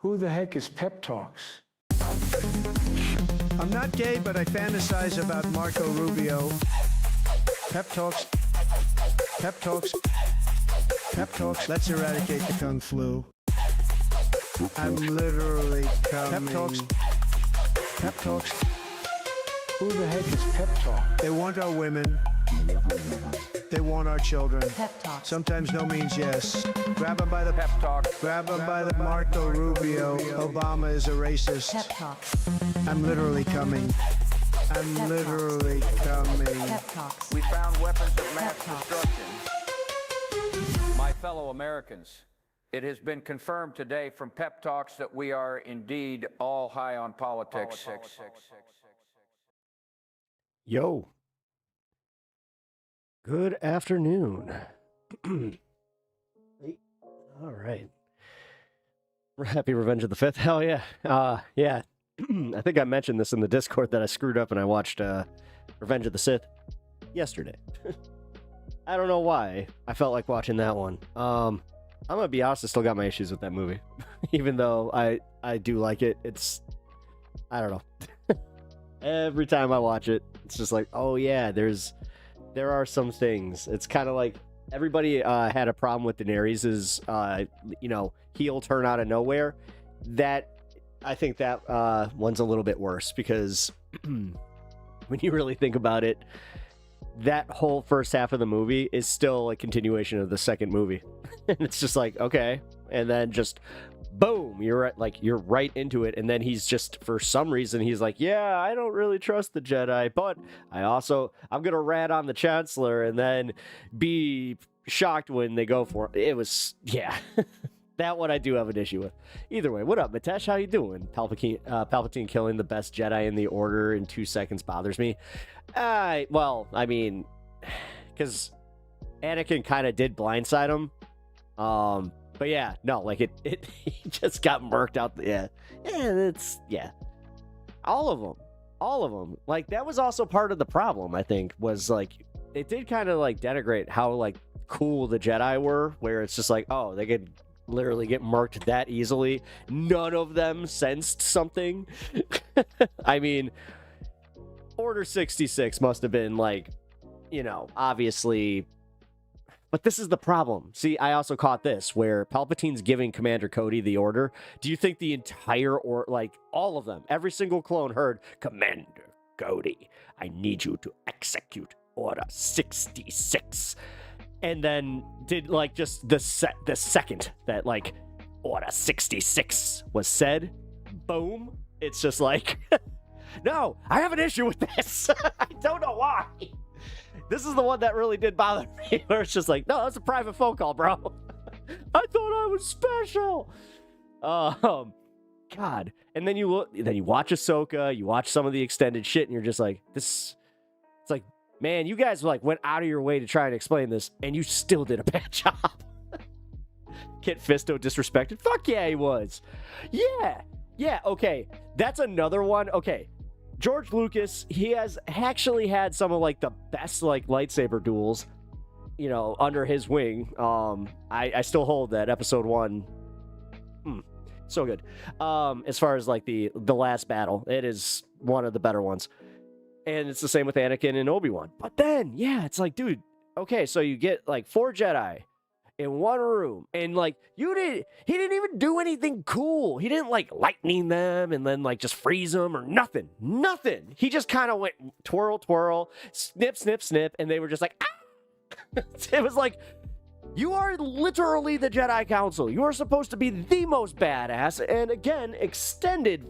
Who the heck is Pep Talks? I'm not gay, but I fantasize about Marco Rubio. Pep Talks. Pep Talks. Pep Talks. Let's eradicate the Kung Flu. I'm literally coming. Pep Talks. Pep Talks. Who the heck is Pep Talk? They want our women. They want our children. Pep Talks. Sometimes no means yes. Grab them by the pep talk. Grab them by the Marco Rubio. Obama is a racist. Pep Talks. I'm literally coming. I'm Pep literally coming. Pep Talks. We found weapons of mass Pep talks. destruction. My fellow Americans, it has been confirmed today from Pep Talks that we are indeed all high on politics. Yo. Good afternoon. All right. Happy Revenge of the Fifth. Hell yeah. Yeah. I think I mentioned this in the Discord that I screwed up and I watched Revenge of the Sith yesterday. I don't know why I felt like watching that one. I'm gonna be honest, I still got my issues with that movie. Even though I do like it, I don't know. Every time I watch it, it's just like, oh yeah, there are some things. It's kind of like everybody had a problem with Daenerys's, heel turn out of nowhere. I think that one's a little bit worse because when you really think about it, that whole first half of the movie is still a continuation of the second movie. And it's just like, okay. And then just boom, you're right into it. And then he's just, for some reason, he's like, yeah, I don't really trust the Jedi, but I'm going to rat on the Chancellor and then be shocked when they go for it. It was, yeah. That one I do have an issue with. Either way, what up, Mitesh? How you doing? Palpatine killing the best Jedi in the Order in 2 seconds bothers me. Well, I mean, because Anakin kind of did blindside him. But yeah, no, like it he just got murked out. Yeah, all of them. Like that was also part of the problem. I think was like it did kind of like denigrate how like cool the Jedi were, where it's just like, oh, they could literally get marked that easily. None of them sensed something. I mean, Order 66 must have been like, obviously. But this is the problem. See, I also caught this where Palpatine's giving Commander Cody the order. Do you think the entire all of them, every single clone heard, Commander Cody, I need you to execute Order 66. And then did just the second that Order 66 was said, boom, it's just like, no, I have an issue with this. I don't know why. This is the one that really did bother me, where it's just like, no, that's a private phone call, bro. I thought I was special. God. And then you watch Ahsoka, you watch some of the extended shit, and you're just like, it's like, man, you guys went out of your way to try and explain this, and you still did a bad job. Kit Fisto disrespected? Fuck yeah, he was. Yeah, okay. That's another one. Okay. George Lucas, he has actually had some of the best lightsaber duels, under his wing. I still hold that episode 1. So good. As far as the last battle, it is one of the better ones. And it's the same with Anakin and Obi-Wan. But then, yeah, it's like, dude, okay, so you get 4 Jedi in one room, and he didn't even do anything cool. He didn't lightning them and then just freeze them or nothing. He just kind of went twirl, snip, snip, snip, and they were just like, ah! It was like, you are literally the Jedi Council. You are supposed to be the most badass, and again, extended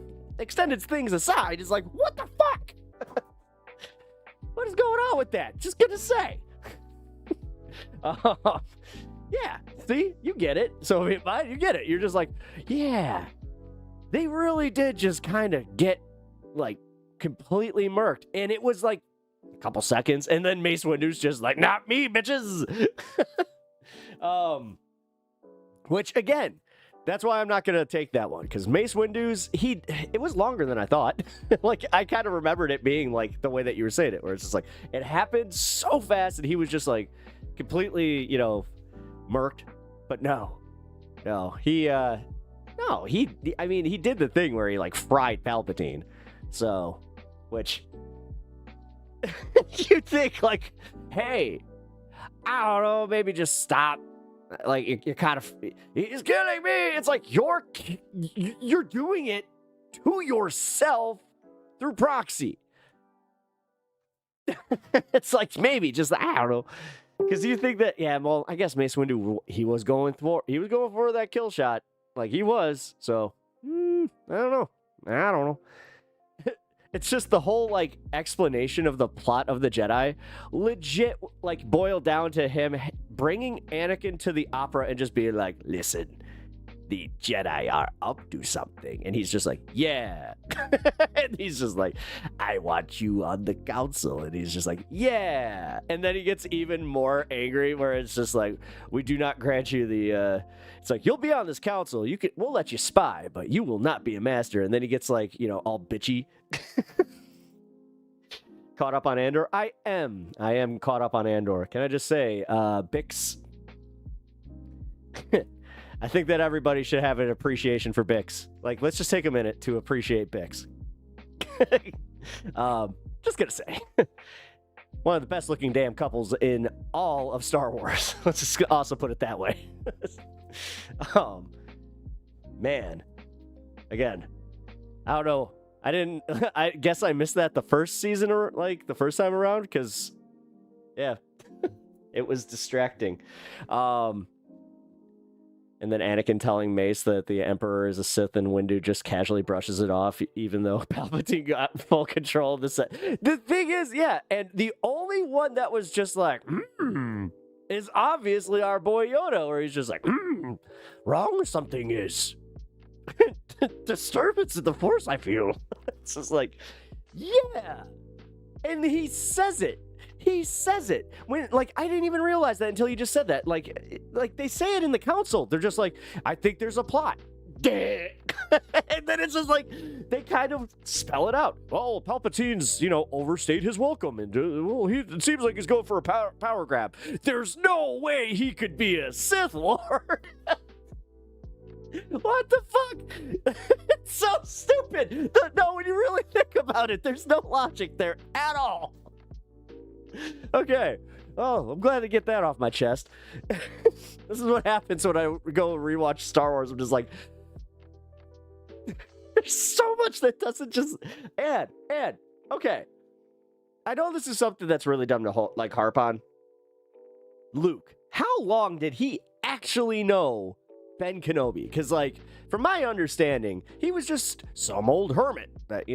things aside, is like, what the fuck? What is going on with that? Just gonna say. Yeah, see? You get it. So, you get it. You're just like, yeah, they really did just kind of get, completely murked. And it was, a couple seconds. And then Mace Windu's just like, not me, bitches. Which, again, that's why I'm not going to take that one. Because Mace Windu's, it was longer than I thought. I kind of remembered it being, the way that you were saying it. Where it's just it happened so fast. And he was just, completely, murked. But no, he No, I mean, he did the thing where he, like, fried Palpatine. So, which, you think, like, hey, I don't know, maybe just stop. Like, you're kind of, he's killing me. It's like, you're doing it to yourself through proxy. It's like, maybe just, I don't know. Because you think that, yeah, well, I guess Mace Windu, he was going for that kill shot. Like, he was. So, I don't know. It's just the whole, like, explanation of the plot of the Jedi legit, like, boiled down to him bringing Anakin to the opera and just being like, listen, the Jedi are up to something. And he's just like, yeah. And he's just like, I want you on the council. And he's just like, yeah. And then he gets even more angry where it's just like, we do not grant you the, it's like, you'll be on this council. We'll let you spy, but you will not be a master. And then he gets like, all bitchy. Caught up on Andor? I am caught up on Andor. Can I just say, Bix? I think that everybody should have an appreciation for Bix. Like, let's just take a minute to appreciate Bix. Just gonna say. One of the best looking damn couples in all of Star Wars. Let's just also put it that way. Man. Again, I don't know. I guess I missed that the first season, or like the first time around, because, yeah, it was distracting. And then Anakin telling Mace that the Emperor is a Sith, and Windu just casually brushes it off, even though Palpatine got full control of the set. The thing is, yeah, and the only one that was just like, is obviously our boy Yoda, where he's just like, wrong something is. Disturbance in the Force, I feel. It's just like, yeah. And he says it. He says it. When, like, I didn't even realize that until you just said that. Like they say it in the council. They're just like, I think there's a plot. And then it's just like, they kind of spell it out. Well, Palpatine's, overstayed his welcome. And, it seems like he's going for a power grab. There's no way he could be a Sith Lord. What the fuck? It's so stupid. No, when you really think about it, there's no logic there at all. Okay. Oh, I'm glad to get that off my chest. This is what happens when I go rewatch Star Wars. I'm just like, there's so much that doesn't just add. Okay. I know this is something that's really dumb to harp on. Luke, how long did he actually know Ben Kenobi? Because, like, from my understanding, he was just some old hermit that,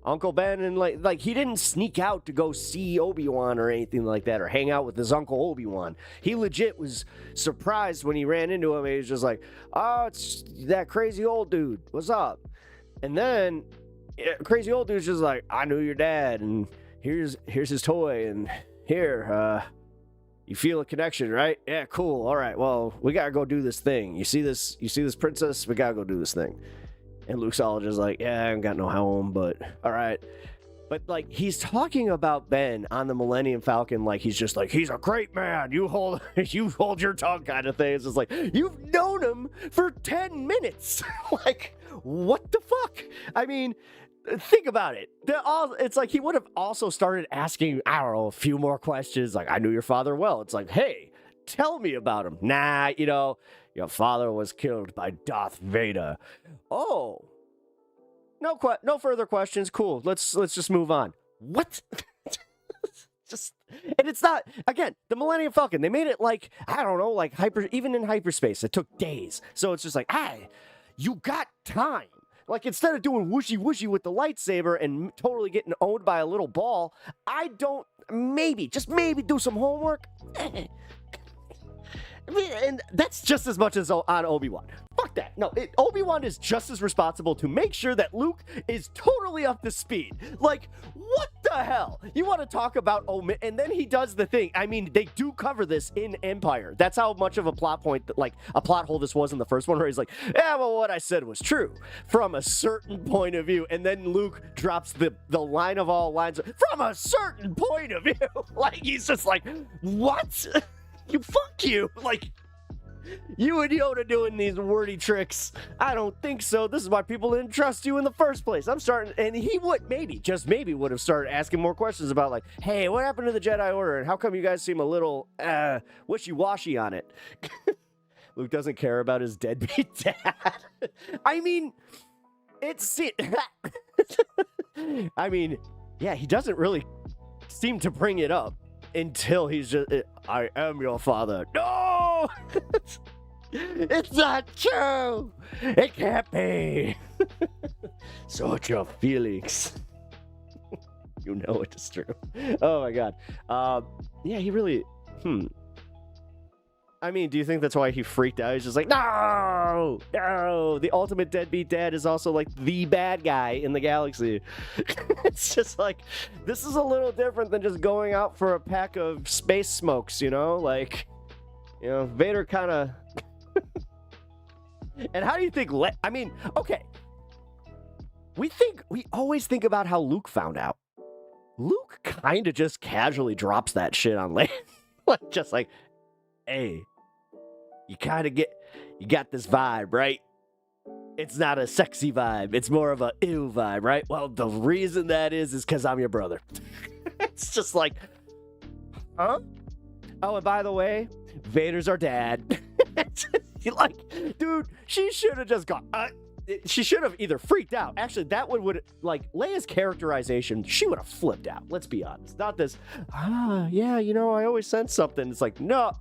Uncle Ben, and like he didn't sneak out to go see Obi-Wan or anything like that, or hang out with his Uncle Obi-Wan. He legit was surprised when he ran into him. He was just like, oh, it's that crazy old dude. What's up? And then crazy old dude's just like, I knew your dad, and here's his toy, and here, you feel a connection, right? Yeah, cool. All right, well, we gotta go do this thing. You see this princess? We gotta go do this thing. And Luke's all just like, yeah, I ain't got no home, but all right. But, like, he's talking about Ben on the Millennium Falcon like he's just like, he's a great man. You hold your tongue kind of thing. It's just like, you've known him for 10 minutes. Like, what the fuck? I mean, think about it. It's like he would have also started asking, I don't know, a few more questions. Like, I knew your father well. It's like, hey, tell me about him. Nah, your father was killed by Darth Vader. Oh, no further questions. Cool. Let's just move on. What? And it's not, again, the Millennium Falcon. They made it like, I don't know, like even in hyperspace, it took days. So it's just like, you got time. Like, instead of doing whooshy with the lightsaber and totally getting owned by a little ball, just maybe do some homework. I mean, and that's just as much as on Obi-Wan. Fuck that. No, Obi-Wan is just as responsible to make sure that Luke is totally up to speed. Like, what the hell? You want to talk about and then he does the thing. I mean, they do cover this in Empire. That's how much of a plot point, like a plot hole this was in the first one, where he's like, yeah, well, what I said was true from a certain point of view. And then Luke drops the line of all lines from a certain point of view. Like, he's just like, what? Fuck you. Like, You and Yoda doing these wordy tricks. I don't think so. This is why people didn't trust you in the first place. I'm starting, and he would maybe, just maybe, would have started asking more questions about like, hey, what happened to the Jedi Order, and how come you guys seem a little wishy-washy on it? Luke doesn't care about his deadbeat dad. I mean, it's it. I mean, yeah, he doesn't really seem to bring it up until he's just, I am your father. No! It's not true! It can't be! Sort your feelings. You know it is true. Oh my god. Yeah, he really, I mean, do you think that's why he freaked out? He's just like, no! No! The ultimate deadbeat dad is also like the bad guy in the galaxy. It's just like, this is a little different than just going out for a pack of space smokes, you know? Like, you know, Vader kind of... And how do you think... I mean, okay. We always think about how Luke found out. Luke kind of just casually drops that shit on Leia. Like, just like, hey, you got this vibe, right? It's not a sexy vibe. It's more of a ew vibe, right? Well, the reason that is because I'm your brother. It's just like, huh? Oh, and by the way, Vader's our dad. You're like, dude, she should have just gone. She should have either freaked out. Actually, that would like Leia's characterization. She would have flipped out. Let's be honest. Not this. Yeah, you know, I always sense something. It's like, no.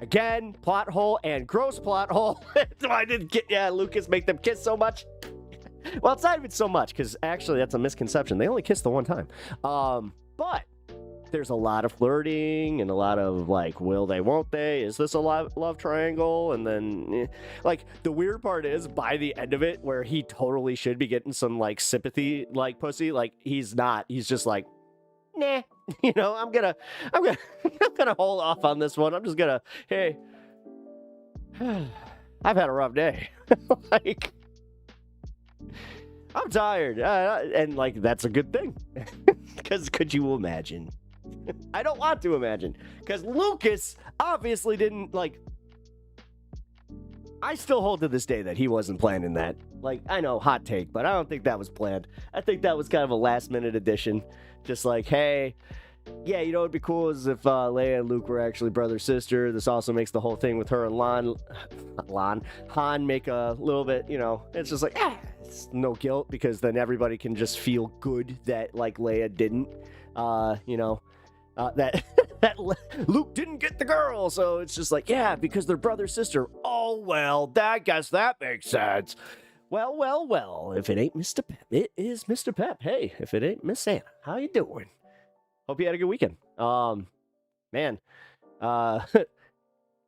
Again, plot hole and gross plot hole. I didn't get. Yeah, Lucas make them kiss so much. Well, it's not even so much because actually that's a misconception. They only kissed the one time. But there's a lot of flirting and a lot of like, will they, won't they? Is this a love triangle? And then, like, the weird part is by the end of it, where he totally should be getting some like sympathy, like pussy, like he's not. He's just like, nah. You know, I'm gonna hold off on this one. I'm just gonna, hey, I've had a rough day. Like, I'm tired, and like that's a good thing. Because could you imagine? I don't want to imagine. Because Lucas obviously didn't, like... I still hold to this day that he wasn't planning that. Like, I know, hot take, but I don't think that was planned. I think that was kind of a last-minute addition. Just like, hey, yeah, you know what would be cool is if Leia and Luke were actually brother-sister. This also makes the whole thing with her and Han make a little bit, you know, it's just like, it's no guilt, because then everybody can just feel good that, like, Leia didn't, you know, that Luke didn't get the girl, so it's just like, yeah, because they're brother-sister. Oh, well, I guess that makes sense. Well, if it ain't Mr. Pep, it is Mr. Pep. Hey, if it ain't Miss Anna, how you doing? Hope you had a good weekend. Man,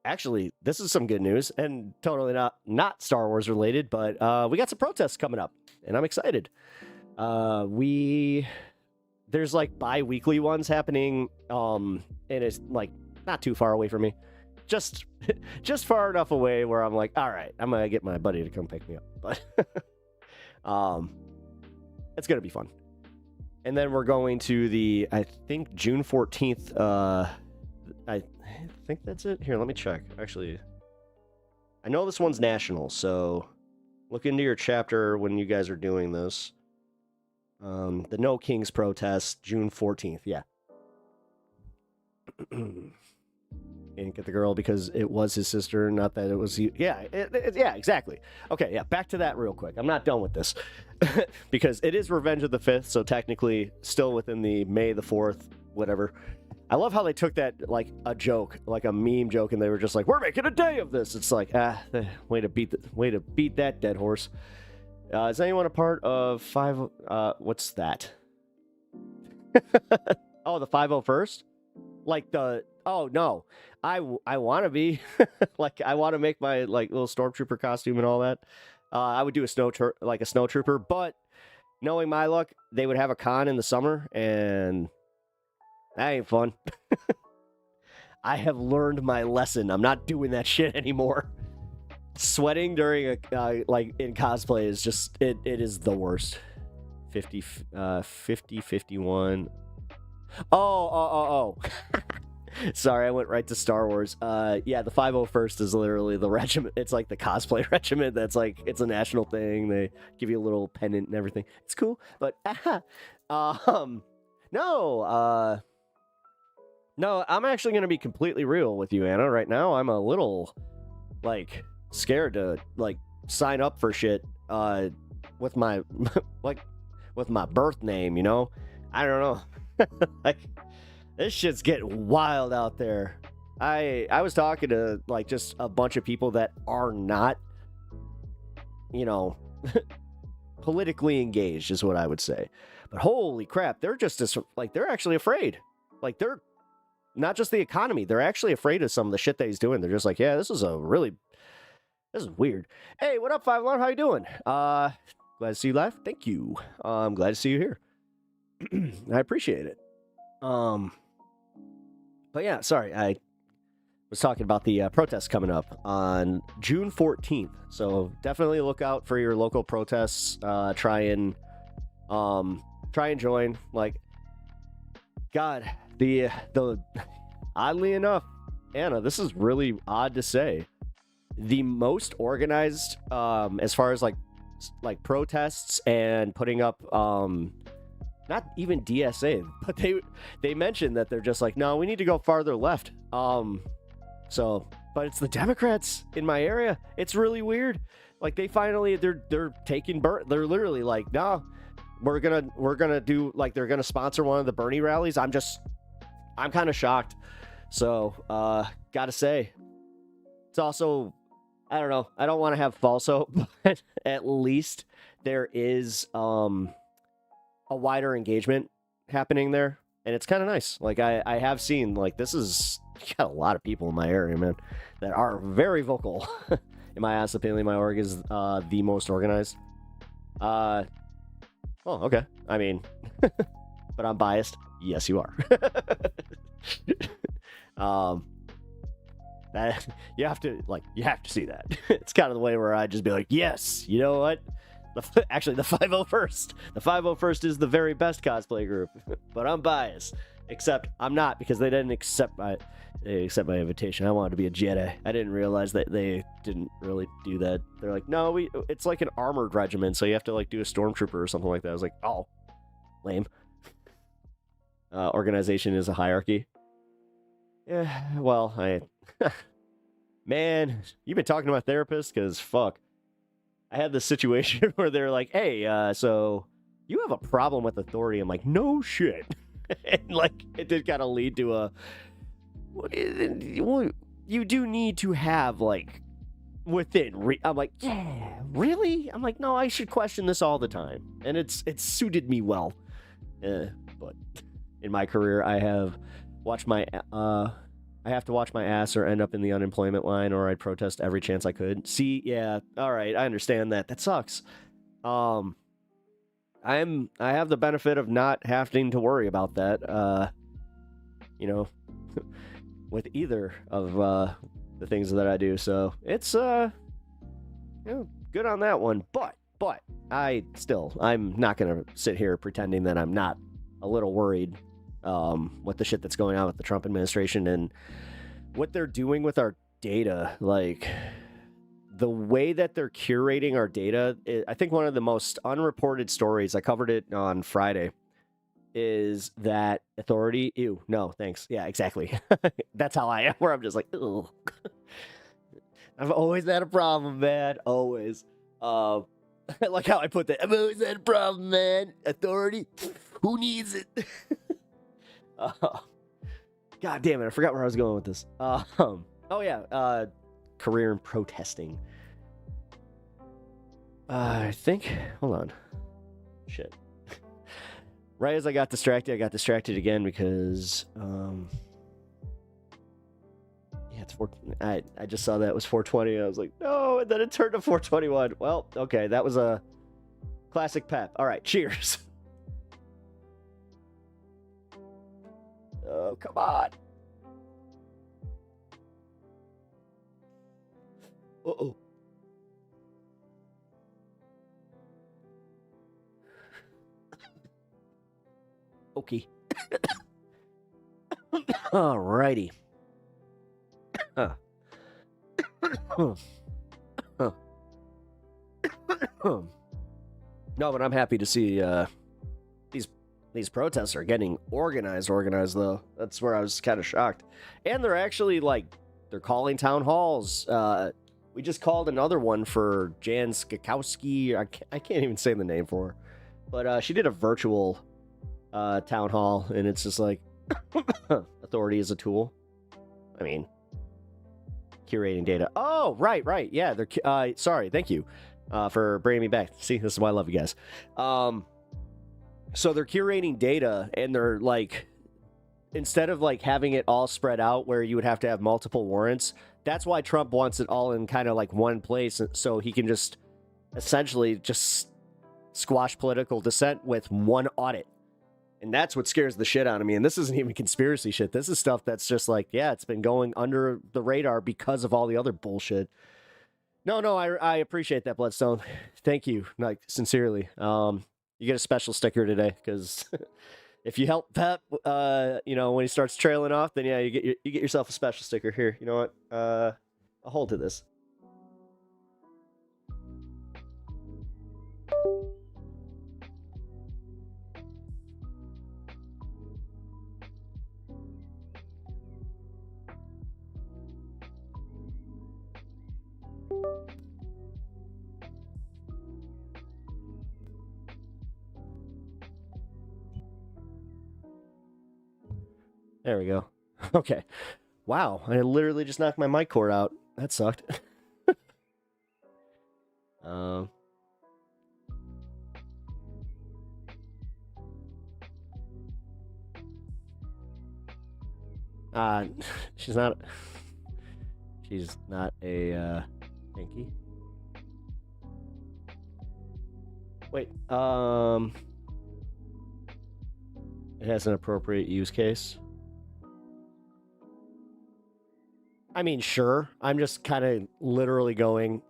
actually, this is some good news, and totally not Star Wars related, but we got some protests coming up, and I'm excited. There's like bi-weekly ones happening, and it's like not too far away from me, just far enough away where I'm like, all right, I'm gonna get my buddy to come pick me up, but it's gonna be fun. And then we're going to the, I think, June 14th. I think that's it. Here, let me check. Actually, I know this one's national, so look into your chapter when you guys are doing this. The No Kings protest, June 14th. Yeah. Didn't get the girl because it was his sister, not that it was you. Yeah, yeah, exactly. Okay, yeah, back to that real quick. I'm not done with this. Because it is Revenge of the 5th, so technically still within the May the 4th, whatever. I love how they took that like a joke, like a meme joke, and they were just like, we're making a day of this. It's like, way to beat that dead horse. Is anyone a part of what's that? Oh, the 501st? Like the, oh no, I want to be, like, I want to make my like little stormtrooper costume and all that. I would do a snowtrooper, but knowing my luck, they would have a con in the summer, and that ain't fun. I have learned my lesson. I'm not doing that shit anymore. Sweating during a like in cosplay is just it is the worst. 51. Oh. Sorry, I went right to Star Wars. Yeah, the 501st is literally the regiment. It's like the cosplay regiment. That's like, it's a national thing. They give you a little pennant and everything. It's cool, but no, no, I'm actually gonna be completely real with you, Anna. Right now, I'm a little like scared to like sign up for shit with my with my birth name. You know, I don't know. Like, this shit's getting wild out there. I was talking to like just a bunch of people that are not, you know, politically engaged is what I would say. But holy crap, they're just as like, they're actually afraid. Like, they're not just the economy, they're actually afraid of some of the shit that he's doing. They're just like, yeah, this is weird. Hey, what up, Five Alarm? How you doing? Glad to see you live. Thank you. I'm glad to see you here. I appreciate it. But yeah, sorry, I was talking about the protests coming up on June 14th. So definitely look out for your local protests. Try and join. Like, God, the oddly enough, Anna, this is really odd to say, the most organized as far as like protests and putting up not even DSA, but they mentioned that they're just like, no, we need to go farther left. So, but it's the Democrats in my area. It's really weird. Like, they finally, they're taking they're literally like, no, we're gonna do, like, they're gonna sponsor one of the Bernie rallies. I'm kind of shocked. So, gotta say, it's also, I don't know, I don't want to have false hope, but at least there is a wider engagement happening there, and it's kind of nice. Like, I have seen, like, this is, got a lot of people in my area, man, that are very vocal. In my honest opinion, my org is the most organized. Oh, okay. I mean, but I'm biased. Yes, you are. That, you have to see that. It's kind of the way where I just be like, yes, you know what? Actually, the 501st. The 501st is the very best cosplay group, but I'm biased. Except I'm not, because they didn't accept my invitation. I wanted to be a Jedi. I didn't realize that they didn't really do that. They're like, no, it's like an armored regiment, so you have to like do a stormtrooper or something like that. I was like, oh, lame. Organization is a hierarchy. Yeah, well, man, you've been talking to my therapist, because fuck. I had this situation where they're like, hey, so you have a problem with authority. I'm like, no shit. And like, it did kind of lead to you do need to have like within, I'm like, yeah, really? I'm like, no, I should question this all the time. And it's suited me well. But in my career, I have watched I have to watch my ass or end up in the unemployment line, or I'd protest every chance I could. See, yeah, all right, I understand that. That sucks. I have the benefit of not having to worry about that. You know, with either of the things that I do. So it's you know, good on that one. But I'm not gonna sit here pretending that I'm not a little worried with the shit that's going on with the Trump administration and what they're doing with our data. Like, the way that they're curating our data, I think one of the most unreported stories, I covered it on Friday, is that authority, ew, no, thanks. Yeah, exactly. That's how I am, where I'm just like, ugh. I've always had a problem, man. Always. I like how I put that. I've always had a problem, man. Authority, who needs it? God damn it, I forgot where I was going with this. Oh yeah, career in protesting. I think, hold on. Shit. Right as I got distracted again because, yeah, it's I just saw that it was 420. I was like, no, and then it turned to 421. Well, okay, that was a classic pep. All right, cheers. Oh, come on. Uh-oh. Okay. Alrighty. Huh. No, but I'm happy to see these protests are getting organized though. That's where I was kind of shocked. And they're actually they're calling town halls. We just called another one for Jan Skakowski. I can't even say the name for her. But she did a virtual town hall, and it's just like authority is a tool. I mean, curating data. Oh, right. Yeah, they're sorry. Thank you for bringing me back. See, this is why I love you guys. So they're curating data, and they're instead of having it all spread out where you would have to have multiple warrants, that's why Trump wants it all in kind of one place, so he can just essentially just squash political dissent with one audit. And that's what scares the shit out of me. And this isn't even conspiracy shit. This is stuff that's just it's been going under the radar because of all the other bullshit. No, I appreciate that, Bloodstone. Thank you, sincerely. You get a special sticker today, because if you help Pep, when he starts trailing off, then yeah, you get yourself a special sticker. Here, you know what? I'll hold to this. There we go. Okay. Wow, I literally just knocked my mic cord out. That sucked. She's not a Yankee. Wait, it has an appropriate use case. I mean, sure. I'm just kind of literally going,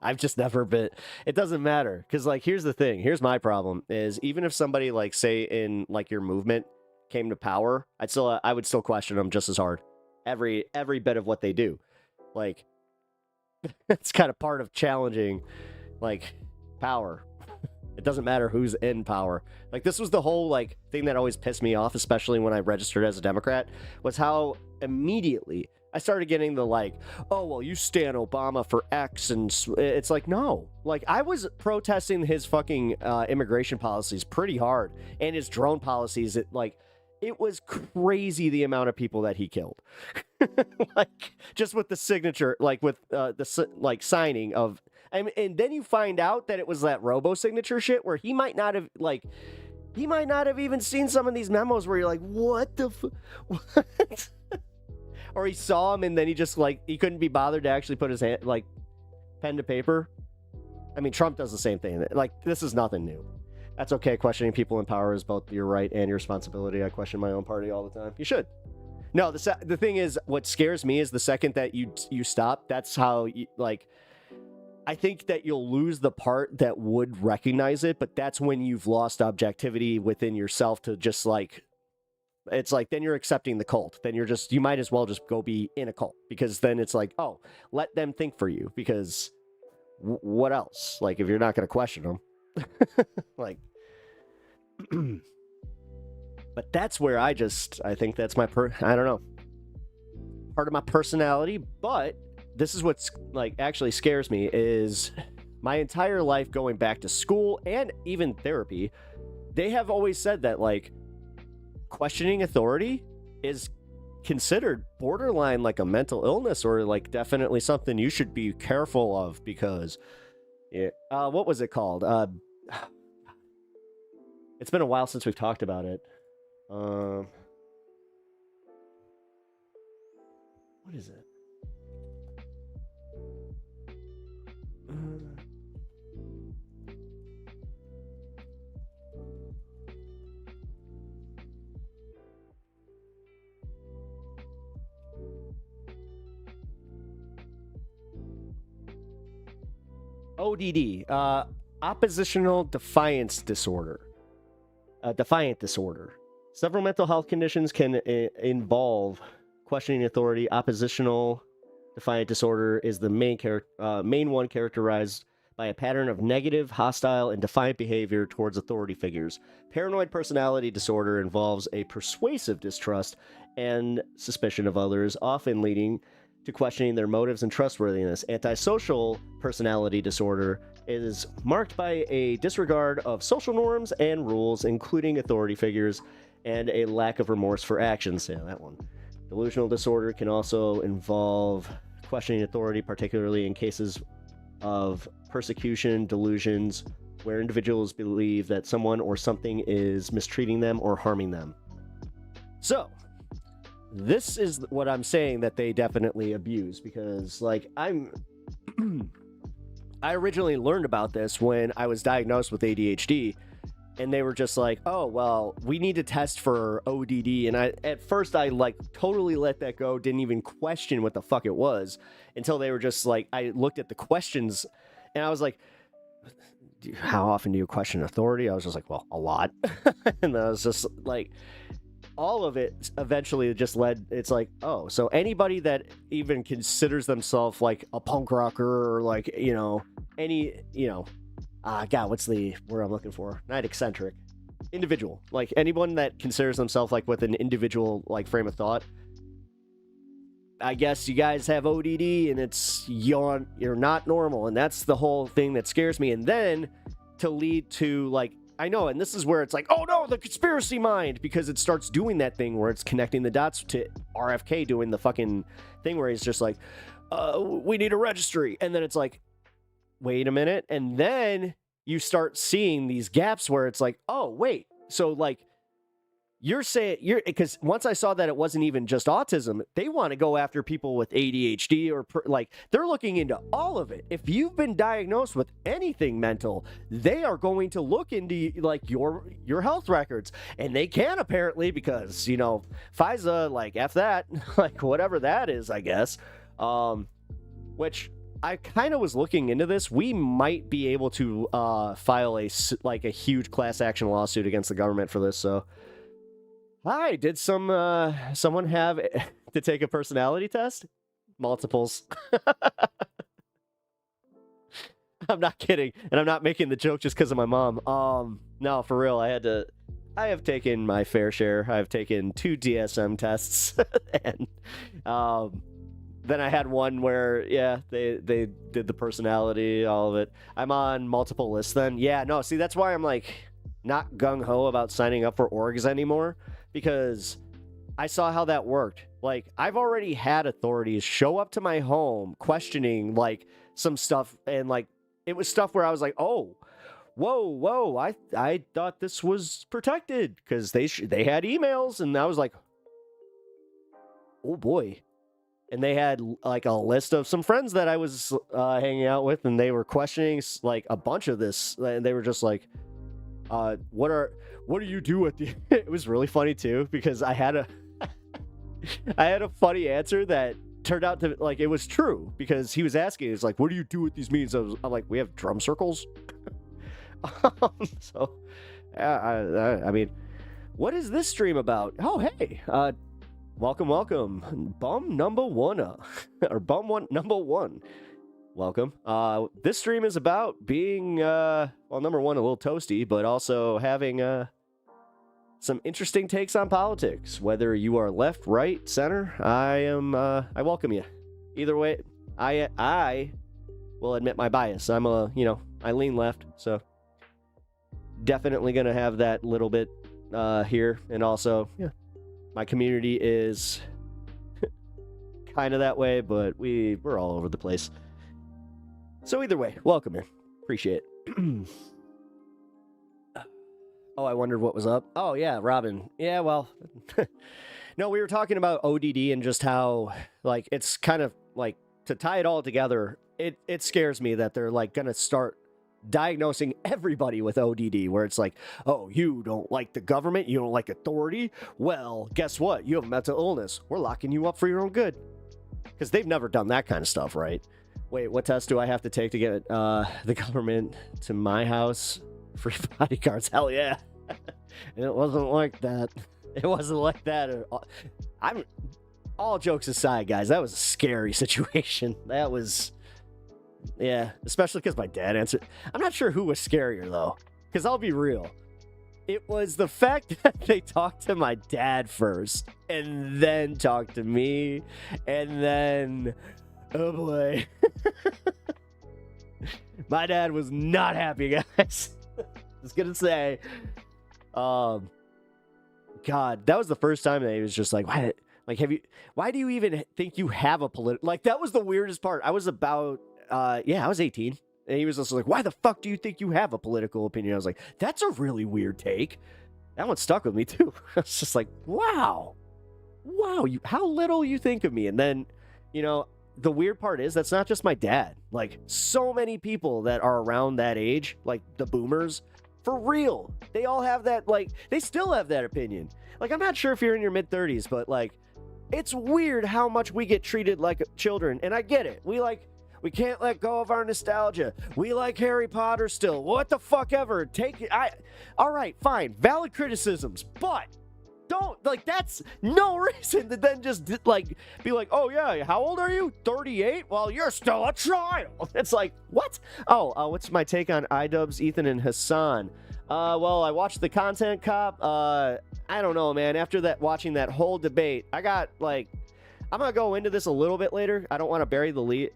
I've just never been. It doesn't matter. Because, here's the thing. Here's my problem is, even if somebody, say, in, your movement came to power, I would still question them just as hard. Every bit of what they do. It's kind of part of challenging, power. It doesn't matter who's in power. This was the whole, thing that always pissed me off, especially when I registered as a Democrat, was how immediately I started getting the, oh, well, you stand Obama for X, and it's no. I was protesting his fucking immigration policies pretty hard, and his drone policies. It was crazy the amount of people that he killed. Just with the signature, with the signing of... And then you find out that it was that robo-signature shit where he might not have, even seen some of these memos where you're like, what the what? Or he saw him and then he just, he couldn't be bothered to actually put his hand, pen to paper. I mean, Trump does the same thing. This is nothing new. That's okay. Questioning people in power is both your right and your responsibility. I question my own party all the time. You should. No, the thing is, what scares me is the second that you stop, that's how, I think that you'll lose the part that would recognize it, but that's when you've lost objectivity within yourself to just it's then you're accepting the cult. Then you might as well just go be in a cult, because then it's oh, let them think for you, because what else? If you're not going to question them. But that's where I think that's my I don't know, part of my personality. But this is what's actually scares me is my entire life going back to school and even therapy. They have always said that questioning authority is considered borderline a mental illness, or definitely something you should be careful of, because what was it called? It's been a while since we've talked about it. What is it? ODD, oppositional defiance disorder. Defiant disorder. Several mental health conditions can involve questioning authority. Oppositional defiant disorder is the main one, characterized by a pattern of negative, hostile, and defiant behavior towards authority figures. Paranoid personality disorder involves a persuasive distrust and suspicion of others, often leading to questioning their motives and trustworthiness. Antisocial personality disorder is marked by a disregard of social norms and rules, including authority figures, and a lack of remorse for actions. Yeah, that one. Delusional disorder can also involve questioning authority, particularly in cases of persecution, delusions, where individuals believe that someone or something is mistreating them or harming them. So, this is what I'm saying that they definitely abuse, because, like, I originally learned about this when I was diagnosed with ADHD, and they were just like, oh, well, we need to test for ODD. And at first I like totally let that go, didn't even question what the fuck it was, until they were just like, I looked at the questions and I was like, how often do you question authority? I was just like, well, a lot. And I was just like, all of it eventually just led, it's like, oh, so anybody that even considers themselves like a punk rocker or like, you know, any, you know, God, what's the word I'm looking for? Not eccentric. Individual. Like anyone that considers themselves like with an individual like frame of thought. I guess you guys have ODD and you're not normal. And that's the whole thing that scares me. And then to lead to like, I know, and this is where it's like, oh no, the conspiracy mind, because it starts doing that thing where it's connecting the dots to RFK doing the fucking thing where he's just like, we need a registry. And then it's like, wait a minute. And then you start seeing these gaps where it's like, oh, wait. So like you're saying because once I saw that it wasn't even just autism, they want to go after people with ADHD or like they're looking into all of it. If you've been diagnosed with anything mental, they are going to look into like your health records, and they can apparently because, you know, FISA, like F that, like whatever that is, I guess, which I kind of was looking into this. We might be able to file a huge class action lawsuit against the government for this. So, hi, did someone have to take a personality test? Multiples. I'm not kidding, and I'm not making the joke just because of my mom. No, for real, I have taken my fair share. I've taken 2 DSM tests, and then I had one where, yeah, they did the personality, all of it. I'm on multiple lists then. Yeah, no, see, that's why I'm, like, not gung-ho about signing up for orgs anymore, because I saw how that worked. Like, I've already had authorities show up to my home questioning, like, some stuff, and, like, it was stuff where I was like, oh, whoa, I thought this was protected, because they had emails, and I was like, oh, boy. And they had like a list of some friends that I was hanging out with, and they were questioning like a bunch of this. And they were just like, what do you do at the It was really funny too, because I had a funny answer that turned out to like, it was true, because he was asking, he's like, what do you do at these meetings? I'm like, we have drum circles. So I mean, what is this stream about? Oh, hey, welcome. Bum number one, or bum one number one. Welcome. This stream is about being, well, number one, a little toasty, but also having some interesting takes on politics. Whether you are left, right, center, I welcome you. Either way, I will admit my bias. I lean left, so definitely gonna have that little bit here, and also, yeah. My community is kind of that way, but we're all over the place. So either way, welcome here. Appreciate it. Oh, I wondered what was up. Oh, yeah, Robin. Yeah, well, no, we were talking about ODD and just how, like, it's kind of, like, to tie it all together, it scares me that they're, like, gonna start diagnosing everybody with ODD, where it's like, oh, you don't like the government, you don't like authority, well, guess what, you have a mental illness, we're locking you up for your own good. Because they've never done that kind of stuff, right? Wait, what test do I have to take to get the government to my house? Free bodyguards, hell yeah. It wasn't like that. It wasn't like that at all. I'm all jokes aside, guys. That was a scary situation. That was, yeah, especially because my dad answered. I'm not sure who was scarier though, because I'll be real. It was the fact that they talked to my dad first, and then talked to me, and then, oh boy, my dad was not happy, guys. Just gonna say, God, that was the first time that he was just like, why? Like, why do you even think you have a political, like, that was the weirdest part. I was about, I was 18. And he was just like, why the fuck do you think you have a political opinion? I was like, that's a really weird take. That one stuck with me too. I was just like, wow, how little you think of me. And then, the weird part is that's not just my dad. Like, so many people that are around that age, like the boomers, for real, they all have that, like, they still have that opinion. Like, I'm not sure if you're in your mid-30s, but like, it's weird how much we get treated like children. And I get it. We can't let go of our nostalgia. We like Harry Potter still. What the fuck ever. All right, fine. Valid criticisms, but don't, like, that's no reason to then just, like, be like, oh yeah, how old are you? 38? Well, you're still a child. It's like, what? What's my take on IDUBBBZ, Ethan, and Hassan? Well, I watched the Content Cop. I don't know, man. After watching that whole debate, I got, like, I'm gonna go into this a little bit later. I don't want to bury the lead,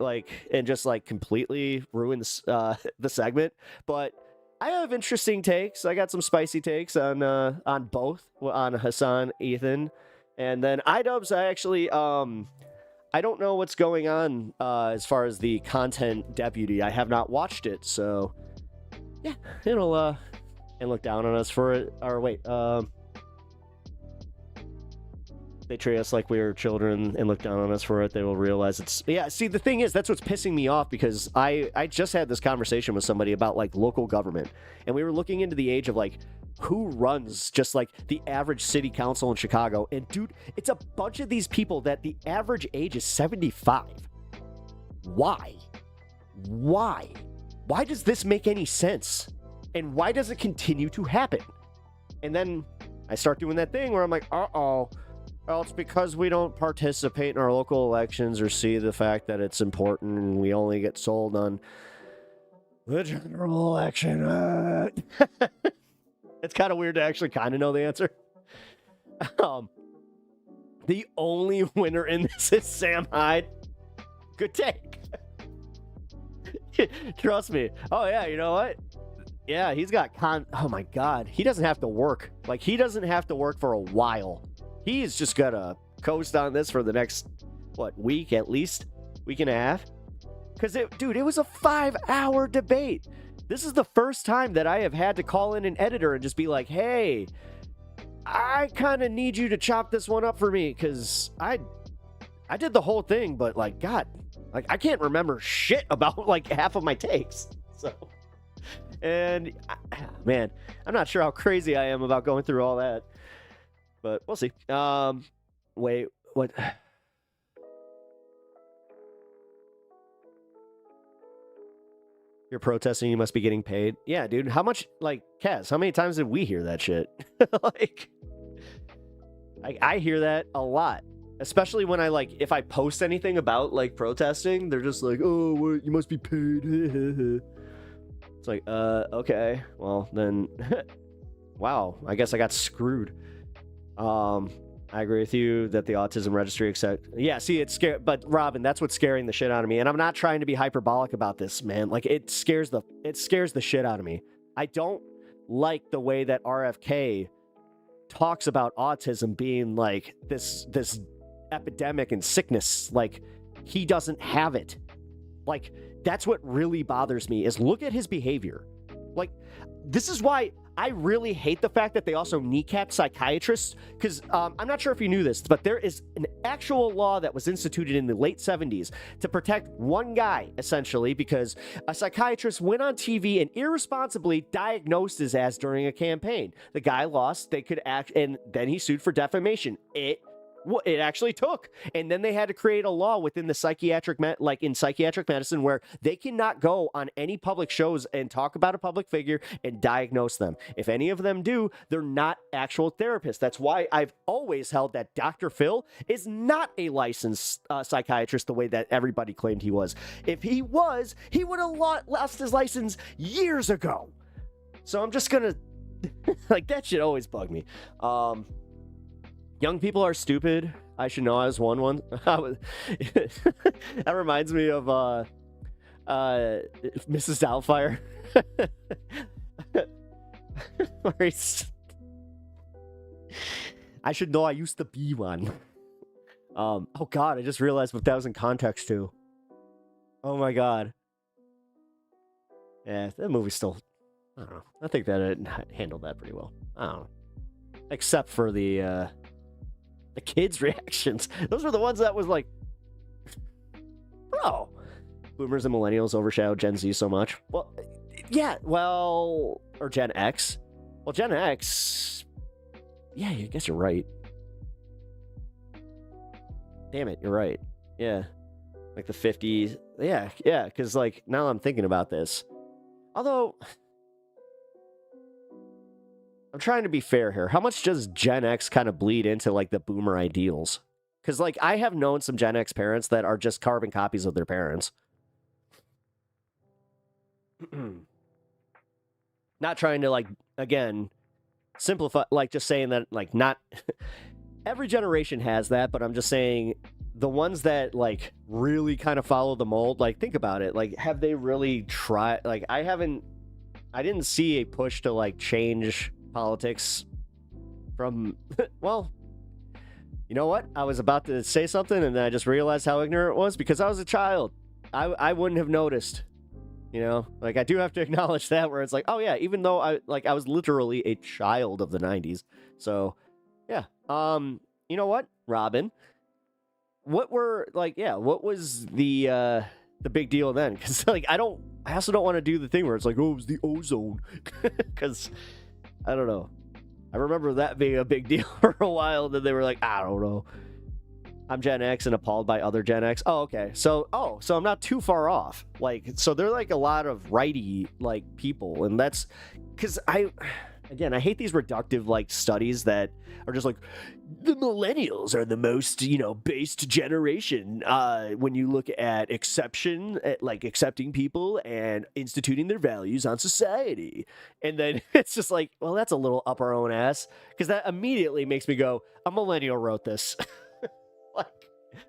and just completely ruin the segment. But I have interesting takes. I got some spicy takes on both, on Hassan, Ethan, and then IDUBBBZ. I actually I don't know what's going on as far as the content deputy. I have not watched it, so yeah, it'll and look down on us for it. Or wait, they treat us like we are children and look down on us for it, they will realize it's... Yeah, see, the thing is, that's what's pissing me off, because I just had this conversation with somebody about, like, local government, and we were looking into the age of, like, who runs just, like, the average city council in Chicago, and, dude, it's a bunch of these people that the average age is 75. Why? Why? Why does this make any sense? And why does it continue to happen? And then I start doing that thing where I'm like, uh-oh, well, it's because we don't participate in our local elections or see the fact that it's important, and we only get sold on the general election. It's kind of weird to actually kind of know the answer. The only winner in this is Sam Hyde. Good take. Trust me. Oh, yeah, you know what? Yeah, he's got oh, my God. He doesn't have to work. Like, he doesn't have to work for a while. He's just gonna coast on this for the next, week at least? Week and a half? Because, dude, it was a 5-hour debate. This is the first time that I have had to call in an editor and just be like, hey, I kind of need you to chop this one up for me, because I did the whole thing, but, like, God, like, I can't remember shit about, like, half of my takes. So, and, man, I'm not sure how crazy I am about going through all that. But we'll see. Wait, what? You're protesting, you must be getting paid. Yeah, dude. How much, like, Kaz, how many times did we hear that shit? Like, I hear that a lot. Especially when if I post anything about, like, protesting, they're just like, oh, what, you must be paid. It's like, okay. Well, then, wow, I guess I got screwed. I agree with you that the autism registry accept. Yeah, see, it's scary, but Robin, that's what's scaring the shit out of me. And I'm not trying to be hyperbolic about this, man. Like, it scares the shit out of me. I don't like the way that RFK talks about autism being like this epidemic and sickness. Like, he doesn't have it. Like, that's what really bothers me, is look at his behavior. Like, this is why I really hate the fact that they also kneecap psychiatrists, because I'm not sure if you knew this, but there is an actual law that was instituted in the late 70s to protect one guy, essentially, because a psychiatrist went on TV and irresponsibly diagnosed his ass during a campaign. The guy lost, they could act, and then he sued for defamation. It Well, it actually took. And then they had to create a law within the psychiatric, in psychiatric medicine, where they cannot go on any public shows and talk about a public figure and diagnose them. If any of them do, they're not actual therapists. That's why I've always held that Dr. Phil is not a licensed psychiatrist the way that everybody claimed he was. If he was, he would have lost his license years ago. So I'm just going to, like, that shit always bugged me. Young people are stupid. I should know I was one. That reminds me of Mrs. Doubtfire. I should know I used to be one. Oh God, I just realized what that was in context to. Oh my God. Yeah, that movie's still, I don't know. I think that it handled that pretty well. I don't know. Except for the kids' reactions. Those were the ones that was like, bro. Boomers and millennials overshadow Gen Z so much. Well, yeah, well, or Gen X. Well, Gen X, yeah, I guess you're right. Damn it, you're right. Yeah. Like the 50s. Yeah, because like now I'm thinking about this. Although, I'm trying to be fair here. How much does Gen X kind of bleed into like the boomer ideals? Because like I have known some Gen X parents that are just carbon copies of their parents. Not trying to like, again, simplify, like just saying that like not every generation has that, but I'm just saying the ones that like really kind of follow the mold, like think about it. Like have they really tried? Like I didn't see a push to like change politics from, well, you know what? I was about to say something and then I just realized how ignorant it was because I was a child. I wouldn't have noticed, you know, like I do have to acknowledge that where it's like, oh yeah, even though I was literally a child of the 90s. So yeah. You know what, Robin, what was the big deal then? Cause like, I also don't want to do the thing where it's like, oh, it was the ozone. Cause I don't know. I remember that being a big deal for a while. Then they were like, I don't know. I'm Gen X and appalled by other Gen X. Oh, okay. So I'm not too far off. Like, so they're like a lot of righty like people. And that's because I hate these reductive like studies that are just like the millennials are the most, based generation. When you look at like accepting people and instituting their values on society. And then it's just like, well, that's a little up our own ass. Because that immediately makes me go, a millennial wrote this. Like,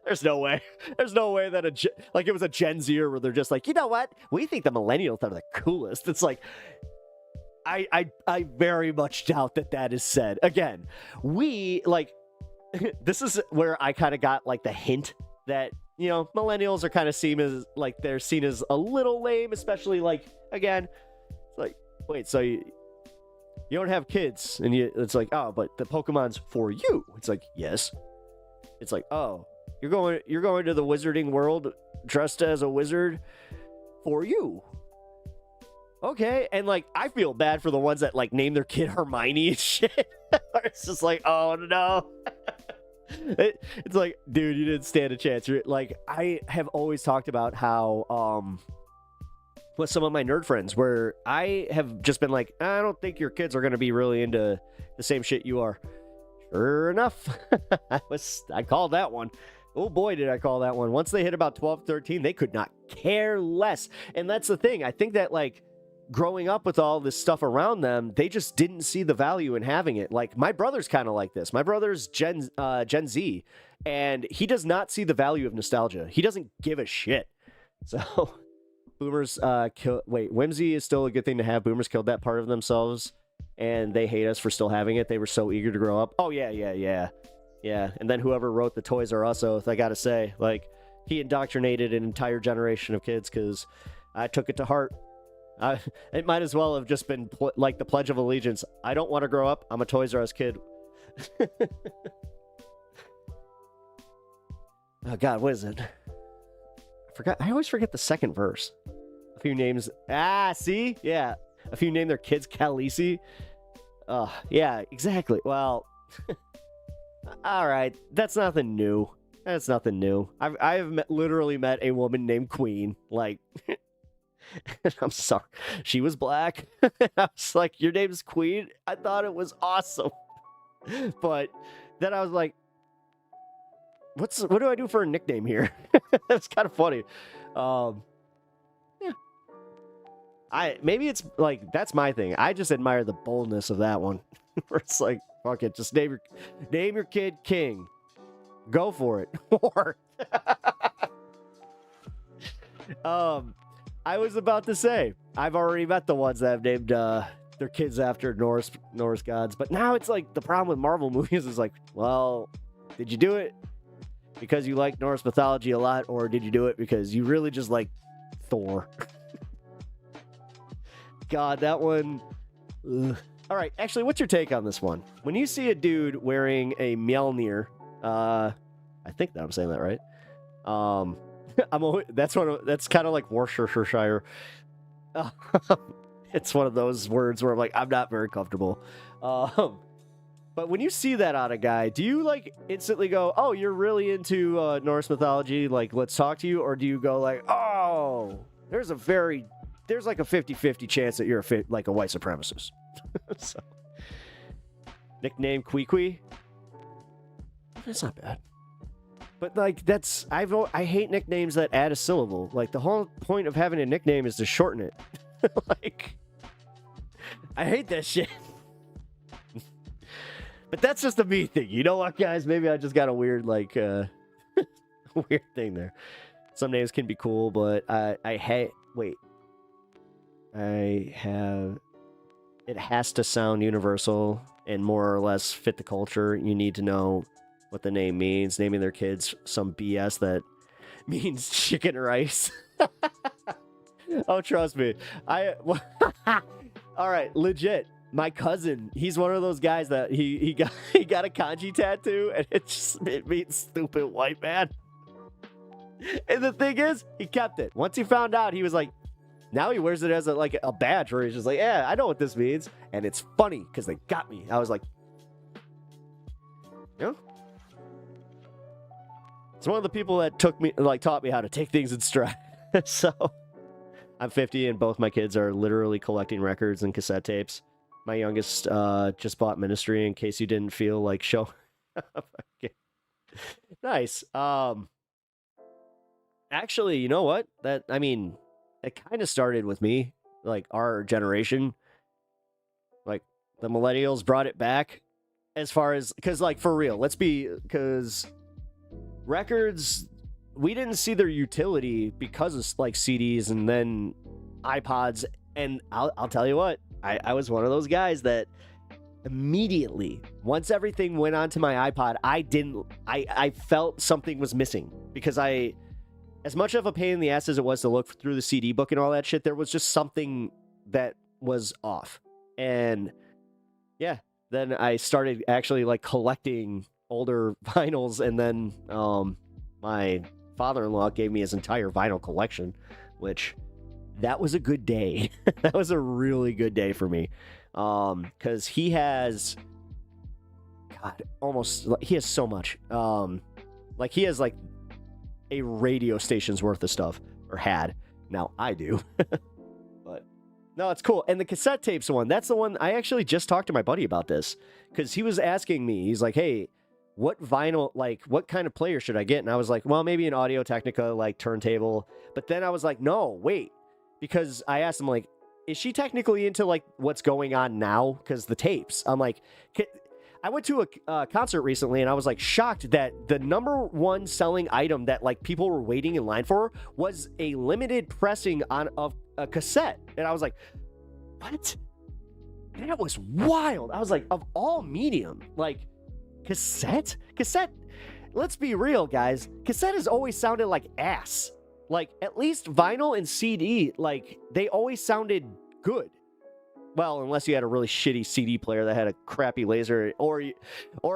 there's no way. There's no way that it was a Gen Zer where they're just like, you know what? We think the millennials are the coolest. It's like, I very much doubt that is said. Again, we like this is where I kind of got like the hint that millennials are kind of seen as like they're seen as a little lame, especially like again, it's like wait, so you don't have kids and it's like oh, but the Pokemon's for you. It's like yes. It's like oh, you're going to the wizarding world dressed as a wizard for you. Okay, and like I feel bad for the ones that like name their kid Hermione and shit. It's just like, oh no. It's like, dude, you didn't stand a chance. Like I have always talked about how with some of my nerd friends where I have just been like, I don't think your kids are gonna be really into the same shit you are. Sure enough, I called that one. Oh boy, did I call that one. Once they hit about 12, 13, they could not care less. And that's the thing. I think that like growing up with all this stuff around them, they just didn't see the value in having it. Like my brother's kind of like this. My brother's Gen Z, and he does not see the value of nostalgia. He doesn't give a shit. So boomers whimsy is still a good thing to have. Boomers killed that part of themselves, and they hate us for still having it. They were so eager to grow up. Oh yeah. And then whoever wrote the Toys R Us oath, I gotta say, like he indoctrinated an entire generation of kids because I took it to heart. It might as well have just been like the Pledge of Allegiance. I don't want to grow up. I'm a Toys R Us kid. Oh, God, what is it? I forgot. I always forget the second verse. A few names. See? Yeah. A few name their kids Khaleesi. Yeah, exactly. Well, All right, that's nothing new. That's nothing new. Literally met a woman named Queen. Like, I'm sorry, she was black. I was like, your name's Queen? I thought it was awesome. But then I was like, what do I do for a nickname here? That's kind of funny. Yeah. Maybe it's like, that's my thing. I just admire the boldness of that one. Where it's like, fuck it, just name your kid King. Go for it. Or I was about to say, I've already met the ones that have named their kids after Norse gods, but now it's like the problem with Marvel movies is like, well, did you do it because you like Norse mythology a lot, or did you do it because you really just like Thor? God, that one. Ugh. All right, actually, what's your take on this one? When you see a dude wearing a Mjolnir, I think that I'm saying that right. That's kind of like Worcestershire. It's one of those words where I'm like, I'm not very comfortable. But when you see that on a guy, do you like instantly go, oh, you're really into Norse mythology, like, let's talk to you? Or do you go like, oh, there's like a 50-50 chance that you're like a white supremacist? So, nickname Kwee. That's not bad. But like, I hate nicknames that add a syllable. Like, the whole point of having a nickname is to shorten it. Like, I hate that shit. But that's just a me thing. You know what, guys? Maybe I just got a weird, like, weird thing there. Some names can be cool, but it has to sound universal and more or less fit the culture. You need to know what the name means. Naming their kids some BS that means chicken rice. Oh, trust me. All right, legit. My cousin, he's one of those guys that he got a kanji tattoo, and it means stupid white man. And the thing is, he kept it. Once he found out, he was like, now he wears it as a badge where he's just like, yeah, I know what this means. And it's funny because they got me. I was like, yeah. It's one of the people that taught me how to take things in stride. So I'm 50 and both my kids are literally collecting records and cassette tapes. My youngest just bought Ministry, in case you didn't feel like show. Okay. Nice. Actually, you know what? It kind of started with me, like our generation. Like the millennials brought it back as far as, because like for real, because records, we didn't see their utility because of like CDs and then iPods. And I'll tell you what, I was one of those guys that immediately, once everything went onto my iPod, I felt something was missing, because as much of a pain in the ass as it was to look through the CD book and all that shit, there was just something that was off. And yeah, then I started actually like collecting older vinyls, and then my father-in-law gave me his entire vinyl collection, which that was a good day. That was a really good day for me, because he has so much. Like he has like a radio station's worth of stuff, or had. Now I do. But no, it's cool. And the cassette tapes one, that's the one I actually just talked to my buddy about this, because he was asking me, he's like, hey, what vinyl, like what kind of player should I get? And I was like, well, maybe an Audio Technica like turntable. But then I was like, no, wait, because I asked him, like, is she technically into like what's going on now? Because the tapes, I'm like, I went to a concert recently, and I was like shocked that the #1 selling item that like people were waiting in line for was a limited pressing of a cassette. And I was like, what? That was wild. I was like, of all medium, like cassette, let's be real, guys. Cassette has always sounded like ass. Like, at least vinyl and CD, like, they always sounded good. Well, unless you had a really shitty CD player that had a crappy laser, or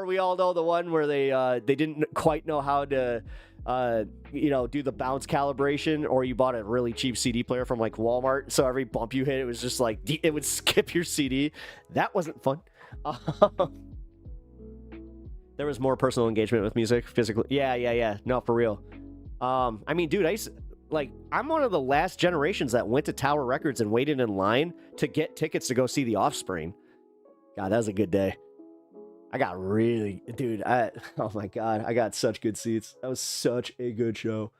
we all know the one where they didn't quite know how to do the bounce calibration, or you bought a really cheap CD player from like Walmart, so every bump you hit, it was just like it would skip your CD. That wasn't fun. There was more personal engagement with music, physically. Yeah. No, for real. I mean, dude, I'm one of the last generations that went to Tower Records and waited in line to get tickets to go see The Offspring. God, that was a good day. I got really, dude, oh my God, I got such good seats. That was such a good show.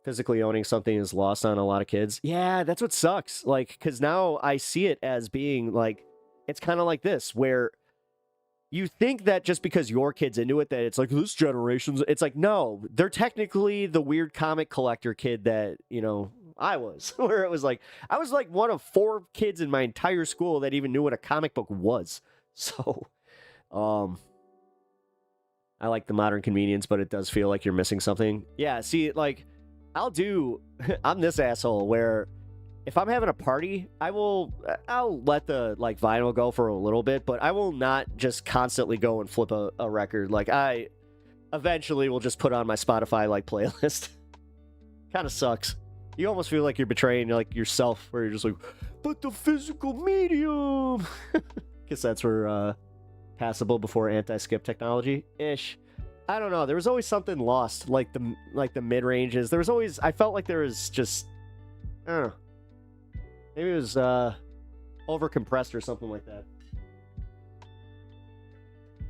Physically owning something is lost on a lot of kids. Yeah, that's what sucks. Like, because now I see it as being like, it's kind of like this, where you think that just because your kid's into it, that it's like this generation's, it's like, no, they're technically the weird comic collector kid that, you know, I was, where it was like, I was like one of 4 kids in my entire school that even knew what a comic book was. So, I like the modern convenience, but it does feel like you're missing something. Yeah, see, like, I'm this asshole where if I'm having a party, I'll let the, like, vinyl go for a little bit, but I will not just constantly go and flip a record. Like, I eventually will just put on my Spotify, like, playlist. Kind of sucks. You almost feel like you're betraying, like, yourself, where you're just like, but the physical medium! Guess that's where, passable before anti-skip technology-ish. I don't know. There was always something lost, like the mid-ranges. There was always, I felt like there was just, I don't know. Maybe it was over-compressed or something like that.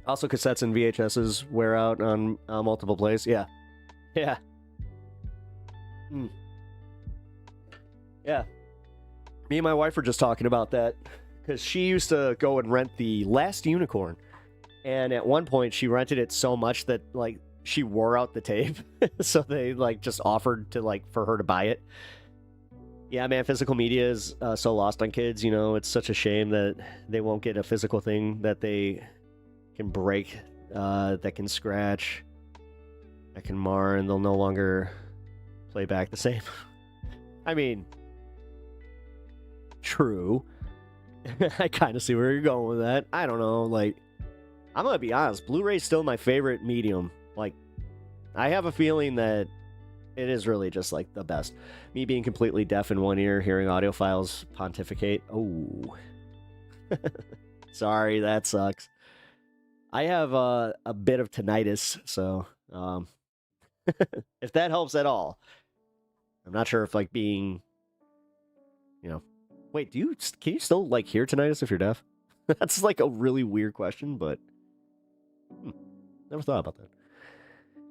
Also, cassettes and VHSs wear out on multiple plays. Yeah. Yeah. Yeah. Me and my wife were just talking about that, because she used to go and rent The Last Unicorn. And at one point, she rented it so much that, like, she wore out the tape. So they, like, just offered to, like, for her to buy it. Yeah, man, physical media is so lost on kids, you know. It's such a shame that they won't get a physical thing that they can break, that can scratch, that can mar, and they'll no longer play back the same. I mean, true. I kind of see where you're going with that. I don't know, like, I'm going to be honest, Blu-ray's still my favorite medium. Like, I have a feeling that it is really just, like, the best. Me being completely deaf in one ear, hearing audiophiles pontificate. Oh. Sorry, that sucks. I have a bit of tinnitus, so, if that helps at all. I'm not sure if, like, being, you know... Wait, can you still, like, hear tinnitus if you're deaf? That's, like, a really weird question, but... Never thought about that.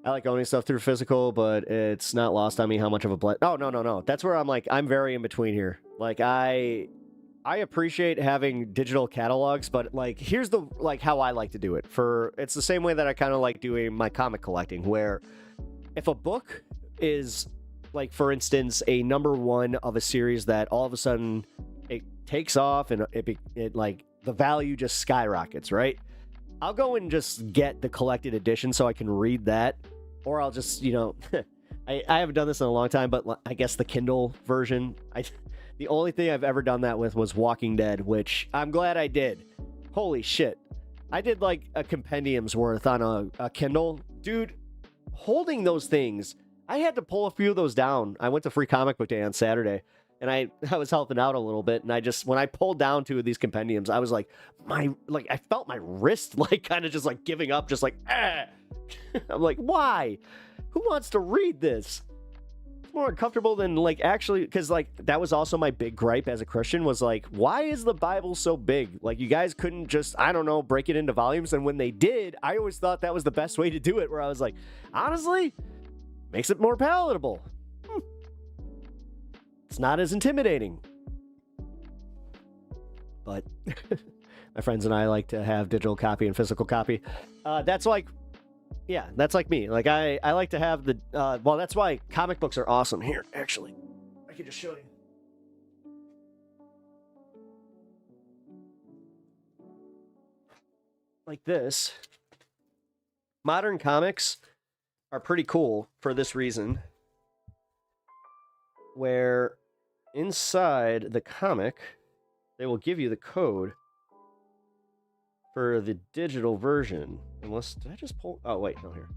I like owning stuff through physical, but it's not lost on me how much of a blend... Oh, no. That's where I'm, like, I'm very in between here. Like, I appreciate having digital catalogs, but, like, here's the, like, how I like to do it. It's the same way that I kind of like doing my comic collecting, where if a book is... like, for instance, a #1 of a series that all of a sudden it takes off and it like the value just skyrockets, right? I'll go and just get the collected edition so I can read that, or I'll just, you know, I haven't done this in a long time, but I guess the Kindle version. The only thing I've ever done that with was Walking Dead, which I'm glad I did. Holy shit. I did like a compendium's worth on a Kindle. Dude, holding those things... I had to pull a few of those down. I went to Free Comic Book Day on Saturday, and I was helping out a little bit, and when I pulled down 2 of these compendiums, I was like, I felt my wrist, like, kind of just, like, giving up, just like, ah! I'm like, why? Who wants to read this? It's more uncomfortable than, like, actually, because, like, that was also my big gripe as a Christian, was like, why is the Bible so big? Like, you guys couldn't just, I don't know, break it into volumes, and when they did, I always thought that was the best way to do it, where I was like, honestly... makes it more palatable. It's not as intimidating. But my friends and I like to have digital copy and physical copy. That's like me. Like, I like to have the... well, that's why comic books are awesome. Here, actually. I can just show you. Like this. Modern comics... are pretty cool for this reason, where inside the comic, they will give you the code for the digital version. Unless, did I just pull? Oh, wait, no, here.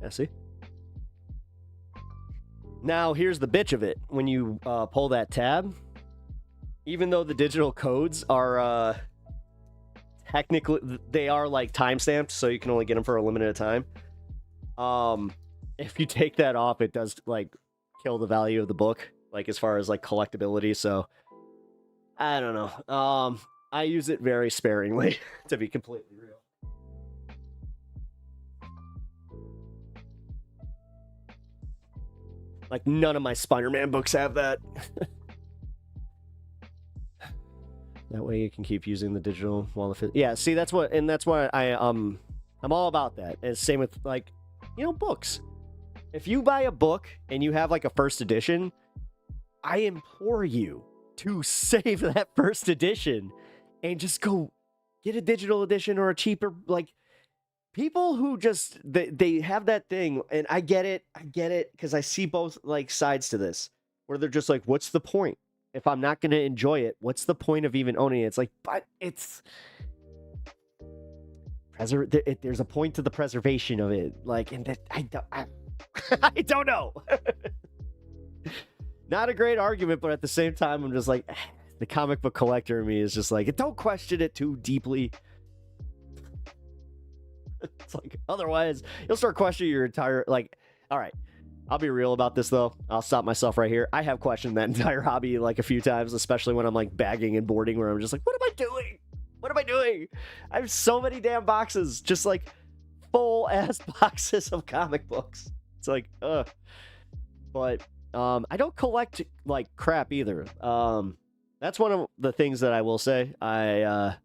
Yeah, see? Now, here's the bitch of it. When you pull that tab, even though the digital codes are technically they are like timestamped, so you can only get them for a limited time. If you take that off, it does like kill the value of the book, like as far as like collectability. So I don't know. I use it very sparingly, to be completely real. Like none of my Spider-Man books have that. That way you can keep using the digital while the yeah. See, that's what, and that's why I'm all about that. And same with like, you know, books. If you buy a book and you have like a first edition, I implore you to save that first edition and just go get a digital edition or a cheaper, like people who just, they have that thing. And I get it because I see both like sides to this where they're just like, what's the point? If I'm not going to enjoy it, what's the point of even owning it? It's like, but it's there's a point to the preservation of it. Like, and that I don't know. Not a great argument, but at the same time, I'm just like, the comic book collector in me is just like, don't question it too deeply. It's like, otherwise, you'll start questioning your entire, like, all right. I'll be real about this, though. I'll stop myself right here. I have questioned that entire hobby like a few times, especially when I'm like bagging and boarding, where I'm just like, what am I doing? What am I doing? I have so many damn boxes, just like full ass boxes of comic books. It's like, ugh. But I don't collect like crap either. That's one of the things that I will say. I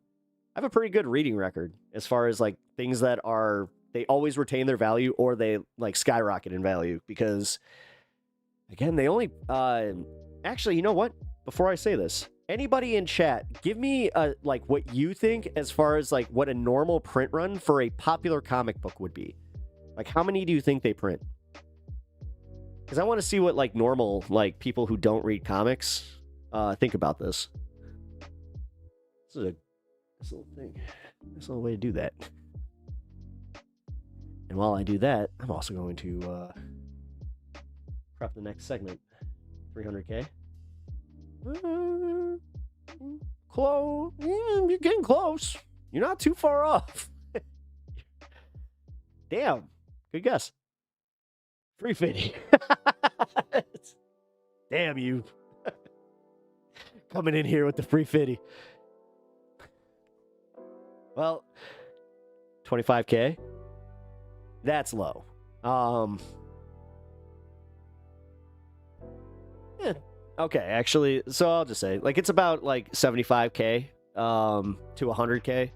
have a pretty good reading record as far as like things that are, they always retain their value or they like skyrocket in value because, again, they only actually, you know what? Before I say this, anybody in chat, give me like what you think as far as like what a normal print run for a popular comic book would be. Like, how many do you think they print? Because I want to see what like normal like people who don't read comics think about this. This is a nice little thing. Nice little way to do that. And while I do that, I'm also going to prep the next segment. 300K. Close. You're getting close. You're not too far off. Damn. Good guess. 350. Damn you. Coming in here with the 350. Well, 25K. That's low. Yeah. Okay, actually, so I'll just say, like, it's about like 75K to 100K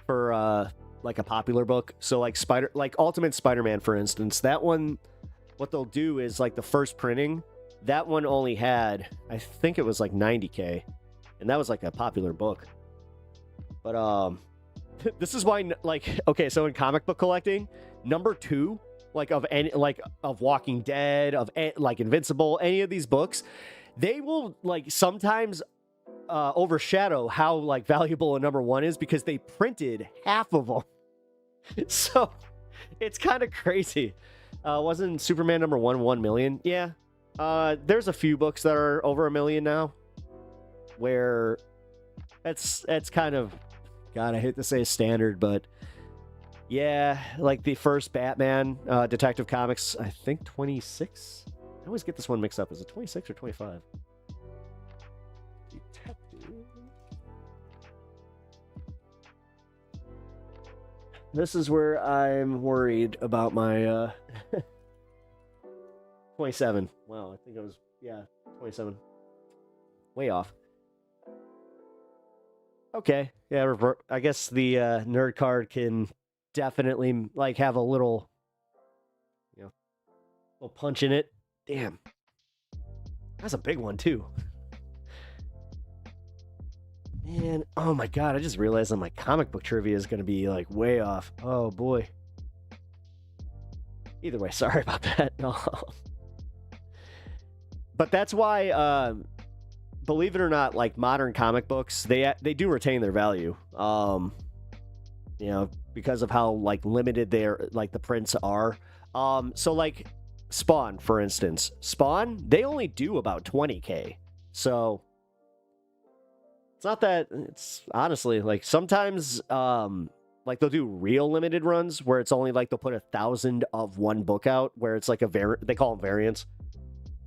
for like a popular book. So like Ultimate Spider-Man, for instance, that one, what they'll do is like the first printing, that one only had, I think it was like 90K, and that was like a popular book. But this is why, like, okay, so in comic book collecting, number 2, like of any, like of Walking Dead, of like Invincible, any of these books, they will like sometimes overshadow how like valuable a number 1 is because they printed half of them. So it's kind of crazy. Wasn't Superman number 1 million? Yeah. There's a few books that are over 1 million now, where it's kind of, God, I hate to say standard, but yeah, like the first Batman Detective Comics, I think 26. I always get this one mixed up. Is it 26 or 25? Detective. This is where I'm worried about my 27. Wow, I think I was, yeah, 27. Way off. Okay, yeah, I guess the nerd card can definitely like have a little, you know, little punch in it. Damn, that's a big one too. Man, oh my God, I just realized that my comic book trivia is going to be like way off. Oh boy. Either way, sorry about that. But that's why, believe it or not, like modern comic books, they do retain their value. You know, because of how like limited their like the prints are. So like Spawn, for instance, Spawn, they only do about 20K. So It's not that, it's honestly, like, sometimes, like, they'll do real limited runs where it's only, like, they'll put 1,000 of one book out, where it's, like, they call them variants,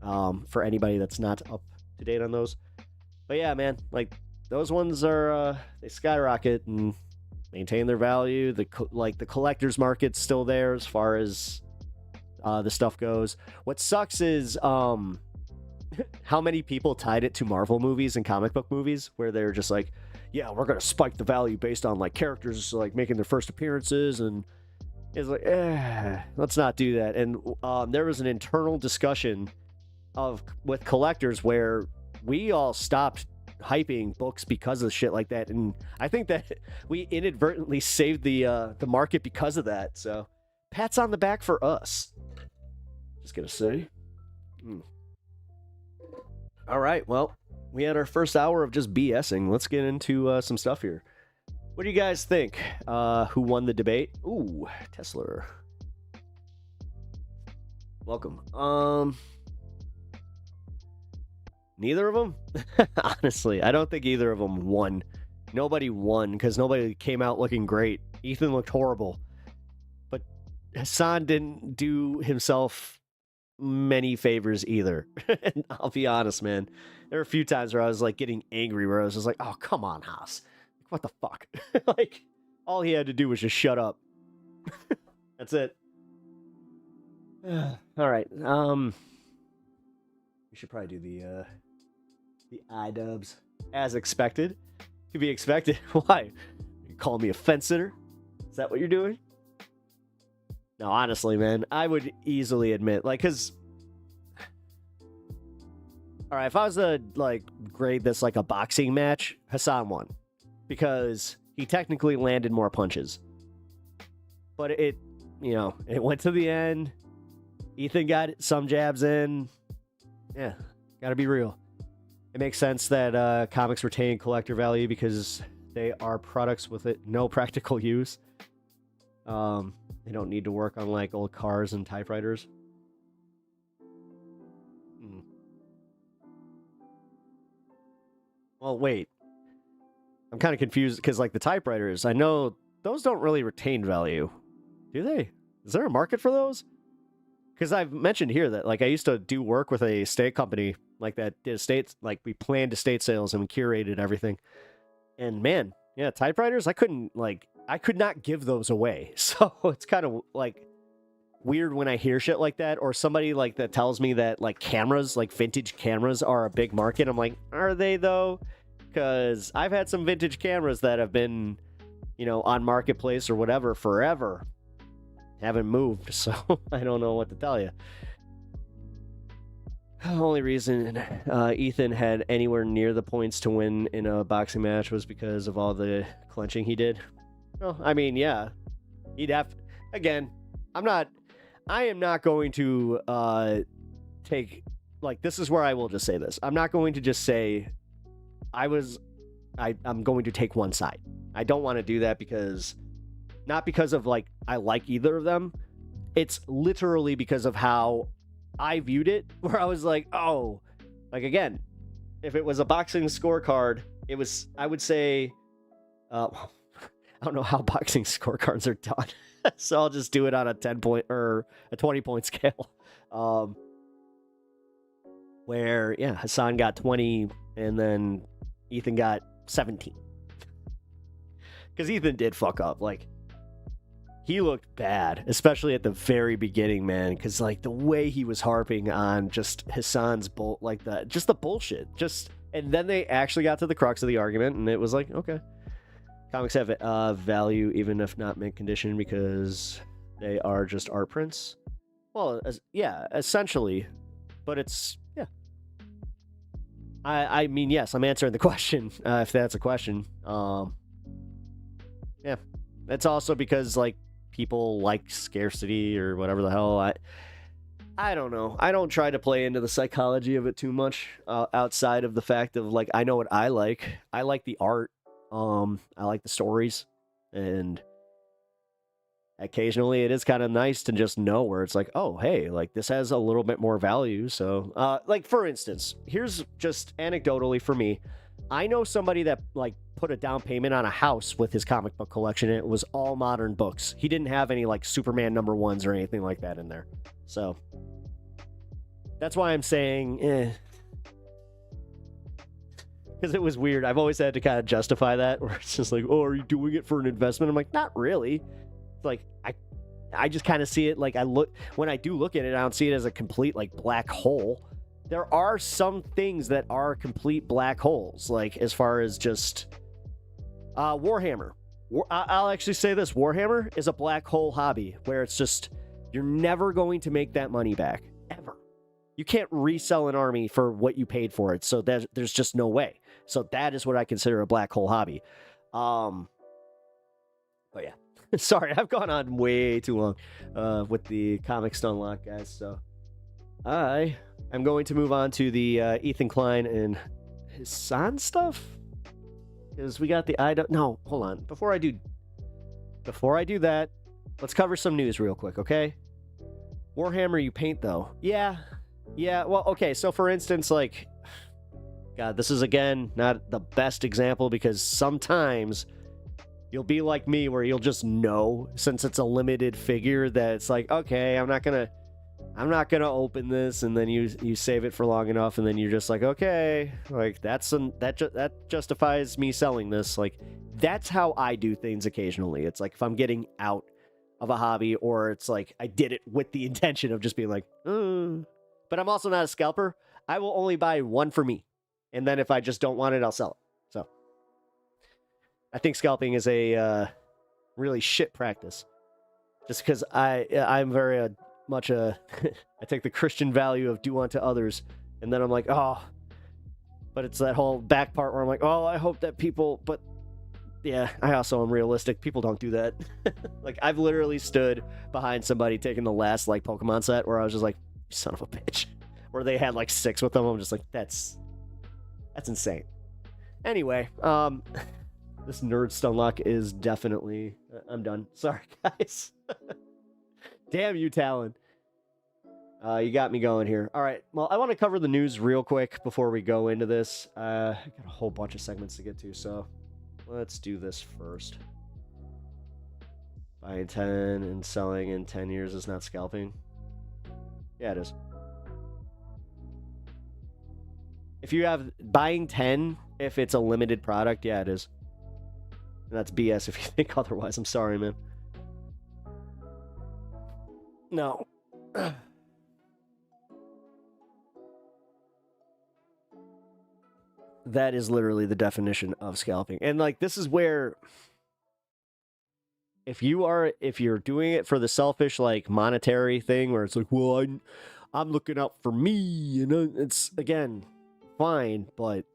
for anybody that's not up to date on those. But yeah, man, like, those ones are, they skyrocket and maintain their value. The collector's market's still there as far as, the stuff goes. What sucks is, how many people tied it to Marvel movies and comic book movies where they're just like, yeah, we're going to spike the value based on like characters like making their first appearances, and it's like, let's not do that. And there was an internal discussion with collectors where we all stopped hyping books because of shit like that, and I think that we inadvertently saved the market because of that. So pats on the back for us. Just gonna say. All right, well, we had our first hour of just BSing. Let's get into some stuff here. What do you guys think? Who won the debate? Ooh, Tesla. Welcome. Neither of them? Honestly, I don't think either of them won. Nobody won because nobody came out looking great. Ethan looked horrible. But Hasan didn't do himself many favors either. And I'll be honest, man, there were a few times where I was like getting angry, where I was just like, oh, come on, Haas, what the fuck. Like, all he had to do was just shut up. That's it. All right, we should probably do the IDUBBBZ as expected. To be expected. Why, you call me a fence sitter? Is that what you're doing? No, honestly, man, I would easily admit, like, because, all right, if I was to, like, grade this like a boxing match, Hasan won. Because he technically landed more punches. But it went to the end. Ethan got some jabs in. Yeah, gotta be real. It makes sense that comics retain collector value because they are products with no practical use. They don't need to work on like old cars and typewriters. Well, wait. I'm kind of confused because like the typewriters, I know those don't really retain value. Do they? Is there a market for those? Because I've mentioned here that like I used to do work with a estate company like that did estates, like we planned estate sales and we curated everything. And man, yeah, typewriters, I could not give those away. So it's kind of like weird when I hear shit like that, or somebody like that tells me that like cameras, like vintage cameras are a big market. I'm like, are they though? Because I've had some vintage cameras that have been, on Marketplace or whatever forever. Haven't moved, so I don't know what to tell you. The only reason Ethan had anywhere near the points to win in a boxing match was because of all the clenching he did. Well, I mean, yeah, he'd have. Again, I am not going to take, like, this is where I will just say this. I'm not going to just say I'm going to take one side. I don't want to do that because, not because of like I like either of them. It's literally because of how I viewed it, where I was like, oh, like again, if it was a boxing scorecard, it was, I would say, I don't know how boxing scorecards are done, so I'll just do it on a 10-point or a 20-point scale. Where, yeah, Hasan got 20 and then Ethan got 17. Because Ethan did fuck up. Like, he looked bad, especially at the very beginning, man. Because, like, the way he was harping on just Hasan's just the bullshit. And then they actually got to the crux of the argument, and it was like, okay. Comics have value, even if not mint condition, because they are just art prints. Well, yeah, essentially. But it's, yeah. I mean, yes, I'm answering the question, if that's a question. Yeah. It's also because, like, people like scarcity or whatever the hell. I don't know. I don't try to play into the psychology of it too much, outside of the fact of, like, I know what I like. I like the art. I like the stories. And occasionally it is kind of nice to just know where it's like, oh, hey, like, this has a little bit more value. So, like, for instance, here's just anecdotally for me, I know somebody that like put a down payment on a house with his comic book collection, and it was all modern books. He didn't have any like Superman #1s or anything like that in there. So that's why I'm saying, because it was weird. I've always had to kind of justify that, where it's just like, oh, are you doing it for an investment? I'm like, not really. It's like, I just kind of see it like when I do look at it, I don't see it as a complete like black hole. There are some things that are complete black holes, like as far as just Warhammer. I'll actually say this, Warhammer is a black hole hobby where it's just, you're never going to make that money back, ever. You can't resell an army for what you paid for it, so there's just no way. So that is what I consider a black hole hobby. But yeah, sorry, I've gone on way too long with the comics to unlock, guys. So I am going to move on to the Ethan Klein and HASAN stuff, because we got the no, hold on. Before I do that, let's cover some news real quick, okay? Warhammer, you paint though? Yeah. Well, okay. So for instance, like, God, this is again not the best example, because sometimes you'll be like me where you'll just know, since it's a limited figure, that it's like, okay, I'm not gonna open this, and then you save it for long enough, and then you're just like, okay, like that justifies me selling this. Like, that's how I do things occasionally. It's like if I'm getting out of a hobby, or it's like I did it with the intention of just being like, but I'm also not a scalper. I will only buy one for me, and then if I just don't want it, I'll sell it. So I think scalping is a really shit practice, just because I'm very much I take the Christian value of do unto others, and then I'm like, oh, but it's that whole back part where I'm like, oh, I hope that people, but yeah, I also am realistic. People don't do that. Like, I've literally stood behind somebody taking the last like Pokemon set where I was just like, son of a bitch, where they had like 6 with them. I'm just like, that's insane. Anyway, this nerd stunlock is definitely, I'm done. Sorry, guys. Damn you, Talon. You got me going here. All right. Well, I want to cover the news real quick before we go into this. I got a whole bunch of segments to get to, so let's do this first. Buying 10 and selling in 10 years is not scalping. Yeah, it is. If you have buying 10, if it's a limited product, yeah, it is. And that's BS if you think otherwise. I'm sorry, man. No. That is literally the definition of scalping. And like, this is where, if you're doing it for the selfish, like, monetary thing where it's like, well, I'm looking out for me, you know, it's, again, fine, but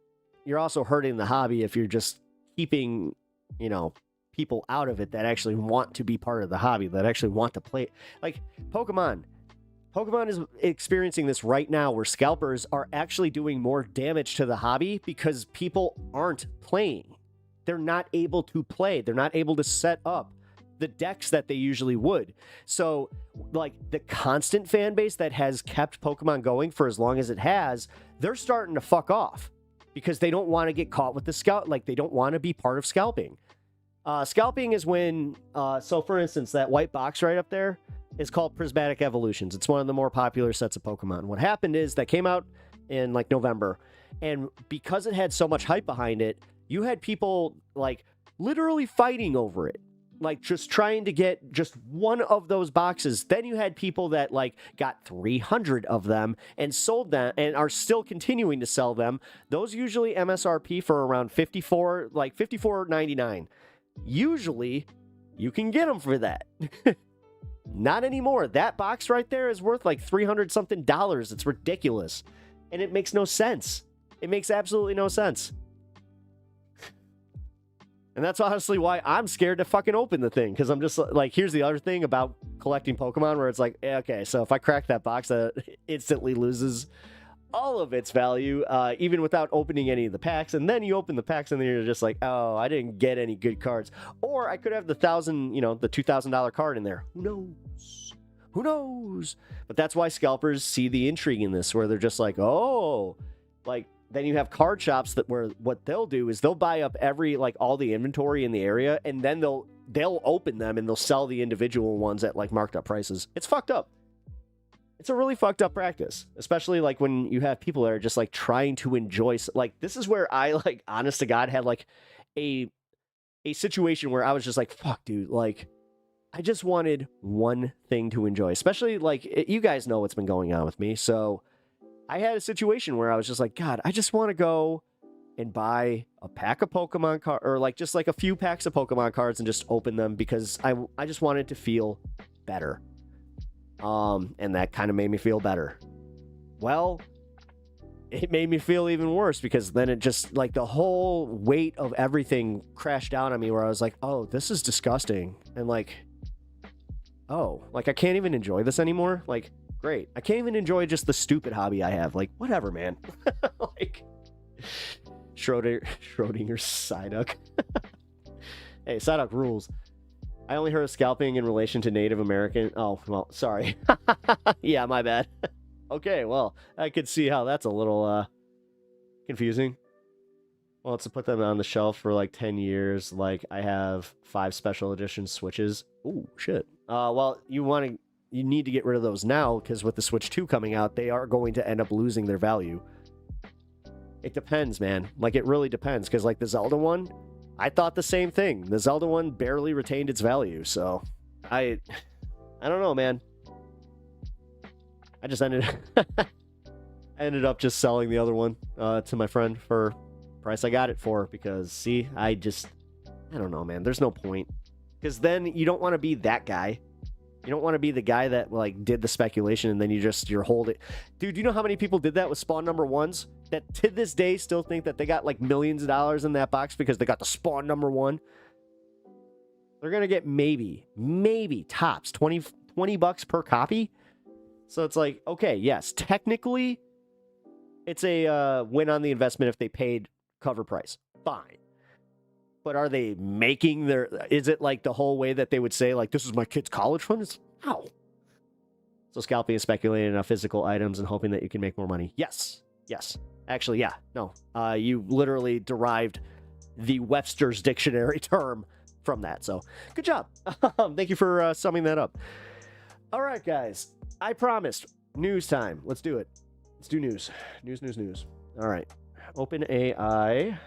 you're also hurting the hobby if you're just keeping, you know, people out of it that actually want to be part of the hobby, that actually want to play. Like Pokemon is experiencing this right now, where scalpers are actually doing more damage to the hobby because people aren't playing. They're not able to play. They're not able to set up the decks that they usually would. So, like, the constant fan base that has kept Pokemon going for as long as it has, they're starting to fuck off because they don't want to get caught with the scalp. Like, they don't want to be part of scalping. Scalping is when, so for instance, that white box right up there is called Prismatic Evolutions. It's one of the more popular sets of Pokemon. What happened is that came out in like November, and because it had so much hype behind it, you had people like literally fighting over it, like just trying to get just one of those boxes. Then you had people that like got 300 of them and sold them and are still continuing to sell them. Those usually MSRP for around $54.99. Usually you can get them for that. Not anymore. That box right there is worth like $300 something. It's ridiculous. And it makes no sense. It makes absolutely no sense. And that's honestly why I'm scared to fucking open the thing. Because I'm just like, here's the other thing about collecting Pokemon where it's like, okay, so if I crack that box, that instantly loses all of its value, even without opening any of the packs. And then you open the packs and then you're just like, oh, I didn't get any good cards. Or I could have the $2,000 card in there. Who knows? But that's why scalpers see the intrigue in this, where they're just like, oh, like, then you have card shops that where what they'll do is they'll buy up every like all the inventory in the area, and then they'll open them and they'll sell the individual ones at like marked up prices. It's fucked up. It's a really fucked up practice, especially like when you have people that are just like trying to enjoy. Like this is where I like, honest to God, had like a situation where I was just like, fuck, dude, like I just wanted one thing to enjoy, especially like you guys know what's been going on with me. So I had a situation where I was just like, God, I just want to go and buy a pack of Pokemon cards, or like just like a few packs of Pokemon cards and just open them because I just wanted to feel better. And that kind of made me feel better. Well, it made me feel even worse because then it just like the whole weight of everything crashed down on me where I was like, oh, this is disgusting. And like, oh, like I can't even enjoy this anymore. Like, great. I can't even enjoy just the stupid hobby I have. Like, whatever, man. Like, Schrodinger's Psyduck. Hey, Psyduck rules. I only heard of scalping in relation to Native American. Oh, well, sorry. Yeah, my bad. Okay, well, I could see how that's a little confusing. Well, it's to put them on the shelf for like 10 years. Like, I have 5 special edition Switches. Ooh, shit. Well, you need to get rid of those now, because with the Switch 2 coming out, they are going to end up losing their value. It depends, man. Like, it really depends, because like the Zelda one, I thought the same thing. The Zelda one barely retained its value, so I don't know, man. I just ended up just selling the other one to my friend for the price I got it for, because see, I don't know, man. There's no point, because then you don't want to be that guy. You don't want to be the guy that like did the speculation and then you're holding. Dude, you know how many people did that with Spawn number 1s that to this day still think that they got like millions of dollars in that box because they got the Spawn number 1? They're going to get maybe tops $20 per copy. So it's like, okay, yes, technically it's a win on the investment if they paid cover price. Fine. But are they making is it like the whole way that they would say, like, this is my kid's college fund? It's, no. So scalping is speculating on physical items and hoping that you can make more money. Yes. Actually, yeah. No. You literally derived the Webster's dictionary term from that. So good job. Thank you for summing that up. All right, guys. I promised. News time. Let's do it. Let's do news. News. All right. OpenAI.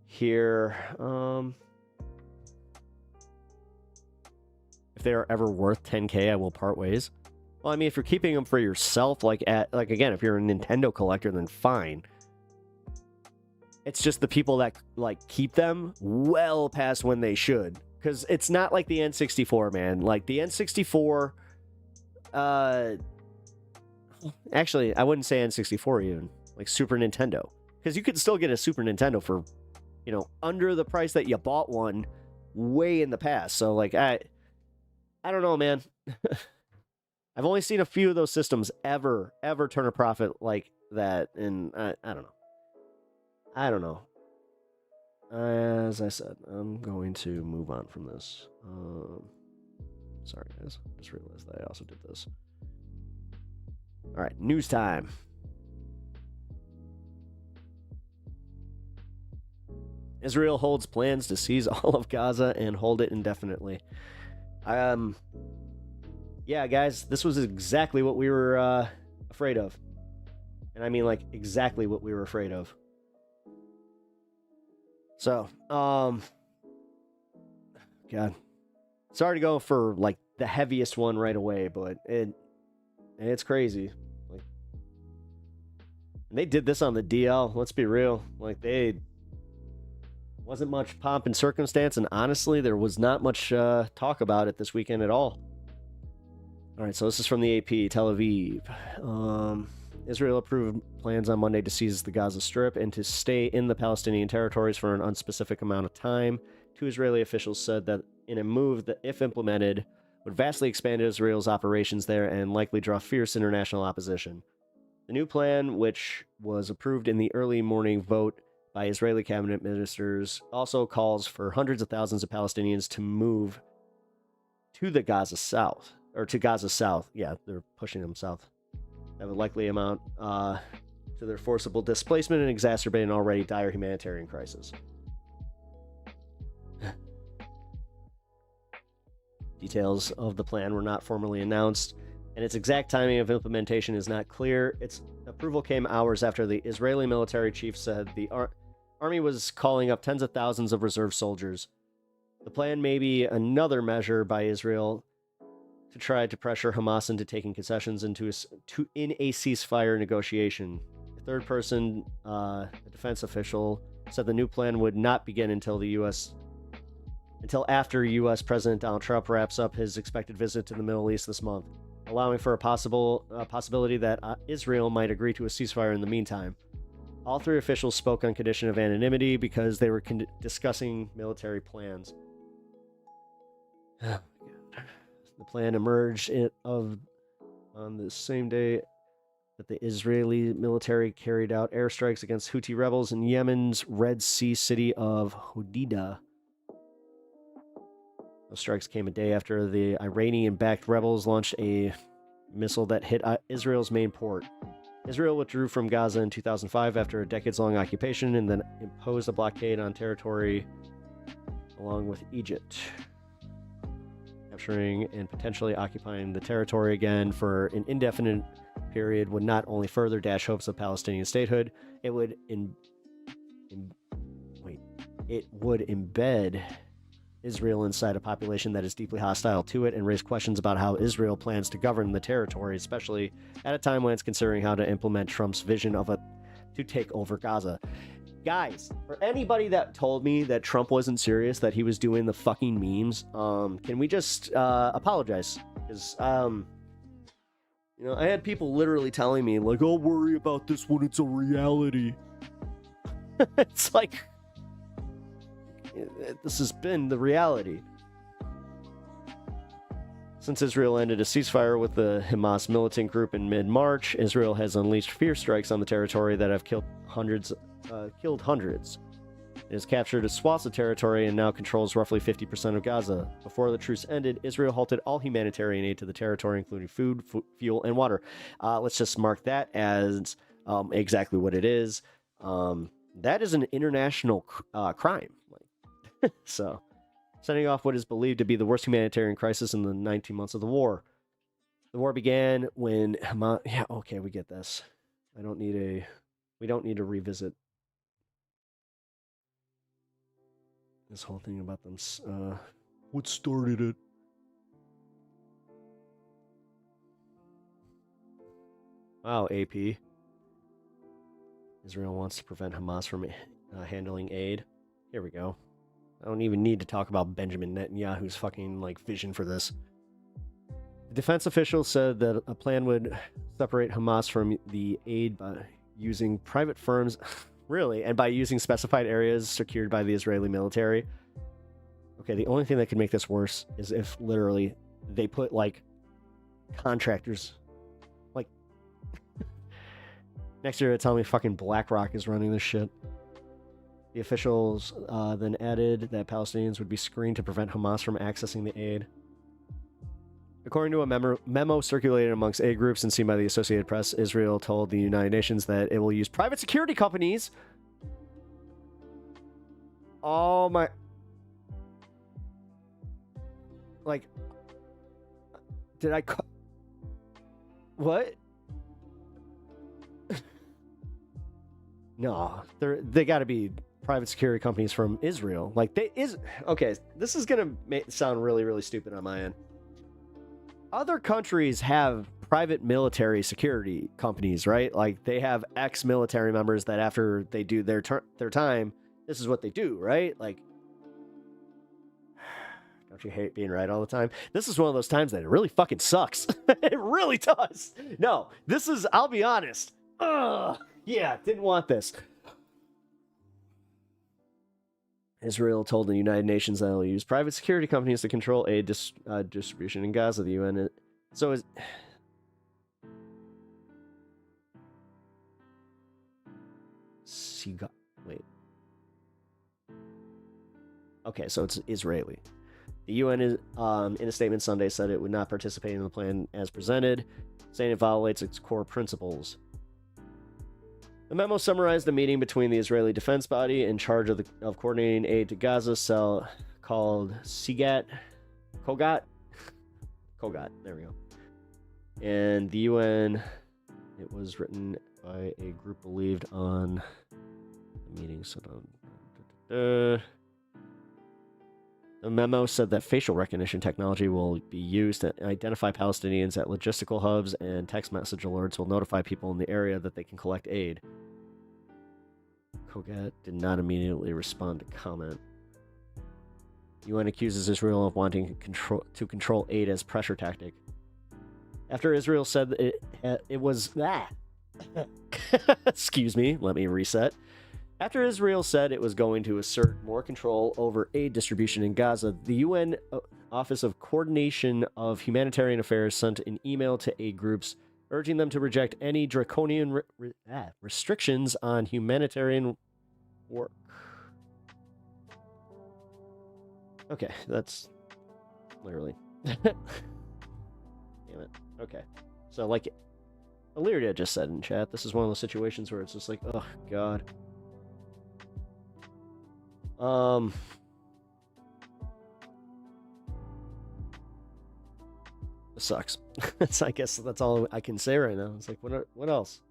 Here, if they are ever worth 10K, I will part ways. Well, I mean, if you're keeping them for yourself, like again, if you're a Nintendo collector, then fine. It's just the people that like keep them well past when they should, because it's not like the N64, man. Like the N64, actually, I wouldn't say N64 even. Like Super Nintendo, because you could still get a Super Nintendo for, under the price that you bought one way in the past. So like, I don't know, man. I've only seen a few of those systems ever turn a profit like that, and I don't know. As I said, I'm going to move on from this. Sorry guys, just realized that I also did this. All right, news time. Israel holds plans to seize all of Gaza and hold it indefinitely. Yeah, guys, this was exactly what we were afraid of. And I mean, like, exactly what we were afraid of. So, God. Sorry to go for, like, the heaviest one right away, but it's crazy. Like, and they did this on the DL, let's be real. Like, wasn't much pomp and circumstance, and honestly, there was not much talk about it this weekend at all. All right, so this is from the AP, Tel Aviv. Israel approved plans on Monday to seize the Gaza Strip and to stay in the Palestinian territories for an unspecific amount of time. 2 Israeli officials said that in a move that, if implemented, would vastly expand Israel's operations there and likely draw fierce international opposition. The new plan, which was approved in the early morning vote by Israeli cabinet ministers, also calls for hundreds of thousands of Palestinians to move to the Gaza South, or to Gaza South. Yeah, they're pushing them south. that would likely amount to their forcible displacement and exacerbate an already dire humanitarian crisis. Details of the plan were not formally announced, and its exact timing of implementation is not clear. Its approval came hours after the Israeli military chief said the army was calling up tens of thousands of reserve soldiers. The plan may be another measure by Israel to try to pressure Hamas into taking concessions in a ceasefire negotiation. A third person, a defense official, said the new plan would not begin until after U.S. President Donald Trump wraps up his expected visit to the Middle East this month, allowing for a possibility that Israel might agree to a ceasefire in the meantime. All three officials spoke on condition of anonymity because they were discussing military plans. Oh my God. The plan emerged on the same day that the Israeli military carried out airstrikes against Houthi rebels in Yemen's Red Sea city of Hodeidah. Those strikes came a day after the Iranian-backed rebels launched a missile that hit Israel's main port. Israel withdrew from Gaza in 2005 after a decades-long occupation and then imposed a blockade on territory along with Egypt. Capturing and potentially occupying the territory again for an indefinite period would not only further dash hopes of Palestinian statehood, it would embed Israel inside a population that is deeply hostile to it and raise questions about how Israel plans to govern the territory, especially at a time when it's considering how to implement Trump's vision to take over Gaza. Guys, for anybody that told me that Trump wasn't serious, that he was doing the fucking memes, can we just apologize? Because, I had people literally telling me, like, I'll worry about this when it's a reality. It's like, this has been the reality. Since Israel ended a ceasefire with the Hamas militant group in mid-March, Israel has unleashed fierce strikes on the territory that have killed hundreds. It has captured a swath of territory and now controls roughly 50% of Gaza. Before the truce ended, Israel halted all humanitarian aid to the territory, including food, fuel, and water. Let's just mark that as exactly what it is. That is an international crime. So, setting off what is believed to be the worst humanitarian crisis in the 19 months of the war. The war began when Hamas... Yeah, okay, we get this. We don't need to revisit this whole thing about them. What started it? Wow, AP. Israel wants to prevent Hamas from handling aid. Here we go. I don't even need to talk about Benjamin Netanyahu's fucking, vision for this. The defense official said that a plan would separate Hamas from the aid by using private firms, really, and by using specified areas secured by the Israeli military. Okay, the only thing that could make this worse is if, literally, they put, contractors. Next year, tell me fucking BlackRock is running this shit. The officials then added that Palestinians would be screened to prevent Hamas from accessing the aid. According to a memo circulated amongst aid groups and seen by the Associated Press, Israel told the United Nations that it will use private security companies. Oh my... Did I... What? No, they got to be private security companies from Israel. Okay, this is gonna sound really, really stupid on my end. Other countries have private military security companies, right? They have ex-military members that after they do their time, this is what they do, right? Don't you hate being right all the time? This is one of those times that it really fucking sucks. It really does. No, I'll be honest. Ugh. Yeah, didn't want this. Israel told the United Nations that it will use private security companies to control aid distribution in Gaza. The UN... Wait. Okay, so it's Israeli. The UN is, in a statement Sunday said it would not participate in the plan as presented. saying it violates its core principles. The memo summarized a meeting between the Israeli defense body in charge of coordinating aid to Gaza cell called Kogat, there we go. And the UN, it was written by a group believed on the meeting. The memo said that facial recognition technology will be used to identify Palestinians at logistical hubs, and text message alerts will notify people in the area that they can collect aid. Kogat did not immediately respond to comment. UN accuses Israel of wanting to control aid as pressure tactic. After Israel said it was that. Excuse me, let me reset. After Israel said it was going to assert more control over aid distribution in Gaza, the UN Office of Coordination of Humanitarian Affairs sent an email to aid groups urging them to reject any draconian restrictions on humanitarian work. Okay, that's literally. Damn it. Okay. So, like Illyria just said in chat, this is one of those situations where it's just like, oh, God. This sucks. I guess that's all I can say right now. It's like, what else?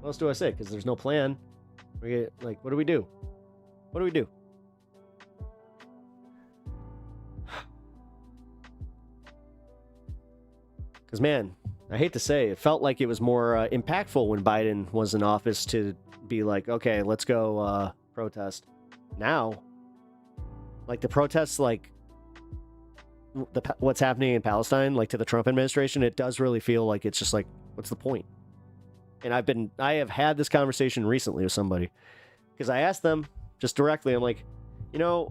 What else do I say? Because there's no plan. What do we do? What do we do? Because, man, I hate to say, it felt like it was more impactful when Biden was in office to be like, okay, let's go protest. Now, like the protests, like what's happening in Palestine, like to the Trump administration, it does really feel like it's just like, what's the point? And I have had this conversation recently with somebody because I asked them just directly, I'm like, you know,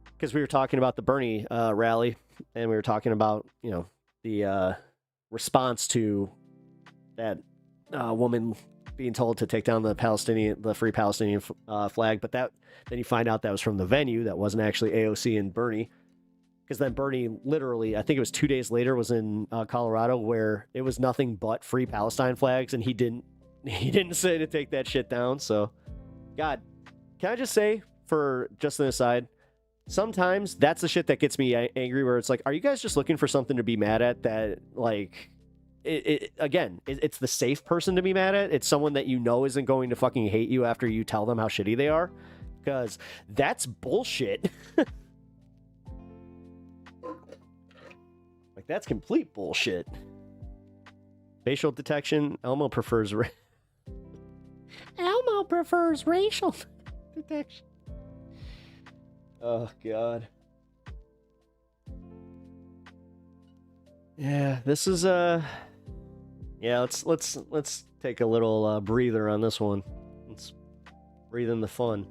because we were talking about the Bernie rally and we were talking about, you know, the response to that woman being told to take down the Free Palestinian flag, but then you find out that was from the venue, that wasn't actually AOC and Bernie, because then Bernie literally, I think it was 2 days later, was in Colorado where it was nothing but Free Palestine flags, and he didn't say to take that shit down. So, God, can I just say, for just an aside, sometimes that's the shit that gets me angry, where it's like, are you guys just looking for something to be mad at that, like, it's the safe person to be mad at? It's someone that you know isn't going to fucking hate you after you tell them how shitty they are? Because that's bullshit. Like, that's complete bullshit. Facial detection, Elmo prefers racial detection. Oh, God. Yeah, this is yeah, let's take a little breather on this one. Let's breathe in the fun.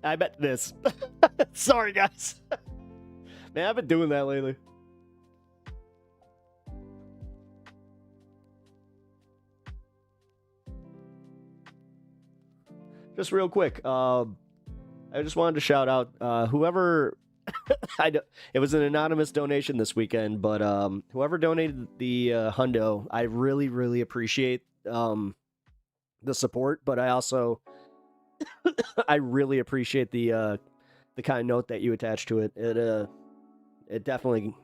I bet this. Sorry, guys. Man, I've been doing that lately. Just real quick, I just wanted to shout out whoever. It was an anonymous donation this weekend, but whoever donated the hundo, I really, really appreciate the support. But I also, I really appreciate the kind note that you attached to it. It definitely,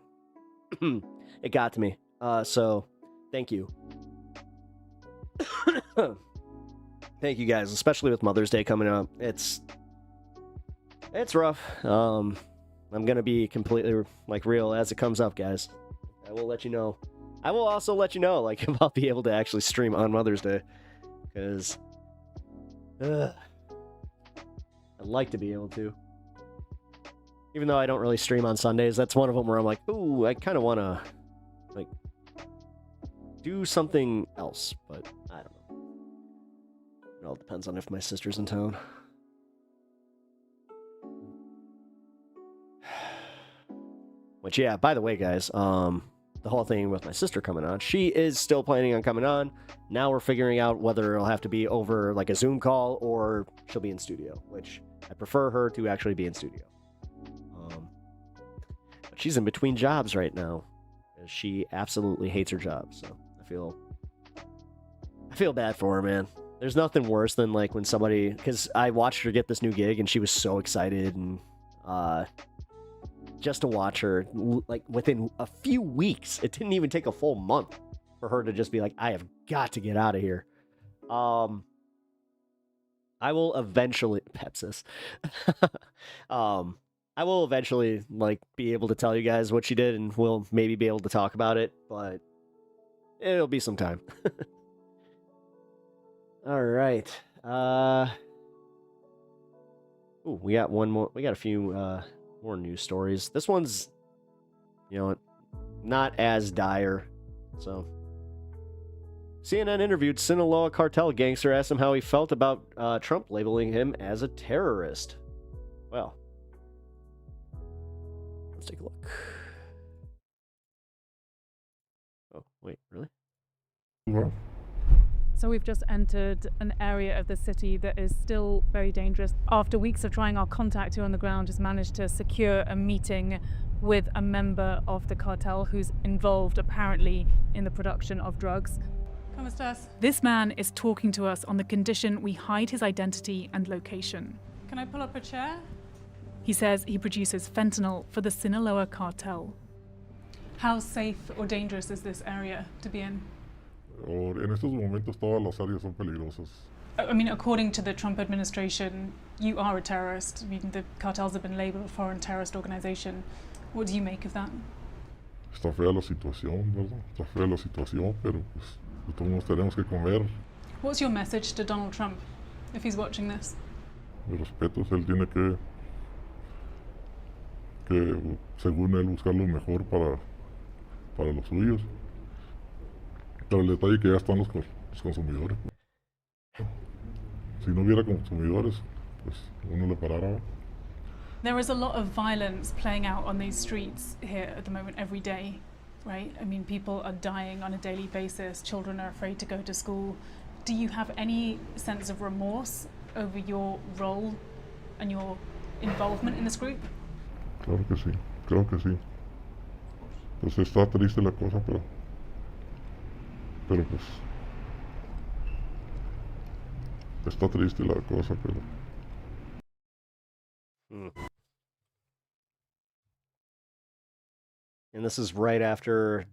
it got to me. So, thank you. Thank you guys, especially with Mother's Day coming up. It's rough. I'm gonna be completely real as it comes up, guys. I will let you know. I will also let you know if I'll be able to actually stream on Mother's Day, because I'd like to be able to. Even though I don't really stream on Sundays, that's one of them where I'm like, ooh, I kind of want to do something else, but I don't know. It all depends on if my sister's in town. Which, yeah, by the way, guys, the whole thing with my sister coming on, she is still planning on coming on. Now we're figuring out whether it'll have to be over a Zoom call or she'll be in studio, which I prefer her to actually be in studio. But she's in between jobs right now. because she absolutely hates her job. So I feel bad for her, man. There's nothing worse than like when somebody, because I watched her get this new gig and she was so excited, and just to watch her like within a few weeks, it didn't even take a full month for her to just be like, I have got to get out of here. I will eventually Pepsis. I will eventually like be able to tell you guys what she did, and we'll maybe be able to talk about it, but it'll be some time. All right. Ooh, we got one more. We got a few more news stories. This one's, you know, not as dire. So, CNN interviewed Sinaloa cartel gangster, asked him how he felt about Trump labeling him as a terrorist. Well, let's take a look. Oh, wait, really? Well, So we've just entered an area of the city that is still very dangerous. After weeks of trying, our contact here on the ground has managed to secure a meeting with a member of the cartel who's involved apparently in the production of drugs. ¿Cómo estás? This man is talking to us on the condition we hide his identity and location. Can I pull up a chair? He says he produces fentanyl for the Sinaloa cartel. How safe or dangerous is this area to be in? en estos momentos todas las áreas son peligrosas. I mean, according to the Trump administration, you are a terrorist. I mean, the cartels have been labeled a foreign terrorist organization. What do you make of that? Está fea la situación, ¿verdad? Está fea la situación, pero pues todos tenemos que comer. What's your message to Donald Trump if he's watching this? Mis respetos, él tiene que según él buscar lo mejor para los suyos. Pero el detalle que ya están los consumidores. Si no hubiera consumidores, pues uno le parara. There is a lot of violence playing out on these streets here at the moment every day, right? I mean, people are dying on a daily basis. Children are afraid to go to school. Do you have any sense of remorse over your role and your involvement in this group? Claro que sí, creo que sí. Pues está triste la cosa, pero pues está triste la cosa, pero And this is right after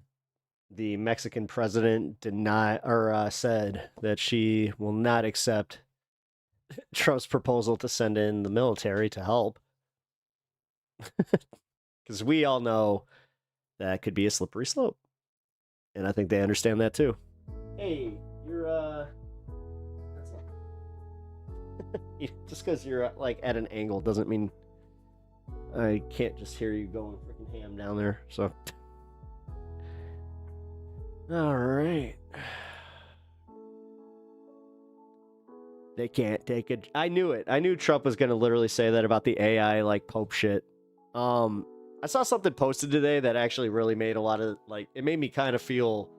the Mexican president said that she will not accept Trump's proposal to send in the military to help. Because we all know that could be a slippery slope. And I think they understand that too. Hey, you're that's not... just because you're like at an angle doesn't mean I can't just hear you going freaking ham down there. So, all right. They can't take it. I knew it. I knew Trump was gonna literally say that about the AI like Pope shit. I saw something posted today that actually really made a lot of like it made me kind of feel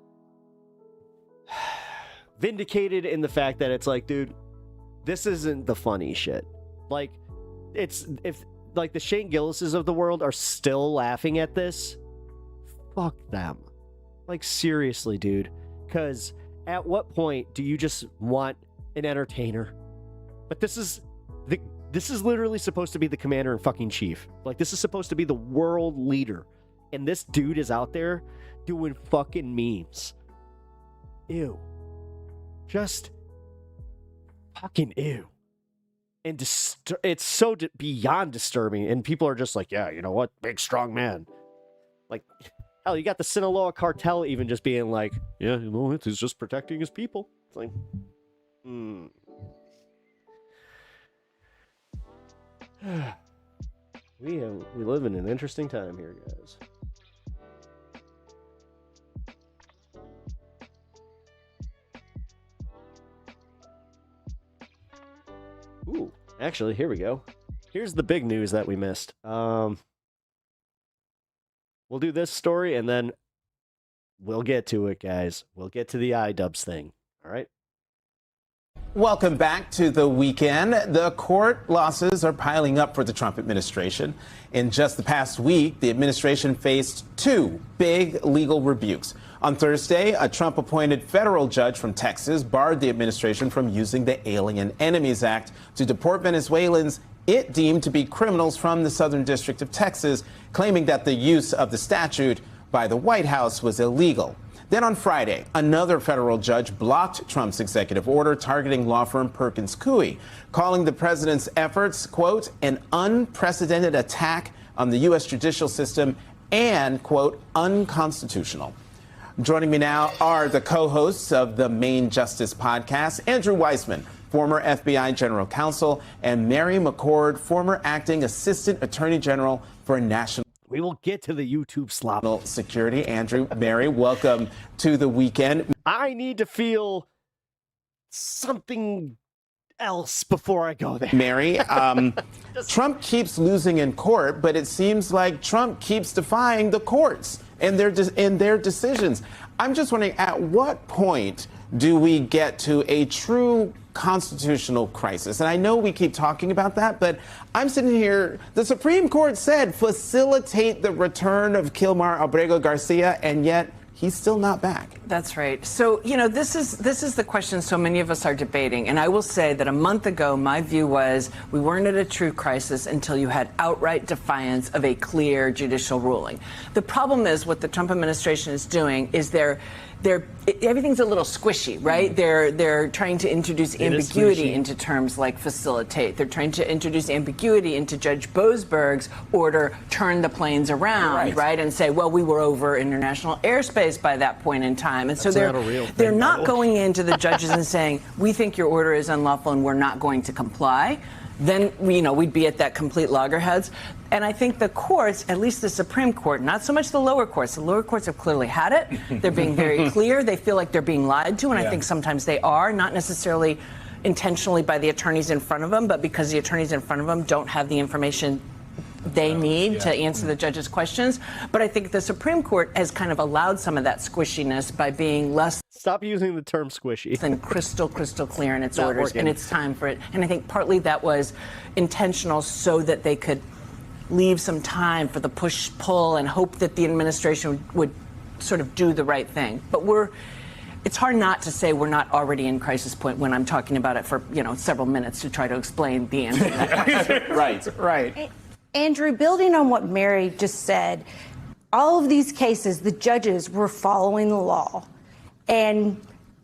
vindicated in the fact that it's like, dude, this isn't the funny shit. Like, it's if like the Shane Gillises of the world are still laughing at this, fuck them. Like, seriously, dude. Because at what point do you just want an entertainer? But this is literally supposed to be the commander and fucking chief. Like, this is supposed to be the world leader. And this dude is out there doing fucking memes. Ew. Just fucking ew. And it's so beyond disturbing. And people are just like, yeah, you know what? Big, strong man. Like, hell, you got the Sinaloa cartel even just being like, yeah, you know, he's just protecting his people. It's like, we live in an interesting time here, guys. Ooh, actually, here we go. Here's the big news that we missed. We'll do this story and then we'll get to it, guys. We'll get to the IDUBBBZ thing. All right. Welcome back to the weekend. The court losses are piling up for the Trump administration. In just the past week, the administration faced two big legal rebukes. On Thursday, a Trump-appointed federal judge from Texas barred the administration from using the Alien Enemies Act to deport Venezuelans it deemed to be criminals from the Southern District of Texas, claiming that the use of the statute by the White House was illegal. Then on Friday, another federal judge blocked Trump's executive order targeting law firm Perkins Coie, calling the president's efforts, quote, an unprecedented attack on the U.S. judicial system and, quote, unconstitutional. Joining me now are the co-hosts of the Main Justice podcast, Andrew Weissman, former FBI General Counsel, and Mary McCord, former acting Assistant Attorney General for National We will get to the YouTube slop. Security. Andrew, Mary, welcome to the weekend. I need to feel something else before I go there. Mary, Trump keeps losing in court, but it seems like Trump keeps defying the courts and their decisions. I'm just wondering, at what point do we get to a true constitutional crisis? And I know we keep talking about that, but I'm sitting here, the Supreme Court said facilitate the return of Kilmar Abrego Garcia, and yet he's still not back. That's right. So, you know, this is the question so many of us are debating. And I will say that a month ago, my view was we weren't at a true crisis until you had outright defiance of a clear judicial ruling. The problem is what the Trump administration is doing is everything's a little squishy, right? They're trying to introduce ambiguity into terms like facilitate. They're trying to introduce ambiguity into Judge Boasberg's order, turn the planes around, right? And say, well, we were over international airspace by that point in time. And so they're not going into the judges and saying, we think your order is unlawful and we're not going to comply. Then, we'd be at that complete loggerheads. And I think the courts, at least the Supreme Court, not so much the lower courts. The lower courts have clearly had it. They're being very clear. They feel like they're being lied to, and I think sometimes they are, not necessarily intentionally by the attorneys in front of them, but because the attorneys in front of them don't have the information they need to answer the judge's questions. But I think the Supreme Court has kind of allowed some of that squishiness by being less. Stop using the term squishy. And crystal clear in its orders, and it's time for it. And I think partly that was intentional so that they could leave some time for the push-pull and hope that the administration would sort of do the right thing. But it's hard not to say we're not already in crisis point when I'm talking about it for, several minutes to try to explain the answer to that question. Right. Andrew, building on what Mary just said, all of these cases, the judges were following the law. And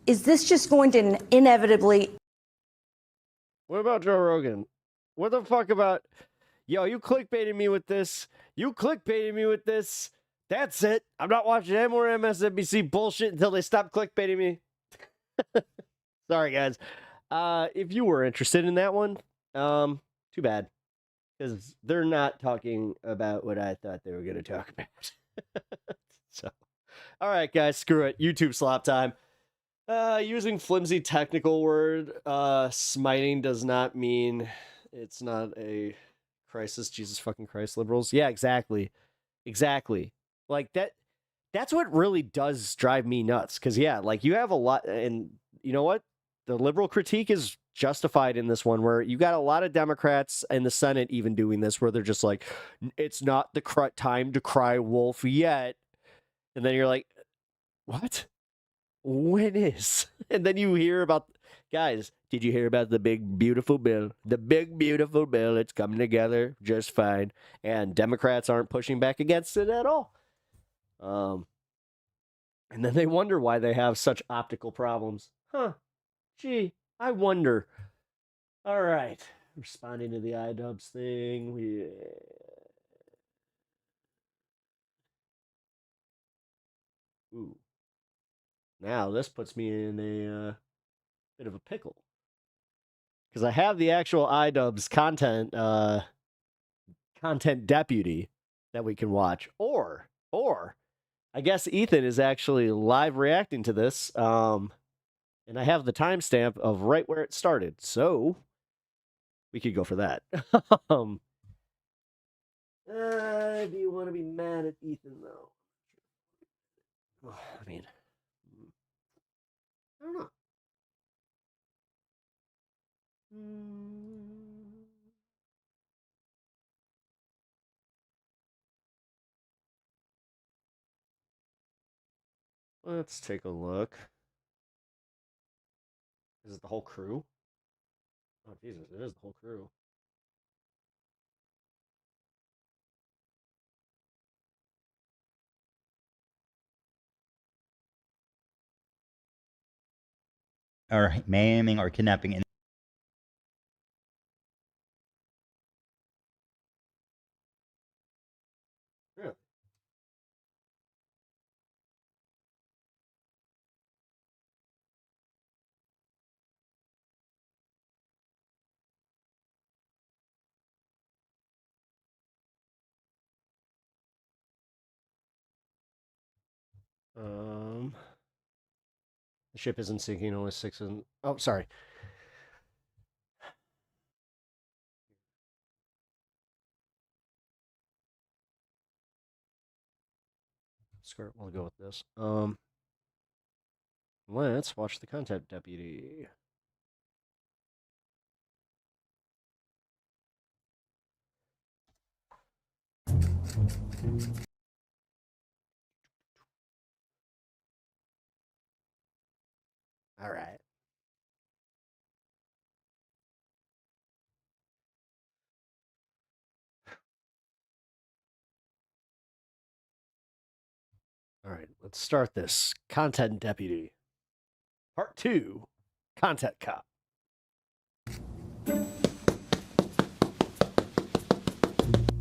is this just going to inevitably... What about Joe Rogan? What the fuck about... Yo, you clickbaited me with this. You clickbaited me with this. That's it. I'm not watching any more MSNBC bullshit until they stop clickbaiting me. Sorry, guys. If you were interested in that one, too bad. Because they're not talking about what I thought they were going to talk about. So, all right, guys, screw it. YouTube slop time. Using flimsy technical word, smiting does not mean it's not a crisis. Jesus fucking Christ, liberals. Yeah, exactly. Like that's what really does drive me nuts. Because, yeah, like you have a lot, and you know what? The liberal critique is justified in this one, where you got a lot of Democrats in the Senate even doing this, where they're just like, it's not the time to cry wolf yet. And then you're like, what? When is? And then you hear about, guys, did you hear about the big, beautiful bill? The big, beautiful bill. It's coming together just fine. And Democrats aren't pushing back against it at all. And then they wonder why they have such optical problems. Huh. Gee, I wonder. All right. Responding to the IDUBBBZ thing. Ooh. Now this puts me in a bit of a pickle. Because I have the actual IDUBBBZ content deputy that we can watch. Or I guess Ethan is actually live reacting to this. And I have the timestamp of right where it started. So we could go for that. Do you want to be mad at Ethan, though? I mean, I don't know. Let's take a look. Is it the whole crew? Oh, Jesus, it is the whole crew. Or maiming or kidnapping. Really? The ship isn't sinking, only 6 and... Oh, sorry. Skirt, we'll go with this. Let's watch the content deputy. All right. All right, let's start this. Content deputy. Part 2. Content cop.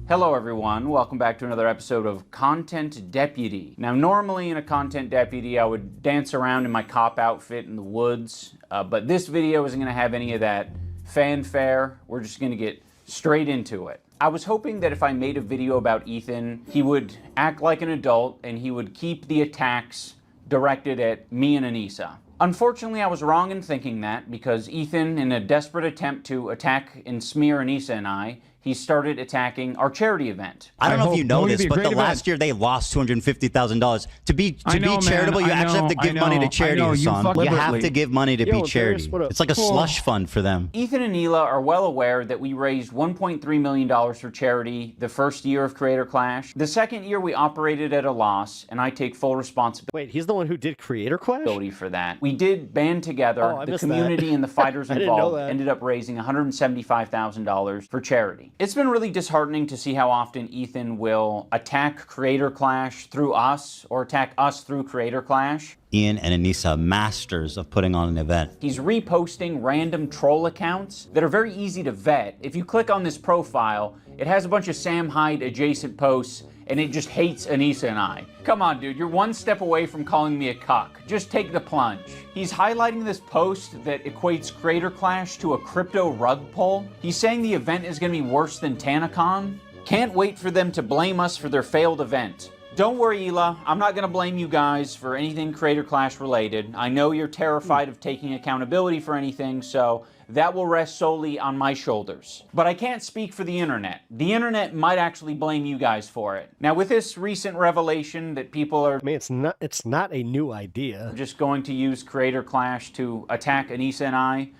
Hello everyone, welcome back to another episode of Content Deputy. Now normally in a Content Deputy I would dance around in my cop outfit in the woods, but this video isn't going to have any of that fanfare. We're just going to get straight into it. I was hoping that if I made a video about Ethan, he would act like an adult and he would keep the attacks directed at me and Anissa. Unfortunately, I was wrong in thinking that because Ethan, in a desperate attempt to attack and smear Anissa and I, he started attacking our charity event. I don't know if you know this, but the last year they lost $250,000. To be charitable, you actually have to give money to charity, son. You have to give money to be charity. It's like a slush fund for them. Ethan and Neela are well aware that we raised $1.3 million for charity the first year of Creator Clash. The second year we operated at a loss, and I take full responsibility. Wait, he's the one who did Creator Clash? For that. We did band together. The community and the fighters involved ended up raising $175,000 for charity. It's been really disheartening to see how often Ethan will attack Creator Clash through us or attack us through Creator Clash. Ian and Anissa, masters of putting on an event. He's reposting random troll accounts that are very easy to vet. If you click on this profile, it has a bunch of Sam Hyde adjacent posts and it just hates Anissa and I. Come on, dude, you're one step away from calling me a cuck. Just take the plunge. He's highlighting this post that equates Creator Clash to a crypto rug pull. He's saying the event is gonna be worse than TanaCon. Can't wait for them to blame us for their failed event. Don't worry, Hila, I'm not gonna blame you guys for anything Creator Clash related. I know you're terrified of taking accountability for anything, so that will rest solely on my shoulders. But I can't speak for the internet. The internet might actually blame you guys for it. Now, with this recent revelation that people are... I mean, it's not a new idea. ...just going to use Creator Clash to attack Anissa and I.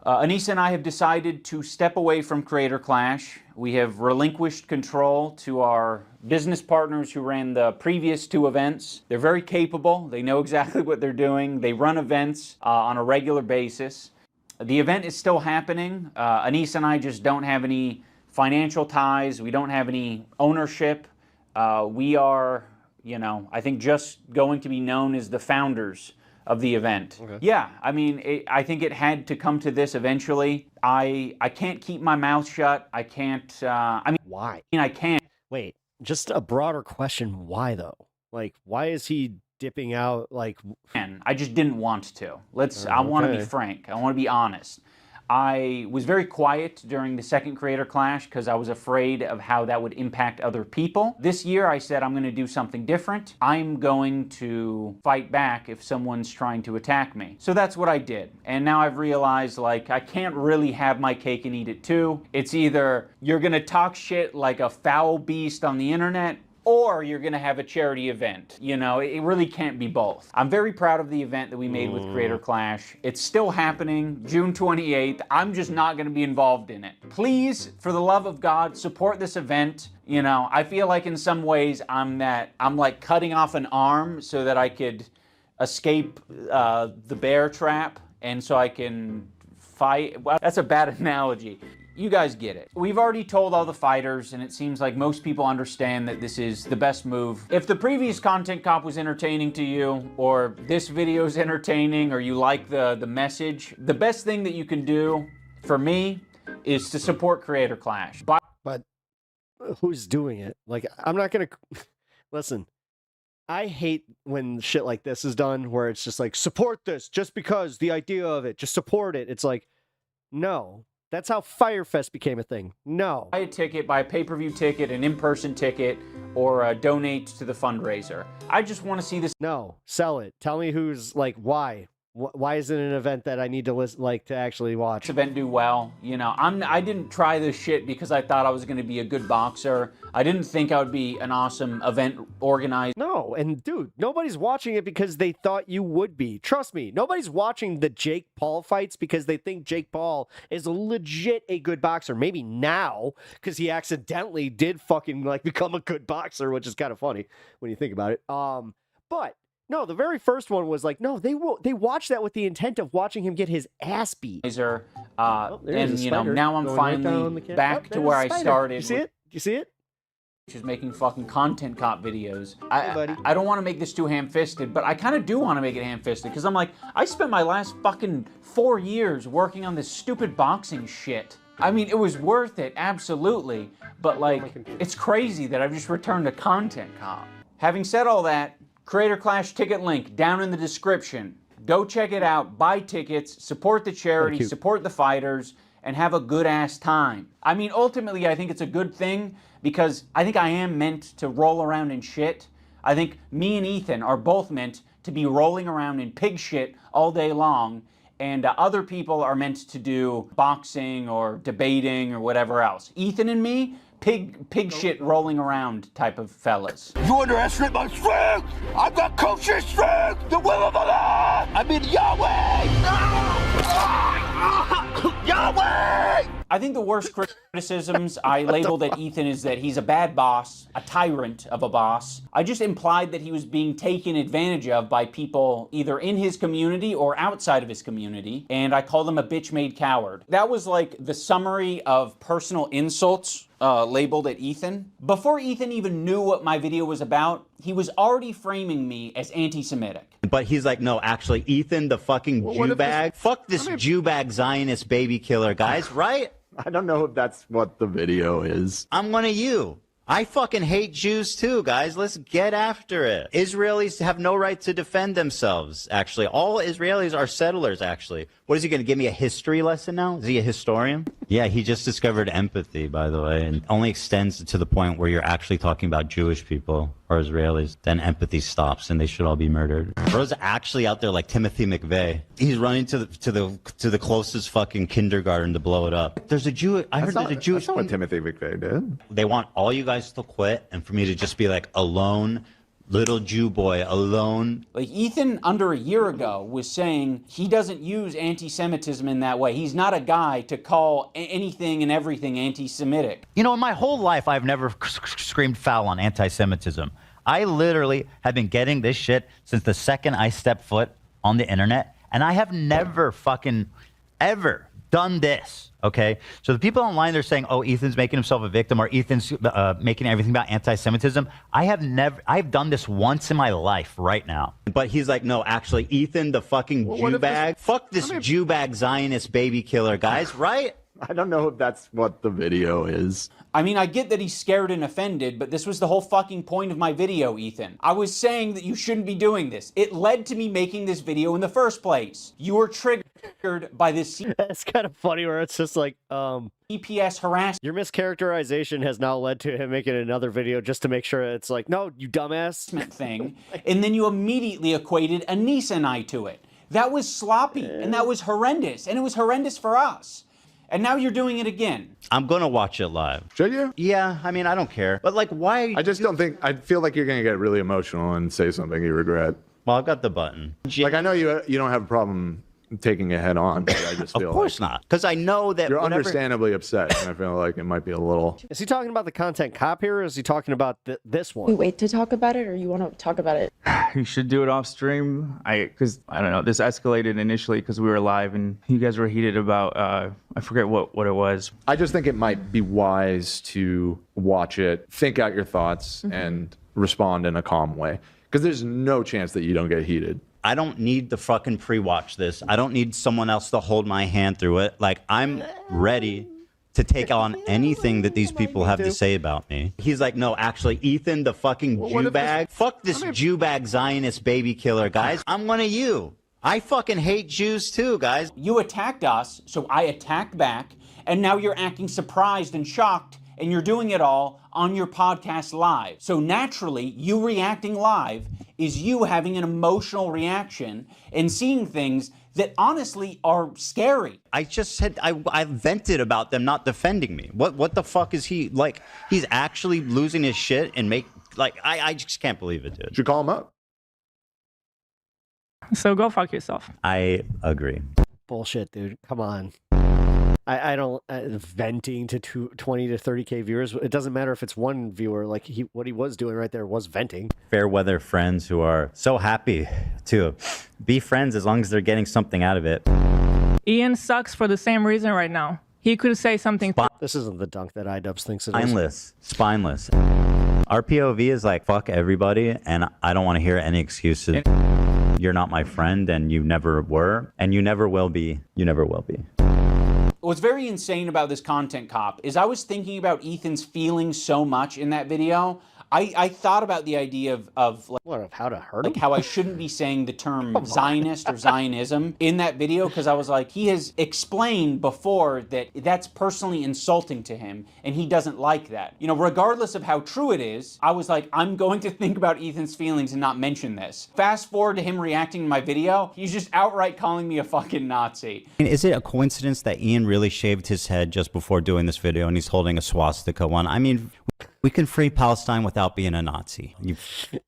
Anissa and I have decided to step away from Creator Clash. We have relinquished control to our business partners who ran the previous 2 events. They're very capable. They know exactly what they're doing. They run events on a regular basis. The event is still happening. Anissa and I just don't have any financial ties. We don't have any ownership. We are, I think just going to be known as the founders of the event. Okay. Yeah, I mean, I think it had to come to this eventually. I can't keep my mouth shut. I can't, why? I can't. Wait, just a broader question. Why though? Like, why is he dipping out? Like, and I just didn't want to. I want to be frank. I want to be honest. I was very quiet during the second Creator Clash because I was afraid of how that would impact other people. This year I said I'm going to do something different. I'm going to fight back if someone's trying to attack me. So that's what I did. And now I've realized, like, I can't really have my cake and eat it too. It's either you're going to talk shit like a foul beast on the internet, or you're going to have a charity event. You know, it really can't be both. I'm very proud of the event that we made with Creator Clash. It's still happening, June 28th. I'm just not going to be involved in it. Please, for the love of God, support this event. You know, I feel like in some ways I'm like cutting off an arm so that I could escape the bear trap, and so I can fight. Well, that's a bad analogy. You guys get it. We've already told all the fighters, and it seems like most people understand that this is the best move. If the previous content cop was entertaining to you, or this video is entertaining, or you like the message, the best thing that you can do, for me, is to support Creator Clash. But who's doing it? Like, I'm not gonna... Listen, I hate when shit like this is done, where it's just like, support this, just because the idea of it, just support it. It's like, no. That's how Firefest became a thing. No. Buy a ticket, buy a pay-per-view ticket, an in-person ticket, or donate to the fundraiser. I just want to see this. No, sell it. Tell me who's, like, why? Why is it an event that I need to to actually watch? This event do well. You know, I didn't try this shit because I thought I was going to be a good boxer. I didn't think I would be an awesome event organizer. No, and dude, nobody's watching it because they thought you would be. Trust me, nobody's watching the Jake Paul fights because they think Jake Paul is legit a good boxer. Maybe now, because he accidentally did fucking, like, become a good boxer, which is kind of funny when you think about it. But no, the very first one was like, no, they watched that with the intent of watching him get his ass beat. And you know, now I'm finally back to where I started. You see it? You see it? Just making fucking content cop videos. I don't want to make this too ham-fisted, but I kind of do want to make it ham-fisted because I'm like, I spent my last fucking 4 years working on this stupid boxing shit. I mean, it was worth it, absolutely, but like, it's crazy that I've just returned to content cop. Having said all that, Creator Clash ticket link down in the description. Go check it out, buy tickets, support the charity, support the fighters, and have a good-ass time. I mean, ultimately, I think it's a good thing because I think I am meant to roll around in shit. I think me and Ethan are both meant to be rolling around in pig shit all day long, and other people are meant to do boxing or debating or whatever else. Ethan and me, pig shit rolling around type of fellas. You underestimate my strength! I've got kosher strength! The will of Allah! I mean Yahweh! Yahweh! I think the worst criticisms I labeled at Ethan is that he's a bad boss, a tyrant of a boss. I just implied that he was being taken advantage of by people either in his community or outside of his community, and I called him a bitch-made coward. That was like the summary of personal insults labeled at Ethan. Before Ethan even knew what my video was about, he was already framing me as anti-Semitic. But he's like, no, actually, Ethan, the fucking Jew bag. Fuck this Jew bag Zionist baby killer, guys, right? I don't know if that's what the video is. I'm one of you. I fucking hate Jews too, guys. Let's get after it. Israelis have no right to defend themselves, actually. All Israelis are settlers, actually. What is he going to give me a history lesson now? Is he a historian? Yeah, he just discovered empathy, by the way, and only extends to the point where you're actually talking about Jewish people or Israelis. Then empathy stops, and they should all be murdered. Bro's actually out there like Timothy McVeigh. He's running to the closest fucking kindergarten to blow it up. There's a Jew. I heard there's a Jewish. That's not what Timothy McVeigh did. They want all you guys to quit, and for me to just be like alone. Little Jew boy alone. Like Ethan under a year ago was saying he doesn't use anti-Semitism in that way. He's not a guy to call anything and everything anti-Semitic. You know, in my whole life, I've never screamed foul on anti-Semitism. I literally have been getting this shit since the second I stepped foot on the internet, and I have never fucking ever done this, okay? So the people online, they're saying, oh, Ethan's making himself a victim or Ethan's making everything about anti-Semitism. I've done this once in my life right now. But he's like, no, actually, Ethan, the fucking Jew bag. Fuck this Jew bag Zionist baby killer, guys, right? I don't know if that's what the video is. I mean, I get that he's scared and offended, but this was the whole fucking point of my video, Ethan. I was saying that you shouldn't be doing this. It led to me making this video in the first place. You were triggered by this. It's kind of funny where it's just like, EPS harassment. Your mischaracterization has now led to him making another video just to make sure it's like, no, you dumbass. Thing. And then you immediately equated Anissa and I to it. That was sloppy, and that was horrendous, and it was horrendous for us. and now you're doing it again. I'm gonna watch it live. Should you? Yeah, I mean, I don't care. But like, why? I just don't think. I feel like you're gonna get really emotional and say something you regret. Well, I've got the button. Like I know you don't have a problem taking it head on, but I just feel Of course not, because I know that you're whatever- understandably upset, and I feel like it might be a little. Is he talking about the content cop here, or is he talking about this one? We wait to talk about it, or you want to talk about it? You should do it off stream. Because I don't know. This escalated initially because we were live and you guys were heated about. I forget what it was. I just think it might be wise to watch it, think out your thoughts, and respond in a calm way. Because there's no chance that you don't get heated. I don't need to fucking pre-watch this. I don't need someone else to hold my hand through it. Like, I'm ready to take on anything that these people have to say about me. He's like, no, actually, Ethan, the fucking Jew bag. Fuck this Jew bag Zionist baby killer, guys. I'm one of you. I fucking hate Jews too, guys. You attacked us, so I attacked back, and now you're acting surprised and shocked, and you're doing it all on your podcast live. So naturally, you reacting live is you having an emotional reaction and seeing things that honestly are scary. I just said I vented about them not defending me. What the fuck is he like? He's actually losing his shit and I just can't believe it, dude. Should call him up. So go fuck yourself. I agree. Bullshit, dude. Come on. I don't venting to 20 to 30K viewers. It doesn't matter if it's one viewer. Like what he was doing right there was venting. Fair weather friends who are so happy to be friends as long as they're getting something out of it. Ian sucks for the same reason right now. He could say something. This isn't the dunk that IDUBBBZ thinks it is. Spineless. Our POV is like, fuck everybody, and I don't want to hear any excuses. You're not my friend, and you never were, and you never will be. You never will be. What's very insane about this content cop is I was thinking about Ethan's feelings so much in that video. I thought about the idea of how to hurt him? Like how I shouldn't be saying the term Zionist or Zionism in that video, because I was like, he has explained before that that's personally insulting to him and he doesn't like that. You know, regardless of how true it is, I was like, I'm going to think about Ethan's feelings and not mention this. Fast forward to him reacting to my video, he's just outright calling me a fucking Nazi. Is it a coincidence that Ian really shaved his head just before doing this video and he's holding a swastika one? I mean, we can free Palestine without being a Nazi. You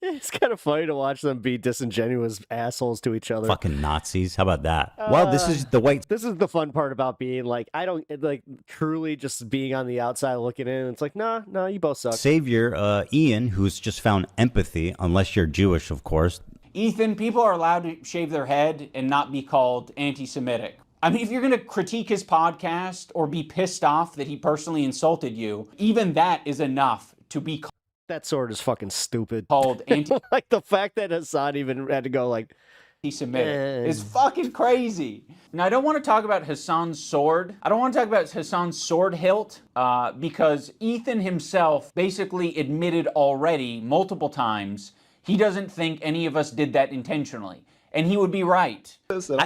It's kind of funny to watch them be disingenuous assholes to each other. fucking Nazis. How about that? Well, this is the way. This is the fun part about being like, I don't like truly just being on the outside looking in. It's like, nah, you both suck. Savior, Ian, who's just found empathy, unless you're Jewish, of course. Ethan, people are allowed to shave their head and not be called anti-Semitic. I mean, if you're going to critique his podcast or be pissed off that he personally insulted you, even that is enough to be called. That sword is fucking stupid. Called anti. Like the fact that HASAN even had to go like anti-Semitic is fucking crazy. Now, I don't want to talk about HASAN's sword. I don't want to talk about HASAN's sword hilt because Ethan himself basically admitted already multiple times he doesn't think any of us did that intentionally. And he would be right.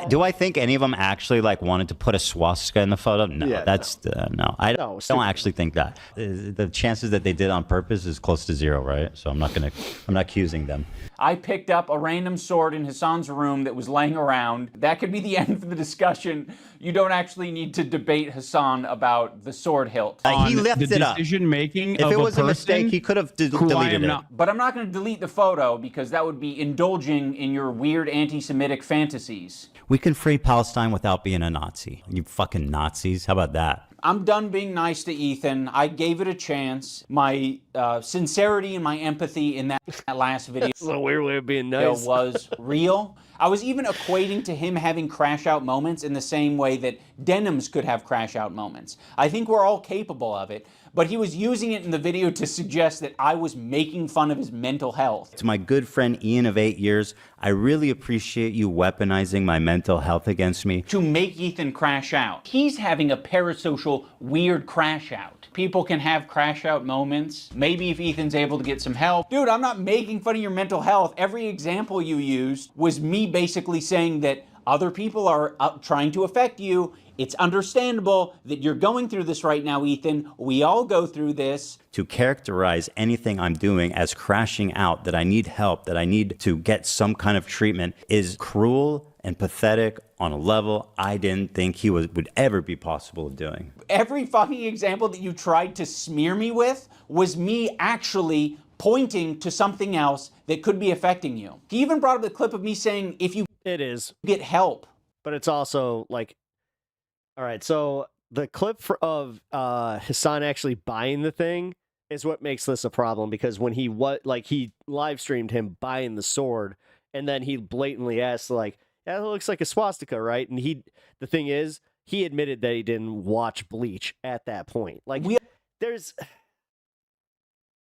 Do I think any of them actually like wanted to put a swastika in the photo? No, Yeah, that's no. I don't actually think that. The chances that they did on purpose is close to zero, right? So I'm not accusing them. I picked up a random sword in HASAN's room that was laying around. That could be the end of the discussion. You don't actually need to debate HASAN about the sword hilt. He left it up. Decision making. If it was a mistake, he could have deleted it. But I'm not going to delete the photo because that would be indulging in your weird anti-Semitic fantasies. We can free Palestine without being a Nazi. You fucking Nazis. How about that? I'm done being nice to Ethan. I gave it a chance. My sincerity and my empathy in that last video That's a weird way of being nice. was real. I was even equating to him having crash out moments in the same way that denims could have crash out moments. I think we're all capable of it, but he was using it in the video to suggest that I was making fun of his mental health. To my good friend Ian of 8 years, I really appreciate you weaponizing my mental health against me. To make Ethan crash out. He's having a parasocial weird crash out. People can have crash out moments. Maybe if Ethan's able to get some help. Dude, I'm not making fun of your mental health. Every example you used was me basically saying that other people are trying to affect you. It's understandable that you're going through this right now, Ethan. We all go through this. To characterize anything I'm doing as crashing out, that I need help, that I need to get some kind of treatment, is cruel and pathetic on a level I didn't think he would ever be possible of doing. Every fucking example that you tried to smear me with was me actually pointing to something else that could be affecting you. He even brought up the clip of me saying, if you get help. But it's also like, all right, so the clip of Hassan actually buying the thing is what makes this a problem, because when he live streamed him buying the sword, and then he blatantly asked, like, yeah, it looks like a swastika, right? And the thing is, he admitted that he didn't watch Bleach at that point. Like, there's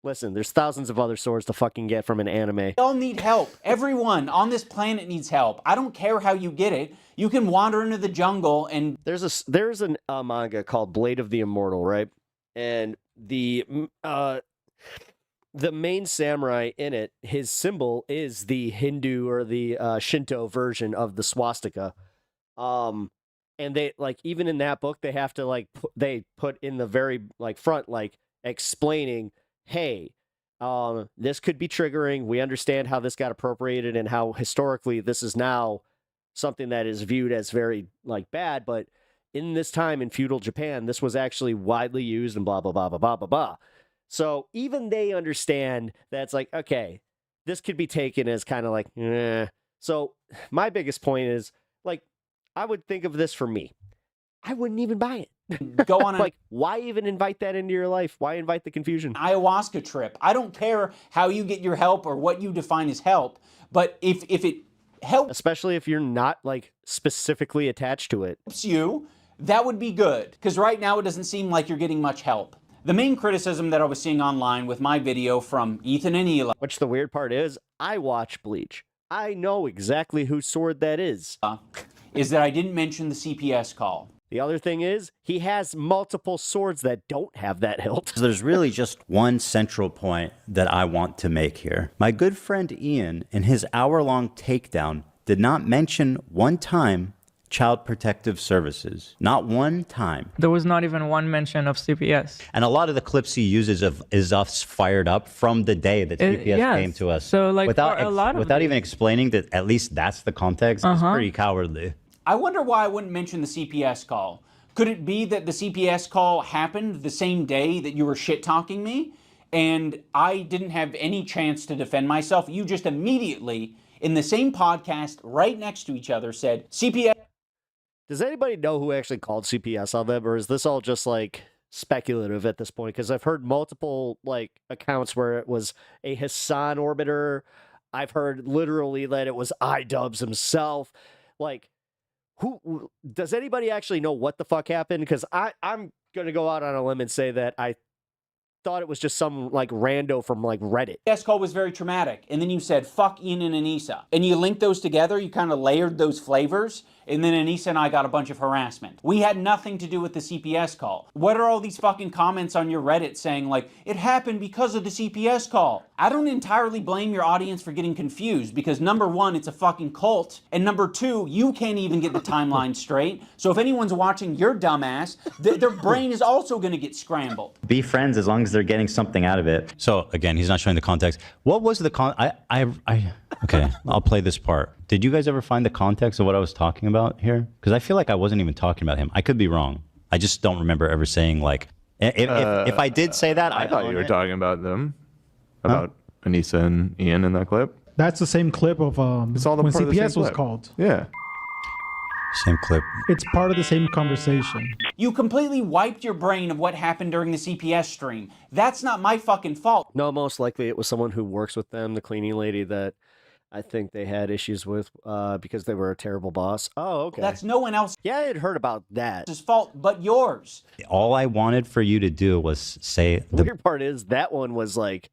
thousands of other swords to fucking get from an anime. We all need help. Everyone on this planet needs help. I don't care how you get it. You can wander into the jungle and... There's a manga called Blade of the Immortal, right? And the main samurai in it, his symbol is the Hindu or the Shinto version of the swastika. And they, like, even in that book, they have to, like, they put in the very, like, front, like, explaining, hey, this could be triggering. We understand how this got appropriated and how historically this is now something that is viewed as very, like, bad, but in this time in feudal Japan, this was actually widely used and blah, blah, blah, blah, blah, blah, blah. So even they understand that it's like, okay, this could be taken as kind of like, eh. So my biggest point is, like, I would think of this for me. I wouldn't even buy it. Go on like, why even invite that into your life? Why invite the confusion? Ayahuasca trip. I don't care how you get your help or what you define as help, but if it helps... Especially if you're not, like, specifically attached to it. ...you, that would be good. Because right now it doesn't seem like you're getting much help. The main criticism that I was seeing online with my video from Ethan and Eli... Which the weird part is, I watch Bleach. I know exactly whose sword that is. ...is that I didn't mention the CPS call. The other thing is, he has multiple swords that don't have that hilt. So there's really just one central point that I want to make here. My good friend Ian, in his hour-long takedown, did not mention one time Child Protective Services. Not one time. There was not even one mention of CPS. And a lot of the clips he uses is us fired up from the day that CPS yes. came to us. So, like, without for a lot of without even explaining that at least that's the context, it's pretty cowardly. I wonder why I wouldn't mention the CPS call. Could it be that the CPS call happened the same day that you were shit-talking me, and I didn't have any chance to defend myself? You just immediately, in the same podcast, right next to each other, said, CPS... Does anybody know who actually called CPS on them, or is this all just, like, speculative at this point? Because I've heard multiple, like, accounts where it was a HASAN orbiter. I've heard literally that it was IDUBBBZ himself. Like, who does anybody actually know what the fuck happened? Because I'm going to go out on a limb and say that I thought it was just some, like, rando from, like, Reddit. CPS call was very traumatic. And then you said, fuck Ian and Anissa. And you linked those together. You kind of layered those flavors. And then Anissa and I got a bunch of harassment. We had nothing to do with the CPS call. What are all these fucking comments on your Reddit saying, like, it happened because of the CPS call? I don't entirely blame your audience for getting confused, because number one, it's a fucking cult. And number two, you can't even get the timeline straight. So if anyone's watching your dumbass, their brain is also going to get scrambled. Be friends as long as they're getting something out of it. So again, he's not showing the context. What was the okay, I'll play this part. Did you guys ever find the context of what I was talking about here? Because I feel like I wasn't even talking about him. I could be wrong. I just don't remember ever saying, like, if I did say that, I thought you were talking about them, about Anissa and Ian in that clip. That's the same clip of it's all the when part of the same CPS was clip. called. Yeah. Same clip. It's part of the same conversation. You completely wiped your brain of what happened during the CPS stream. That's not my fucking fault. No, most likely it was someone who works with them, the cleaning lady that I think they had issues with because they were a terrible boss. Oh, okay. That's no one else. Yeah, I had heard about that. His fault, but yours. All I wanted for you to do was say The weird part is that one was like,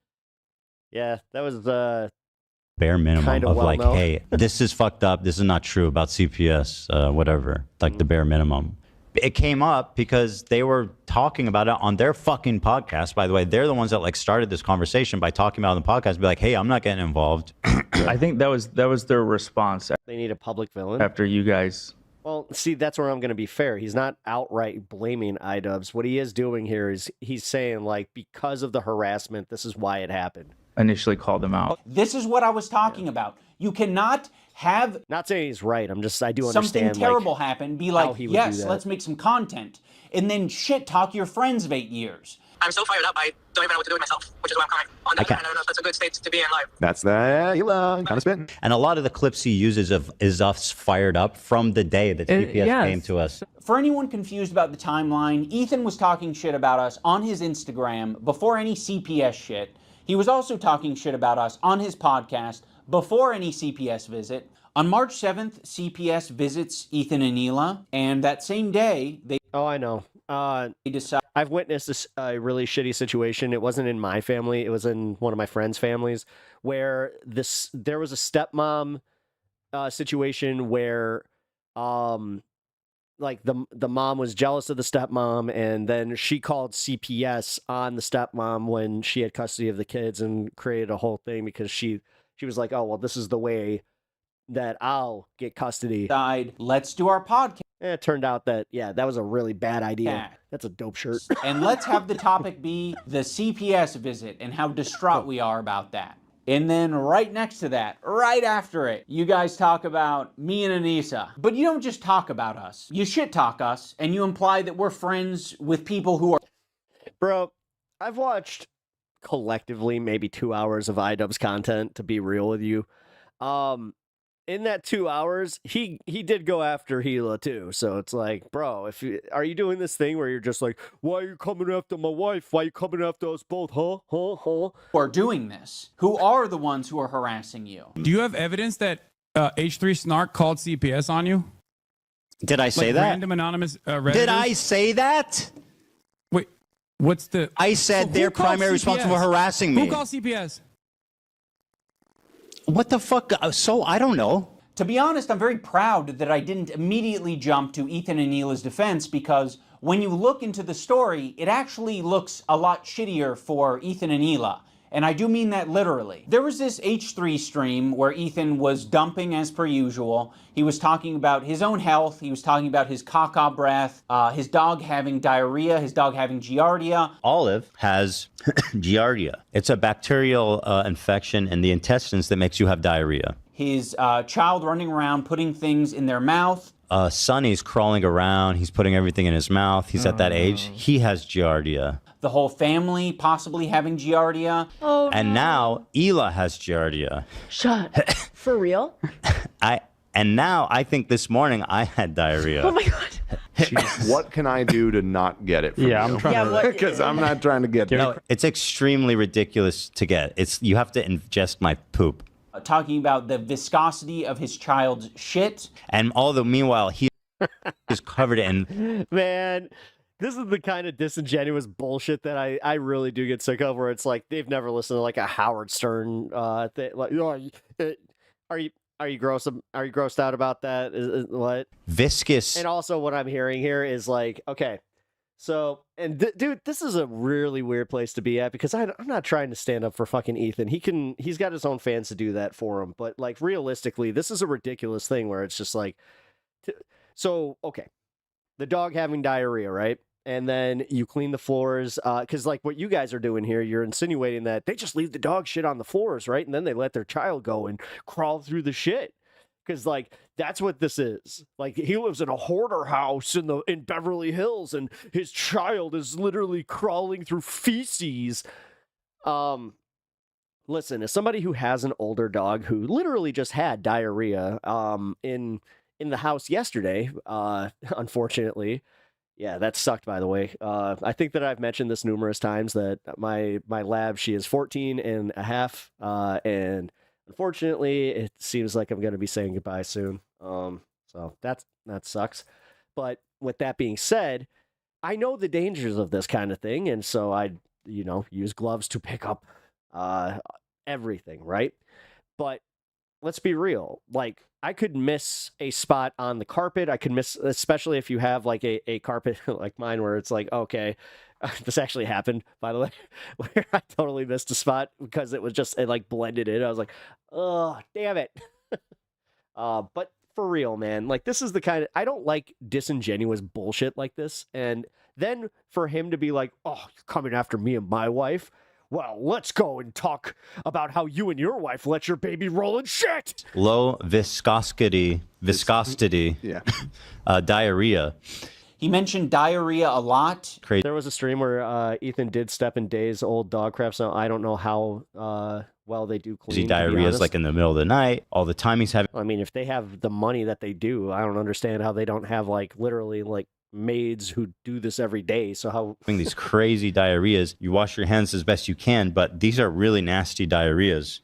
yeah, that was bare minimum Kinda of well like, known. hey, this is fucked up. This is not true about CPS, whatever. Like the bare minimum. It came up because they were talking about it on their fucking podcast. By the way, they're the ones that like started this conversation by talking about it on the podcast. Be like, hey, I'm not getting involved. I think that was their response. They need a public villain. After you guys. Well, see, that's where I'm going to be fair. He's not outright blaming IDUBBBZ. What he is doing here is he's saying, like, because of the harassment, this is why it happened. initially called them out. This is what I was talking about. You cannot have not saying he's right. I do something understand terrible like, happen. Be how like, he would do yes, that. let's make some content, and then shit talk your friends of 8 years. I'm so fired up, I don't even know what to do with myself, which is why I'm crying. On the other hand, I don't know if that's a good state to be in life. That's that. Elon kind of spitting. And a lot of the clips he uses is us fired up from the day that CPS came to us. For anyone confused about the timeline, Ethan was talking shit about us on his Instagram before any CPS shit. He was also talking shit about us on his podcast before any CPS visit. On March 7th, CPS visits Ethan and Hila, and that same day, they... Oh, I know. I've witnessed this really shitty situation. It wasn't in my family. It was in one of my friends' families where there was a stepmom situation where like the mom was jealous of the stepmom, and then she called CPS on the stepmom when she had custody of the kids and created a whole thing because she was like, oh, well, this is the way that I'll get custody. Let's do our podcast. It turned out that, yeah, that was a really bad idea. That's a dope shirt. And let's have the topic be the CPS visit and how distraught we are about that. And then right next to that, right after it, you guys talk about me and Anissa. But you don't just talk about us. You shit talk us, and you imply that we're friends with people who are... Bro, I've watched collectively maybe 2 hours of IDUBBBZ content, to be real with you. In that 2 hours, he did go after Hila too. So it's like, bro, are you doing this thing where you're just like, why are you coming after my wife? Why are you coming after us both? Huh? Who are doing this? Who are the ones who are harassing you? Do you have evidence that H3 Snark called CPS on you? Did I say that? Random anonymous Redditors? Did I say that? Wait, what's the... I said they're primary responsible for harassing me. Who called CPS? What the fuck? So, I don't know. To be honest, I'm very proud that I didn't immediately jump to Ethan and Hila's defense, because when you look into the story, it actually looks a lot shittier for Ethan and Hila. And I do mean that literally. There was this H3 stream where Ethan was dumping as per usual. He was talking about his own health. He was talking about his caca breath, his dog having diarrhea, his dog having giardia. Olive has giardia. It's a bacterial infection in the intestines that makes you have diarrhea. His child running around putting things in their mouth. Sonny's crawling around. He's putting everything in his mouth. He's at that age. He has giardia. The whole family possibly having giardia. Oh, and now Hila has giardia. Shut. For real? And now I think this morning I had diarrhea. Oh my god. What can I do to not get it from you? I'm trying to... Because I'm not trying to get it. No, it's extremely ridiculous to get. You have to ingest my poop. Talking about the viscosity of his child's shit. And meanwhile, he is covered in... Man, this is the kind of disingenuous bullshit that I really do get sick of, where it's like they've never listened to like a Howard Stern thing. Like, are you grossed out about that? What? Viscous. And also what I'm hearing here is like, okay, so, and dude, this is a really weird place to be at, because I'm not trying to stand up for fucking Ethan. He's got his own fans to do that for him. But like, realistically, this is a ridiculous thing where it's just like, so, okay, the dog having diarrhea, right? And then you clean the floors, because like what you guys are doing here, you're insinuating that they just leave the dog shit on the floors, right? And then they let their child go and crawl through the shit. Because like that's what this is. Like, he lives in a hoarder house in Beverly Hills, and his child is literally crawling through feces. Listen, as somebody who has an older dog who literally just had diarrhea in the house yesterday, unfortunately. Yeah, that sucked, by the way. I think that I've mentioned this numerous times, that my lab, she is 14 and a half, and unfortunately, it seems like I'm going to be saying goodbye soon. So that sucks. But with that being said, I know the dangers of this kind of thing, and so I, use gloves to pick up everything, right? But let's be real. Like, I could miss a spot on the carpet. I could miss, especially if you have like a carpet like mine, where it's like, okay, this actually happened, by the way, where I totally missed a spot because it like blended in. I was like, oh, damn it. But for real, man, like, this is the kind of, I don't like disingenuous bullshit like this. And then for him to be like, oh, you're coming after me and my wife. well, let's go and talk about how you and your wife let your baby roll in shit. Low viscosity, diarrhea. He mentioned diarrhea a lot. Crazy. There was a stream where Ethan did step in Dave's old dog crap, so I don't know how well they do clean. Diarrhea is like in the middle of the night. All the time he's having. I mean, if they have the money that they do, I don't understand how they don't have like literally like maids who do this every day. So how these crazy diarrheas, you wash your hands as best you can, but these are really nasty diarrheas,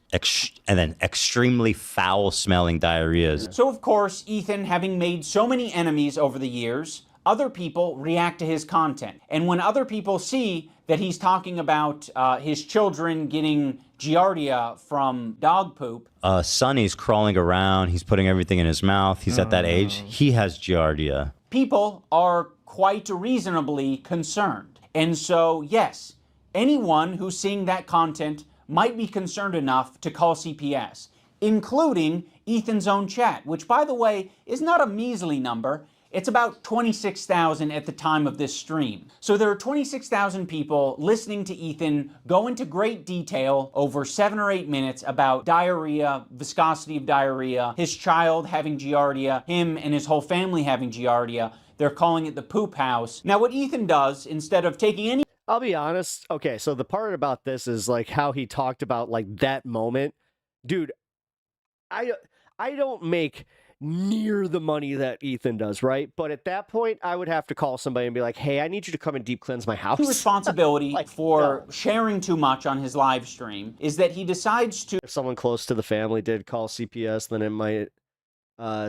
and then extremely foul smelling diarrheas. So of course, Ethan, having made so many enemies over the years, other people react to his content. And when other people see that he's talking about his children getting giardia from dog poop. Sonny's crawling around. He's putting everything in his mouth. He's at that age. He has giardia. People are quite reasonably concerned. And so, yes, anyone who's seeing that content might be concerned enough to call CPS, including Ethan's own chat, which, by the way, is not a measly number. It's about 26,000 at the time of this stream. So there are 26,000 people listening to Ethan go into great detail over 7 or 8 minutes about diarrhea, viscosity of diarrhea, his child having giardia, him and his whole family having giardia. They're calling it the poop house. Now what Ethan does, instead of taking any... I'll be honest. Okay, so the part about this is like how he talked about like that moment. Dude, I don't make near the money that Ethan does, right? But at that point, I would have to call somebody and be like, hey, I need you to come and deep cleanse my house. Responsibility for sharing too much on his live stream is that he decides to... If someone close to the family did call CPS, then it might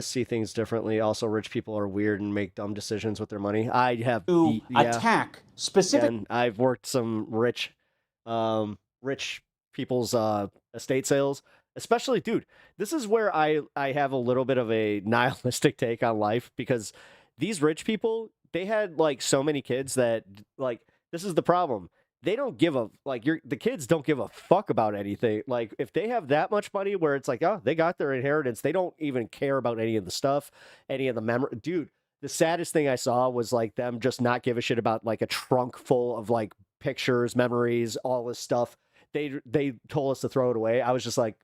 see things differently. Also, rich people are weird and make dumb decisions with their money. I have... attack specific... And I've worked some rich people's estate sales. Especially, dude, this is where I have a little bit of a nihilistic take on life, because these rich people, they had like so many kids that like, this is the problem. They don't give a, like, the kids don't give a fuck about anything. Like, if they have that much money where it's like, oh, they got their inheritance, they don't even care about any of the stuff, any of the memory. Dude, the saddest thing I saw was like them just not give a shit about like a trunk full of like pictures, memories, all this stuff. They told us to throw it away. I was just like,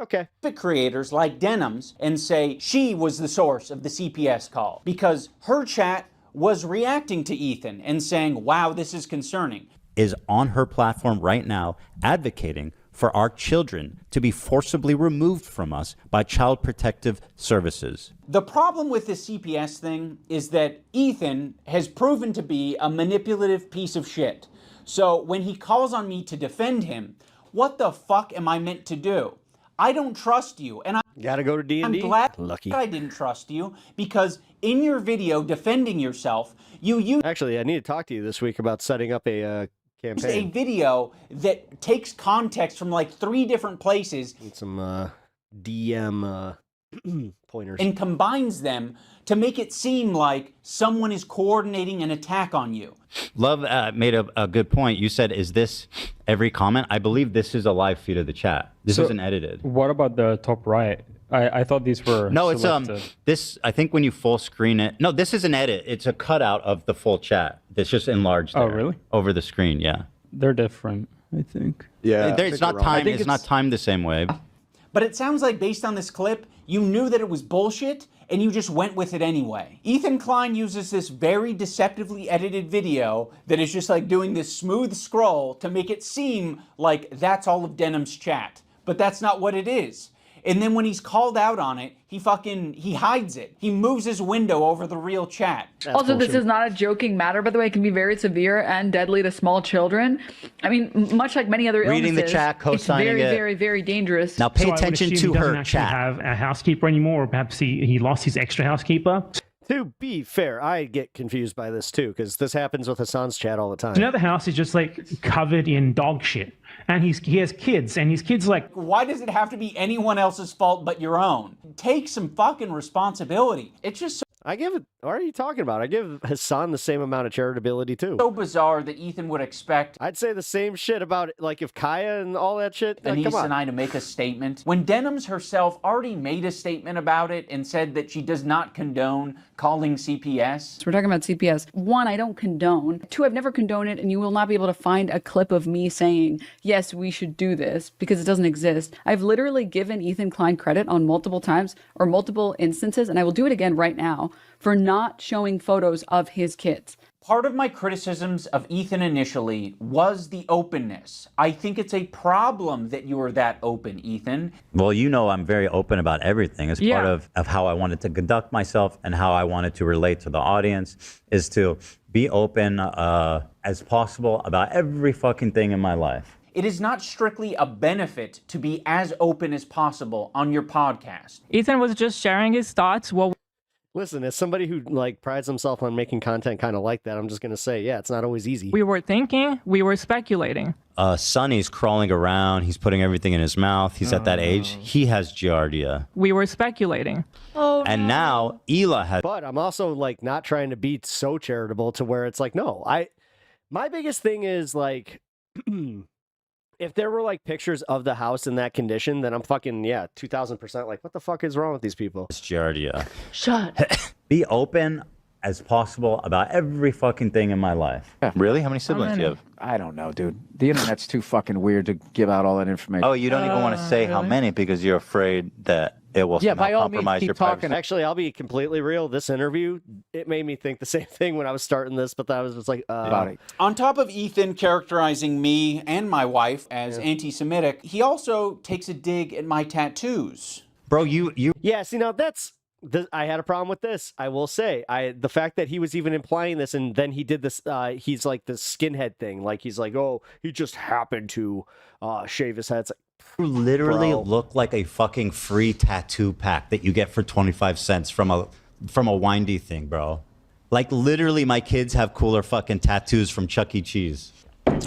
okay. Creators like Denims and say she was the source of the CPS call because her chat was reacting to Ethan and saying, wow, this is concerning. Is on her platform right now advocating for our children to be forcibly removed from us by Child Protective Services. The problem with this CPS thing is that Ethan has proven to be a manipulative piece of shit. So when he calls on me to defend him, what the fuck am I meant to do? I don't trust you, and gotta go to D&D. I'm glad Lucky. I didn't trust you, because in your video defending yourself, you used... Actually, I need to talk to you this week about setting up a campaign. A video that takes context from like 3 different places. Need some DM pointers. And combines them to make it seem like someone is coordinating an attack on you. Love made a good point. You said, is this every comment? I believe this is a live feed of the chat. This isn't edited. What about the top right? I thought these were No, it's selected. this, I think when you full screen it, no, this is an edit. It's a cutout of the full chat. It's just enlarged there. Oh, really? Over the screen, yeah. They're different, I think. Yeah. It's not timed. It's not timed the same way. But it sounds like based on this clip, you knew that it was bullshit and you just went with it anyway. Ethan Klein uses this very deceptively edited video that is just like doing this smooth scroll to make it seem like that's all of Denim's chat. But that's not what it is. And then when he's called out on it, he hides it. He moves his window over the real chat. Also, this is not a joking matter, by the way. It can be very severe and deadly to small children. I mean, much like many other illnesses. Reading the chat, co-signing it's very, it. very, very dangerous. Now pay So I would attention assume to he doesn't her actually chat. have a housekeeper anymore, or perhaps he lost his extra housekeeper. To be fair, I get confused by this too, because this happens with Hassan's chat all the time. You know, the house is just like covered in dog shit. And he has kids, and his kids like... Why does it have to be anyone else's fault but your own? Take some fucking responsibility. It's just so... I give it. What are you talking about? I give Hassan the same amount of charitability too. So bizarre that Ethan would expect I'd say the same shit about like if Kaya and all that shit. Come Anissa on. and I to make a statement when Denims herself already made a statement about it and said that she does not condone calling CPS. So we're talking about CPS. One, I don't condone. Two, I've never condoned it, and you will not be able to find a clip of me saying, yes, we should do this, because it doesn't exist. I've literally given Ethan Klein credit on multiple times or multiple instances, and I will do it again right now, for not showing photos of his kids. Part of my criticisms of Ethan initially was the openness. I think it's a problem that you were that open, Ethan. Well, you know I'm very open about everything. It's part of how I wanted to conduct myself and how I wanted to relate to the audience, is to be open as possible about every fucking thing in my life. It is not strictly a benefit to be as open as possible on your podcast. Ethan was just sharing his thoughts. Well, Listen, as somebody who like prides himself on making content kind of like that, I'm just gonna say, yeah, it's not always easy. we were thinking, we were speculating. Sonny's crawling around. He's putting everything in his mouth. He's at that age. He has giardia. We were speculating. Oh, And now Hila has. But I'm also like not trying to be so charitable to where it's like, no, my biggest thing is like, if there were like pictures of the house in that condition, then I'm fucking, 2000% like, what the fuck is wrong with these people? Giardia. Shut. Be open as possible about every fucking thing in my life. Really? How many siblings do you have? I don't know, dude. The internet's too fucking weird to give out all that information. Oh, you don't even want to say how many because you're afraid that it will somehow by all means, compromise keep your talking. privacy. Actually, I'll be completely real. This interview, it made me think the same thing when I was starting this, but I was just like, On top of Ethan characterizing me and my wife as anti-Semitic, he also takes a dig at my tattoos. Bro, you... Yeah, see, now that's... I had a problem with this. I will say, the fact that he was even implying this, and then he did this. He's like the skinhead thing. Like he's like, oh, he just happened to shave his head. It's like, You literally bro. look like a fucking free tattoo pack that you get for 25 cents from a windy thing, bro. Like literally my kids have cooler fucking tattoos from Chuck E. Cheese.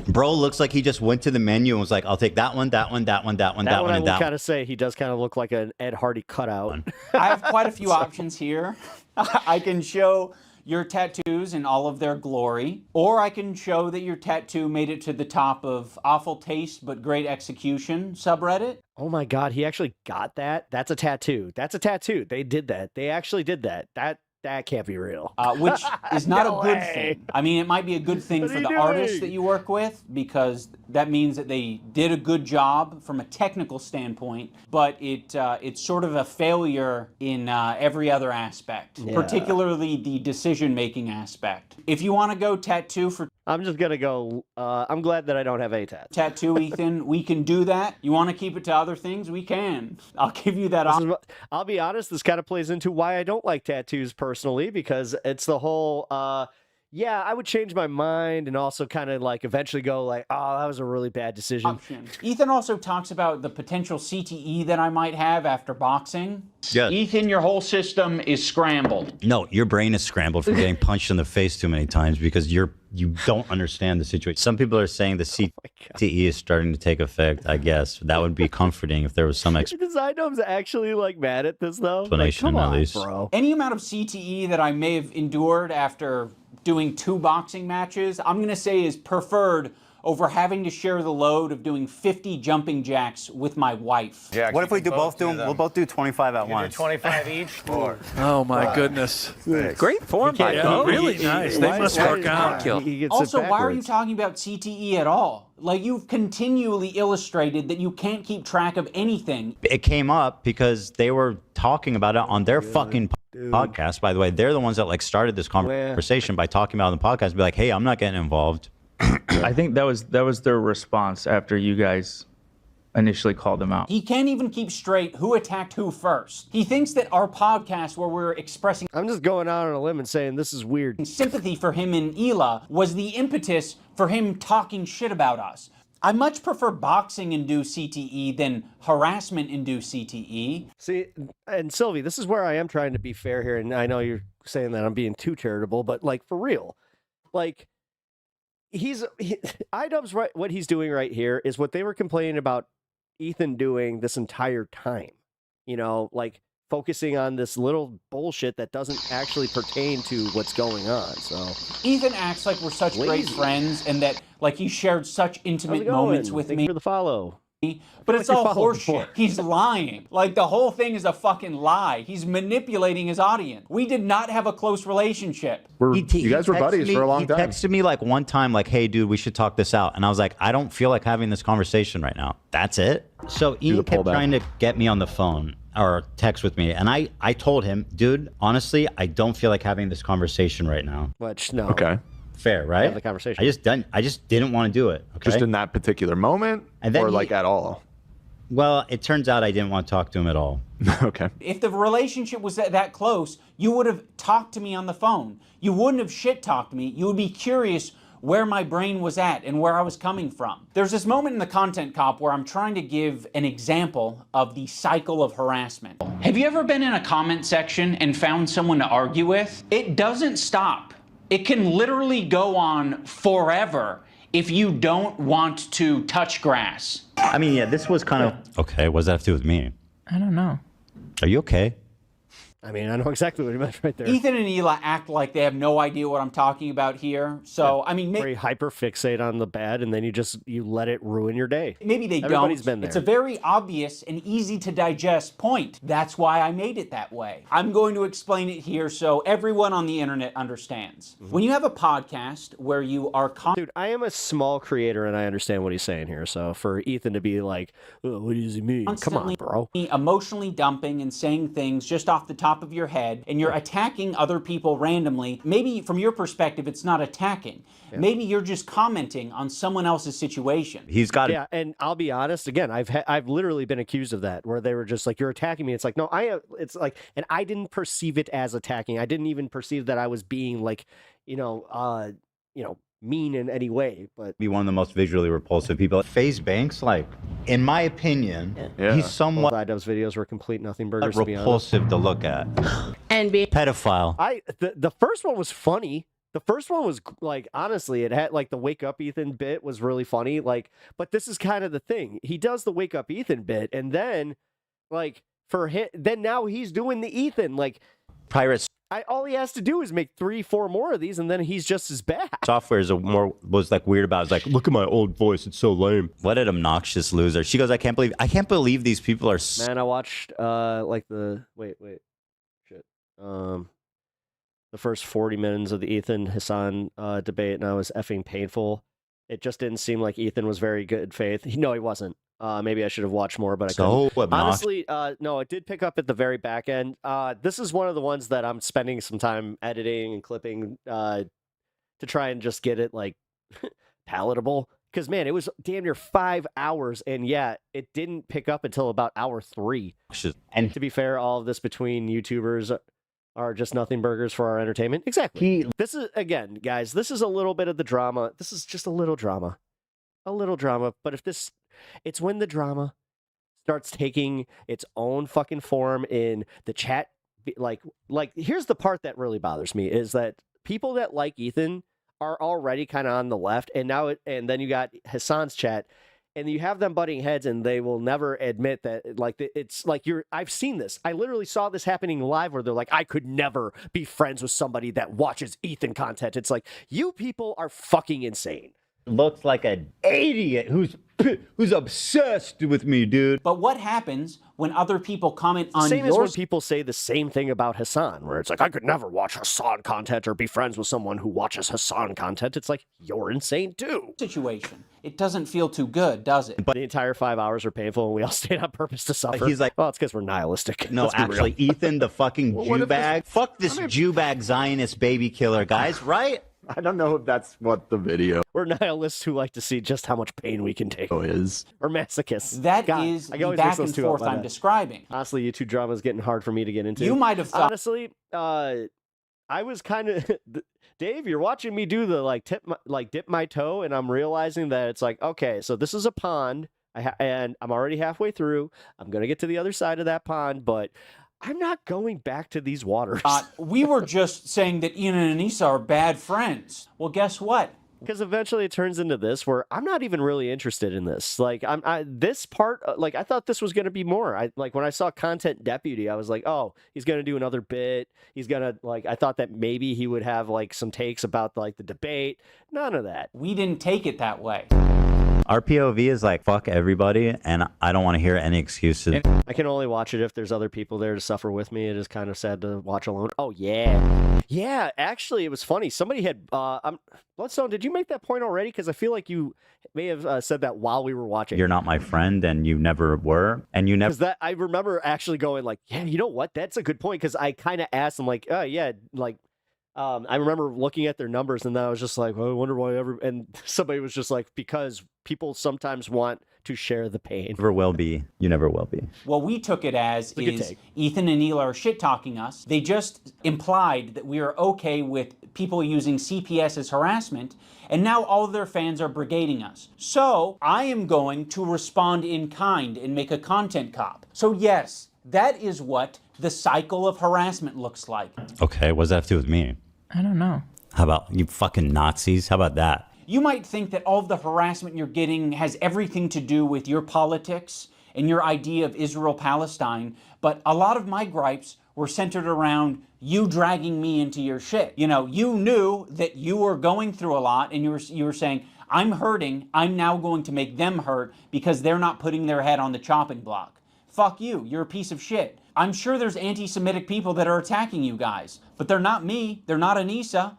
Bro looks like he just went to the menu and was like, I'll take that one, that one, that one, that one, that one, I and will that one. kind of say he does kind of look like an Ed Hardy cutout. I have quite a few options here. I can show your tattoos in all of their glory, or I can show that your tattoo made it to the top of awful taste but great execution subreddit. Oh my God, he actually got that? That's a tattoo. That's a tattoo. They did that. They actually did that. That can't be real. Which is not No a good way. thing. I mean, it might be a good thing What for are the you artists doing? that you work with because that means that they did a good job from a technical standpoint, but it's sort of a failure in every other aspect, Yeah. particularly the decision-making aspect. If you want to go tattoo for I'm just gonna go. I'm glad that I don't have a tattoo, Ethan, we can do that. You want to keep it to other things? We can. I'll give you that option. I'll be honest. This kind of plays into why I don't like tattoos personally, because it's the whole. Yeah, I would change my mind and also kind of like eventually go like, oh, that was a really bad decision. Ethan also talks about the potential CTE that I might have after boxing. Yeah. Ethan, your whole system is scrambled. No, your brain is scrambled from getting punched in the face too many times because you don't understand the situation. Some people are saying the CTE is starting to take effect, I guess. That would be comforting if there was some Because I know I'm actually like mad at this though. explanation like, at come on, least. bro. Any amount of CTE that I may have endured after doing 2 boxing matches, I'm going to say is preferred over having to share the load of doing 50 jumping jacks with my wife. What if we do both do them? We'll both do 25 at once. 25 each? Oh my goodness. Great form by Yeah, you. really nice. They must work out. Also, why are you talking about CTE at all? Like, you've continually illustrated that you can't keep track of anything. It came up because they were talking about it on their fucking podcast. By the way, they're the ones that like started this conversation by talking about it on the podcast. Be like, hey, I'm not getting involved. I think that was their response after you guys initially called them out. He can't even keep straight who attacked who first. He thinks that our podcast where we're expressing I'm just going out on a limb and saying this is weird. sympathy for him and Hila was the impetus for him talking shit about us. I much prefer boxing-induced CTE than harassment-induced CTE. See, and Sylvie, this is where I am trying to be fair here, and I know you're saying that I'm being too charitable, but like for real, like IDUBBBZ right. What he's doing right here is what they were complaining about Ethan doing this entire time. You know, like focusing on this little bullshit that doesn't actually pertain to what's going on. So Ethan acts like we're such great friends and that like he shared such intimate moments with Thank me. you for the follow. But it's like all you're following horseshit. He's lying. Like the whole thing is a fucking lie. He's manipulating his audience. We did not have a close relationship. You guys were buddies for a long time. He texted me like one time, like, "Hey, dude, we should talk this out." And I was like, "I don't feel like having this conversation right now." That's it. So Ian kept trying to get me on the phone or text with me, and I told him, "Dude, honestly, I don't feel like having this conversation right now." Which no. Okay. Fair, right? Have the conversation. I just didn't want to do it. Okay? Just in that particular moment, And then or like at all? Well, it turns out I didn't want to talk to him at all. Okay. If the relationship was that close, you would have talked to me on the phone. You wouldn't have shit-talked me. You would be curious where my brain was at and where I was coming from. There's this moment in the Content Cop where I'm trying to give an example of the cycle of harassment. Have you ever been in a comment section and found someone to argue with? It doesn't stop. It can literally go on forever if you don't want to touch grass. I mean, yeah, this was kind of... Okay, what does that have to do with me? I don't know. Are you okay? I mean, I know exactly what he meant right there. Ethan and Eli act like they have no idea what I'm talking about here. So, I mean, Very hyper fixate on the bad, and then you let it ruin your day. maybe they Everybody's don't. been there. It's a very obvious and easy to digest point. That's why I made it that way. I'm going to explain it here so everyone on the internet understands. When you have a podcast where you are Dude, I am a small creator, and I understand what he's saying here. So for Ethan to be like, oh, what does he mean? Come on, bro. emotionally dumping and saying things just off the top of your head, and you're attacking other people randomly, maybe from your perspective it's not attacking. Maybe you're just commenting on someone else's situation. He's got Yeah, and I'll be honest. Again, I've literally been accused of that, where they were just like, "You're attacking me." It's like, no, it's like, and I didn't perceive it as attacking. I didn't even perceive that I was being like, mean in any way. But be one of the most visually repulsive people. FaZe Banks, like, in my opinion, he's somewhat IDUBBBZ videos were complete nothing burgers. To be honest. repulsive to look at. And be Pedophile. The first one was funny. The first one was like, honestly, it had like the wake up Ethan bit was really funny. Like, but this is kind of the thing. He does the wake up Ethan bit, and then like for him, then now he's doing the Ethan like Pirates. All he has to do is make 3-4 more of these, and then he's just as bad. Software was like weird about it. It's like, look at my old voice, it's so lame. What an obnoxious loser. She goes, I can't believe these people are Man, I watched like the the first 40 minutes of the Ethan HASAN debate, and I was effing painful. It just didn't seem like Ethan was very good faith. No, he wasn't. Maybe I should have watched more, but I couldn't. Honestly, no, it did pick up at the very back end. This is one of the ones that I'm spending some time editing and clipping to try and just get it like palatable. Because man, it was damn near 5 hours, and yeah, it didn't pick up until about hour 3. And to be fair, all of this between YouTubers are just nothing burgers for our entertainment. Exactly. This is, again, guys, this is a little bit of the drama. This is just a little drama. A little drama. But if this, it's when the drama starts taking its own fucking form in the chat. Like here's the part that really bothers me is that people that like Ethan are already kind of on the left, and then you got HASAN's chat, and you have them butting heads, and they will never admit that. Like, it's like I've seen this. I literally saw this happening live, where they're like, I could never be friends with somebody that watches Ethan content. It's like, you people are fucking insane. Looks like an idiot who's obsessed with me, dude. But what happens when other people comment on Same as your when people say the same thing about HASAN, where it's like, I could never watch HASAN content or be friends with someone who watches HASAN content. It's like, you're insane too. situation? It doesn't feel too good, does it? But the entire 5 hours are painful, and we all stayed on purpose to suffer. He's like, well, it's because we're nihilistic. No, Let's be actually, real. Ethan, the fucking Jew bag. Fuck this Jew bag Zionist baby killer, guys, right? I don't know if that's what the video We're nihilists who like to see just how much pain we can take. is. Or masochists. That is the back and forth I'm describing. Honestly, YouTube drama is getting hard for me to get into. You might have thought... Honestly, I was kind of... Dave, you're watching me do the dip my toe, and I'm realizing that it's like, okay, so this is a pond, and I'm already halfway through. I'm going to get to the other side of that pond, but I'm not going back to these waters. We were just saying that Ian and Anissa are bad friends. Well, guess what? Because eventually it turns into this where I'm not even really interested in this. Like this part, like I thought this was going to be more. Like when I saw Content Deputy, I was like, oh, he's going to do another bit. He's going to I thought that maybe he would have like some takes about like the debate. None of that. We didn't take it that way. Our POV is like, fuck everybody, and I don't want to hear any excuses. I can only watch it if there's other people there to suffer with me. It is kind of sad to watch alone. Oh, yeah. Yeah, actually, it was funny. Somebody had... Bloodstone, did you make that point already? Because I feel like you may have said that while we were watching. You're not my friend, and you never were, and you never... That I remember actually going like, yeah, you know what? That's a good point, because I kind of asked them like, oh, yeah, like... I remember looking at their numbers, and then I was just like, oh, I wonder why and somebody was just like, because people sometimes want to share the pain. Never will be. You never will be. What we took it as is Ethan and Neil are shit-talking us. They just implied that we are okay with people using CPS as harassment, and now all of their fans are brigading us. So I am going to respond in kind and make a content cop. So yes, that is what the cycle of harassment looks like. Okay, what does that have to do with me? I don't know. How about you fucking Nazis? How about that? You might think that all of the harassment you're getting has everything to do with your politics and your idea of Israel-Palestine, but a lot of my gripes were centered around you dragging me into your shit. You know, you knew that you were going through a lot, and you were saying, I'm hurting, I'm now going to make them hurt because they're not putting their head on the chopping block. Fuck you, you're a piece of shit. I'm sure there's anti-Semitic people that are attacking you guys, but they're not me, they're not Anissa,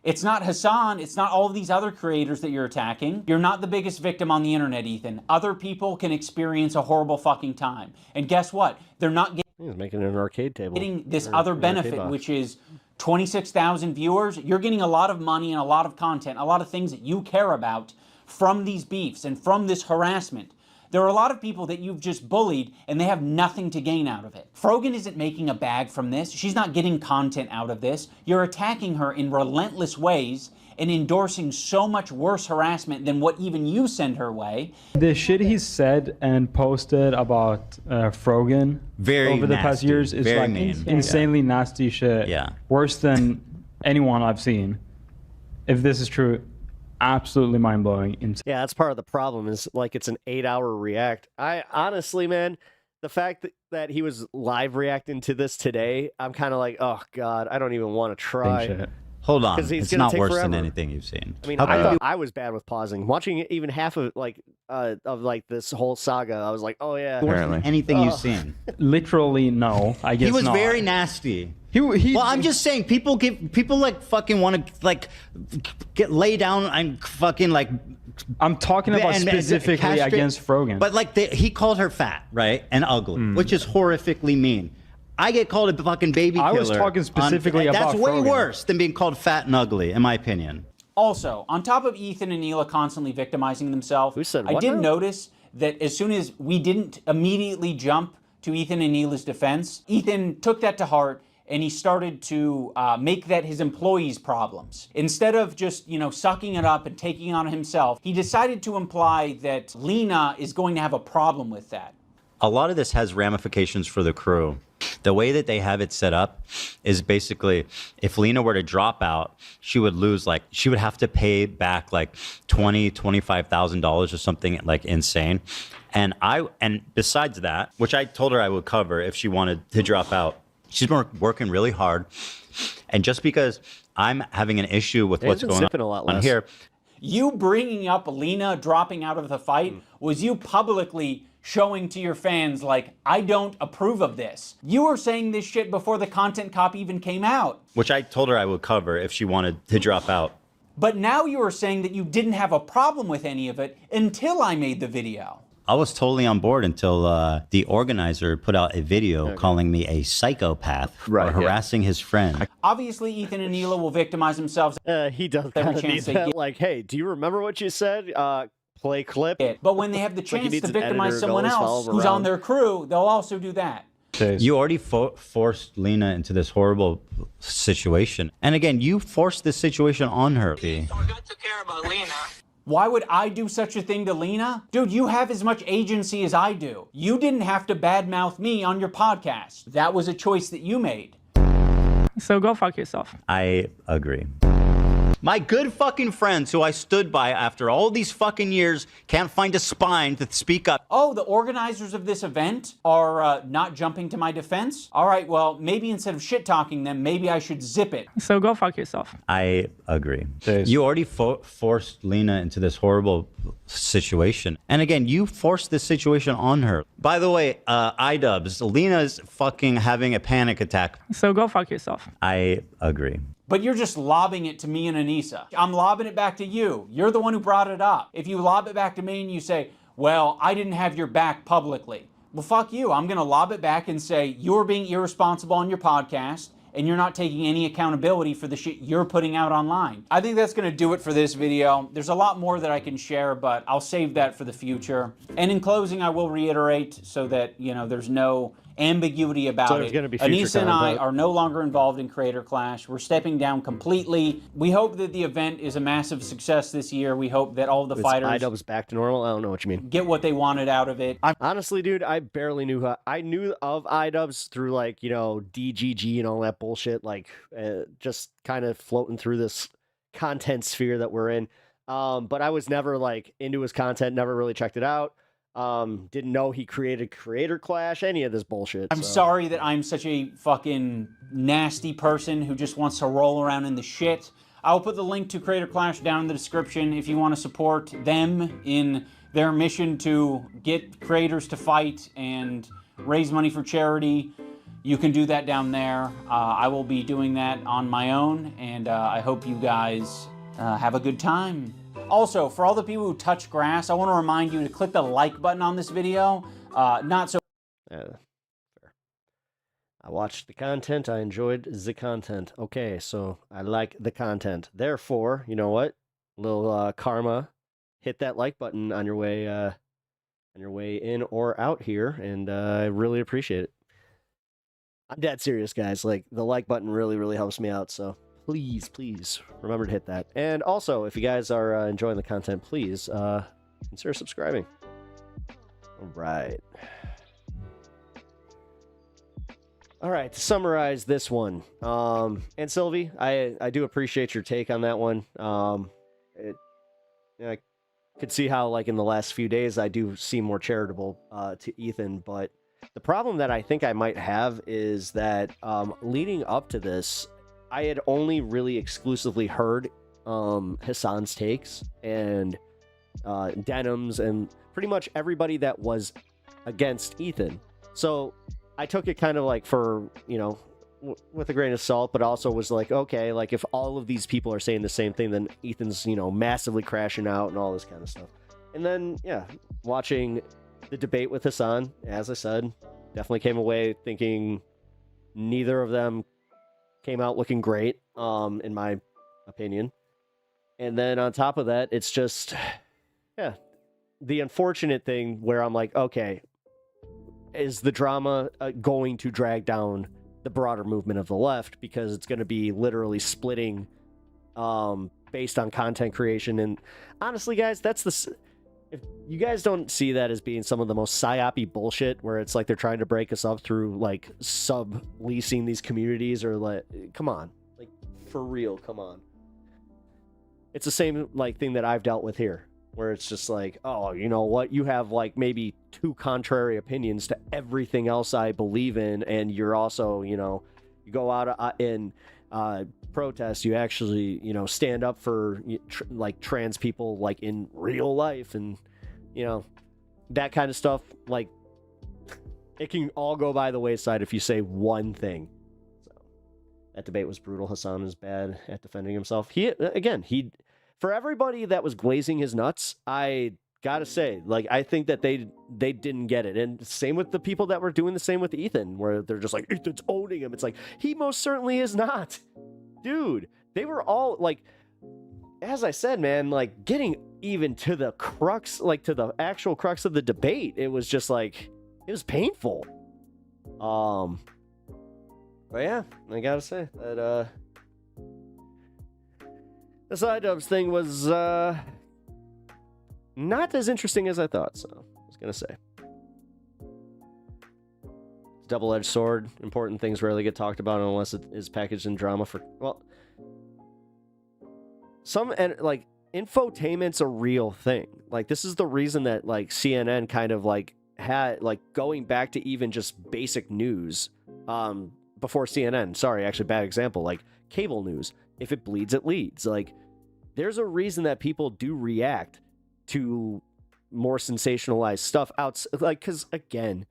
it's not HASAN, it's not all of these other creators that you're attacking. You're not the biggest victim on the internet, Ethan. Other people can experience a horrible fucking time. And guess what? They're not He's making an arcade table. getting this other benefit, which is 26,000 viewers. You're getting a lot of money and a lot of content, a lot of things that you care about from these beefs and from this harassment. There are a lot of people that you've just bullied and they have nothing to gain out of it. Frogan isn't making a bag from this. She's not getting content out of this. You're attacking her in relentless ways and endorsing so much worse harassment than what even you send her way. The shit he said and posted about Frogan over the past years is like insanely nasty shit. Yeah. Worse than anyone I've seen. If this is true, absolutely mind-blowing. Yeah, that's part of the problem is like it's an 8-hour react. I honestly, man, the fact that he was live reacting to this today, I'm kind of like, oh God, I don't even want to try. Hold on, it's not worse forever. than anything you've seen. I mean, I thought I was bad with pausing. Watching even half of like this whole saga, I was like, oh yeah. Anything you've seen. Literally, no. I guess he was not. very nasty. Well, I'm just saying, people like fucking want to like get lay down and fucking like. I'm talking about specifically against Frogan. But like he called her fat, right, and ugly, which is horrifically mean. I get called a fucking baby killer. I was talking specifically about That's way Frogan. worse than being called fat and ugly, in my opinion. Also, on top of Ethan and Neela constantly victimizing themselves, I did notice that as soon as we didn't immediately jump to Ethan and Neela's defense, Ethan took that to heart and he started to make that his employees' problems. Instead of just, sucking it up and taking it on himself, he decided to imply that Lena is going to have a problem with that. A lot of this has ramifications for the crew. The way that they have it set up is basically if Lena were to drop out, she would lose she would have to pay back like $25,000 or something like insane. And besides that, which I told her I would cover if she wanted to drop out, she's working really hard. And just because I'm having an issue with what's going on here. You bringing up Lena dropping out of the fight was you publicly showing to your fans like, I don't approve of this. You were saying this shit before the content cop even came out. Which I told her I would cover if she wanted to drop out. But now you are saying that you didn't have a problem with any of it until I made the video. I was totally on board until the organizer put out a video calling me a psychopath for harassing his friend. Obviously, Ethan and Neela will victimize themselves. He does every chance they get. Like, hey, do you remember what you said? Play clip. But when they have the chance to victimize someone else who's on their crew, they'll also do that. You already forced Lena into this horrible situation. And again, you forced this situation on her. Why would I do such a thing to Lena? Dude, you have as much agency as I do. You didn't have to badmouth me on your podcast. That was a choice that you made. So go fuck yourself. I agree. My good fucking friends who I stood by after all these fucking years can't find a spine to speak up. Oh, the organizers of this event are not jumping to my defense? All right, well, maybe instead of shit-talking them, maybe I should zip it. So go fuck yourself. I agree. You already forced Lena into this horrible situation. And again, you forced this situation on her. By the way, IDUBBBZ, Lena's fucking having a panic attack. So go fuck yourself. I agree. But you're just lobbing it to me and Anissa. I'm lobbing it back to you. You're the one who brought it up. If you lob it back to me and you say, well, I didn't have your back publicly. Well, fuck you. I'm going to lob it back and say, you're being irresponsible on your podcast and you're not taking any accountability for the shit you're putting out online. I think that's going to do it for this video. There's a lot more that I can share, but I'll save that for the future. And in closing, I will reiterate so that, you know, there's no ambiguity about So there's gonna be future Anissa and I content. are no longer involved in Creator Clash. We're stepping down completely. We hope that the event is a massive success this year. We hope that all the fighters IDUBBBZ back to normal. I don't know what you mean. get what they wanted out of it. Honestly, dude, I barely knew I knew of IDUBBBZ through like, you know, DGG and all that bullshit, like just kind of floating through this content sphere that we're in. But I was never like into his content, never really checked it out. Didn't know he created Creator Clash, any of this bullshit. I'm sorry that I'm such a fucking nasty person who just wants to roll around in the shit. I'll put the link to Creator Clash down in the description if you want to support them in their mission to get creators to fight and raise money for charity. You can do that down there. I will be doing that on my own, and I hope you guys have a good time. Also, for all the people who touch grass, I want to remind you to click the like button on this video. Not so... Fair. I watched the content. I enjoyed the content. Okay, so I like the content. Therefore, you know what? Little karma. Hit that like button on your way in or out here, and I really appreciate it. I'm dead serious, guys. Like, the like button really, really helps me out, so please remember to hit that. And also, if you guys are enjoying the content, please consider subscribing. All right. To summarize this one, and Sylvie, I do appreciate your take on that one. I could see how, like, in the last few days, I do seem more charitable to Ethan, but the problem that I think I might have is that leading up to this, I had only really exclusively heard HASAN's takes and Denim's and pretty much everybody that was against Ethan. So I took it kind of like for, you know, with a grain of salt, but also was like, okay, like if all of these people are saying the same thing, then Ethan's, you know, massively crashing out and all this kind of stuff. And then, yeah, watching the debate with HASAN, as I said, definitely came away thinking neither of them came out looking great, in my opinion. And then on top of that, it's just, yeah, the unfortunate thing where I'm like, okay, is the drama going to drag down the broader movement of the left? Because it's going to be literally splitting based on content creation. And honestly, guys, that's the... If you guys don't see that as being some of the most psyop-y bullshit, where it's like they're trying to break us up through like subleasing these communities, or like, come on, like for real, come on. It's the same like thing that I've dealt with here, where it's just like, oh, you know what, you have like maybe two contrary opinions to everything else I believe in, and you're also, you know, you go out in protest, you actually, you know, stand up for like trans people like in real life, and you know, that kind of stuff. Like, it can all go by the wayside if you say one thing. So that debate was brutal. HASAN is bad at defending himself. He for everybody that was glazing his nuts, I gotta say, like, I think that they didn't get it. And same with the people that were doing the same with Ethan, where they're just like, Ethan's owning him. It's like, he most certainly is not. Dude, they were all like, as I said, man, like getting even to the crux, like to the actual crux of the debate, it was just like, it was painful. But yeah, I gotta say that this IDUBBBZ thing was not as interesting as I thought, so I was gonna say. Double-edged sword. Important things rarely get talked about unless it is packaged in drama for, well, and like infotainment's a real thing. Like this is the reason that like CNN kind of like had like going back to even just basic news before CNN. Sorry, actually bad example. Like cable news. If it bleeds, it leads. Like there's a reason that people do react to more sensationalized stuff like because again,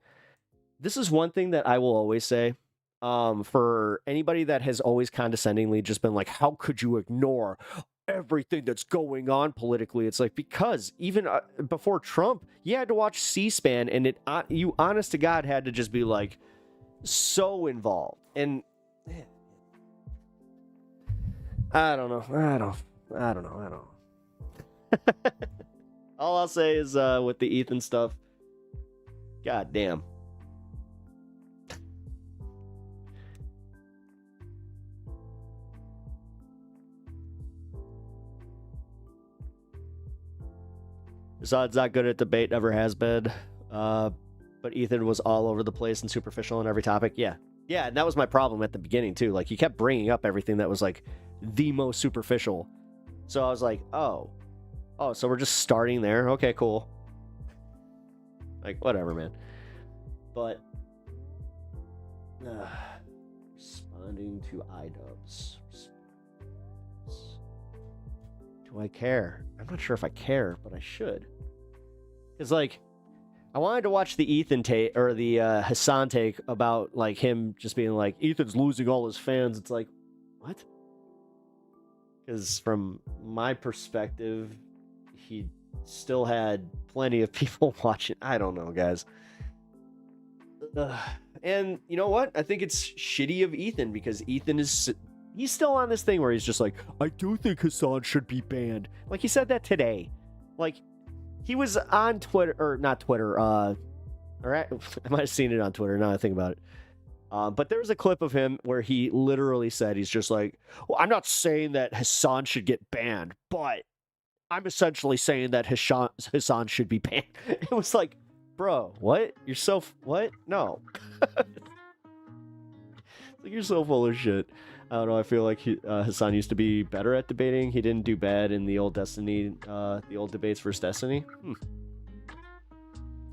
this is one thing that I will always say. For anybody that has always condescendingly just been like, how could you ignore everything that's going on politically? It's like, because even before Trump, you had to watch C-SPAN and you honest to God had to just be like so involved. And I don't know. All I'll say is with the Ethan stuff, god damn. Hassan's not good at debate, never has been. But Ethan was all over the place and superficial on every topic. Yeah. Yeah, and that was my problem at the beginning, too. Like, he kept bringing up everything that was, like, the most superficial. So I was like, oh, so we're just starting there? Okay, cool. Like, whatever, man. But, responding to IDUBBBZ. Do I care? I'm not sure if I care, but I should. Because, like, I wanted to watch the Ethan take, or the Hasan take about, like, him just being like, Ethan's losing all his fans. It's like, what? Because from my perspective, he still had plenty of people watching. I don't know, guys. And you know what? I think it's shitty of Ethan, because Ethan is... He's still on this thing where he's just like, I do think Hasan should be banned. Like, he said that today. Like, he was on Twitter, or not Twitter, I might have seen it on Twitter now that I think about it. But there was a clip of him where he literally said, he's just like, well, I'm not saying that Hasan should get banned, but I'm essentially saying that Hasan should be banned. It was like, bro, what? You're so, what? No. You're so full of shit. I don't know, I feel like Hasan used to be better at debating. He didn't do bad in the old Destiny, the old debates versus Destiny. I'm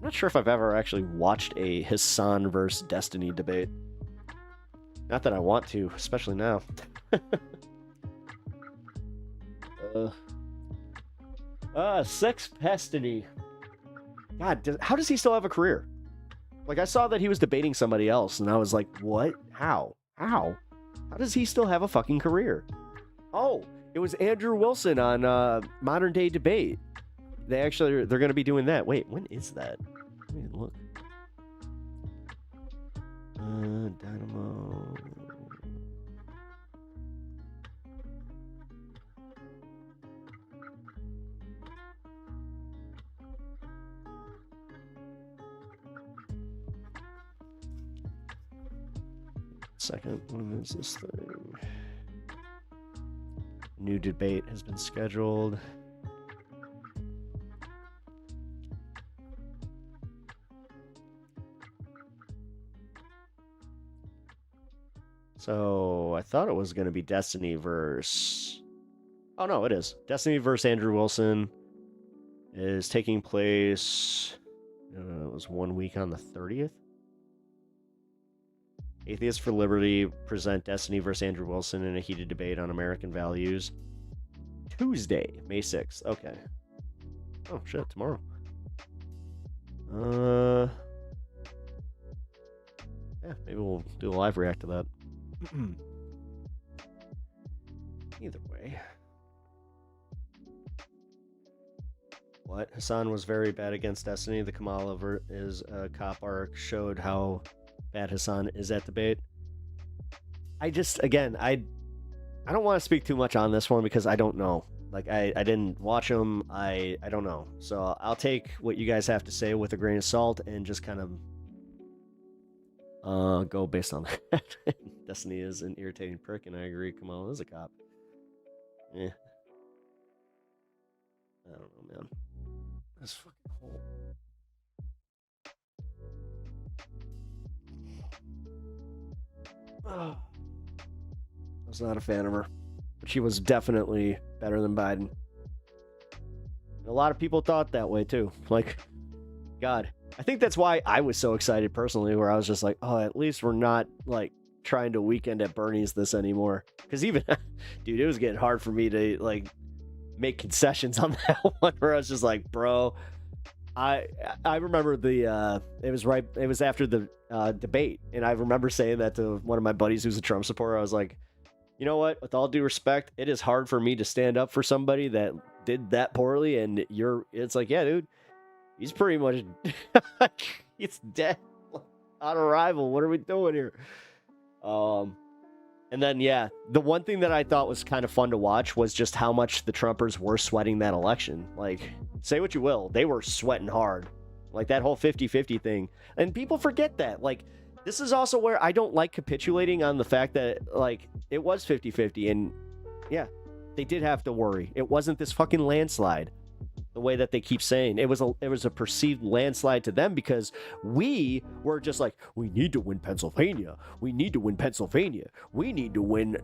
not sure if I've ever actually watched a Hasan versus Destiny debate. Not that I want to, especially now. Sex Pestiny. God, how does he still have a career? Like, I saw that he was debating somebody else, and I was like, what? How? How does he still have a fucking career? Oh, it was Andrew Wilson on Modern Day Debate. They're going to be doing that. Wait, when is that? Let me look. Dynamo. Second, when is this thing? New debate has been scheduled. So I thought it was going to be Destiny versus... Oh no, it is. Destiny versus Andrew Wilson is taking place... it was 1 week on the 30th. Atheists for Liberty present Destiny versus Andrew Wilson in a heated debate on American values. Tuesday, May 6th. Okay. Oh, shit, tomorrow. Yeah, maybe we'll do a live react to that. Either way. What? Hasan was very bad against Destiny. The Kamala is a cop arc showed how bad Hasan is at debate. I just, again, I don't want to speak too much on this one because I don't know. Like, I didn't watch him. I don't know. So I'll take what you guys have to say with a grain of salt and just kind of go based on that. Destiny is an irritating prick, and I agree. Kamala is a cop. I don't know, man. That's fucking cool. I was not a fan of her, but she was definitely better than Biden. A lot of people thought that way too. Like, God, I think that's why I was so excited personally, where I was just like, oh, at least we're not like trying to weekend at Bernie's this anymore. Because even, dude, it was getting hard for me to like make concessions on that one, where I was just like, bro, I remember it was after the debate, and I remember saying that to one of my buddies who's a Trump supporter. I was like, you know what, with all due respect, it is hard for me to stand up for somebody that did that poorly, and it's like, yeah, dude, he's pretty much it's dead on arrival. What are we doing here? And then, yeah, the one thing that I thought was kind of fun to watch was just how much the Trumpers were sweating that election. Like, say what you will, they were sweating hard. Like, that whole 50-50 thing. And people forget that. Like, this is also where I don't like capitulating on the fact that, like, it was 50-50. And, yeah, they did have to worry. It wasn't this fucking landslide. The way that they keep saying it was a perceived landslide to them, because we were just like, we need to win Pennsylvania. We need to win Pennsylvania. We need to win,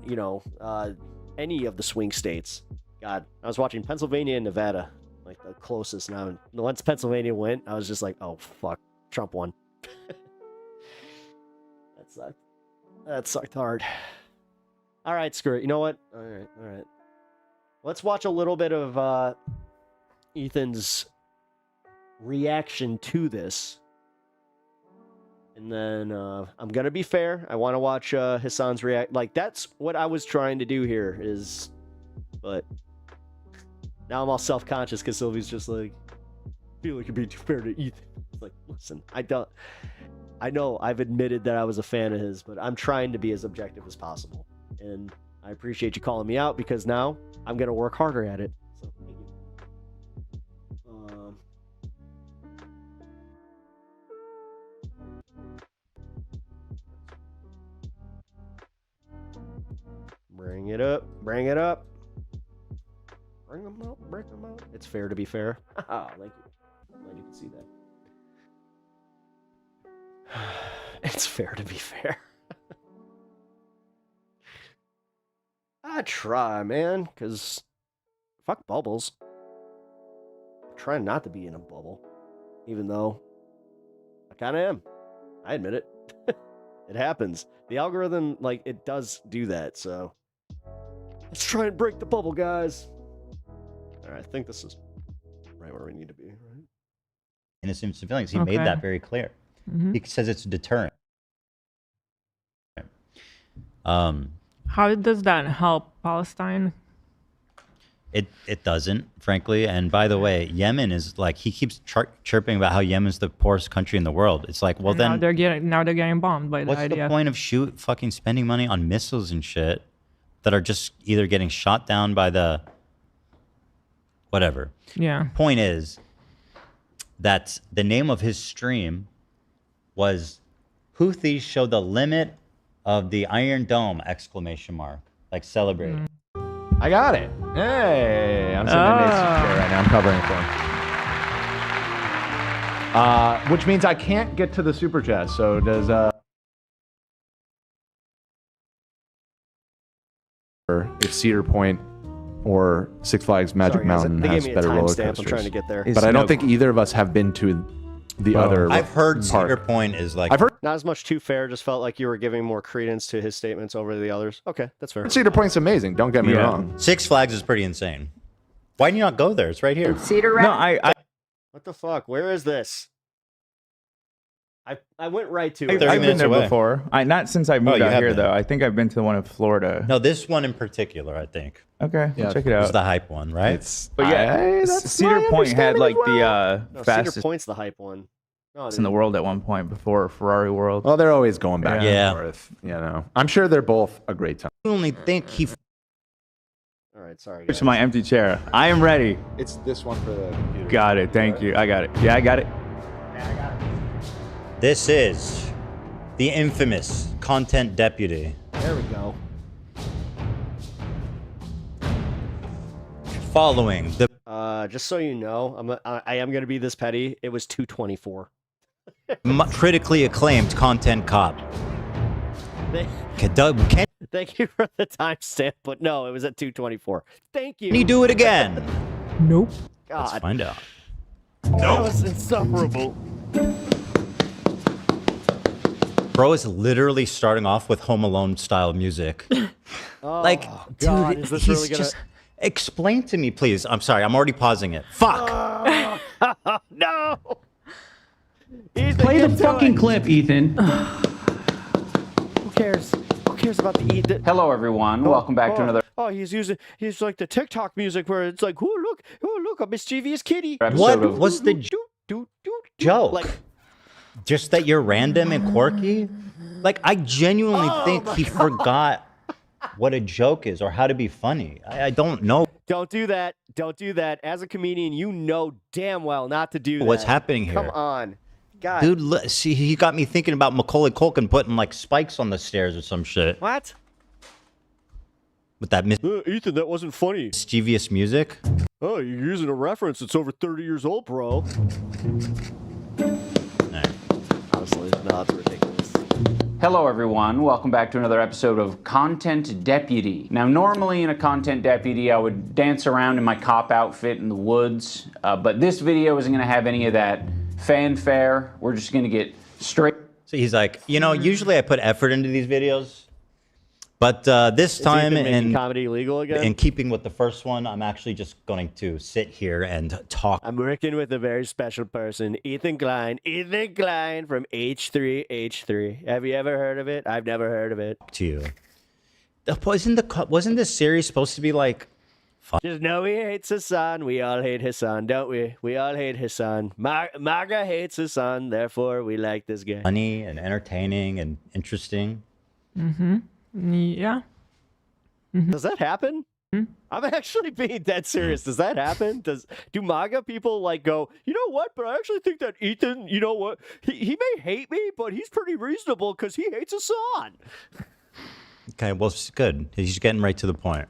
any of the swing states. God, I was watching Pennsylvania and Nevada, like the closest. Now, once Pennsylvania went, I was just like, oh fuck, Trump won. That sucked. That sucked hard. All right, screw it. You know what? All right. Let's watch a little bit of Ethan's reaction to this, and then I'm gonna be fair. I want to watch HASAN's react. Like, that's what I was trying to do here, but now I'm all self-conscious because Sylvie's just like, I feel like you're being too fair to Ethan. It's like, listen, I know I've admitted that I was a fan of his, but I'm trying to be as objective as possible, and I appreciate you calling me out, because now I'm gonna work harder at it. So thank you. Bring it up. Bring them out. It's fair to be fair. Thank you. I'm glad you can see that. It's fair to be fair. I try, man, because fuck bubbles. I'm trying not to be in a bubble, even though I kind of am. I admit it. It happens. The algorithm, like, it does do that, so let's try and break the bubble, guys. All right, I think this is right where we need to be, right? Innocent civilians. He made that very clear. Mm-hmm. He says it's a deterrent. How does that help Palestine? It doesn't, frankly. And by the way, Yemen is like, he keeps chirping about how Yemen's the poorest country in the world. It's like, well, And then now they're getting bombed by the what's the point of fucking spending money on missiles and shit that are just either getting shot down by the whatever? Yeah. Point is that the name of his stream was Houthis show the limit of the Iron Dome, ! Like celebrating. I got it. Hey, I'm sitting in Nate's chair right now. I'm covering for him. Which means I can't get to the super chat. So does if Cedar Point or Six Flags Magic Mountain has better roller coasters? I'm trying to get there. But I don't think either of us have been to the other. I've heard park. Cedar Point is like. I've heard not as much Too Fair. Just felt like you were giving more credence to his statements over the others. Okay, that's fair. Cedar Point's amazing. Don't get me wrong. Six Flags is pretty insane. Why do you not go there? It's right here. Cedar No, I What the fuck? Where is this? I went right to I've it. been there before. Not since I moved you out have here been. though. I think I've been to the one in Florida. No, this one in particular, I think. Okay, Yeah, we'll check it It was out. the hype one, right? It's But yeah, that's Cedar my Point had understanding like as well. the No, fastest Cedar Point's the hype one. No, in the world at one point before Ferrari World. Well, they're always going back Yeah. and forth. You know, I'm sure they're both a great time. I only think he. All right, sorry. Here's my empty chair. I am ready. It's this one for the computer. Got it. Thank you. I got it. Yeah, I got it. This is the infamous content deputy. There we go. Following the Just so you know, I am gonna be this petty. It was 224. critically acclaimed content cop. They, Thank you for the timestamp, but no, it was at 2:24. Thank you. Can you do it again? Nope. God. Let's find out. That was insufferable. Bro is literally starting off with Home Alone style music. Oh, like, God, dude, is this he's really gonna... just... Explain to me, please. I'm sorry, I'm already pausing it. Fuck! No! Play the fucking clip, Ethan. Who cares? Who cares about the Ethan? Hello, everyone. Welcome back to another He's like the TikTok music where it's like, oh, look, a mischievous kitty. What was the joke? Like, just that you're random and quirky? Like, I genuinely think he forgot what a joke is or how to be funny. I don't know. Don't do that. Don't do that. As a comedian, you know damn well not to do that. What's happening here? Come on. God. Dude, see, he got me thinking about Macaulay Culkin putting, like, spikes on the stairs or some shit. What? With that Ethan, that wasn't funny. Mischievous music? Oh, you're using a reference that's over 30 years old, bro. Honestly, no, that's ridiculous. Hello, everyone. Welcome back to another episode of Content Deputy. Now, normally in a Content Deputy, I would dance around in my cop outfit in the woods, but this video isn't going to have any of that fanfare. We're just going to get straight. So he's like, you know, usually I put effort into these videos, but this time, in comedy illegal again? In keeping with the first one, I'm actually just going to sit here and talk. I'm working with a very special person, Ethan Klein. Ethan Klein from H3H3. Have you ever heard of it? I've never heard of it. To you. Wasn't this series supposed to be like fun? Just know he hates Hasan. We all hate Hasan, don't we? We all hate Hasan. MAGA hates Hasan, therefore we like this guy. Funny and entertaining and interesting. Mm-hmm. Yeah. Mm-hmm. Does that happen? I'm actually being dead serious. Does that happen? Do MAGA people like go, you know what? But I actually think that Ethan, you know what? He may hate me, but he's pretty reasonable because he hates Hasan. Okay, well, it's good. He's getting right to the point.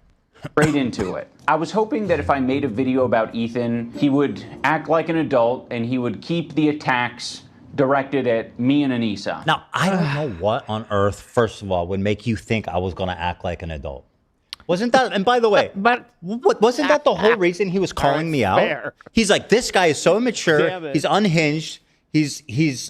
Straight into it. I was hoping that if I made a video about Ethan, he would act like an adult and he would keep the attacks directed at me and Anissa. Now, I don't know what on earth, first of all, would make you think I was going to act like an adult. Wasn't that, and by the way, wasn't that the whole reason he was calling me out? Fair. He's like, this guy is so immature, he's unhinged, he's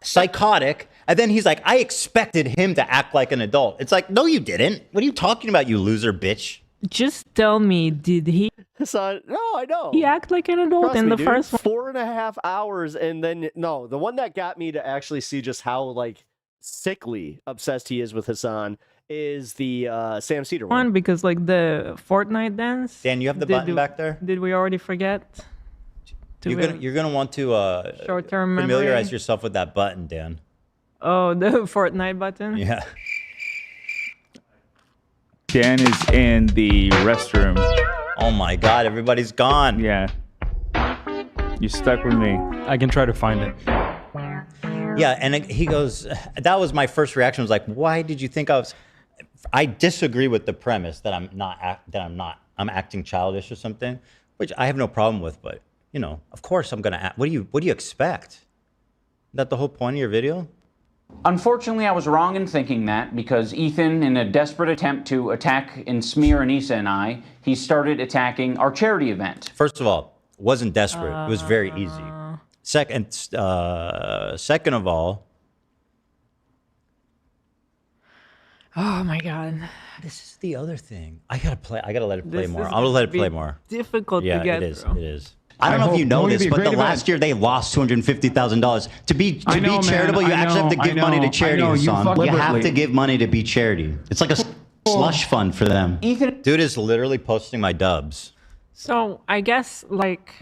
psychotic, and then he's like, I expected him to act like an adult. It's like, no, you didn't. What are you talking about, you loser bitch? Just tell me, did he? Hasan, no, I know. He act like an adult Trust in me, the dude. first one. 4.5 hours, and then no, the one that got me to actually see just how like sickly obsessed he is with Hasan is the Sam Cedar one. Because like the Fortnite dance. Dan, you have the button back there? Did we already forget? You're gonna want to short-term familiarize yourself with that button, Dan. Oh, the Fortnite button? Yeah. Dan is in the restroom. Oh my God, everybody's gone. Yeah. You stuck with me. I can try to find it. Yeah, and he goes, that was my first reaction, was like, why did you think I disagree with the premise that I'm acting childish or something, which I have no problem with, but you know, of course I'm gonna act. What do you expect? Is that the whole point of your video? Unfortunately, I was wrong in thinking that because Ethan, in a desperate attempt to attack and smear Anissa and I, he started attacking our charity event. First of all, it wasn't desperate. It was very easy. Second of all, oh my God, this is the other thing. I gotta let it play This more. is I'll let it gonna play be more. difficult to Yeah, get it is. through. It is. I don't know if you know this, but last year they lost $250,000. To be charitable, you actually have to give money to charity, Hasan. You have to give money to be charity. It's like a slush fund for them. Ethan, dude is literally posting my dubs. So I guess like,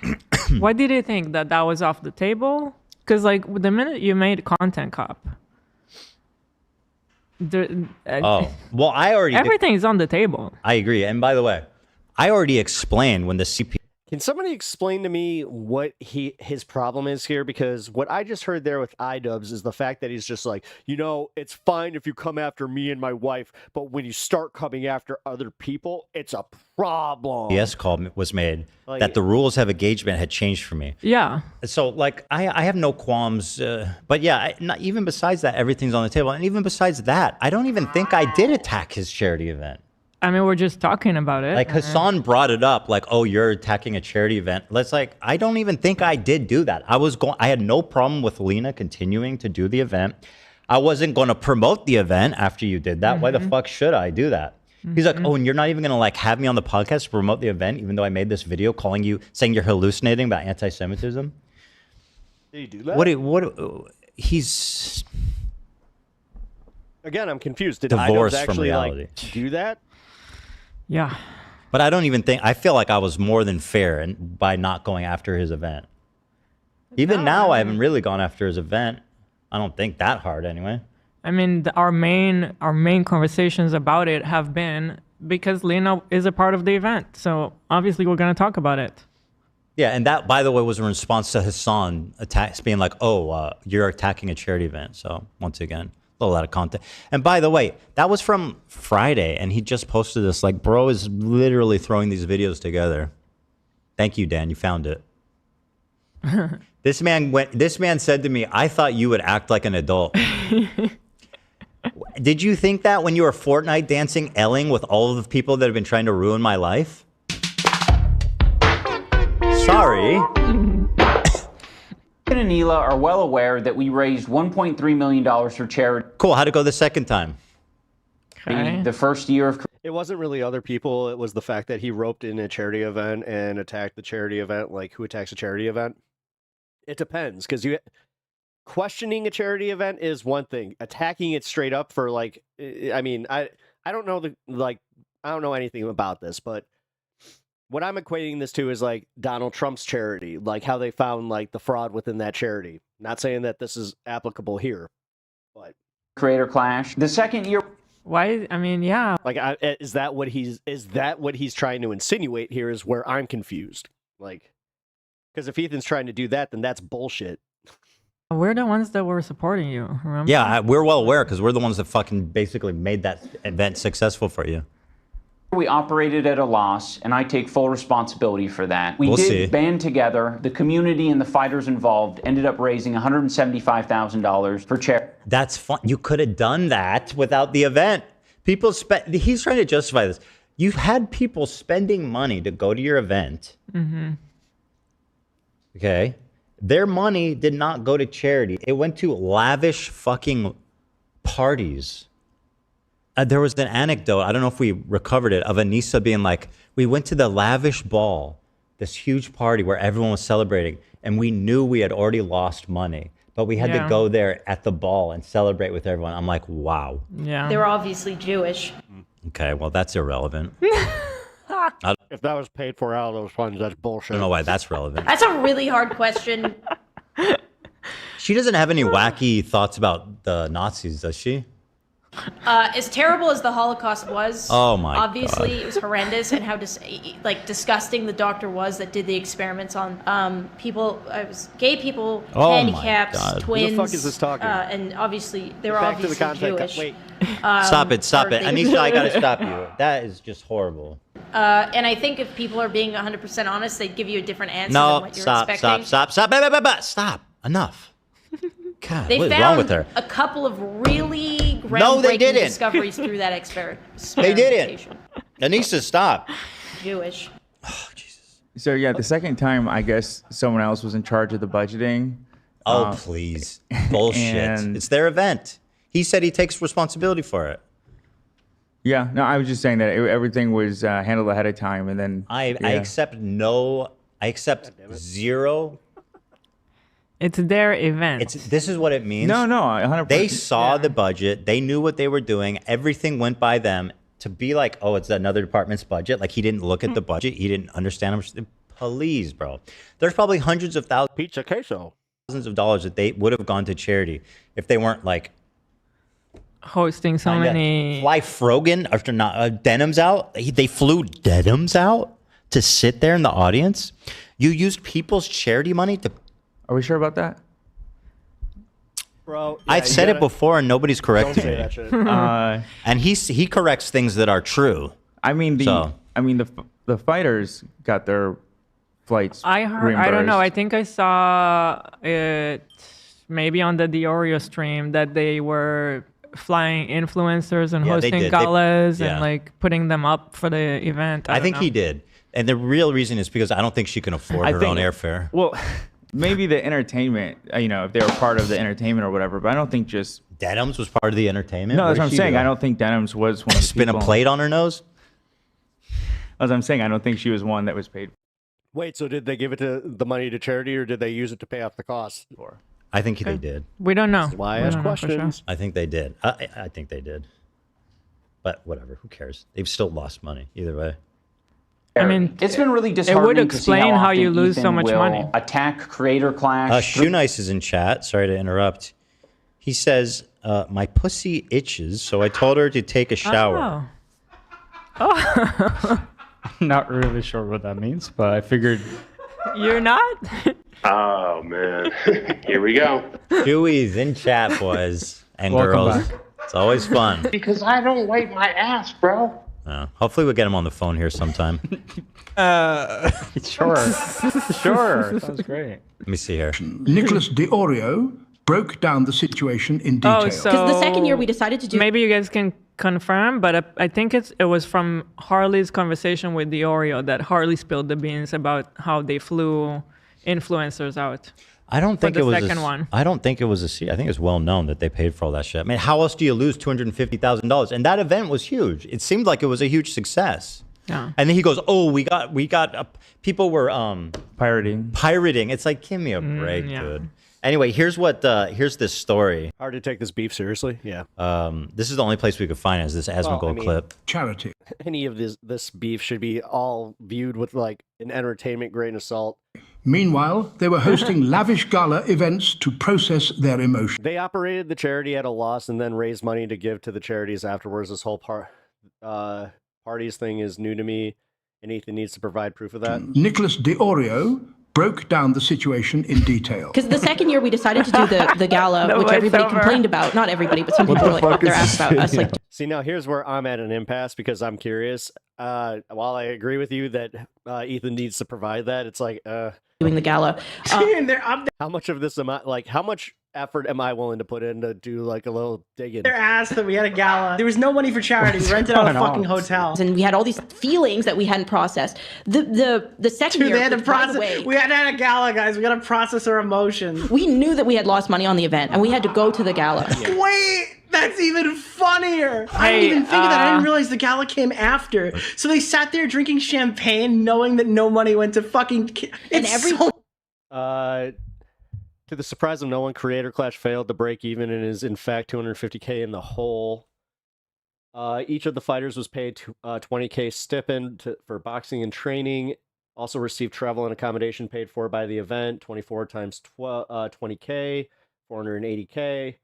why did you think that was off the table? Because like the minute you made Content Cop, well, I already everything's on the table. I agree. And by the way, I already explained when the CP. Can somebody explain to me what his problem is here? Because what I just heard there with IDUBBBZ is the fact that he's just like, it's fine if you come after me and my wife, but when you start coming after other people, it's a problem. Yes, call was made that the rules of engagement had changed for me. Yeah. So like I have no qualms, but yeah, not even besides that, everything's on the table, and even besides that, I don't even think I did attack his charity event. I mean, we're just talking about it. Like Hassan brought it up, like, oh, you're attacking a charity event. I don't even think I did do that. I had no problem with Lena continuing to do the event. I wasn't going to promote the event after you did that. Why the fuck should I do that? He's like, oh, and you're not even going to have me on the podcast to promote the event, even though I made this video saying you're hallucinating about anti-Semitism. Did he do that? He's again, I'm confused. Did divorced IDUBBBZ actually from reality. Do that? Yeah. But I feel like I was more than fair by not going after his event. Even now, I haven't really gone after his event. I don't think that hard anyway. I mean, our main conversations about it have been because Lena is a part of the event. So obviously we're going to talk about it. Yeah, and that, by the way, was a response to Hassan being like, oh, you're attacking a charity event. So once again, a lot of content. And by the way, that was from Friday, and he just posted this. Like, bro is literally throwing these videos together. Thank you, Dan. You found it. This man said to me, I thought you would act like an adult. Did you think that when you were Fortnite dancing Elling with all of the people that have been trying to ruin my life? Sorry. And Anila are well aware that we raised $1.3 million for charity. Cool. How'd it go the second time? The first year of... It wasn't really other people. It was the fact that he roped in a charity event and attacked the charity event. Like, who attacks a charity event? It depends, because questioning a charity event is one thing. Attacking it straight up for I don't know I don't know anything about this, but what I'm equating this to is like Donald Trump's charity, like how they found the fraud within that charity. Not saying that this is applicable here, but Creator Clash. The second year. Why? I mean, yeah. Is that what he's trying to insinuate here? Is where I'm confused. Because if Ethan's trying to do that, then that's bullshit. We're the ones that were supporting you, remember? Yeah, we're well aware because we're the ones that fucking basically made that event successful for you. We operated at a loss, and I take full responsibility for that. We did band together. The community and the fighters involved ended up raising $175,000 for charity. That's fun. You could have done that without the event. He's trying to justify this. You've had people spending money to go to your event. Mm-hmm. Okay. Their money did not go to charity. It went to lavish fucking parties. There was an anecdote, I don't know if we recovered it, of Anissa being like, we went to the lavish ball, this huge party where everyone was celebrating, and we knew we had already lost money, but we had to go there at the ball and celebrate with everyone. I'm like, wow. Yeah. They were obviously Jewish. Okay, well, that's irrelevant. If that was paid for out of those funds, that's bullshit. I don't know why that's relevant. That's a really hard question. She doesn't have any wacky thoughts about the Nazis, does she? As terrible as the Holocaust was, oh my obviously God. It was horrendous, and how disgusting the doctor was that did the experiments on people. It was gay people, handicaps, twins. Who the fuck is this talking? And obviously they were Back obviously to the content. Jewish. Wait. Stop it! Anisha, I gotta stop you. That is just horrible. And I think if people are being 100% honest, they'd give you a different answer than No, what you're stop! expecting. Enough. God, They what is found wrong with her? a couple of really groundbreaking No, they didn't. discoveries through that experiment. They didn't. Anissa, stop. Jewish. So yeah, the second time, I guess someone else was in charge of the budgeting. Oh, please. Bullshit. It's their event. He said he takes responsibility for it. Yeah, no, I was just saying that everything was handled ahead of time, and then I accept zero. It's their event. This is what it means. No, 100%. They saw the budget. They knew what they were doing. Everything went by them. To be like, oh, it's another department's budget. Like, he didn't look at the budget. He didn't understand. Please, bro. There's probably hundreds of thousands. Pizza queso. Thousands of dollars that they would have gone to charity if they weren't like hosting so many. Fly Frogan after not denims out. They flew denims out. to sit there in the audience? You used people's charity money to... Are we sure about that? Bro, I've said it before and nobody's correcting Don't say me. that shit. And he corrects things that are true. I mean, the fighters got their flights I heard. reimbursed. I don't know. I think I saw it maybe on the Diorio stream that they were flying influencers and Yeah, they hosting did. galas Yeah. and like putting them up for the event. I don't think know. he did. And the real reason is because I don't think she can afford her own airfare. Well, maybe the entertainment, if they were part of the entertainment or whatever, but I don't think just... Denims was part of the entertainment? No, that's what What I'm did she saying. do? I don't think Denims was one of the Spin a people. plate on her nose? As I'm saying, I don't think she was one that was paid Wait, so did they give the money to charity, or did they use it to pay off the costs? for. I think they did. We don't know. That's why I We ask don't know for sure. questions. I think they did. I think they did. But whatever, who cares? They've still lost money either way. I mean, It's been really it disheartening would to see explain how often you lose so Ethan much will money. Attack Creator Clash. Shoe Nice is in chat. Sorry to interrupt. He says, my pussy itches, so I told her to take a shower. Oh. I'm not really sure what that means, but I figured. You're not? Oh, man. Here we go. Dewey's in chat, boys and Welcome girls. back. It's always fun. Because I don't wipe my ass, bro. Hopefully we'll get him on the phone here sometime. Sure. Sure. Sounds great. Let me see here. Nicholas Diorio broke down the situation in detail. Oh, so Because the second year we decided to do. Maybe you guys can confirm, but I think it was from Harley's conversation with Diorio that Harley spilled the beans about how they flew influencers out. I don't think for it the was second one. I don't think it was I think it's well known that they paid for all that shit. I mean, how else do you lose $250,000? And that event was huge. It seemed like it was a huge success. Yeah. And then he goes, "Oh, we got people were pirating. It's like, give me a break, yeah. dude." Anyway, here's this story. Hard to take this beef seriously. Yeah. This is the only place we could find it, is this Asmongold clip. Charity. Any of this beef should be all viewed with like an entertainment grain of salt. Meanwhile, they were hosting lavish gala events to process their emotions. They operated the charity at a loss and then raised money to give to the charities afterwards. This whole parties thing is new to me, and Ethan needs to provide proof of that. Nicholas Diorio broke down the situation in detail. Because the second year we decided to do the gala, which everybody complained about. Not everybody, but some people really popped their ass about us. Like, See, now here's where I'm at an impasse because I'm curious. While I agree with you that Ethan needs to provide that, it's like doing the gala. How much of this am I like? How much effort am I willing to put in to do like a little digging? Their ass that we had a gala. There was no money for charity. We rented out a fucking hotel. And we had all these feelings that we hadn't processed. The second Dude, year, they had to which, by the process. way, We had to have a gala, guys. We got to process our emotions. we knew that we had lost money on the event, and we had to go to the gala. Wait, that's even funnier. I Hey, didn't even think of that. I didn't realize the gala came after. So they sat there drinking champagne, knowing that no money went to fucking. And To the surprise of no one, Creator Clash failed to break even and is in fact $250K in the hole. Each of the fighters was paid $20K stipend for boxing and training. Also received travel and accommodation paid for by the event. 24 times 20K, $480K.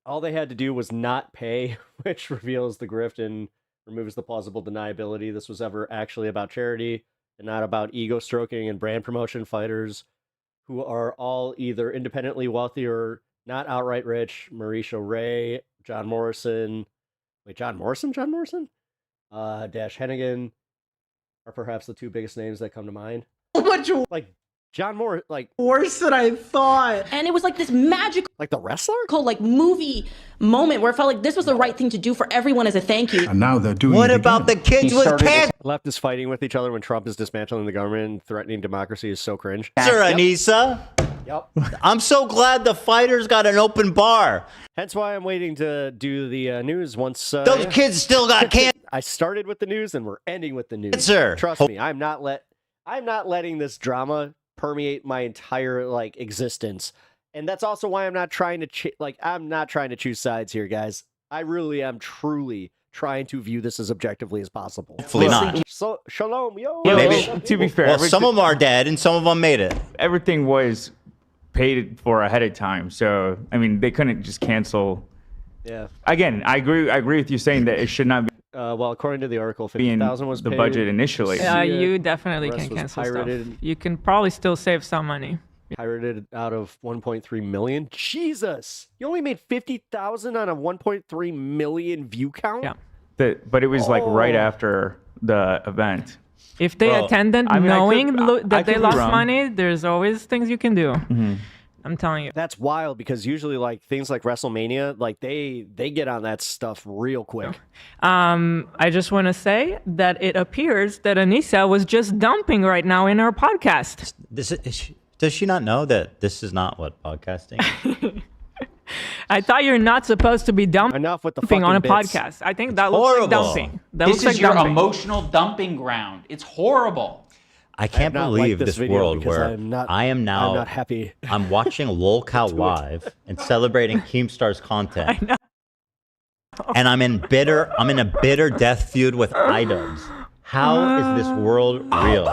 All they had to do was not pay, which reveals the grift and removes the plausible deniability this was ever actually about charity and not about ego stroking and brand promotion. Fighters who are all either independently wealthy or not outright rich. Mauricio Ray, John Morrison. Wait, John Morrison? Dash Hennigan are perhaps the two biggest names that come to mind. Much like John Moore, like worse than I thought. And it was like this magical, like the wrestler, like movie moment where it felt like this was the right thing to do for everyone as a thank you. And now they're doing What it about again. the kids with cancer? Left is fighting with each other when Trump is dismantling the government and threatening democracy is so cringe. Anissa. Yep. I'm so glad the fighters got an open bar. Hence why I'm waiting to do the news once. Those kids still got cancer. I started with the news and we're ending with the news. Cancer. Trust me, I'm not letting this drama permeate my entire like existence. And that's also why I'm not trying to choose sides here, guys. I really am truly trying to view this as objectively as possible. Hopefully not. So, shalom, yo. Maybe, to be fair, well, some of them are dead and some of them made it. Everything was paid for ahead of time, so I mean they couldn't just cancel. Yeah. Again, I agree with you saying that it should not be. well, according to the article, 50,000 was the paid. budget initially. Yeah, you definitely The rest can was cancel pirated. stuff. You can probably still save some money. Pirated out of 1.3 million. Jesus, you only made 50,000 on a 1.3 million view count. Yeah. But it was like right after the event. If they attended I mean, knowing I that they could be lost wrong. money, there's always things you can do. Mm-hmm. I'm telling you. That's wild because usually like things like WrestleMania, like they get on that stuff real quick. I just want to say that it appears that Anissa was just dumping right now in our podcast. Does she not know that this is not what podcasting is? I thought you're not supposed to be dumping Enough with the on a fucking bits. podcast. I think that looks like dumping. That This looks like is your dumping. emotional dumping ground. It's horrible. I can't not believe liked this this video world because where I'm not- I am now. I'm not happy. I'm watching LolCow live and celebrating Keemstar's content. I know. And I'm in a bitter death feud with IDUBBBZ. How is this world real?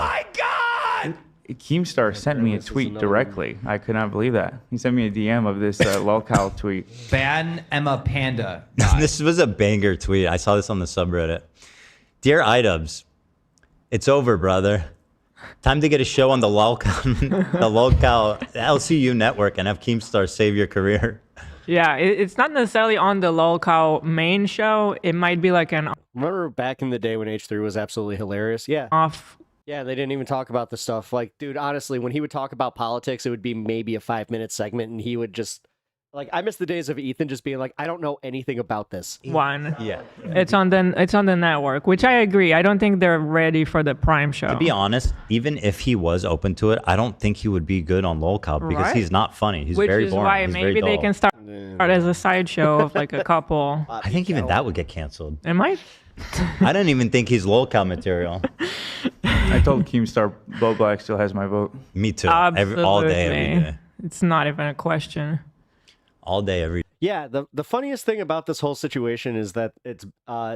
Keemstar sent me a tweet directly. I could not believe that. He sent me a DM of this lolcow tweet. Ban Emma Panda. This was a banger tweet. I saw this on the subreddit. Dear IDUBBBZ, it's over, brother. Time to get a show on the LolCow LCU network and have Keemstar save your career. Yeah, it's not necessarily on the LolCow main show. It might be like an Remember back in the day when H3 was absolutely hilarious? Yeah. off. Yeah, they didn't even talk about the stuff. Like, dude, honestly, when he would talk about politics, it would be maybe a 5-minute segment, and he would just like, I miss the days of Ethan just being like, I don't know anything about this. One. Yeah. It's on the network, which I agree. I don't think they're ready for the prime show. To be honest, even if he was open to it, I don't think he would be good on LolCow because Right? he's not funny. He's Which very is boring. why He's maybe very they dull. can start as a sideshow of like a couple. I think even that would get canceled. It might. I don't even think he's LolCow material. I told Keemstar Bo Black still has my vote. Me too. Absolutely. All day, every day. It's not even a question. All day, every day. Yeah, the funniest thing about this whole situation is that it's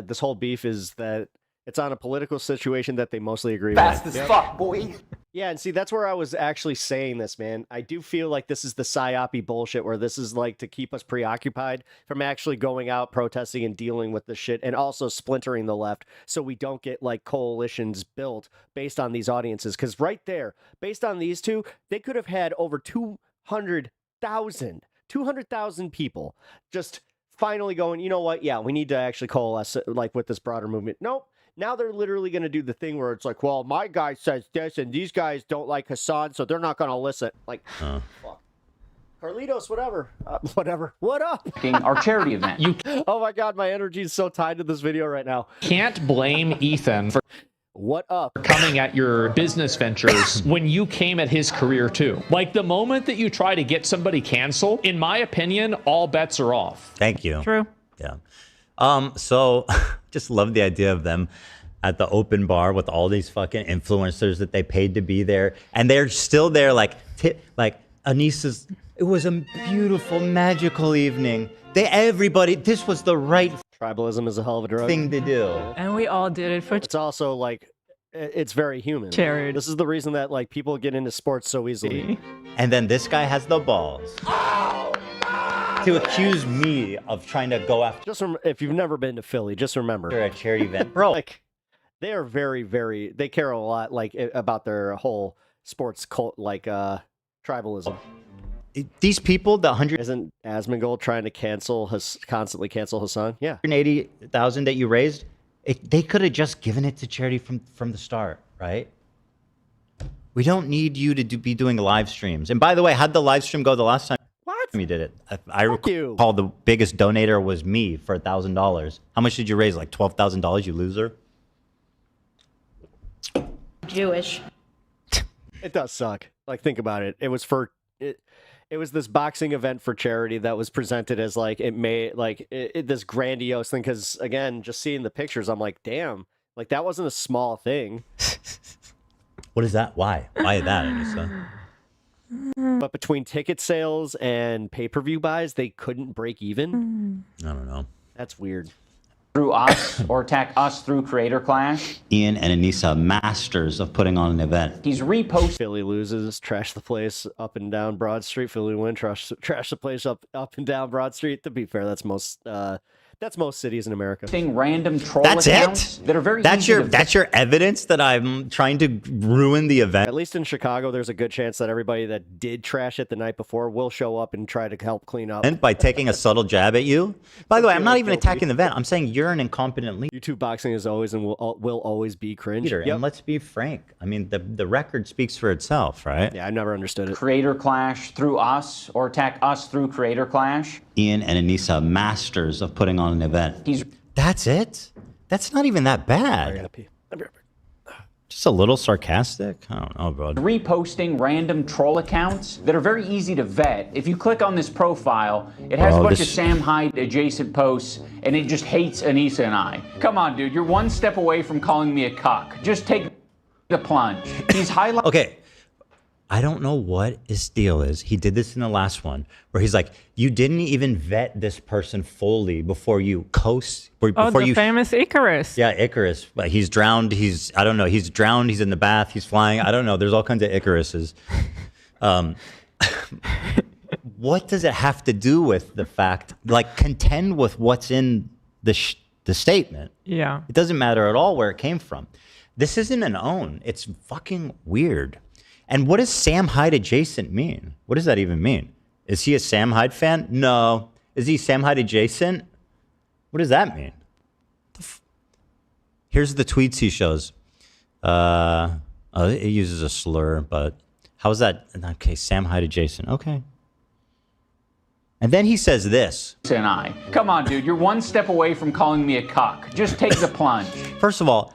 this whole beef is that it's on a political situation that they mostly agree Fast with. as fuck, boy. Yeah, and see, that's where I was actually saying this, man. I do feel like this is the psyope bullshit where this is like to keep us preoccupied from actually going out, protesting, and dealing with this shit, and also splintering the left so we don't get like coalitions built based on these audiences. Because right there, based on these two, they could have had over 200,000 people just finally going, you know what? Yeah, we need to actually coalesce like with this broader movement. Nope. Now they're literally going to do the thing where it's like, well, my guy says this and these guys don't like HASAN, so they're not going to listen. Like, fuck. Carlitos, whatever. Whatever. What up? Our charity event. Oh my God, my energy is so tied to this video right now. Can't blame Ethan for What up? coming at your business ventures when you came at his career too. Like the moment that you try to get somebody canceled, in my opinion, all bets are off. Thank you. True. Yeah. So just love the idea of them at the open bar with all these fucking influencers that they paid to be there, and they're still there. Like Anissa's. It was a beautiful, magical evening. This was the right Tribalism is a hell of a drug. thing to do. And we all did it for It's also like, it's very human. charity. This is the reason that like people get into sports so easily. And then this guy has the balls to accuse me of trying to go after If you've never been to Philly, just remember a charity event, bro. Like, they are very, very. They care a lot, like about their whole sports cult, like tribalism. These people, the 100 Isn't Asmongold trying to constantly cancel HASAN? Yeah. 180,000 that you raised, they could have just given it to charity from the start, right? We don't need you to be doing live streams. And by the way, how'd the live stream go the last time? What? You did it. I recall the biggest donator was me for $1,000. How much did you raise? Like $12,000, you loser? Jewish. It does suck. Like, think about it. It was this boxing event for charity that was presented as like this grandiose thing. Because again, just seeing the pictures, I'm like, damn, like that wasn't a small thing. What is that? Why? Why that, Anissa? But between ticket sales and pay-per-view buys, they couldn't break even. I don't know. That's weird. Through us or attack us through Creator Clash. Ian and Anissa, masters of putting on an event. He's reposted. Philly loses, trash the place up and down Broad Street. Philly win, trash the place up and down Broad Street. To be fair, that's That's most cities in America. Random troll That's accounts it. that are very that's easy your to that's your evidence that I'm trying to ruin the event. At least in Chicago, there's a good chance that everybody that did trash it the night before will show up and try to help clean up. And by taking a subtle jab at you. By the way, I'm not even attacking the event. I'm saying you're an incompetent leader. YouTube boxing is always and will always be cringe. And let's be frank. I mean, the record speaks for itself, right? Yeah, I never understood it. Creator clash through us or attack us through creator clash. Ian and Anissa, masters of putting on an event. That's it? That's not even that bad. Just a little sarcastic? I don't know, bro. Reposting random troll accounts that are very easy to vet. If you click on this profile, it has a bunch of Sam Hyde adjacent posts, and it just hates Anissa and I. Come on, dude. You're one step away from calling me a cuck. Just take the plunge. He's highlighting. Okay. I don't know what his deal is. He did this in the last one where he's like, you didn't even vet this person fully before you famous Icarus. Yeah, Icarus. But he's drowned. I don't know. He's drowned. He's in the bath. He's flying. I don't know. There's all kinds of Icaruses. What does it have to do with the fact, like, contend with what's in the statement? Yeah. It doesn't matter at all where it came from. This isn't an own. It's fucking weird. And what does Sam Hyde adjacent mean? What does that even mean? Is he a Sam Hyde fan? No. Is he Sam Hyde adjacent? What does that mean? Here's the tweets he shows. It uses a slur, but how is that? Okay, Sam Hyde adjacent. Okay. And then he says this. And I. Come on, dude. You're one step away from calling me a cuck. Just take the plunge. First of all,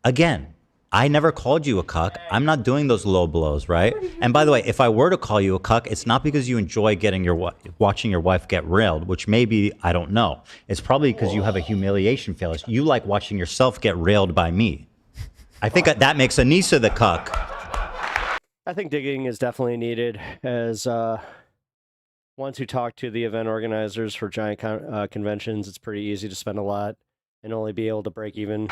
again, I never called you a cuck. I'm not doing those low blows, right? And by the way, if I were to call you a cuck, it's not because you enjoy watching your wife get railed, which maybe, I don't know. It's probably because you have a humiliation phallus. You like watching yourself get railed by me. I think that makes Anissa the cuck. I think digging is definitely needed as once you talk to the event organizers for giant conventions, it's pretty easy to spend a lot and only be able to break even.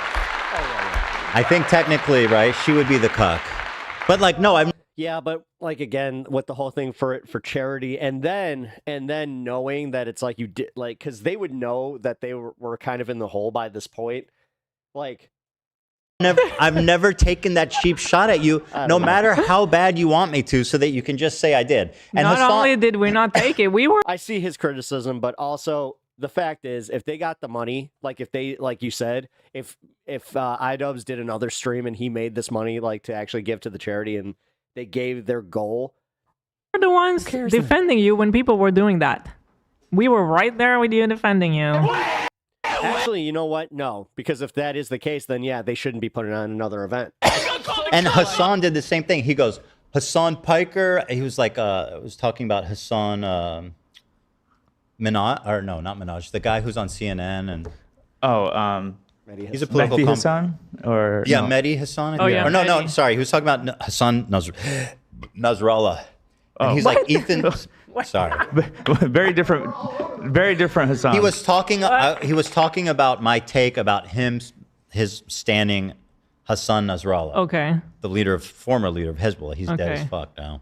I think technically, right, she would be the cuck. But like, no, I'm... Yeah, but like, again, with the whole thing for charity, and then knowing that it's like you did, like, because they would know that they were kind of in the hole by this point. Like... I've never taken that cheap shot at you, no matter how bad you want me to, so that you can just say I did. And not only did we not take it, we were... I see his criticism, but also... The fact is, if they got the money, like if they, like you said, if IDUBBBZ did another stream and he made this money, like to actually give to the charity, and they gave their goal, we're the ones defending you when people were doing that. We were right there with you defending you. Actually, you know what? No, because if that is the case, then yeah, they shouldn't be putting on another event. And HASAN did the same thing. He goes, HASAN Piker. He was like, was talking about HASAN. Minaj, or no, not Minaj, the guy who's on CNN and he's a political Mehdi Hasan, or yeah, no. Mehdi Hasan. Oh yeah, or no, sorry, he was talking about Hassan Nasrallah. And he's like Ethan. Sorry, very different Hasan. He was talking. He was talking about my take about his standing Hassan Nasrallah. Okay. The former leader of Hezbollah. He's dead as fuck now.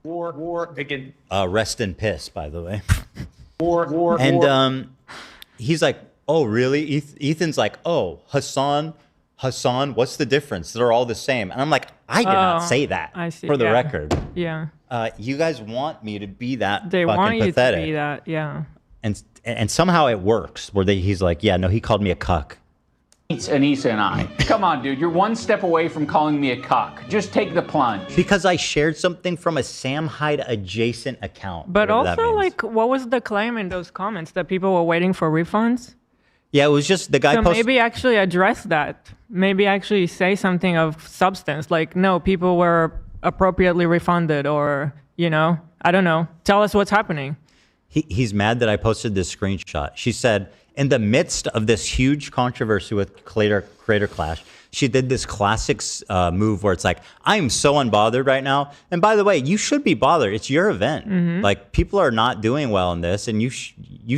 War again. Rest in piss, by the way. War. And he's like, oh, really? Ethan's like, oh, Hassan, what's the difference? They're all the same. And I'm like, I did not say that. I see, for the record. Yeah. You guys want me to be that They fucking want you pathetic. to be that, yeah. And somehow it works, where he's like, yeah, no, he called me a cuck. Anissa and I. Come on, dude. You're one step away from calling me a cuck. Just take the plunge. Because I shared something from a Sam Hyde adjacent account. But also, like, what was the claim in those comments? That people were waiting for refunds? Yeah, it was just the guy So maybe actually address that. Maybe actually say something of substance. Like, no, people were appropriately refunded, or, you know, I don't know. Tell us what's happening. He's mad that I posted this screenshot. She said, in the midst of this huge controversy with Creator Clash, she did this classic move where it's like, I'm so unbothered right now. And by the way, you should be bothered. It's your event. Mm-hmm. Like, people are not doing well in this, and you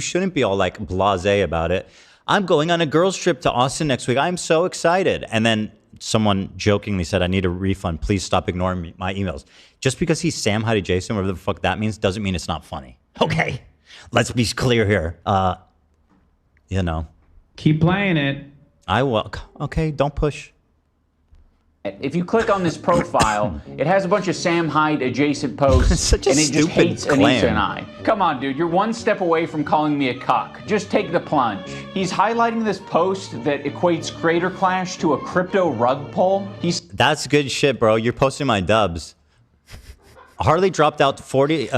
shouldn't be all like blasé about it. I'm going on a girls trip to Austin next week. I'm so excited. And then someone jokingly said, I need a refund. Please stop ignoring my emails. Just because he's Sam Hyde Jason, whatever the fuck that means, doesn't mean it's not funny. Okay. Let's be clear here. You know. Keep playing it. I will. Okay, don't push. If you click on this profile, it has a bunch of Sam Hyde adjacent posts, and it just hates Anissa and I. Come on, dude, you're one step away from calling me a cuck. Just take the plunge. He's highlighting this post that equates Creator Clash to a crypto rug pull. That's good shit, bro. You're posting my dubs. Harley dropped out 48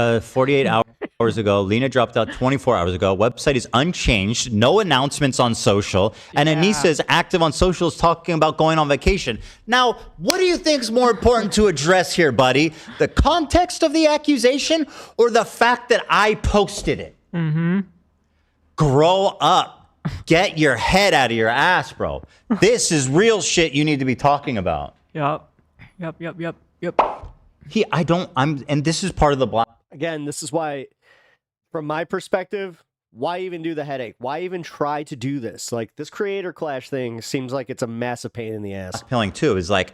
hours ago. Lena dropped out 24 hours ago. Website is unchanged. No announcements on social. And Anissa is active on socials talking about going on vacation. Now, what do you think is more important to address here, buddy? The context of the accusation or the fact that I posted it? Mm-hmm. Grow up. Get your head out of your ass, bro. This is real shit you need to be talking about. Yep. And this is part of the block. Again, this is why, from my perspective, why even do the headache? Why even try to do this? Like, this Creator Clash thing seems like it's a massive pain in the ass. Appealing too is like,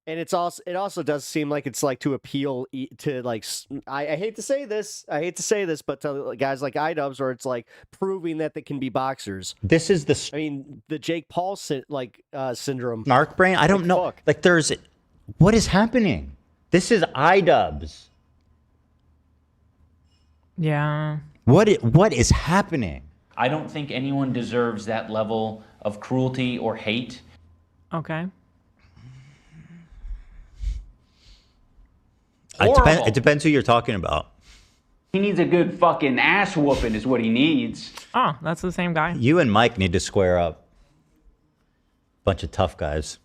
and it also does seem like it's like to appeal to like, I hate to say this, but to guys like IDUBBBZ, where it's like proving that they can be boxers. This is the. I mean, the Jake Paul syndrome. Snark brain. I don't know. Fuck. Like, what is happening? This is IDUBBBZ. Yeah. What is happening? I don't think anyone deserves that level of cruelty or hate. Okay. It depends who you're talking about. He needs a good fucking ass whooping is what he needs. Oh, that's the same guy. You and Mike need to square up. Bunch of tough guys.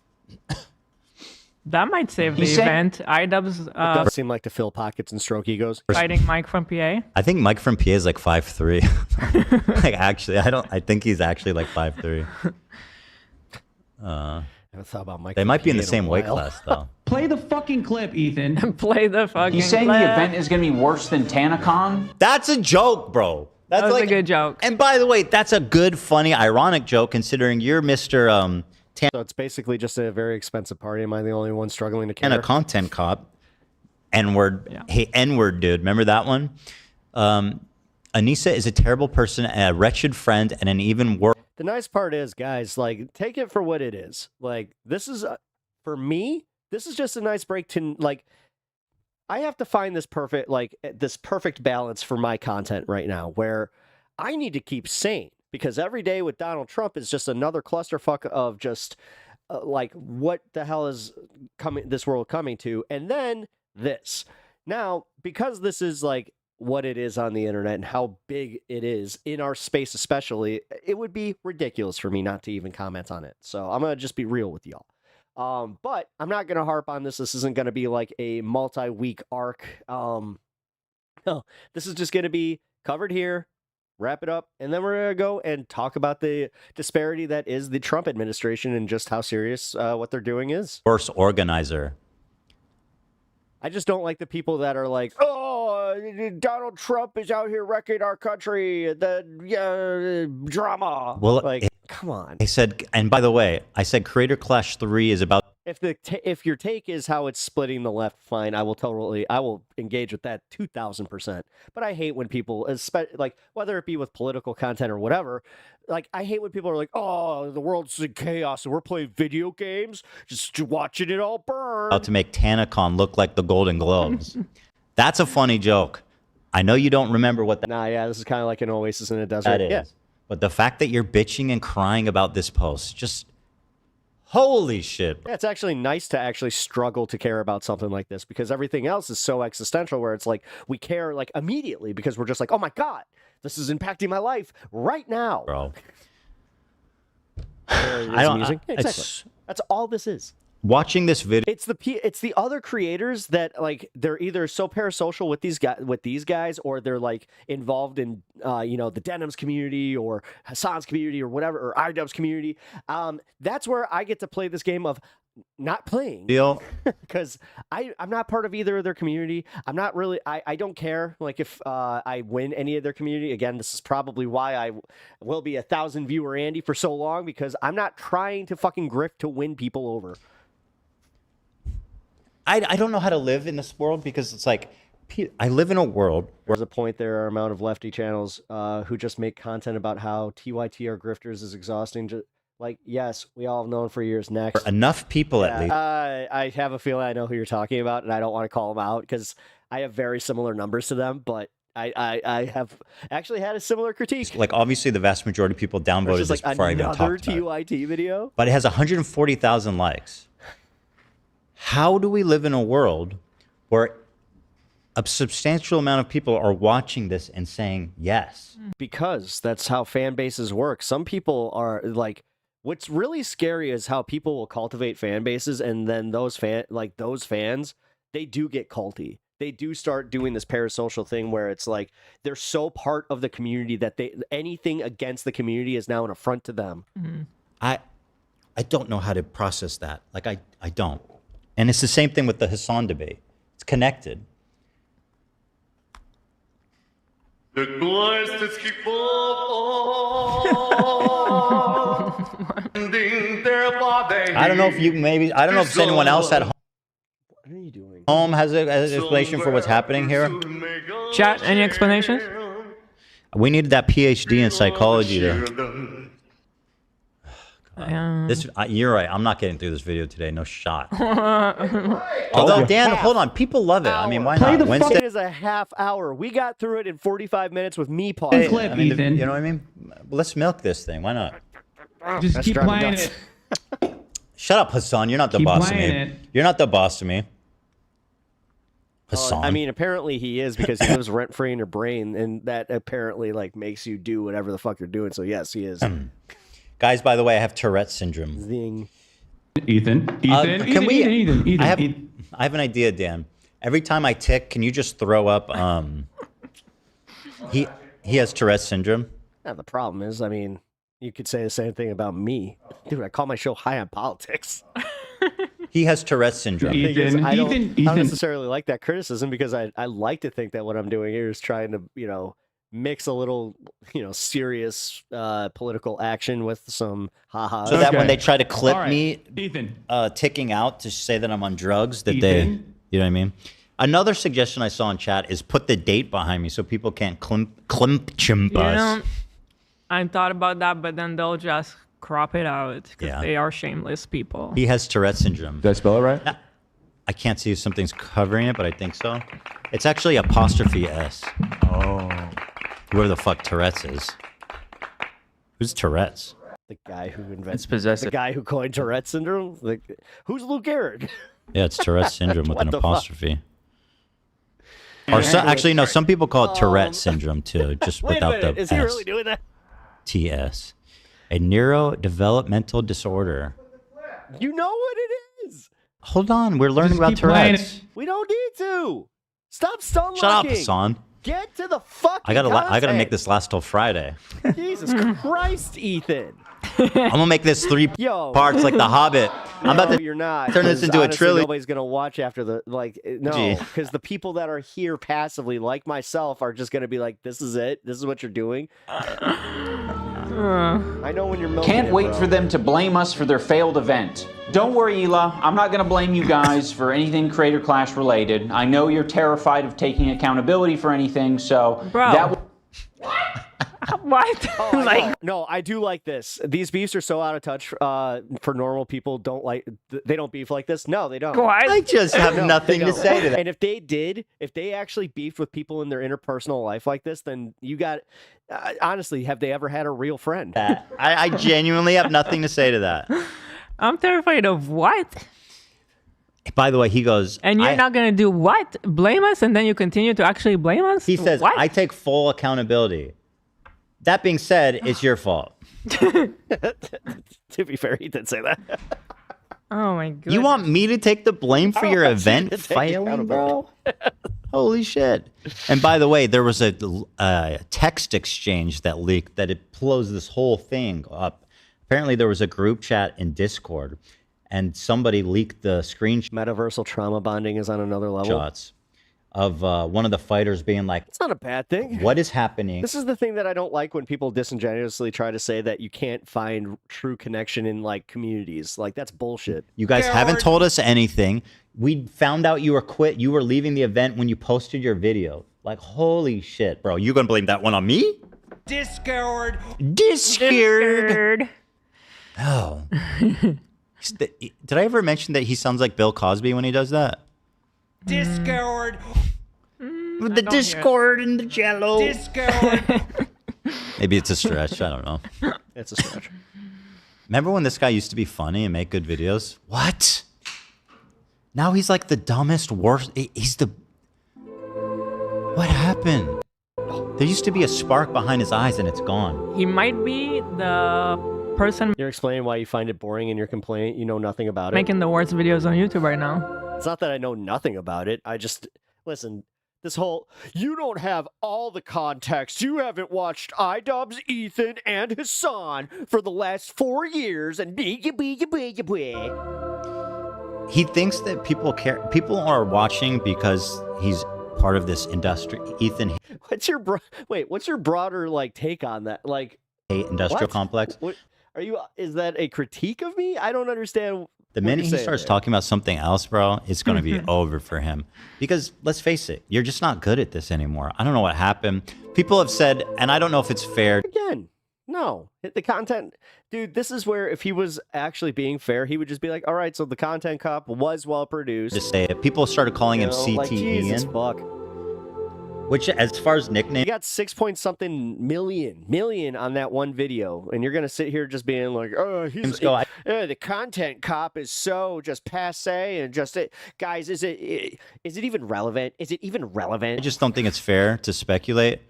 That might save the event. IDUBBBZ It does seem like to fill pockets and stroke egos. fighting Mike from PA. I think Mike from PA is like 5'3". Like, actually, I think he's actually like 5'3". I haven't thought about Mike. They might be in the a same weight while. class though. Play the fucking clip, Ethan. Play the fucking He's saying clip. the event is going to be worse than TanaCon? That's a joke, bro. That's That was like a good joke. And by the way, that's a good, funny, ironic joke considering you're Mr. So it's basically just a very expensive party. Am I the only one struggling to care? And a content cop. N-word. Hey, N-word, dude. Remember that one? Anissa is a terrible person, a wretched friend, and an even worse. The nice part is, guys, like, take it for what it is. Like, this is, for me, this is just a nice break to, like, I have to find this perfect balance for my content right now, where I need to keep sane. Because every day with Donald Trump is just another clusterfuck of just, like, what the hell is this world coming to? And then this. Now, because this is, like, what it is on the internet and how big it is in our space especially, it would be ridiculous for me not to even comment on it. So I'm going to just be real with y'all. But I'm not going to harp on this. This isn't going to be like a multi-week arc. No, this is just going to be covered here, wrap it up, and then we're going to go and talk about the disparity that is the Trump administration and just how serious what they're doing is. Worst organizer. I just don't like the people that are like, oh, Donald Trump is out here wrecking our country, the drama. Well, like, come on. I said, and by the way, I said Creator Clash 3 is about. If your take is how it's splitting the left, fine. I will engage with that 2,000%. But I hate when people, like, whether it be with political content or whatever, like, I hate when people are like, oh, the world's in chaos and we're playing video games, just watching it all burn. About to make TanaCon look like the Golden Globes. That's a funny joke. I know you don't remember what that. Nah, yeah, this is kind of like an oasis in a desert. That is. Yeah. But the fact that you're bitching and crying about this post, just. Holy shit. Yeah, it's actually nice to actually struggle to care about something like this because everything else is so existential where it's like we care like immediately because we're just like, oh my God, this is impacting my life right now. Bro. Exactly. That's all this is. Watching this video, it's the other creators that like they're either so parasocial with these guys or they're like involved in the Denims community or HASAN's community or whatever or IDUBBBZ community. That's where I get to play this game of not playing because I'm not part of either of their community. I'm not really I don't care like if I win any of their community. Again, this is probably why I will be 1,000 viewer Andy for so long because I'm not trying to fucking grift to win people over. I don't know how to live in this world because it's like I live in a world where there's a point there are amount of lefty channels who just make content about how TYT are grifters is exhausting. Like, yes, we all have known for years. Next, enough people at least. I have a feeling I know who you're talking about, and I don't want to call them out because I have very similar numbers to them, but I have actually had a similar critique. Like, obviously, the vast majority of people downvoted this before I even talked about it. Another TYT video? But it has 140,000 likes. How do we live in a world where a substantial amount of people are watching this and saying yes? Because that's how fan bases work. Some people are like, what's really scary is how people will cultivate fan bases, and then those fans, they do get culty. They do start doing this parasocial thing where it's like they're so part of the community that anything against the community is now an affront to them. Mm-hmm. I don't know how to process that. Like, I don't. And it's the same thing with the HASAN debate. It's connected. The glasses keep I don't know if I don't know if anyone else at home. What are you doing? Home has an explanation for what's happening here. Chat, any explanations? We needed that PhD in psychology to. You're right. I'm not getting through this video today. No shot. Although, Dan, hold on. People love it. I mean, why not? Wednesday is a half hour. We got through it in 45 minutes with me pausing. I mean, you know what I mean? Let's milk this thing. Why not? Just keep playing it. Shut up, Hassan. You're not the boss of me. You're not the boss of me. Hassan. I mean, apparently he is because he lives rent free in your brain, and that apparently like makes you do whatever the fuck you're doing. So yes, he is. Guys, by the way, I have Tourette's syndrome. Zing. Ethan. I have an idea, Dan. Every time I tick, can you just throw up? He has Tourette's syndrome. Yeah, the problem is, I mean, you could say the same thing about me, dude. I call my show High on Politics. He has Tourette's syndrome. I don't necessarily like that criticism because I like to think that what I'm doing here is trying to, mix a little, serious political action with some ha-ha. So that when they try to clip me ticking out to say that I'm on drugs, that they, you know what I mean? Another suggestion I saw in chat is put the date behind me so people can't chimp us. I thought about that, but then they'll just crop it out because they are shameless people. He has Tourette's syndrome. Did I spell it right? I can't see if something's covering it, but I think so. It's actually apostrophe S. Oh. Whoever the fuck Tourette's is. Who's Tourette's? The guy who invented possessive. The guy who coined Tourette's syndrome? Who's Lou Gehrig? Yeah, it's Tourette's syndrome with an apostrophe. Or actually, no, some people call it Tourette syndrome too, just without the S. Is he really doing that? TS. A neurodevelopmental disorder. You know what it is. Hold on, we're learning about Tourette's. We don't need to. Stop stun Shut up, Hassan. Get to the fucking I gotta make this last till Friday. Jesus Christ, Ethan. I'm gonna make this 3 parts like The Hobbit. I'm about to you're not, turn this into honestly, a trilogy. Nobody's gonna watch after because the people that are here passively, like myself, are just gonna be like, "This is it. This is what you're doing." I know when you're milking Can't wait for them to blame us for their failed event. Don't worry, Ela. I'm not going to blame you guys for anything Creator Clash related. I know you're terrified of taking accountability for anything, so what? Oh, no, I do like this. These beefs are so out of touch for normal people. They don't beef like this. No, they don't. What? I just have nothing to say to that. And if they actually beefed with people in their interpersonal life like this, then you got. Honestly, have they ever had a real friend? I genuinely have nothing to say to that. I'm terrified of what? By the way, he goes... And you're not going to do what? Blame us, and then you continue to actually blame us? He says, what? I take full accountability. That being said, it's your fault. To be fair, he did say that. Oh, my God. You want me to take the blame for your event failing, bro? Holy shit. And by the way, there was a text exchange that leaked that it blows this whole thing up. Apparently, there was a group chat in Discord, and somebody leaked the screenshot. Metaversal trauma bonding is on another level. Shots of one of the fighters being like, It's not a bad thing. what is happening? This is the thing that I don't like when people disingenuously try to say that you can't find true connection in like communities. Like that's bullshit. You guys haven't told us anything. We found out you were leaving the event when you posted your video. Like, holy shit, bro. You gonna blame that one on me? Discord. Discord. Oh. Did I ever mention that he sounds like Bill Cosby when he does that? Discord. With the Discord and the Jello. Discord. Maybe it's a stretch. I don't know. It's a stretch. Remember when this guy used to be funny and make good videos? What? Now he's like the dumbest, worst. He's the... What happened? There used to be a spark behind his eyes and it's gone. He might be the person You're explaining why you find it boring in your complaint. You know nothing about it. making the worst videos on YouTube right now. It's not that I know nothing about it. I just... Listen, this whole... You don't have all the context. You haven't watched IDUBBBZ, Ethan, and HASAN for the last 4 years, and... He thinks that people care. People are watching because he's part of this industry. Ethan... What's your broader, like, take on that? Like... industrial what? complex. What, is that a critique of me? I don't understand. The minute he starts talking about something else, bro, it's going to be over for him. Because let's face it, you're just not good at this anymore. I don't know what happened. People have said, and I don't know if it's fair. Again, no. The content, dude, this is where if he was actually being fair, he would just be like, all right, so the content cop was well produced. Just say it. People started calling him CTE. Like, Jesus, fuck. Which, as far as nickname, You got 6 point something million on that one video, and you're gonna sit here just being like, "Oh, the content cop is so just passe and just guys, is it even relevant? Is it even relevant?" I just don't think it's fair to speculate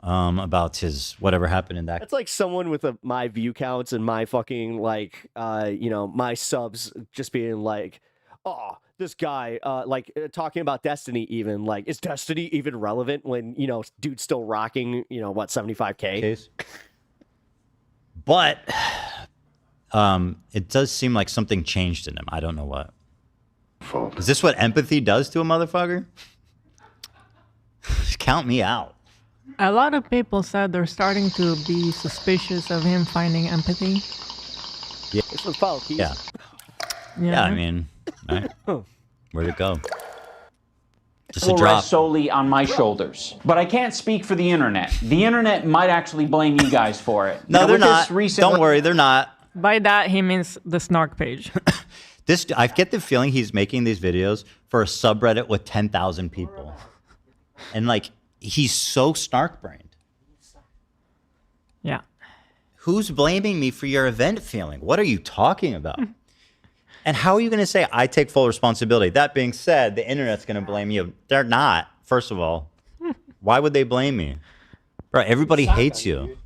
about his whatever happened in that. It's like someone with my view counts and my fucking like, my subs just being like, "Oh, this guy, talking about Destiny even, like, is Destiny even relevant when, dude's still rocking, 75K? But it does seem like something changed in him. I don't know what. Is this what empathy does to a motherfucker? Count me out. A lot of people said they're starting to be suspicious of him finding empathy. Yeah. It's with follow keys. Yeah. Yeah, I mean, right? Where'd it go? Just a Will drop. rest solely on my shoulders. But I can't speak for the internet. The internet might actually blame you guys for it. No, Now, they're with this not. recent- Don't worry, they're not. By that, he means the snark page. I get the feeling he's making these videos for a subreddit with 10,000 people. And like, he's so snark-brained. Yeah. Who's blaming me for your event feeling? What are you talking about? And how are you going to say, I take full responsibility? That being said, the internet's going to blame you. They're not, first of all. Why would they blame me? Bro, everybody hates you.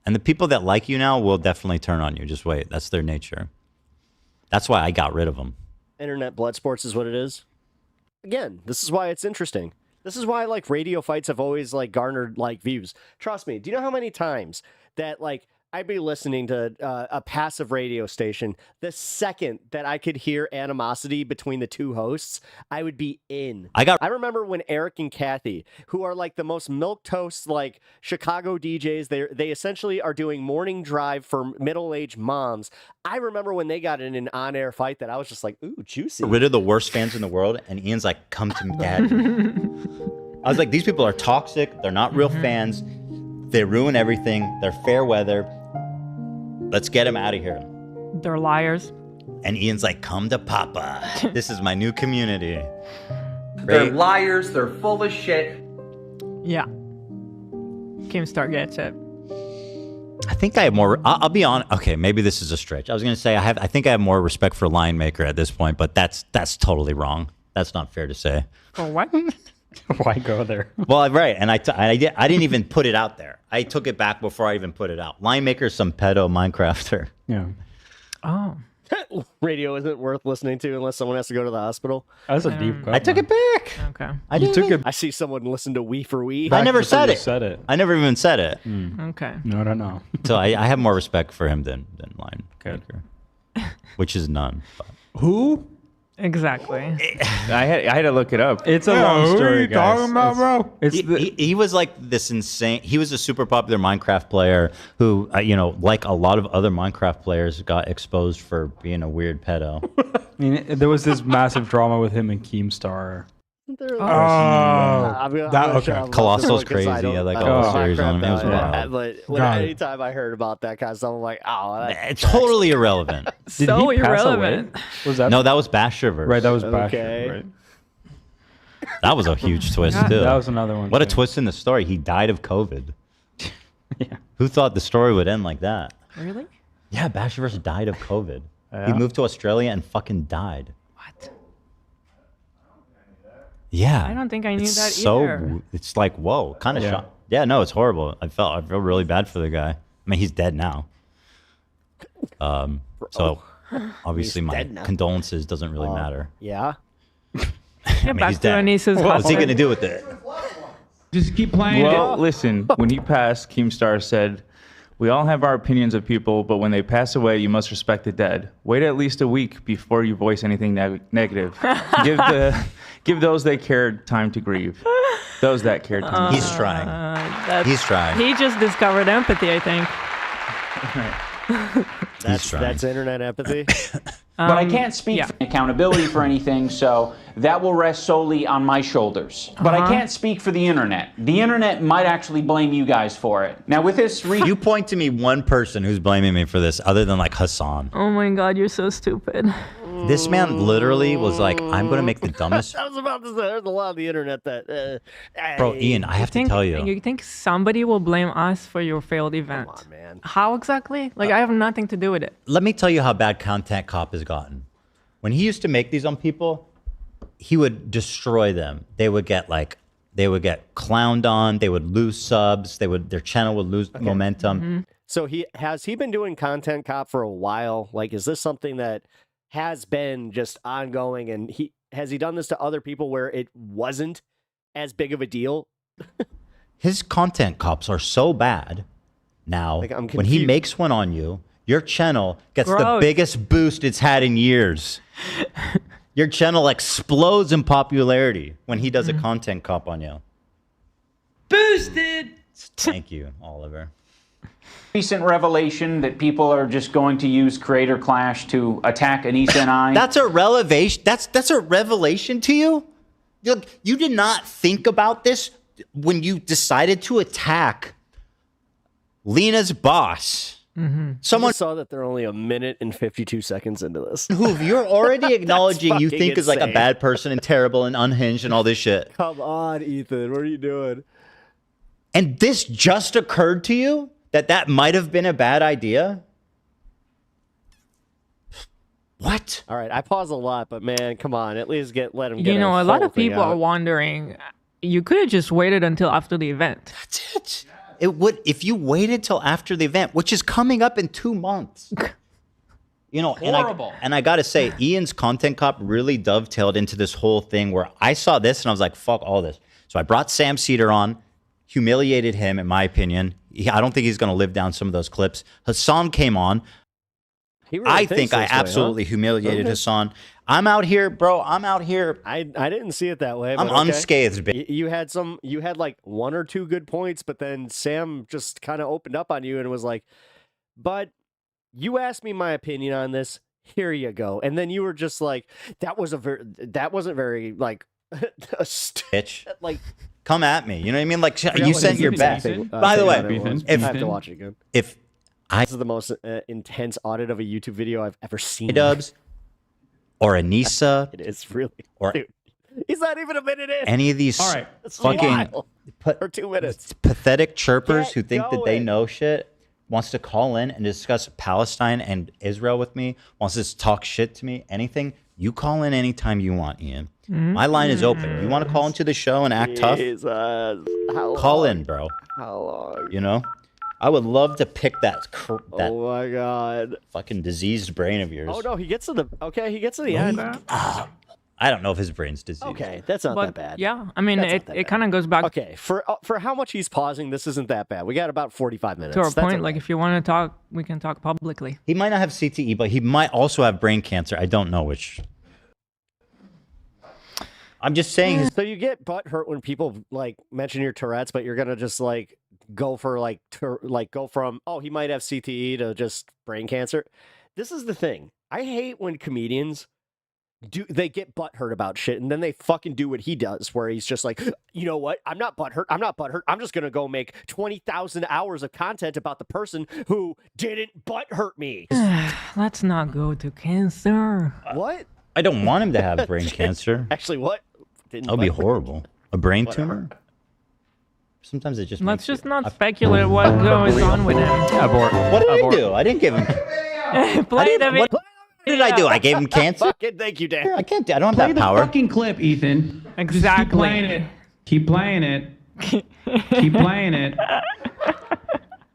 And the people that like you now will definitely turn on you. Just wait. That's their nature. That's why I got rid of them. Internet blood sports is what it is. Again, this is why it's interesting. This is why, like, radio fights have always, like, garnered, like, views. Trust me, do you know how many times that, like, I'd be listening to a passive radio station. The second that I could hear animosity between the two hosts, I would be in. I remember when Eric and Kathy, who are like the most milquetoast like Chicago DJs, they essentially are doing morning drive for middle-aged moms. I remember when they got in an on-air fight that I was just like, ooh, juicy. Get rid of the worst fans in the world, and Ian's like, come to me, Dad. I was like, these people are toxic. They're not real fans. They ruin everything. They're fair weather. Let's get him out of here. They're liars. And Ian's like, come to Papa. This is my new community. They're liars. They're full of shit. Yeah. Keemstar gets it. I think I have more. I'll be honest. Okay, maybe this is a stretch. I was going to say I think I have more respect for Lion Maker at this point, but that's totally wrong. That's not fair to say. For what? Why go there? Well, right, and I didn't even put it out there. I took it back before I even put it out. Lion Maker is some pedo Minecrafter. Yeah. Oh. Radio isn't worth listening to unless someone has to go to the hospital. That's a deep cut. I took it back. Okay. I see someone listen to Wee for Wee. I never said it. Said it. I never even said it. Okay. No, I don't know. So I have more respect for him than Lion Maker, which is none. But. Who? Exactly. I had to look it up. It's a long story, guys. bro? He was like this insane. He was a super popular Minecraft player who, like a lot of other Minecraft players, got exposed for being a weird pedo. I mean, there was this massive drama with him and Keemstar. Colossal's crazy. Yeah, like all the series on him. It was wild. But anytime I heard about that kind of stuff, I'm like, it's totally irrelevant. So irrelevant. Was that? No, that was Basherverse. Right, that was Basher. Okay. Right. That was a huge twist too. That was another one. What a twist in the story. He died of COVID. Yeah. Who thought the story would end like that? Really? Yeah, Basherverse died of COVID. Yeah. He moved to Australia and fucking died. Yeah. I don't think I knew It's that either. It's like, whoa, kind of shocked. Yeah, no, it's horrible. I feel really bad for the guy. I mean, he's dead now. So obviously my condolences doesn't really matter. Yeah. I mean, he's dead. What's he gonna do with it? Just keep playing. Well, listen, when he passed, Keemstar said, "We all have our opinions of people, but when they pass away, you must respect the dead. Wait at least a week before you voice anything negative. Give those that cared time to grieve. Those that cared time to He's grieve." trying. He's trying. He just discovered empathy, I think. That's internet empathy. But I can't speak for accountability for anything, so that will rest solely on my shoulders. But I can't speak for the internet. The internet might actually blame you guys for it. Now, with this... You point to me one person who's blaming me for this other than like HASAN. Oh my god, you're so stupid. This man literally was like, I'm going to make the dumbest... I was about to say, there's a lot on the internet that... Bro, Ian, I have to tell you. You think somebody will blame us for your failed event? Come on, man. How exactly? Like, I have nothing to do with it. Let me tell you how bad Content Cop has gotten. When he used to make these on people, he would destroy them. They would get clowned on. They would lose subs. Their channel would lose momentum. So has he been doing Content Cop for a while? Like, is this something that has been just ongoing, and has he done this to other people where it wasn't as big of a deal? His Content Cops are so bad now. Like, I'm when he confused. makes one on you, your channel gets the Gross. biggest boost it's had in years. Your channel explodes in popularity when he does a Content Cop on you. Boosted! Thank you, Oliver. Recent revelation that people are just going to use Creator Clash to attack Anissa and I. That's a revelation. That's a revelation to you? Look, you did not think about this when you decided to attack Lena's boss. Someone saw that they're only 1 minute and 52 seconds into this. Who you're already acknowledging you fucking think is like a insane. bad person and terrible and unhinged and all this shit. Come on, Ethan. What are you doing? And this just occurred to you that might have been a bad idea? What? All right, I pause a lot, but man, come on. At least let him get You know, a lot whole of thing people are out. wondering, you could have just waited until after the event. That's it. It would, if you waited till after the event, which is coming up in 2 months. You know, Horrible. and I gotta say, Ian's Content Cop really dovetailed into this whole thing where I saw this and I was like, fuck all this. So I brought Sam Cedar on, humiliated him, in my opinion. I don't think he's gonna live down some of those clips. HASAN came on. I think I absolutely humiliated HASAN. I'm out here, bro. I'm out here. I didn't see it that way. I'm but okay. unscathed, bitch. You had like 1 or 2 good points, but then Sam just kind of opened up on you and was like, "But you asked me my opinion on this. Here you go." And then you were just like, "That wasn't very like a bitch." Like, come at me. You know what I mean? Like you sent your best. By the way, I have to watch it again. If this is the most intense audit of a YouTube video I've ever seen. Dubs or Anissa, it is really. Or dude, he's not even a minute in. any of these fucking for 2 minutes. pathetic chirpers who Get think that they going. know shit wants to call in and discuss Palestine and Israel with me, wants to talk shit to me, anything, you call in anytime you want, Ian. My line is open. You want to call into the show and act tough? Call in, bro. How long? You know? I would love to pick that Oh my god. fucking diseased brain of yours. Oh no, he gets to the end. I don't know if his brain's diseased. Okay, that's not that bad. Yeah, I mean, That's not it kind of goes back Okay, for how much he's pausing, this isn't that bad. We got about 45 minutes. to our That's point. okay. Like, if you want to talk, we can talk publicly. He might not have CTE, but he might also have brain cancer. I don't know which. I'm just saying. So you get butt hurt when people like mention your Tourette's, but you're gonna just like go for go from he might have CTE to just brain cancer. This is the thing. I hate when comedians they get butthurt about shit and then they fucking do what he does, where he's just like, you know what? I'm not butthurt. I'm just gonna go make 20,000 hours of content about the person who didn't butthurt me. Let's not go to cancer. What? I don't want him to have brain cancer. Actually, what? That would be horrible. A brain tumor? Sometimes it just Let's just not speculate what goes on with him. Abort. What did I do? I didn't give him. Play the video. What did I do? I gave him cancer? Thank you, Dan. I can't. I don't have Play that the power. fucking clip, Ethan. Exactly. Keep playing it. Keep playing it.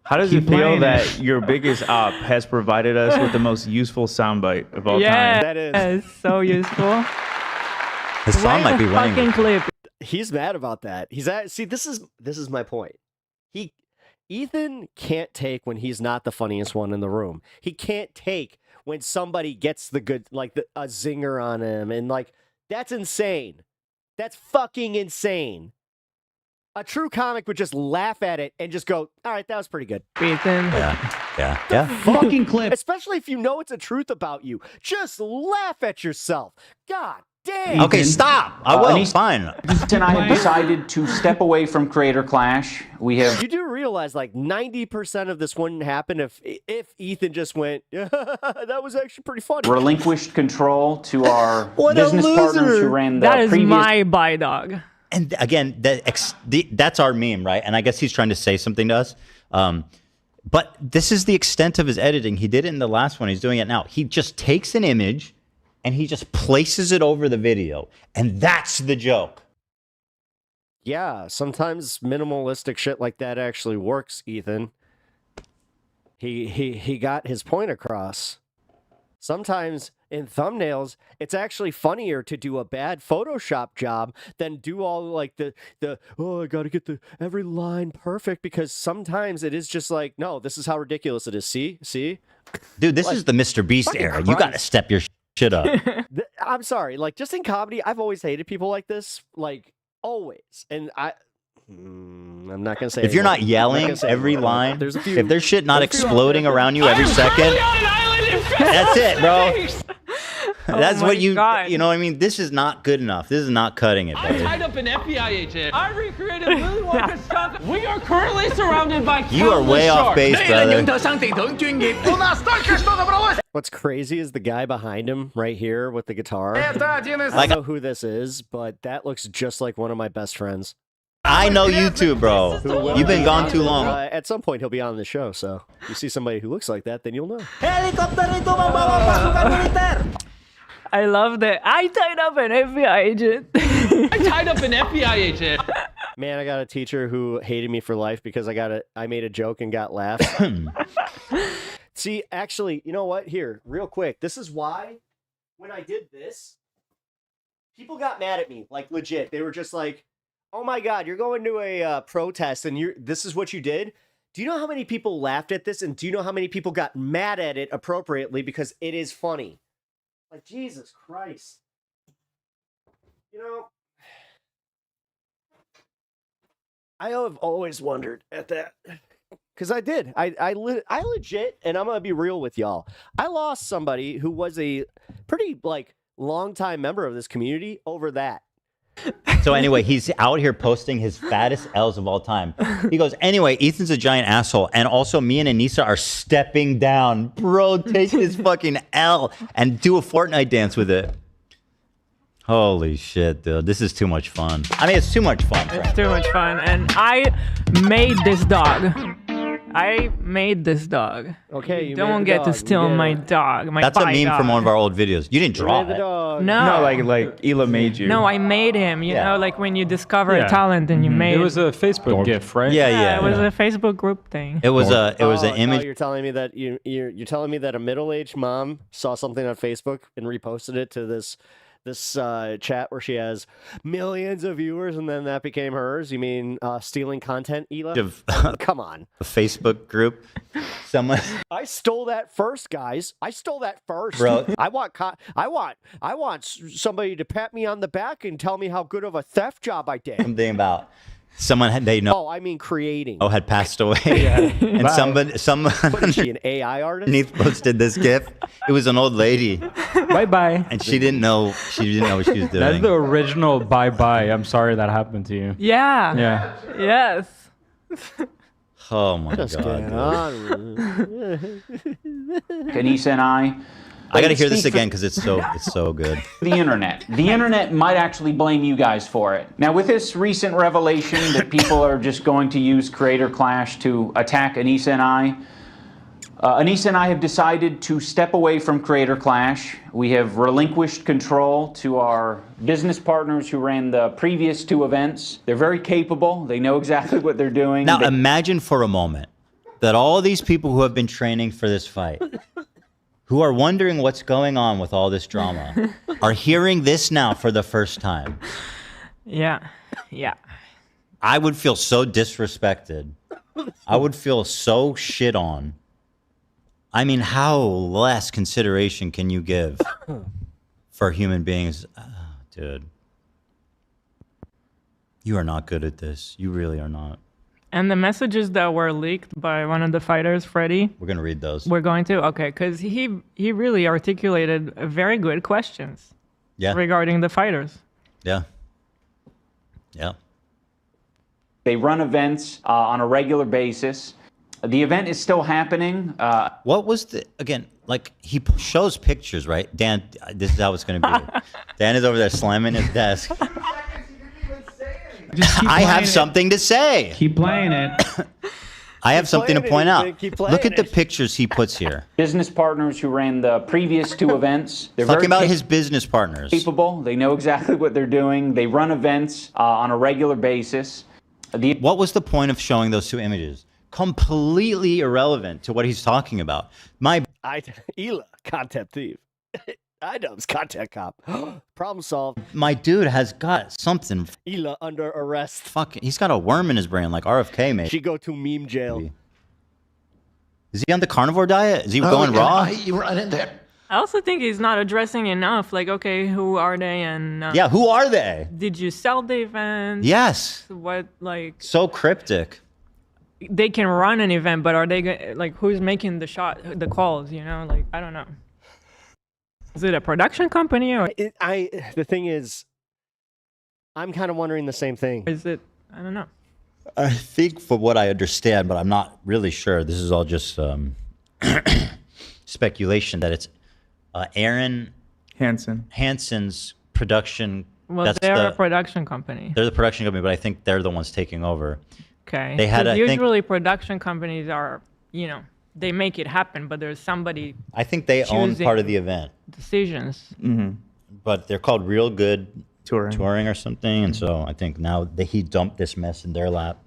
How does it feel that your biggest op has provided us with the most useful soundbite of all time? That is so useful. Hassan might be running. Fucking clip. He's mad about that. See, this is my point. Ethan can't take when he's not the funniest one in the room. He can't take when somebody gets the good, like a zinger on him, and like that's insane. That's fucking insane. A true comic would just laugh at it and just go, "All right, that was pretty good." Ethan. Yeah. Fucking clip. Especially if you know it's a truth about you. Just laugh at yourself. God damn. Okay, stop. I will. Fine. And I have decided to step away from Creator Clash. We have. You do realize like 90% of this wouldn't happen if Ethan just went, that was actually pretty funny. Relinquished control to our business partners who ran the That is previous. my buy dog. And again, that's our meme, right? And I guess he's trying to say something to us. But this is the extent of his editing. He did it in the last one. He's doing it now. He just takes an image and he just places it over the video. And that's the joke. Yeah, sometimes minimalistic shit like that actually works, Ethan. He got his point across. Sometimes in thumbnails, it's actually funnier to do a bad Photoshop job than do all like the I gotta get every line perfect, because sometimes it is just like, no, this is how ridiculous it is. See? Dude, this is the Mr. Beast era. You got to step your shit up. I'm sorry, like just in comedy, I've always hated people like this, like always. And I'm not gonna say if you're not yelling every line, if there's shit not exploding around you every second, that's it, bro. That's what you know what I mean? This is not good enough. This is not cutting it, I buddy. tied up an FBI agent. I recreated Willy Wonka's chocolate. We are currently surrounded by You are way off base, brother. What's crazy is the guy behind him right here with the guitar. I don't know who this is, but that looks just like one of my best friends. I know you too, bro. You've been gone too long. At some point, he'll be on the show, so if you see somebody who looks like that, then you'll know. I love that. I tied up an FBI agent. I tied up an FBI agent. Man, I got a teacher who hated me for life because I made a joke and got laughed. See, actually, you know what? Here, real quick. This is why when I did this, people got mad at me, like legit. They were just like, "Oh my God, you're going to a protest and this is what you did." Do you know how many people laughed at this? And do you know how many people got mad at it appropriately because it is funny? Like, Jesus Christ. You know, I have always wondered at that. Because I did. I legit, and I'm going to be real with y'all. I lost somebody who was a pretty, long-time member of this community over that. So anyway, he's out here posting his fattest L's of all time. He goes, anyway, Ethan's a giant asshole. And also me and Anissa are stepping down. Bro, take this fucking L and do a Fortnite dance with it. Holy shit, dude. This is too much fun. I mean, it's too much fun. It's too much fun. And I made this dog. Okay, you don't get to steal my dog. That's a meme from one of our old videos. You didn't draw it. No. No, like Ela made you. No, I made him. You know, like when you discover a talent and you made it. It was a Facebook GIF, right? Yeah. It was a Facebook group thing. It was an image. You're telling me that you're telling me that a middle-aged mom saw something on Facebook and reposted it to this this chat where she has millions of viewers and then that became hers? You mean stealing content, Ela? Come on. A Facebook group. Someone. I stole that first, guys. I stole that first. Bro. I want somebody to pat me on the back and tell me how good of a theft job I did. Something about someone they know. Oh, I mean creating. Had passed away. And Bye. someone What is she, an AI artist? underneath posted this GIF. It was an old lady. Bye. And she didn't know. She didn't know what she was doing. That's the original bye. I'm sorry that happened to you. Yeah. Yeah. Yes. Oh my What's god. going on? Anissa and I got to hear this again because it's so good. The internet might actually blame you guys for it. Now, with this recent revelation that people are just going to use Creator Clash to attack Anissa and I have decided to step away from Creator Clash. We have relinquished control to our business partners who ran the previous 2 events. They're very capable. They know exactly what they're doing. Now imagine for a moment that all these people who have been training for this fight, who are wondering what's going on with all this drama, are hearing this now for the first time. Yeah. I would feel so disrespected. I would feel so shit on. I mean, how less consideration can you give for human beings? Dude, you are not good at this. You really are not. And the messages that were leaked by one of the fighters, Freddie. We're going to read those. We're going to? Okay, because he really articulated very good questions regarding the fighters. Yeah. They run events on a regular basis. The event is still happening. What was again, like he shows pictures, right? Dan, this is how it's going to be. Dan is over there slamming his desk. I have something to say. Keep playing it. I have something to point out. Look at the pictures he puts here. Business partners who ran the previous 2 events. They're Talking very about his business partners. Capable. They know exactly what they're doing. They run events on a regular basis. What was the point of showing those 2 images? Completely irrelevant to what he's talking about. Ela, content thief. IDUBBBZ, content cop. Problem solved. My dude has got something. Ela under arrest. Fucking, he's got a worm in his brain like RFK, mate. She go to meme jail. Is he on the carnivore diet? Is he going raw? You right in there. I also think he's not addressing enough. Like, okay, who are they? And who are they? Did you sell the event? Yes. What, like? So cryptic. They can run an event, but are they like who's making the calls? You know, like I don't know. Is it a production company or? The thing is, I'm kind of wondering the same thing. Is it? I don't know. I think, for what I understand, but I'm not really sure. This is all just speculation that it's Aaron Hansen's production. Well, they're a production company. They're the production company, but I think they're the ones taking over. Okay. They had usually production companies are, they make it happen, but there's somebody. I think they own part of the event. Decisions. Mm-hmm. But they're called Real Good Touring or something, and so I think now he dumped this mess in their lap.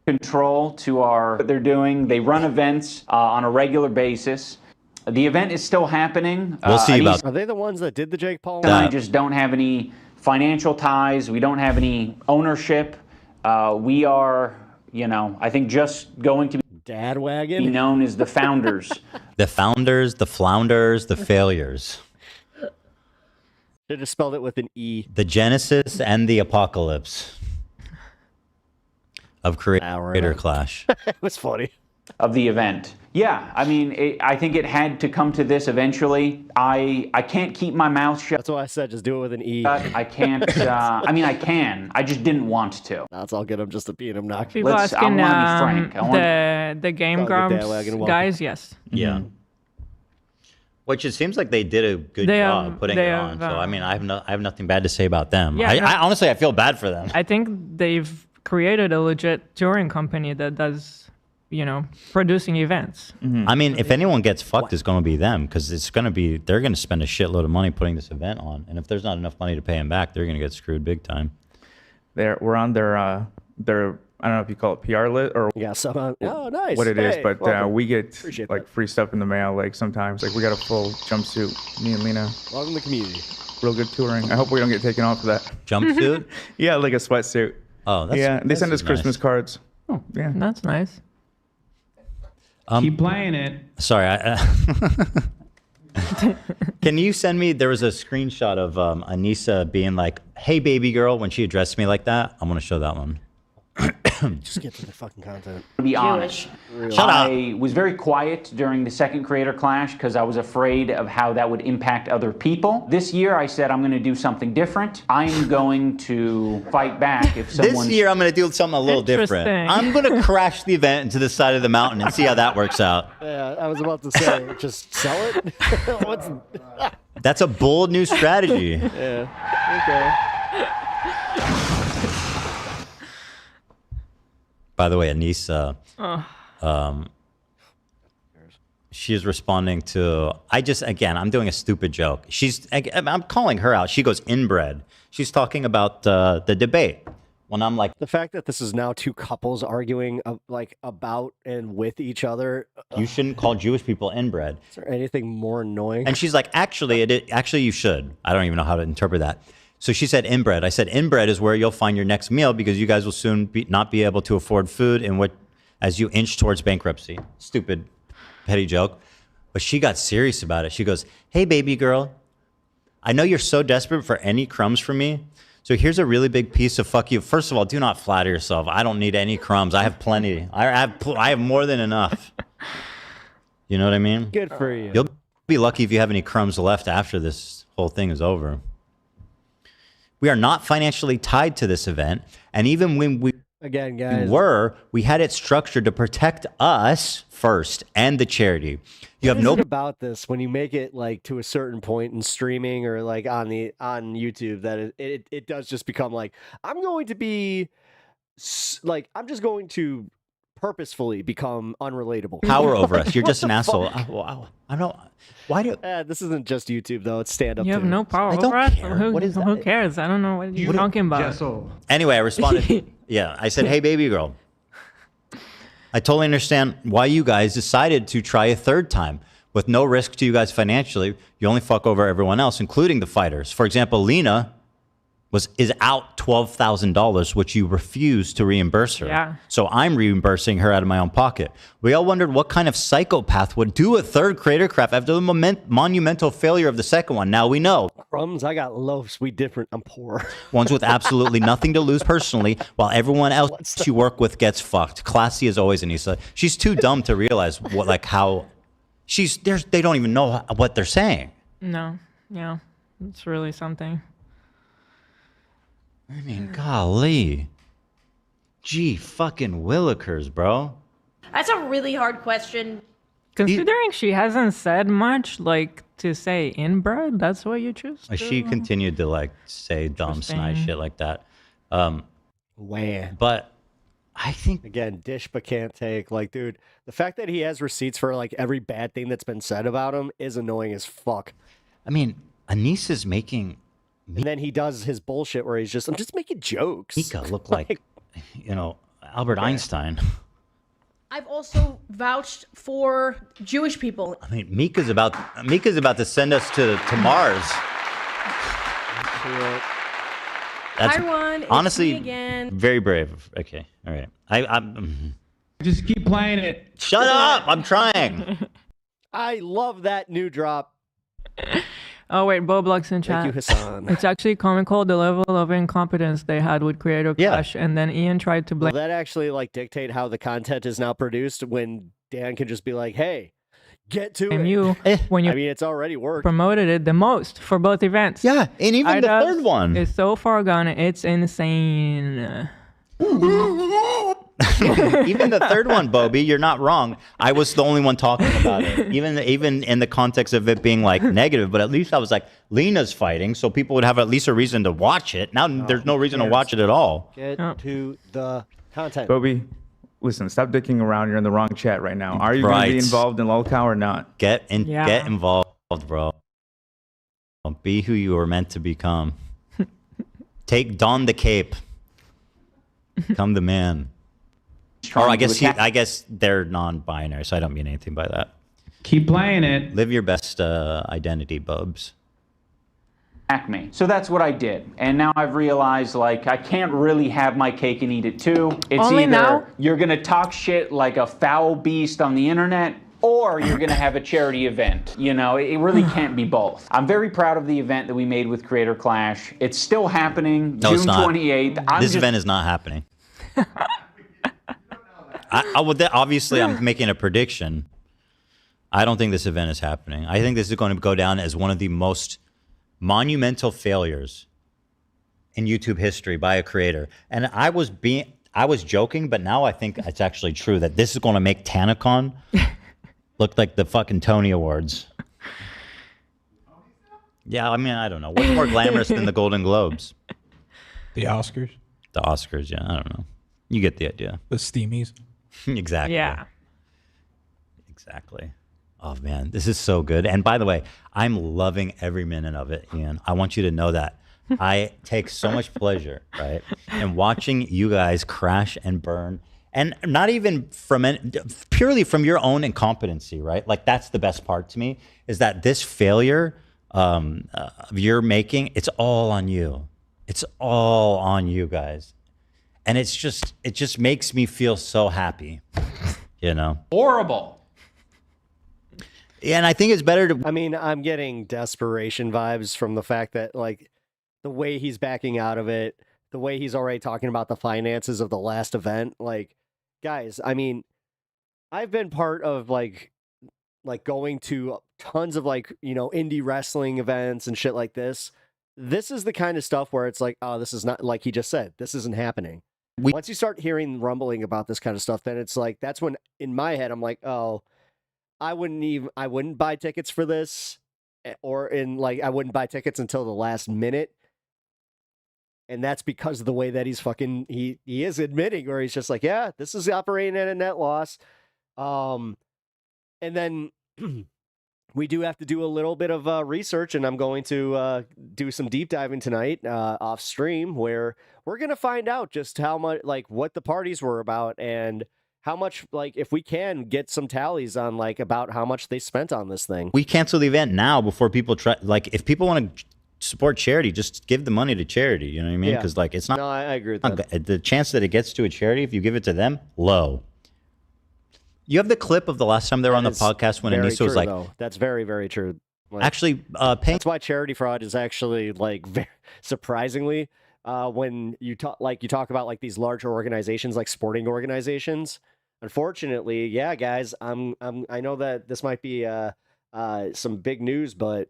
Control to what they're doing. They run events on a regular basis. The event is still happening. We'll see about. Are they the ones that did the Jake Paul? And I just don't have any financial ties. We don't have any ownership. We are, I think just going to Dad wagon? Be known as the founders. The founders, the flounders, the failures. They just spelled it with an E. The Genesis and the Apocalypse of Creator Clash. It was funny. Of the event. Yeah, I mean, I think it had to come to this eventually. I can't keep my mouth shut. That's why I said just do it with an E. I can't. I mean, I can. I just didn't want to. That's all good. I'm just being obnoxious. People asking the Game Grumps guys, yes. Yeah. Which it seems like they did a good job putting it on. So I mean, I have nothing bad to say about them. Yeah, I honestly I feel bad for them. I think they've created a legit touring company that does, producing events. Mm-hmm. I mean, if anyone gets fucked, it's going to be them, because they're going to spend a shitload of money putting this event on, and if there's not enough money to pay them back, they're going to get screwed big time. We're on their I don't know if you call it PR lit or oh, nice. what it is, Hey, but welcome. we get Appreciate like free stuff in the mail. Like sometimes, like we got a full jumpsuit. Me and Lena. Welcome to the community. Real good touring. I hope we don't get taken off for that. Jumpsuit? Yeah, like a sweatsuit. Oh, that's yeah. They this send us is Christmas nice. cards. Oh, yeah. That's nice. Keep playing it. Sorry. Can you send me? There was a screenshot of Anissa being like, "Hey, baby girl," when she addressed me like that. I'm gonna show that one. Just get to the fucking content. To be honest, Shut up. I was very quiet during the second creator clash because I was afraid of how that would impact other people. This year, I said I'm going to do something different. I'm going to fight back if someone. This year, I'm gonna do something a little different. I'm gonna crash the event into the side of the mountain and see how that works out. Yeah, I was about to say, just sell it. What's? That's a bold new strategy. Yeah. Okay. By the way, Anissa, Oh. she is responding to, I'm doing a stupid joke. I'm calling her out. She goes, inbred. She's talking about the debate. When I'm like, The fact that this is now two couples arguing like about and with each other. you shouldn't call Jewish people inbred. Is there anything more annoying? And she's like, actually, you should. I don't even know how to interpret that. So she said inbred. I said inbred is where you'll find your next meal because you guys will soon not be able to afford food as you inch towards bankruptcy. Stupid, petty joke. But she got serious about it. She goes, hey, baby girl, I know you're so desperate for any crumbs from me. So here's a really big piece of fuck you. First of all, do not flatter yourself. I don't need any crumbs. I have plenty. I have more than enough. You know what I mean? Good for you. You'll be lucky if you have any crumbs left after this whole thing is over. We are not financially tied to this event. And even when we Again, guys. we had it structured to protect us first and the charity. You have What no is it about this when you make it like to a certain point in streaming or like on YouTube that it does just become like I'm going to be I'm just going to purposefully become unrelatable. power over us. You're just an What the asshole. fuck? I don't. Why do? This isn't just YouTube though. It's stand up. You have too. no power I don't over us? care. Who, What is who that? cares? I don't know what you're talking about. Anyway, I responded. Yeah, I said, hey, baby girl. I totally understand why you guys decided to try a third time. With no risk to you guys financially, you only fuck over everyone else, including the fighters. For example, Lena is out $12,000, which you refused to reimburse her. Yeah. So I'm reimbursing her out of my own pocket. We all wondered what kind of psychopath would do a third creator craft after the monumental failure of the second one. Now we know. Crumbs, I got loaves. We different. I'm poor. Ones with absolutely nothing to lose personally, while everyone else you work with gets fucked. Classy as always, Anissa. She's too dumb to realize how they don't even know what they're saying. No. Yeah. It's really something. I mean, golly. Gee, fucking willikers, bro. That's a really hard question. Considering she hasn't said much, like to say inbred, that's what you choose. She continued to say dumb snide shit like that. Wah. But I think again, dish but can't take. Like, dude, the fact that he has receipts for like every bad thing that's been said about him is annoying as fuck. I mean, Anissa's making. And then he does his bullshit where I'm just making jokes. Mika look like, Albert Einstein. I've also vouched for Jewish people. I mean, Mika's about to send us to Mars. That's Hi, Ron. It's honestly me again. very brave. Okay, all right. I'm just keep playing it. Shut up! I'm trying. I love that new drop. Oh wait, Boblocks in chat. Thank you, Hassan. It's actually comical the level of incompetence they had with Creator Clash, and then Ian tried to Will blame. that actually dictate how the content is now produced when Dan can just be like, "Hey, get to it." You when you I mean, it's already worked. promoted it the most for both events. Yeah, and even the third one is so far gone. It's insane. Even the third one, Bobby, you're not wrong. I was the only one talking about it, even in the context of it being negative. But at least I was like, Lena's fighting, so people would have at least a reason to watch it. Now there's no reason to watch it at all. Get to the content. Bobby, listen, stop dicking around. You're in the wrong chat right now. Are you going to be involved in lolcow or not? Get involved, bro. Be who you were meant to become. Don the cape. Become the man. trying I to attack. I guess they're non-binary, so I don't mean anything by that. Keep playing it. Live your best identity, Bubs. Me. So that's what I did. And now I've realized, like, I can't really have my cake and eat it too. It's Only either now? you're going to talk shit like a foul beast on the internet, or you're going to have a charity event. You know, it really can't be both. I'm very proud of the event that we made with Creator Clash. It's still happening, No, June it's not. 28th. This event is not happening. I would obviously, I'm making a prediction. I don't think this event is happening. I think this is going to go down as one of the most monumental failures in YouTube history by a creator. And I was joking, but now I think it's actually true that this is going to make TanaCon look like the fucking Tony Awards. Yeah, I mean, I don't know. What's more glamorous than the Golden Globes? The Oscars? The Oscars, yeah. I don't know. You get the idea. The Steamies? Exactly. Yeah. Exactly. Oh, man, this is so good. And by the way, I'm loving every minute of it, Ian. I want you to know that. I take so much pleasure, right, in watching you guys crash and burn. And not even purely from your own incompetency, right? Like, that's the best part to me, is that this failure of your making, it's all on you. It's all on you guys. And it just makes me feel so happy, you know? Horrible. Yeah, and I think it's better to... I mean, I'm getting desperation vibes from the fact that, like, the way he's backing out of it, the way he's already talking about the finances of the last event. Like, guys, I mean, I've been part of, like going to tons of, like, you know, indie wrestling events and shit like this. This is the kind of stuff where it's like, oh, this is not, like he just said, this isn't happening. Once you start hearing rumbling about this kind of stuff, then it's like, that's when, in my head, I'm like, oh... I wouldn't buy tickets for this, or I wouldn't buy tickets until the last minute. And that's because of the way that he is admitting, where he's just like, yeah, this is operating at a net loss. And then we do have to do a little bit of research, and I'm going to do some deep diving tonight off stream, where we're going to find out just how much, like, what the parties were about, and how much, like, if we can get some tallies on, like, about how much they spent on this thing. We cancel the event now before people try. Like, if people want to support charity, just give the money to charity. You know what I mean? Because, like, it's not. No, I agree with that. The chance that it gets to a charity, if you give it to them, low. You have the clip of the last time they were on the podcast when Anissa was like, though. That's very, very true. Like, actually, that's why charity fraud is actually, like, very, surprisingly, when you talk about, like, these larger organizations, like sporting organizations. Unfortunately, yeah, guys, I know that this might be some big news, but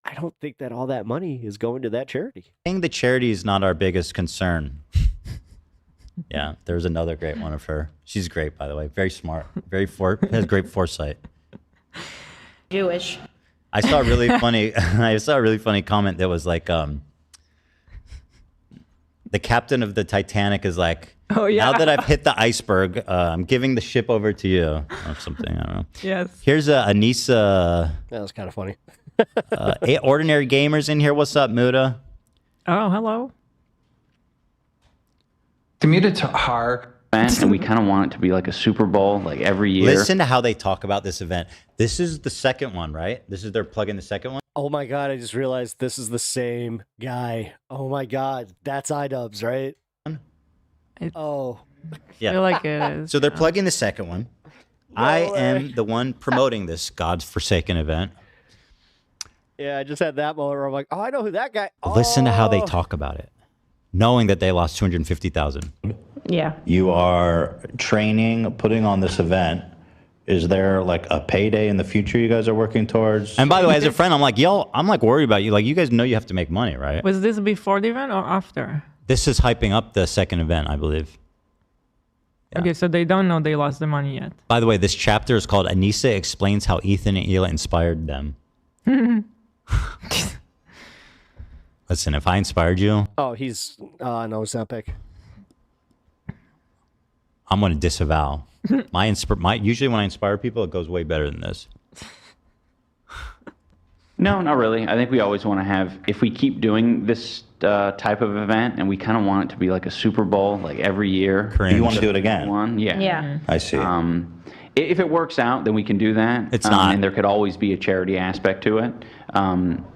I don't think that all that money is going to that charity. Paying the charity is not our biggest concern. Yeah, there's another great one of her. She's great, by the way. Very smart. Has great foresight. Jewish. I saw a really funny comment that was like, the captain of the Titanic is like, oh, yeah. Now that I've hit the iceberg, I'm giving the ship over to you, or something. I don't know. Yes. Here's Anissa. That was kind of funny. Ordinary Gamers in here. What's up, Muda? Oh, hello. To me, it's hard. And we kind of want it to be like a Super Bowl, like every year. Listen to how they talk about this event. This is the second one, right? They're plugging the second one. Oh my God, I just realized this is the same guy. Oh my God, that's IDUBBBZ, right? Oh. Yeah. I feel like it is. So they're plugging the second one. I am the one promoting this godforsaken event. Yeah, I just had that moment where I'm like, oh, I know who that guy. Listen to how they talk about it, knowing that they lost 250,000. Yeah. You are training, putting on this event. Is there like a payday in the future you guys are working towards? And by the way, as a friend, I'm like, I'm like worried about you. Like, you guys know you have to make money, right? Was this before the event or after? This is hyping up the second event, I believe. Yeah. Okay, so they don't know they lost the money yet. By the way, this chapter is called Anissa Explains How Ethan and Hila Inspired Them. Listen, if I inspired you... Oh, he's... no, it's epic. I'm going to disavow. Usually when I inspire people, it goes way better than this. No, not really. I think we always want to have, if we keep doing this type of event, and we kind of want it to be like a Super Bowl, like every year. You want to do it again? Yeah. Yeah. I see. If it works out, then we can do that. It's not. And there could always be a charity aspect to it.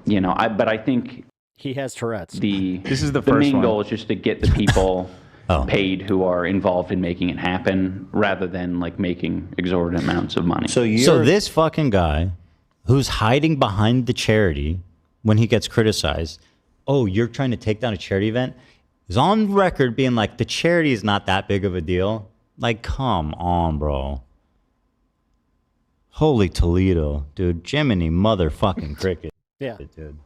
You know, but I think he has Tourette's. This is the the first main one. goal is just to get the people paid who are involved in making it happen, rather than like making exorbitant amounts of money. So this fucking guy who's hiding behind the charity when he gets criticized, oh, you're trying to take down a charity event, is on record being like, the charity is not that big of a deal. Like, come on, bro. Holy Toledo, dude. Jiminy motherfucking cricket. Yeah. Dude.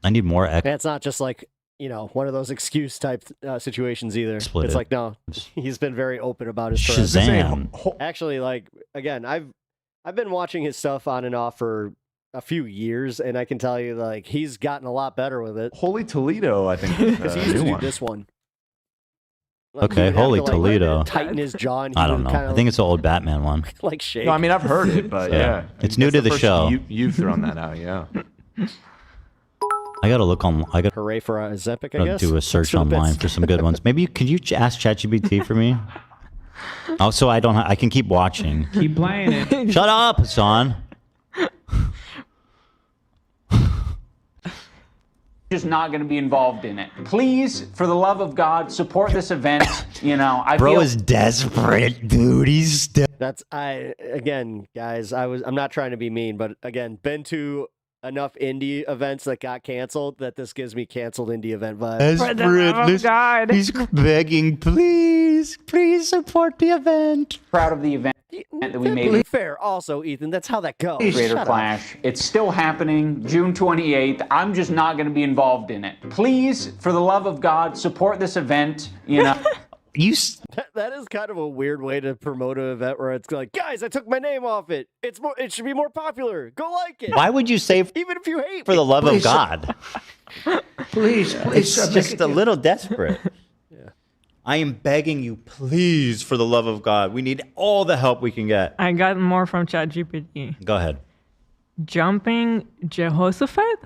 I need more And it's not just like, you know, one of those excuse type situations either. Split It's it. like, no, he's been very open about his Tourette's. Shazam. Actually, like, again, I've been watching his stuff on and off for a few years, and I can tell you, like, he's gotten a lot better with it. Holy Toledo, I think. Because he used to do this one. Like, he Okay, would have Holy to, like, Toledo. tighten his jaw, and he I don't would know. kinda I think it's the old Batman one. like shake. No, I mean, I've heard it, but yeah. It's new to the first show. You've thrown that out, yeah. I gotta look on. I gotta Hooray for Zepic, I guess. do a search For the online bits. for some good ones. Maybe could you ask ChatGPT for me? Oh, so I don't. I can keep watching. Keep playing it. Shut up, Hassan. Just not going to be involved in it. Please, for the love of God, support this event. You know, I Bro feel is desperate, dude. He's That's again, guys. I'm not trying to be mean, but again, been to enough indie events that got canceled that this gives me canceled indie event vibes. desperate. He's begging, please support the event. proud of the event that we To made. be fair, also, Ethan, that's how that goes. Creator Shut up. Clash. It's still happening, June 28th. I'm just not going to be involved in it. Please, for the love of God, support this event. You know. That is kind of a weird way to promote an event where it's like, guys, I took my name off it. It should be more popular. Go like it. Why would you say even if you hate for the love Please. of God? Please, It's just a little desperate. I am begging you, please, for the love of God. We need all the help we can get. I got more from ChatGPT. Go ahead. Jumping Jehoshaphat?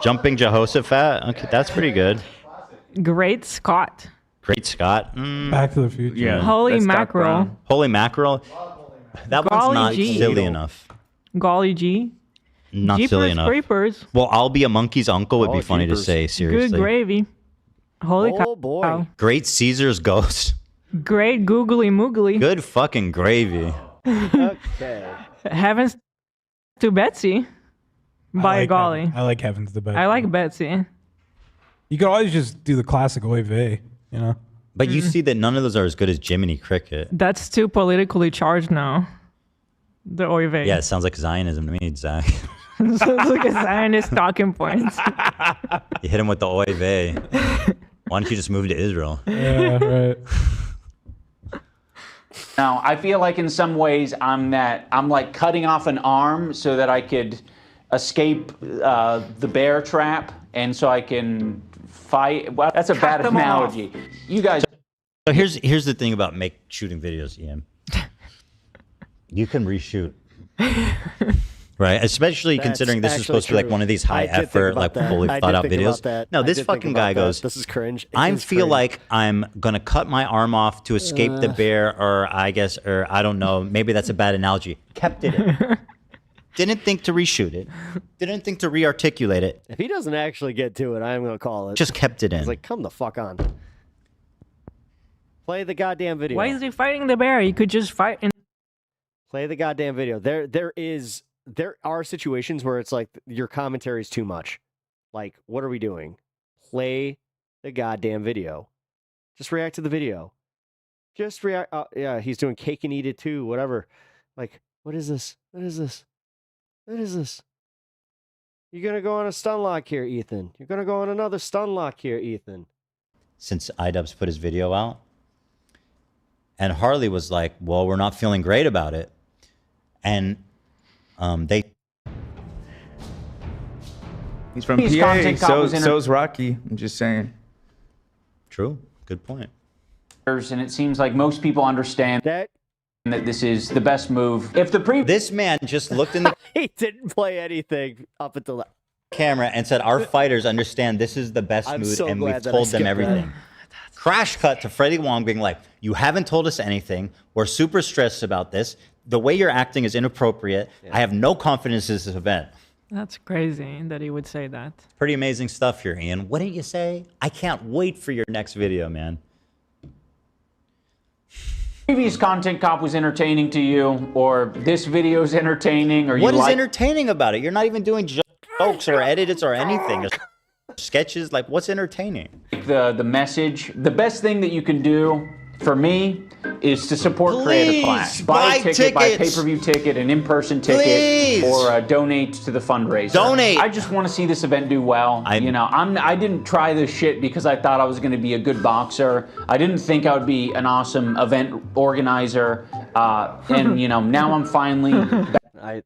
Jumping Jehoshaphat. Okay, that's pretty good. Great Scott. Great Scott. Back to the Future. Yeah, Holy that's Doc mackerel. Brown. Holy mackerel. That Golly one's not gee. silly enough. Golly G. Not Jeepers silly enough. Creepers. Well, I'll be a monkey's uncle would be funny to say, seriously. Good gravy. Holy Oh, cow. boy. Great Caesar's ghost. Great googly moogly. Good fucking gravy. Okay. Heavens to Betsy. By golly. I like Heavens to Betsy. I like Betsy. You could always just do the classic Oy vey, you know? But you see that none of those are as good as Jiminy Cricket. That's too politically charged now. The Oy vey. Yeah, it sounds like Zionism to me, Zach. Sounds like a Zionist talking points. You hit him with the Oy vey. Why don't you just move to Israel? Yeah, right. Now, I feel like in some ways I'm like cutting off an arm so that I could escape the bear trap, and so I can fight. Well, that's a bad them off. analogy. You guys. So here's the thing about shooting videos, Ian. You can reshoot. Right, especially That's considering this is actually supposed to be like true. one of these high I did think effort, about like that. fully I thought did out think videos. about that. No, I this did think fucking about guy that. goes, This is cringe. It I is feel cringe. like I'm gonna cut my arm off to escape the bear, or I don't know, maybe that's a bad analogy. Kept it in. Didn't think to reshoot it. Didn't think to re-articulate it. If he doesn't actually get to it, I'm gonna call it. Just kept it in. He's like, come the fuck on. Play the goddamn video. Why is he fighting the bear? He could just fight in. Play the goddamn video. There are situations where it's like your commentary is too much. Like, what are we doing? Play the goddamn video. Just react to the video. Just react. Yeah, he's doing cake and eat it too. Whatever. Like, what is this? What is this? What is this? You're gonna go on a stun lock here, Ethan. You're gonna go on another stun lock here, Ethan. Since IDUBBBZ put his video out, and Harley was like, "Well, we're not feeling great about it," and they. He's from He's PA, content cop was so's Rocky. I'm just saying. True. Good point. And it seems like most people understand that this is the best move. If the This man just looked in the. He didn't play anything up until that. camera and said, our fighters understand this is the best I'm mood so and glad we've that I told them skipped everything. Crash cut to Freddie Wong being like, you haven't told us anything. We're super stressed about this. The way you're acting is inappropriate. I have no confidence in this event. That's crazy that he would say that. Pretty amazing stuff here, Ian. What didn't you say? I can't wait for your next video, man. Previous content cop was entertaining to you, or this video is entertaining, or What you is like entertaining about it? You're not even doing jokes or edits or anything. Or sketches. Like, what's entertaining? the message. The best thing that you can do for me is to support Creator Class. Buy a ticket, buy a pay-per-view ticket, an in-person ticket, or donate to the fundraiser. Donate. I just want to see this event do well. I didn't try this shit because I thought I was going to be a good boxer. I didn't think I would be an awesome event organizer. And now I'm finally.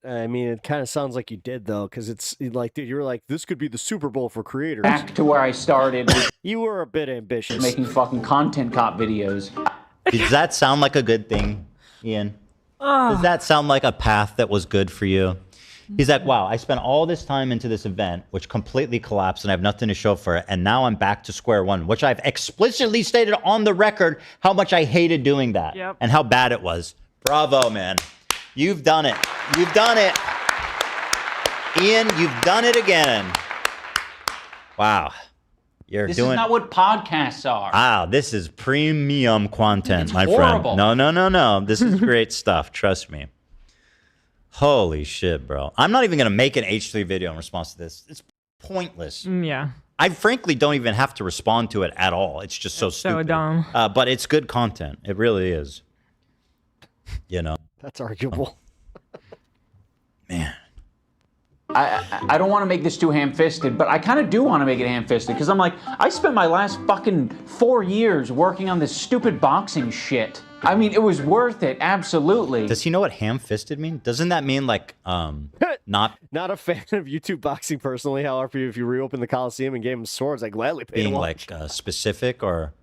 I mean, it kind of sounds like you did, though, because it's like, dude, you were like, this could be the Super Bowl for creators. Back to where I started. You were a bit ambitious. Making fucking content cop videos. Does that sound like a good thing, Ian? Does that sound like a path that was good for you? He's like, wow, I spent all this time into this event, which completely collapsed, and I have nothing to show for it, and now I'm back to square one, which I've explicitly stated on the record how much I hated doing that and how bad it was. Bravo, man. You've done it. You've done it. Ian, you've done it again. Wow. This is not what podcasts are. Wow, this is premium content, my horrible. friend. No. This is great stuff. Trust me. Holy shit, bro. I'm not even going to make an H3 video in response to this. It's pointless. Yeah. I frankly don't even have to respond to it at all. It's just so stupid. So dumb. But it's good content. It really is. That's arguable. Man. I don't want to make this too ham-fisted, but I kind of do want to make it ham-fisted because I'm like, I spent my last fucking 4 years working on this stupid boxing shit. I mean, it was worth it, absolutely. Does he know what ham-fisted mean? Doesn't that mean like not a fan of YouTube boxing personally? However, if you reopen the Coliseum and gave him swords, I gladly pay to being watch. like specific or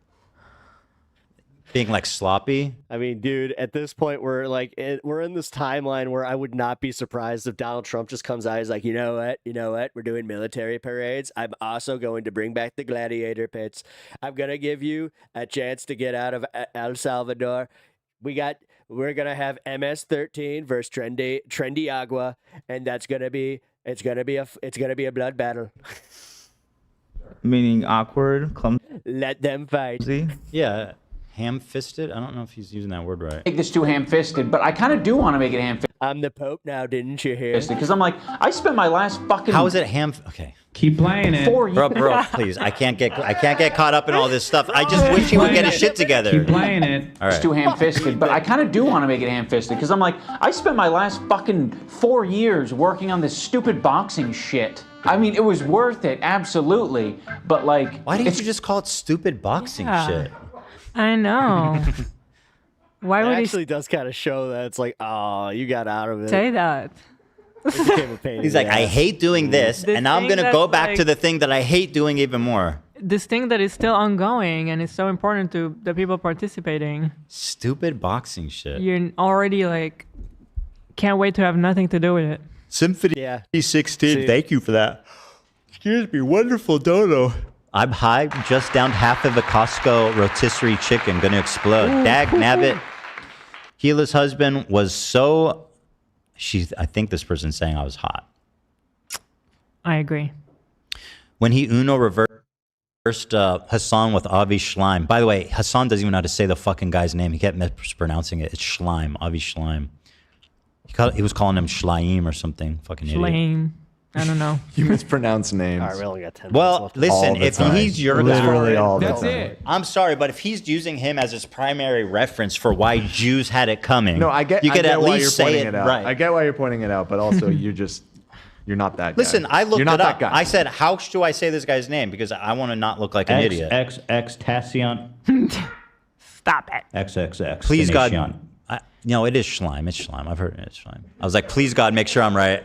being like sloppy? I mean, dude, at this point, we're in this timeline where I would not be surprised if Donald Trump just comes out. He's like, you know what? We're doing military parades. I'm also going to bring back the gladiator pits. I'm gonna give you a chance to get out of El Salvador. We're gonna have MS-13 versus Trendy Agua, and it's gonna be a blood battle. Meaning awkward, clumsy. Let them fight. Yeah. Ham-fisted? I don't know if he's using that word right. Make this too ham-fisted, but I kind of do want to make it ham-fisted. I'm the Pope now, didn't you hear? Because I'm like, I spent my last fucking. How is it Okay. Keep playing it. Bro, please. I can't get caught up in all this stuff. I just wish he would get his shit together. Keep playing it. All right. It's too ham-fisted, but I kind of do want to make it ham-fisted because I'm like, I spent my last fucking 4 years working on this stupid boxing shit. I mean, it was worth it, absolutely. But like, why didn't you just call it stupid boxing shit? I know. Why would it actually does kind of show that it's like, oh, you got out of it. Say that? He's like, I hate doing this, and now I'm going to go back to the thing that I hate doing even more. This thing that is still ongoing and is so important to the people participating. Stupid boxing shit. You're already like, can't wait to have nothing to do with it. Symphony 16, thank you for that. Excuse me, wonderful dono. I'm high, just downed half of the Costco rotisserie chicken, gonna explode. Dag nabbit. Gila's husband was so... I think this person's saying I was hot. I agree. When he Uno reversed Hassan with Avi Schleim. By the way, Hassan doesn't even know how to say the fucking guy's name. He kept mispronouncing it. It's Schleim, Avi Schleim. He was calling him Schleim or something. Fucking idiot. Schleim. I don't know. You mispronounce names. All right, we only got 10 well, minutes listen, left. if he's your literally guy, all That's the time. it. I'm sorry, but if he's using him as his primary reference for why Jews had it coming, No, I get. you I could get at why least you're say pointing it out. right. I get why you're pointing it out, but also you're not that guy. Listen, I looked you're not it up. That guy. I said, how do I say this guy's name? Because I want to not look like an idiot. Tassion. Stop it. XXX. Please, God. Nation. No, it is Schleim. It's Schleim. I've heard it's Schleim. I was like, please, God, make sure I'm right.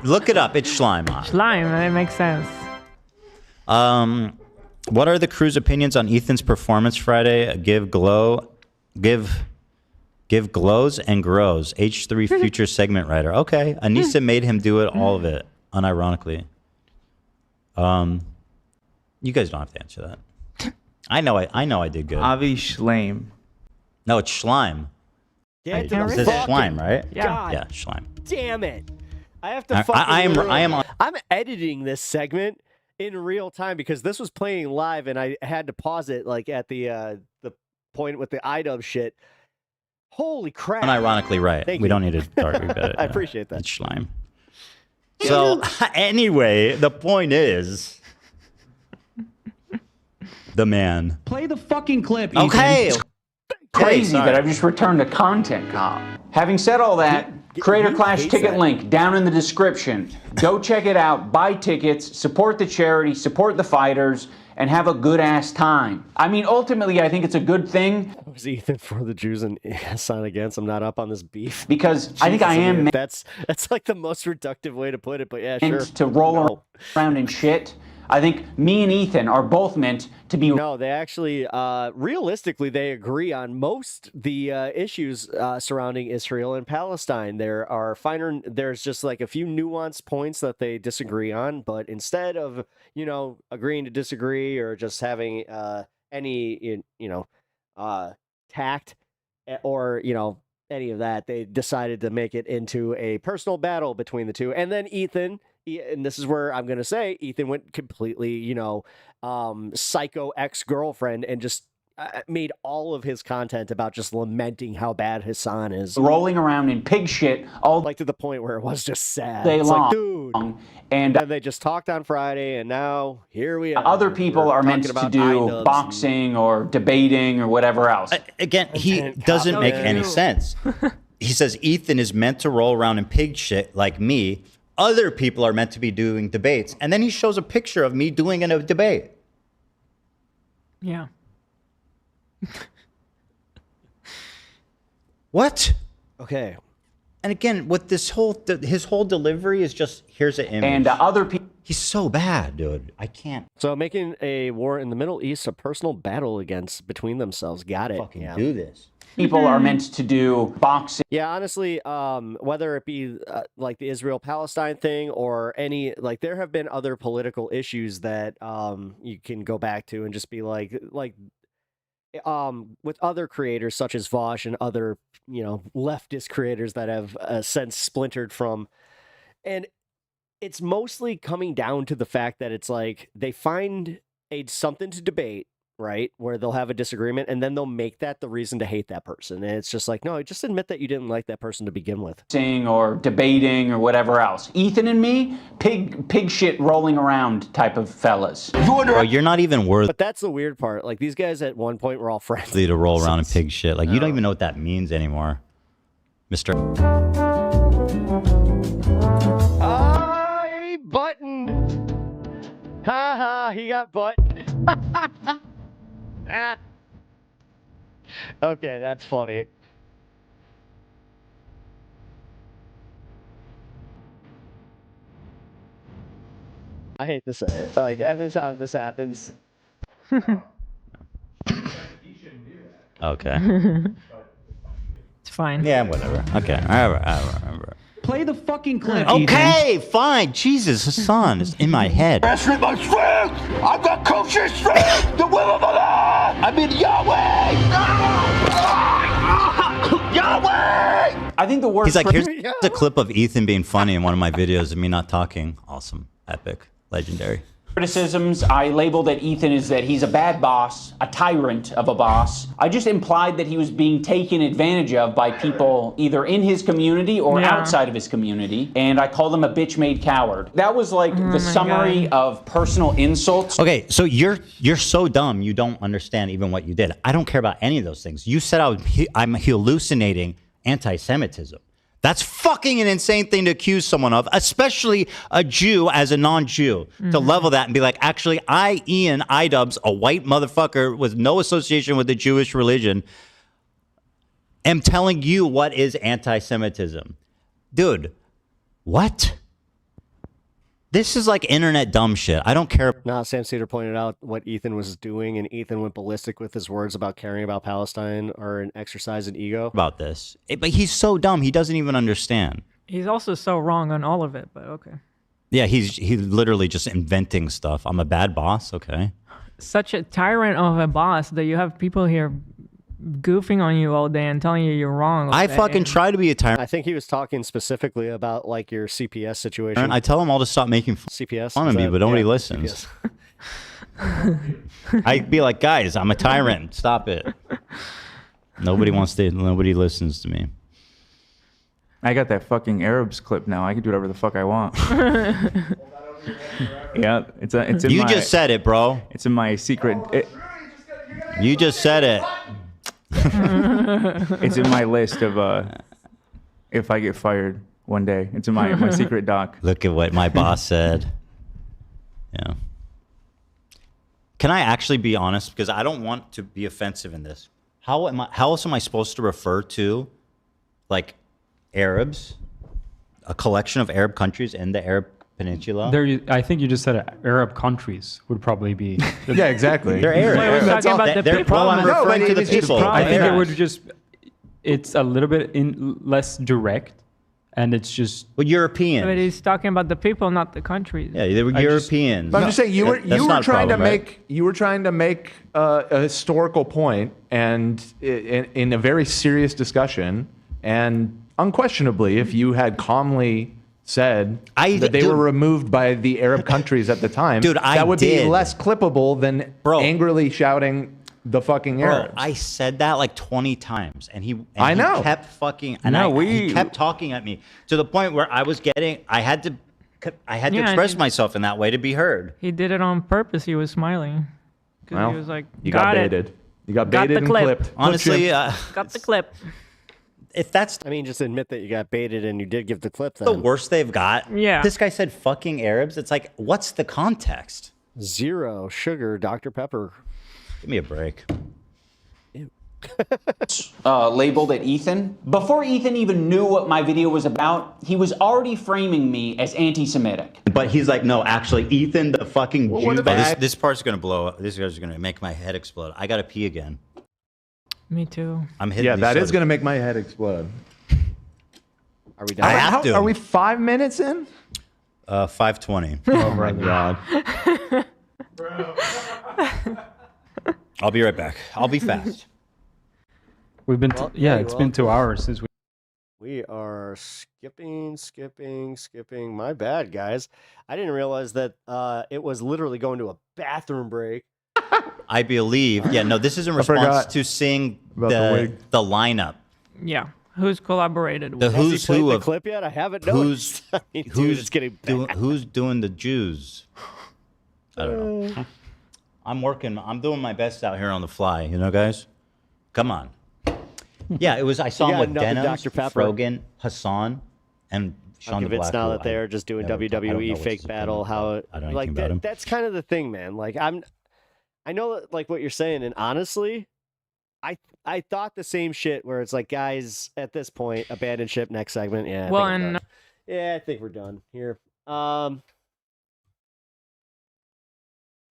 Look it up. It's Schleim. Schleim, it makes sense. What are the crew's opinions on Ethan's performance Friday? Give glows and grows. H3 future segment writer. Okay. Anissa made him do it, all of it. unironically. You guys don't have to answer that. I know I did good. Avi Schleim. No, it's Schleim. Yeah, It says Schleim, right? God Yeah, Schleim. damn it. I have to I am on. I'm editing this segment in real time because this was playing live and I had to pause it like at the point with the IDUBBBZ shit. Holy crap. Unironically right. Thank We you. don't need to argue about it. I appreciate that. It's Schleim. So anyway, the point is the man. Play the fucking clip. Ethan. Okay. Crazy sorry. that I've just returned a content cop. Having said all that, Creator Clash ticket link down in the description. Go check it out, buy tickets, support the charity, support the fighters, and have a good ass time. I mean, ultimately, I think it's a good thing. Was Ethan for the Jews and HASAN against? I'm not up on this beef. Because I think I am meant That's like the most reductive way to put it, but yeah, sure. to roll around in shit. I think me and Ethan are both meant to be. No, they actually, realistically, they agree on most the issues surrounding Israel and Palestine. There's just like a few nuanced points that they disagree on, but instead of, agreeing to disagree or just having any, tact or, any of that, they decided to make it into a personal battle between the two. And then Ethan, and this is where I'm going to say Ethan went completely, psycho ex-girlfriend and just made all of his content about just lamenting how bad HASAN is. Rolling around in pig shit all like to the point where it was just sad. day It's long. like, dude. And then they just talked on Friday, and now here we are. Other people We're are meant talking to about do IDUBBBZ. boxing or debating or whatever else. Again, he doesn't make any sense. He says Ethan is meant to roll around in pig shit like me. Other people are meant to be doing debates. And then he shows a picture of me doing a debate. Yeah. What? Okay. And again, what his whole delivery is just, here's an image. And other people. He's so bad, dude. I can't So making a war in the Middle East a personal battle between themselves. Got it. fucking do this. People are meant to do boxing. Yeah, honestly, whether it be like the Israel-Palestine thing or any, like there have been other political issues that you can go back to and just be like with other creators such as Vosh and other, leftist creators that have since splintered from. And it's mostly coming down to the fact that it's like they find something to debate, right, where they'll have a disagreement, and then they'll make that the reason to hate that person. And it's just like, no, just admit that you didn't like that person to begin with. Or debating or whatever else. Ethan and me, pig shit rolling around type of fellas. Bro, you're not even worthy But that's the weird part. Like, these guys at one point were all friends. to roll around in pig shit. Like, you don't even know what that means anymore, Mr. Hey, button! Ha ha, he got button. Okay, that's funny. I hate to say it. Like, every time this happens. Okay. It's fine. Yeah, whatever. Okay. I remember. Play the fucking clip. Okay, fine. Jesus, HASAN is in my head. That's my strength! I've got kosher strength! The will of Allah! I mean Yahweh! Yahweh! I think the worst. He's like, here's a clip of Ethan being funny in one of my videos of me not talking. Awesome. Epic. Legendary. Criticisms I labeled at Ethan is that he's a bad boss, a tyrant of a boss. I just implied that he was being taken advantage of by people either in his community or outside of his community, and I called him a bitch-made coward. That was like the summary of personal insults. Okay, so you're so dumb you don't understand even what you did. I don't care about any of those things. You said I'm hallucinating anti-Semitism. That's fucking an insane thing to accuse someone of, especially a Jew as a non-Jew, to level that and be like, actually, Ian IDUBBBZ, a white motherfucker with no association with the Jewish religion, am telling you what is anti-Semitism. Dude, what? This is like internet dumb shit. I don't care. Now, Sam Cedar pointed out what Ethan was doing, and Ethan went ballistic with his words about caring about Palestine or an exercise in ego. About this. But he's so dumb, he doesn't even understand. He's also so wrong on all of it, but okay. Yeah, he's literally just inventing stuff. I'm a bad boss. Okay. Such a tyrant of a boss that you have people here goofing on you all day and telling you you're wrong. I fucking try to be a tyrant. I think he was talking specifically about like your CPS situation. I tell them all to stop making CPS fun of me, but nobody listens. I'd be like, guys, I'm a tyrant. Stop it. Nobody listens to me. I got that fucking Arabs clip now. I can do whatever the fuck I want. Yeah, it's in You my, just said it, bro. It's in my secret. You just said it. It's in my list of if I get fired one day. It's in my secret doc. Look at what my boss said. Yeah. Can I actually be honest? Because I don't want to be offensive in this. How else am I supposed to refer to, like, Arabs, a collection of Arab countries in the Arab Peninsula? I think you just said Arab countries would probably be. Yeah, exactly. They're Arab. Wait, we're talking about the people. I'm referring to the people. I think it would just. It's a little bit less direct, and it's just. Well, Europeans. But he's talking about the people, not the countries. Yeah, they were Europeans. But I'm just saying you were trying to make a historical point, and in a very serious discussion, and unquestionably, if you had calmly said that they were removed by the Arab countries at the time, that would be less clippable than angrily shouting the fucking Arabs. I said that like 20 times, and he kept fucking he kept talking at me to the point where I was getting I had to express myself in that way to be heard. He did it on purpose. He was smiling because he was like, you got baited. You got baited and clipped. Honestly, got the clip. If that's, I mean, just admit that you got baited and you did give the clip. Then. The worst they've got. Yeah. This guy said fucking Arabs. It's like, what's the context? Zero sugar, Dr. Pepper. Give me a break. Labeled at Ethan. Before Ethan even knew what my video was about, he was already framing me as anti-Semitic. But he's like, no, actually, Ethan, the fucking Jew bag. This part's gonna blow up. This guy's gonna make my head explode. I gotta pee again. Me too. I'm hitting. Yeah, that is gonna make my head explode. Are we done? I have to. Are we 5 minutes in? 5:20. Oh my god. I'll be right back. I'll be fast. We've been, it's been 2 hours since we. We are skipping. My bad, guys. I didn't realize that it was literally going to a bathroom break. I believe. Yeah, no, this is in response to seeing the lineup. Yeah. Who's collaborated with The who's who the of clip yet? I haven't noticed. I mean, dude, it's getting bad. who's doing the Jews? I don't know. I'm working. I'm doing my best out here on the fly. You know, guys. Come on. Yeah, it was. I saw him with Dennis, Frogan, HASAN, and Sean I'm the convinced Black now Hole. that they're just doing WWE fake battle. How I don't know like anything about him. that's kind of the thing, man. Like I know like what you're saying, and honestly, I thought the same shit. Where it's like, guys, at this point, abandon ship. Next segment. Yeah. Well, I think we're done here.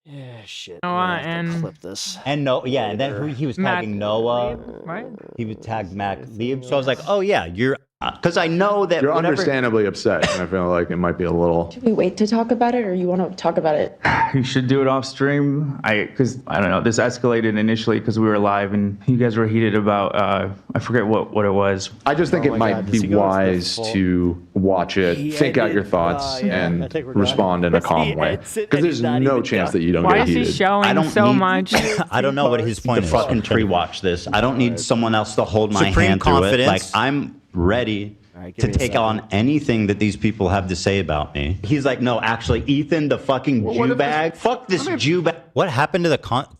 Yeah, shit. Noah and clip this. And and then he was tagging Noah. Right? He would tag Mac Lieb. So I was like, oh yeah, you're because I know that You're whatever, understandably upset, and I feel like it might be a little. Should we wait to talk about it, or you want to talk about it? You should do it off stream. Because I don't know. This escalated initially because we were live and you guys were heated about. I forget what it was. I just think it might be wise to watch it, think out your thoughts, and respond in a calm way. Because there's no chance that you don't Why get is he heated. showing so much? I don't know what his point is. Fucking pre-watch this. I don't need someone else to hold my hand through it. Like I'm ready to take on anything that these people have to say about me. He's like, no, actually, Ethan, the fucking Jew bag. Fuck this Jew bag. What happened to the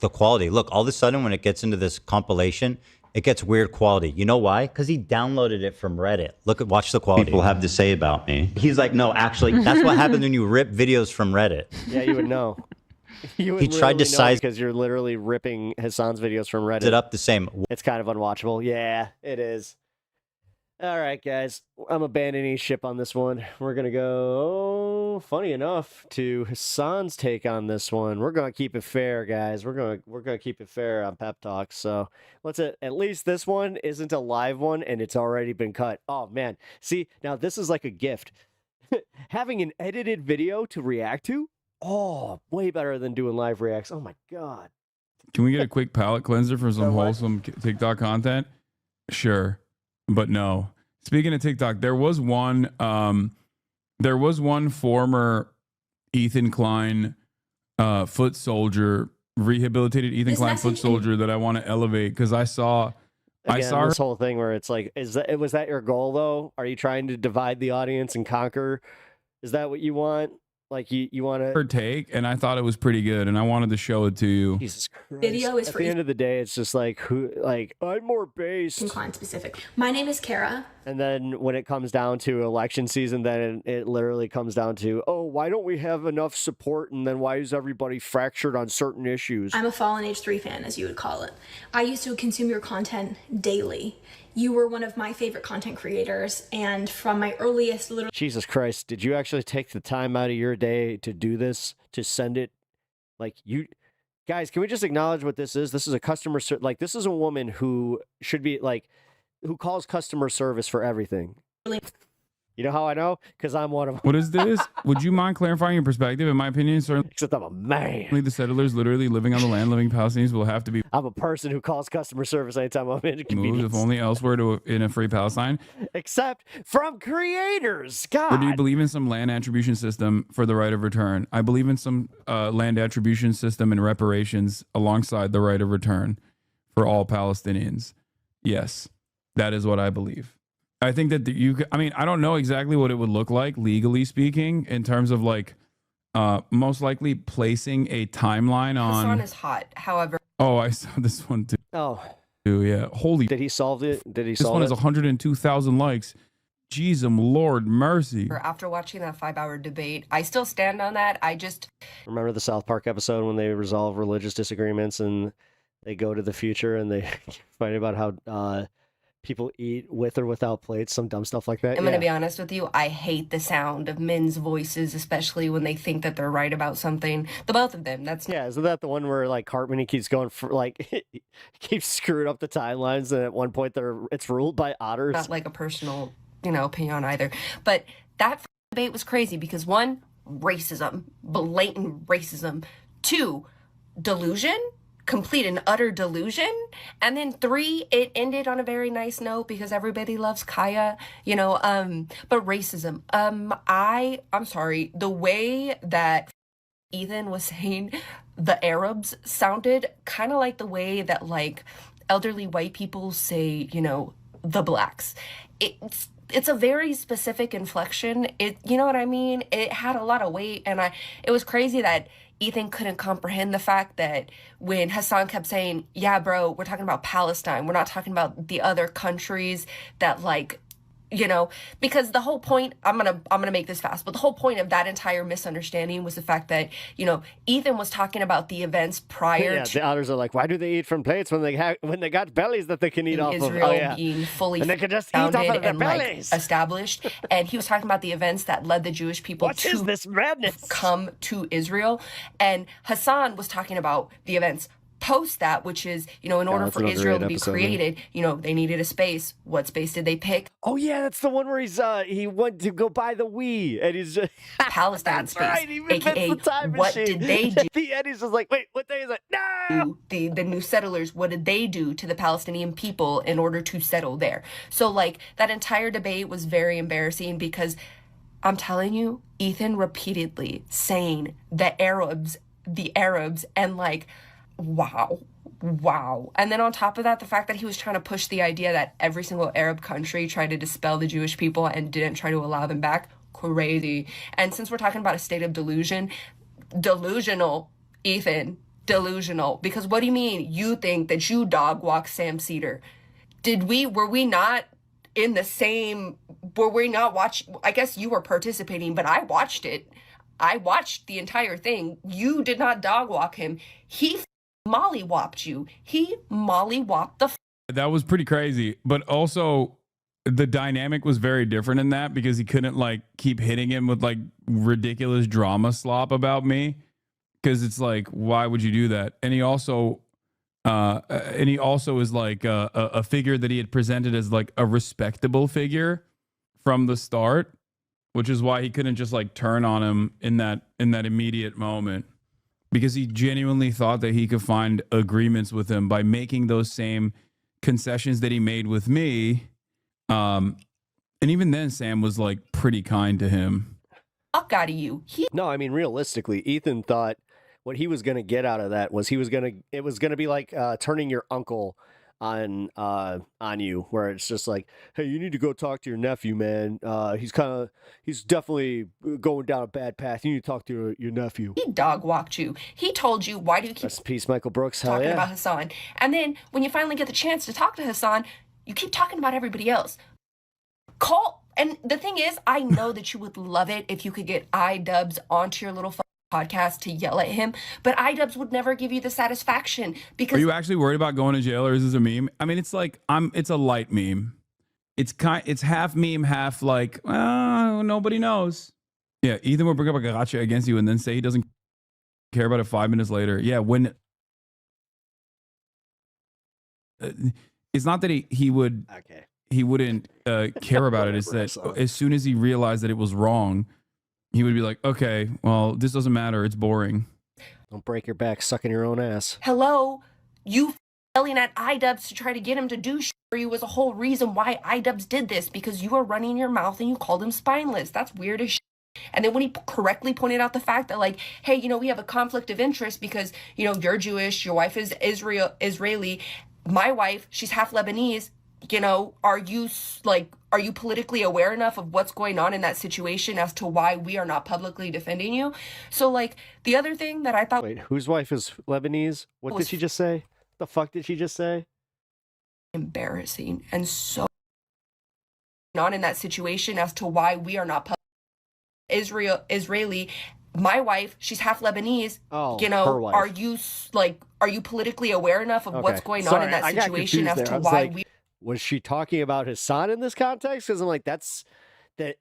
quality? Look, all of a sudden when it gets into this compilation, it gets weird quality. You know why? Because he downloaded it from Reddit. Watch the quality people have to say about me. He's like, no, actually, that's what happens when you rip videos from Reddit. Yeah, you would know. He tried to size because you're literally ripping Hassan's videos from Reddit. it up the same. It's kind of unwatchable. Yeah, it is. All right, guys. I'm abandoning ship on this one. We're going to go, funny enough, to Hassan's take on this one. We're going to keep it fair, guys. We're going to keep it fair on Pep Talks. So let's at least this one isn't a live one and it's already been cut. Oh, man. See, now this is like a gift. having an edited video to react to. Oh, way better than doing live reacts. Oh my God. Can we get a quick palate cleanser for some wholesome TikTok content? Sure, but no. Speaking of TikTok, there was one former Ethan Klein foot soldier, rehabilitated Ethan Klein foot soldier that I want to elevate because I saw this whole thing where it's like, was that your goal though? Are you trying to divide the audience and conquer? Is that what you want? Like you want to her take, and I thought it was pretty good, and I wanted to show it to you. Jesus Christ. Video is At for the end of the day, it's just like I'm more based. client specific. My name is Kara. And then when it comes down to election season, then it literally comes down to, oh, why don't we have enough support? And then why is everybody fractured on certain issues? I'm a Fallen Age 3 fan, as you would call it. I used to consume your content daily. You were one of my favorite content creators, and from my earliest little... Jesus Christ, did you actually take the time out of your day to do this, to send it? Like, you... Guys, can we just acknowledge what this is? This is a customer... Like, this is a woman who should be, like, who calls customer service for everything. You know how I know? Because I'm one of them. What is this? Would you mind clarifying your perspective? In my opinion, certainly, except I'm a man. The settlers literally living on the land, living Palestinians will have to be... I'm a person who calls customer service anytime I'm in a moved, convenience. if only elsewhere in a free Palestine. Except from creators. God. Or do you believe in some land attribution system for the right of return? I believe in some land attribution system and reparations alongside the right of return for all Palestinians. Yes, that is what I believe. I think that I don't know exactly what it would look like legally speaking in terms of like most likely placing a timeline on. HASAN is hot. However. Oh, I saw this one too. Oh. Yeah. Holy. Did he solve it? Did he this solve one it? has 102,000 likes. Jeez, Lord mercy. After watching that 5-hour debate, I still stand on that. I just. Remember the South Park episode when they resolve religious disagreements and they go to the future and they find about how people eat with or without plates, some dumb stuff like that. I'm going to be honest with you. I hate the sound of men's voices, especially when they think that they're right about something. The both of them. Isn't that the one where like Cartman, he keeps going for like, keeps screwing up the timelines, and at one point it's ruled by otters. Not like a personal, opinion on either. But that debate was crazy because 1, racism, blatant racism. 2, delusion. Complete and utter delusion. And then 3, it ended on a very nice note because everybody loves Kaya, but racism. I'm sorry, the way that Ethan was saying the Arabs sounded kind of like the way that like elderly white people say, the blacks. It's a very specific inflection. You know what I mean? It had a lot of weight, and it was crazy that Ethan couldn't comprehend the fact that when HASAN kept saying, yeah, bro, we're talking about Palestine. We're not talking about the other countries that like, because the whole point, I'm gonna make this fast, but the whole point of that entire misunderstanding was the fact that, Ethan was talking about the events prior to the others are like, why do they eat from plates when they got bellies that they can eat off Israel of? Being fully and they can just eat off of their bellies. Established. And he was talking about the events that led the Jewish people to this madness? Come to Israel. And HASAN was talking about the events post that, which is, in order for Israel to be created, they needed a space. What space did they pick? Oh yeah, that's the one where he went to go buy the Wii, and he's just Palestine space. Right, he AKA, the time what machine. did they do? At the end, he's just like, wait, what day is it? No! The new settlers, what did they do to the Palestinian people in order to settle there? So like that entire debate was very embarrassing because I'm telling you, Ethan repeatedly saying the Arabs, and like, wow. And then on top of that, the fact that he was trying to push the idea that every single Arab country tried to dispel the Jewish people and didn't try to allow them back. Crazy. And since we're talking about a state of delusion, delusional, Ethan, delusional. Because what do you mean you think that you dog walk Sam Cedar? Were we not in the same, were we not watching? I guess you were participating, but I watched it. I watched the entire thing. You did not dog walk him. He mollywopped you. He mollywopped the That was pretty crazy. But also the dynamic was very different in that because he couldn't like keep hitting him with like ridiculous drama slop about me. Because it's like, why would you do that? And he also is like a figure that he had presented as like a respectable figure from the start, which is why he couldn't just like turn on him in that immediate moment, because he genuinely thought that he could find agreements with him by making those same concessions that he made with me. And even then, Sam was like pretty kind to him. Fuck out of you. No, I mean, realistically, Ethan thought what he was going to get out of that was it was going to be like turning your uncle on you, where it's just like, hey, you need to go talk to your nephew, man. He's definitely going down a bad path. You need to talk to your nephew. He dog walked you. He told you, why do you keep Rest in peace, Michael Brooks. Hell talking yeah. about HASAN? And then when you finally get the chance to talk to HASAN, you keep talking about everybody else. And the thing is, I know that you would love it if you could get iDubbbz onto your little podcast to yell at him, but iDubbbz would never give you the satisfaction because. Are you actually worried about going to jail, or is this a meme? I mean, it's like it's a light meme. It's half meme, half like nobody knows. Yeah, Ethan will bring up a gotcha against you and then say he doesn't care about it 5 minutes later. Yeah, when it's not that he would. Okay. He wouldn't care about it. It's that as soon as he realized that it was wrong, he would be like, okay, well, this doesn't matter. It's boring. Don't break your back sucking your own ass. Hello, you yelling at iDubbbz to try to get him to do shit for you was a whole reason why iDubbbz did this, because you were running your mouth and you called him spineless. That's weird as shit. And then when he correctly pointed out the fact that, like, hey, we have a conflict of interest because, you're Jewish, your wife is Israeli, my wife, she's half Lebanese. Are you politically aware enough of what's going on in that situation as to why we are not publicly defending you? So, like, the other thing that I thought... Wait, whose wife is Lebanese? What did she just say? The fuck did she just say? Embarrassing and so on in that situation as to why we are not Israeli. My wife, she's half Lebanese. Oh, her wife. Are you politically aware enough of what's going on in that situation as to why we... Was she talking about HASAN in this context? Because I'm like, that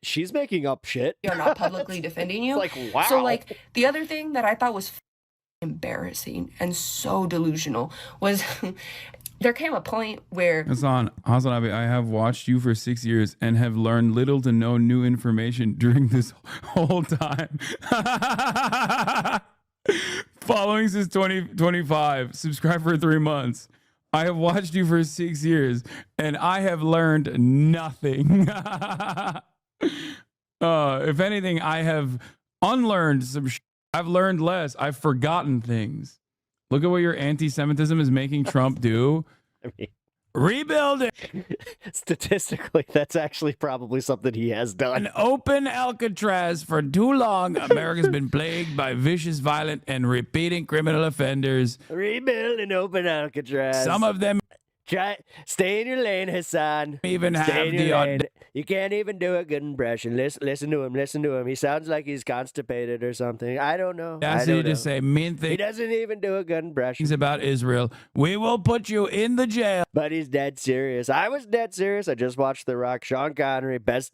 she's making up shit. You're not publicly defending you. Like, wow. So, like, the other thing that I thought was embarrassing and so delusional was there came a point where Hasan Abi, I have watched you for 6 years and have learned little to no new information during this whole time. Following since 2025, subscribe for 3 months. I have watched you for 6 years and I have learned nothing. If anything, I have unlearned some I've learned less. I've forgotten things. Look at what your anti-Semitism is making Trump do. Rebuild it. Statistically, that's actually probably something he has done. An open Alcatraz for too long. America's been plagued by vicious, violent, and repeating criminal offenders. Rebuild an open Alcatraz. Some of them stay in your lane, Hasan. Even have the You can't even do a good impression. Listen to him. He sounds like he's constipated or something. I don't know. That's it to say mean things. He doesn't even do a good impression. About Israel. We will put you in the jail. But he's dead serious. I was dead serious. I just watched The Rock. Sean Connery, best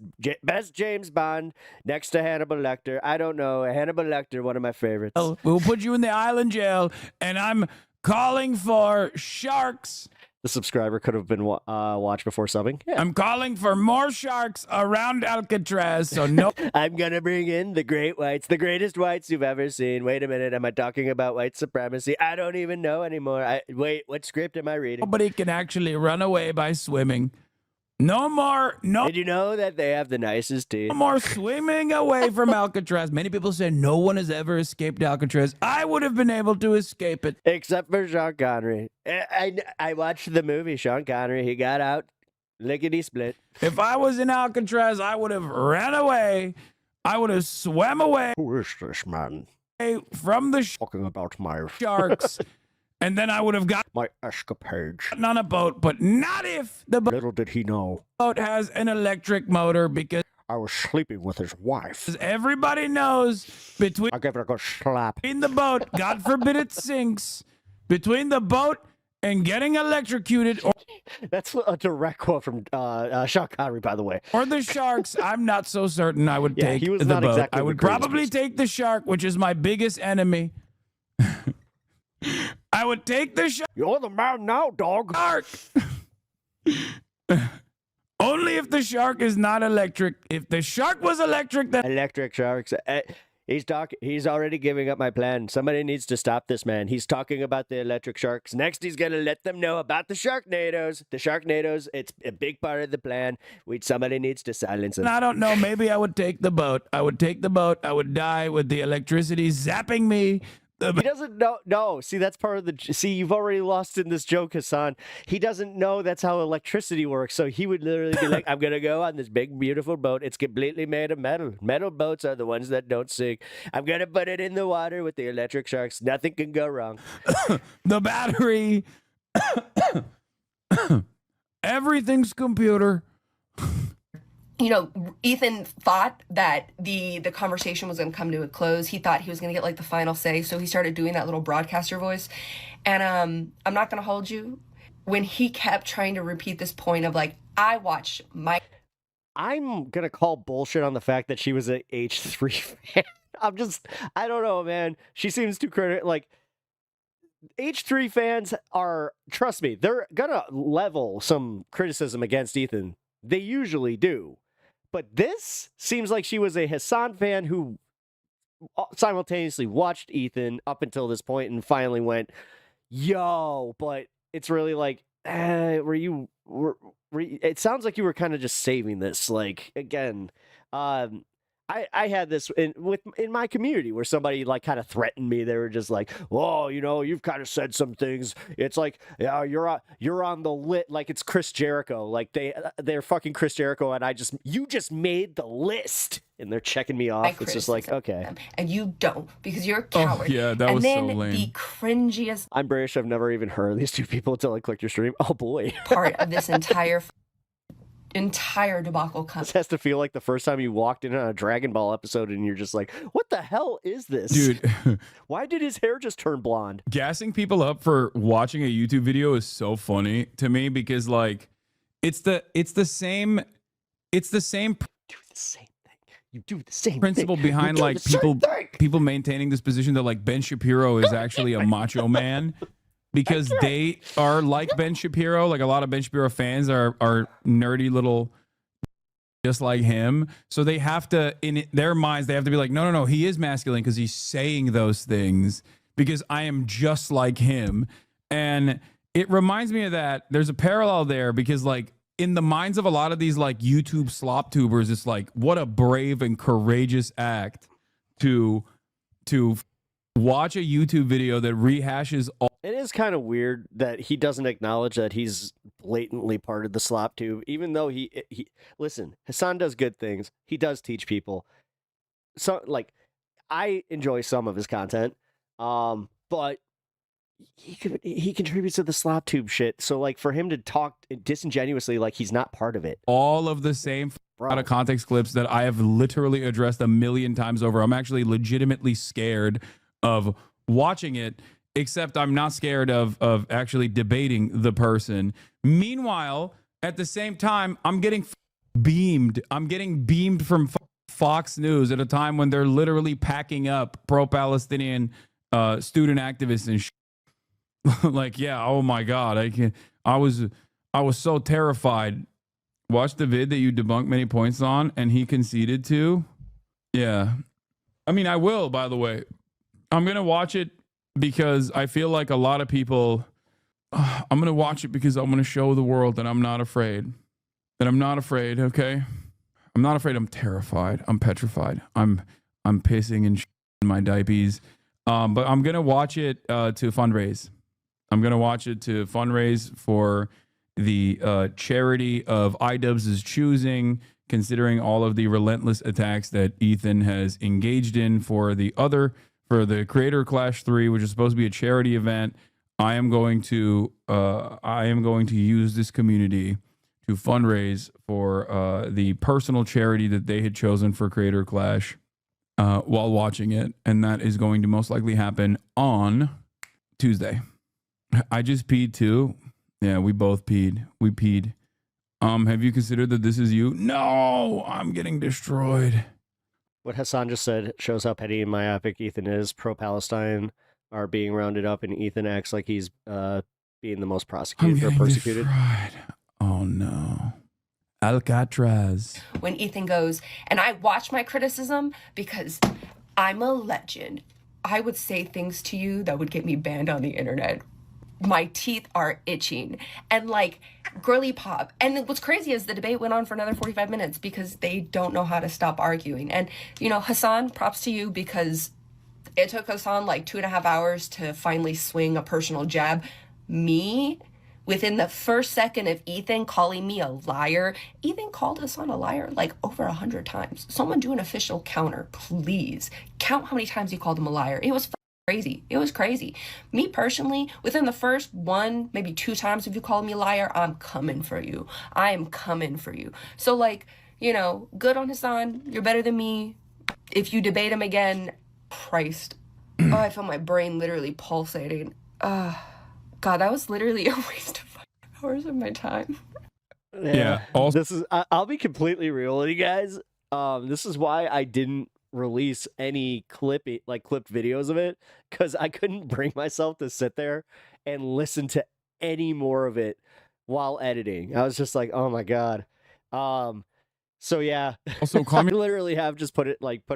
James Bond, next to Hannibal Lecter. I don't know. Hannibal Lecter, one of my favorites. We'll put you in the island jail, and I'm calling for sharks. The subscriber could have been watched before subbing. Yeah. I'm calling for more sharks around Alcatraz, so no. I'm going to bring in the great whites, the greatest whites you've ever seen. Wait a minute, am I talking about white supremacy? I don't even know anymore. Wait, what script am I reading? Nobody can actually run away by swimming. No more. Did you know that they have the nicest teeth? No more swimming away from Alcatraz. Many people say no one has ever escaped Alcatraz. I would have been able to escape it. Except for Sean Connery. I watched the movie, Sean Connery. He got out, lickety-split. If I was in Alcatraz, I would have ran away. I would have swam away. Who is this man? From the talking about my sharks. And then I would have got my escapades on a boat, but not if the little did he know boat has an electric motor, because I was sleeping with his wife. Everybody knows I gave it a good slap. In the boat, God forbid it sinks, between the boat and getting electrocuted. That's a direct quote from Sean Connery, by the way. Or the sharks. I'm not so certain I would take the boat. Exactly I would probably take the shark, which is my biggest enemy. I would take the shark. You're the man now, dog. Shark. Only if the shark is not electric. If the shark was electric, then electric sharks. He's already giving up my plan. Somebody needs to stop this man. He's talking about the electric sharks. Next, he's gonna let them know about the Sharknadoes. The Sharknadoes. It's a big part of the plan. Somebody needs to silence him. I don't know. Maybe I would take the boat. I would die with the electricity zapping me. He doesn't know. No, see, that's part of the. See, you've already lost in this joke, Hasan. He doesn't know that's how electricity works. So he would literally be like, "I'm gonna go on this big, beautiful boat. It's completely made of metal. Metal boats are the ones that don't sink. I'm gonna put it in the water with the electric sharks. Nothing can go wrong." The battery. Everything's computer. You know, Ethan thought that the conversation was going to come to a close. He thought he was going to get like the final say, so he started doing that little broadcaster voice. And I'm not going to hold you. When he kept trying to repeat this point of like, I watched my... I'm going to call bullshit on the fact that she was an H3 fan. I don't know, man. She seems too critical. Like, H3 fans are, trust me, they're going to level some criticism against Ethan. They usually do. But this seems like she was a Hasan fan who simultaneously watched Ethan up until this point and finally went, yo, but it's really like, it sounds like you were kind of just saving this. Like, again, I had this in my community where somebody like kind of threatened me. They were just like, "Whoa, you know, you've kind of said some things. It's like, yeah, you're on the lit like it's Chris Jericho. Like they're fucking Chris Jericho, and you just made the list." And they're checking me off. It's just like, okay. And you don't, because you're a coward. Oh, yeah, that was so lame. The cringiest... I'm British. I've never even heard of these two people until I clicked your stream. Oh, boy. ...part of this entire debacle comes. This has to feel like the first time you walked in on a Dragon Ball episode and you're just like, what the hell is this? Dude. Why did his hair just turn blonde? Gassing people up for watching a YouTube video is so funny to me because, like, it's the same... Do the same thing. You do the same principle thing. behind like people maintaining this position that like Ben Shapiro is actually a macho man because they are like Ben Shapiro. Like a lot of Ben Shapiro fans are nerdy little just like him. So they have to, in their minds, they have to be like, no, he is masculine because he's saying those things because I am just like him. And it reminds me of that. There's a parallel there because like, in the minds of a lot of these like YouTube slop tubers, it's like, what a brave and courageous act to watch a YouTube video that rehashes all. It is kind of weird that he doesn't acknowledge that he's blatantly part of the slop tube, even though he listen, Hasan does good things. He does teach people. So like, I enjoy some of his content, but he contributes to the slop tube shit. So like for him to talk disingenuously like he's not part of it. All of the same out of context clips that I have literally addressed a million times over. I'm actually legitimately scared of watching it, except I'm not scared of actually debating the person. Meanwhile, at the same time, I'm getting beamed. I'm getting beamed from Fox News at a time when they're literally packing up pro-Palestinian student activists and shit. Like, yeah, oh my God. I was so terrified. Watch the vid that you debunked many points on and he conceded to. Yeah. I mean, I will, by the way. I'm going to watch it because I feel like a lot of people, I'm going to watch it because I'm going to show the world that I'm not afraid. That I'm not afraid, okay? I'm not afraid. I'm terrified. I'm petrified. I'm pissing and in my diapers. But I'm going to watch it to fundraise. I'm going to watch it to fundraise for the charity of IDUBBBZ's choosing, considering all of the relentless attacks that Ethan has engaged in for the Creator Clash 3, which is supposed to be a charity event. I am going to use this community to fundraise for the personal charity that they had chosen for Creator Clash while watching it, and that is going to most likely happen on Tuesday. I just peed too. Yeah, we both peed. We peed. Have you considered that this is you? No, I'm getting destroyed. What Hasan just said shows how petty and myopic Ethan is. Pro-Palestine are being rounded up, and Ethan acts like he's being the most persecuted or persecuted. Destroyed. Oh no. Alcatraz. When Ethan goes, and I watch my criticism because I'm a legend. I would say things to you that would get me banned on the internet. My teeth are itching. And like girly pop. And what's crazy is the debate went on for another 45 minutes because they don't know how to stop arguing. And, you know, HASAN, props to you, because it took HASAN like 2.5 hours to finally swing a personal jab. Me, within the first second of Ethan calling me a liar, Ethan called HASAN a liar like over 100 times. Someone do an official counter, please. Count how many times he called him a liar. It was crazy. It was crazy. Me personally, within the first 1, maybe 2 times if you call me a liar, I'm coming for you. I am coming for you. So like, you know, good on HASAN. You're better than me. If you debate him again, Christ. Oh, I feel my brain literally pulsating. God, that was literally a waste of 5 hours of my time. Yeah. Also, This is. I'll be completely real with you guys. This is why I didn't release any clipped videos of it, because I couldn't bring myself to sit there and listen to any more of it while editing. I was just like, oh my god. So yeah. Also, I literally have just put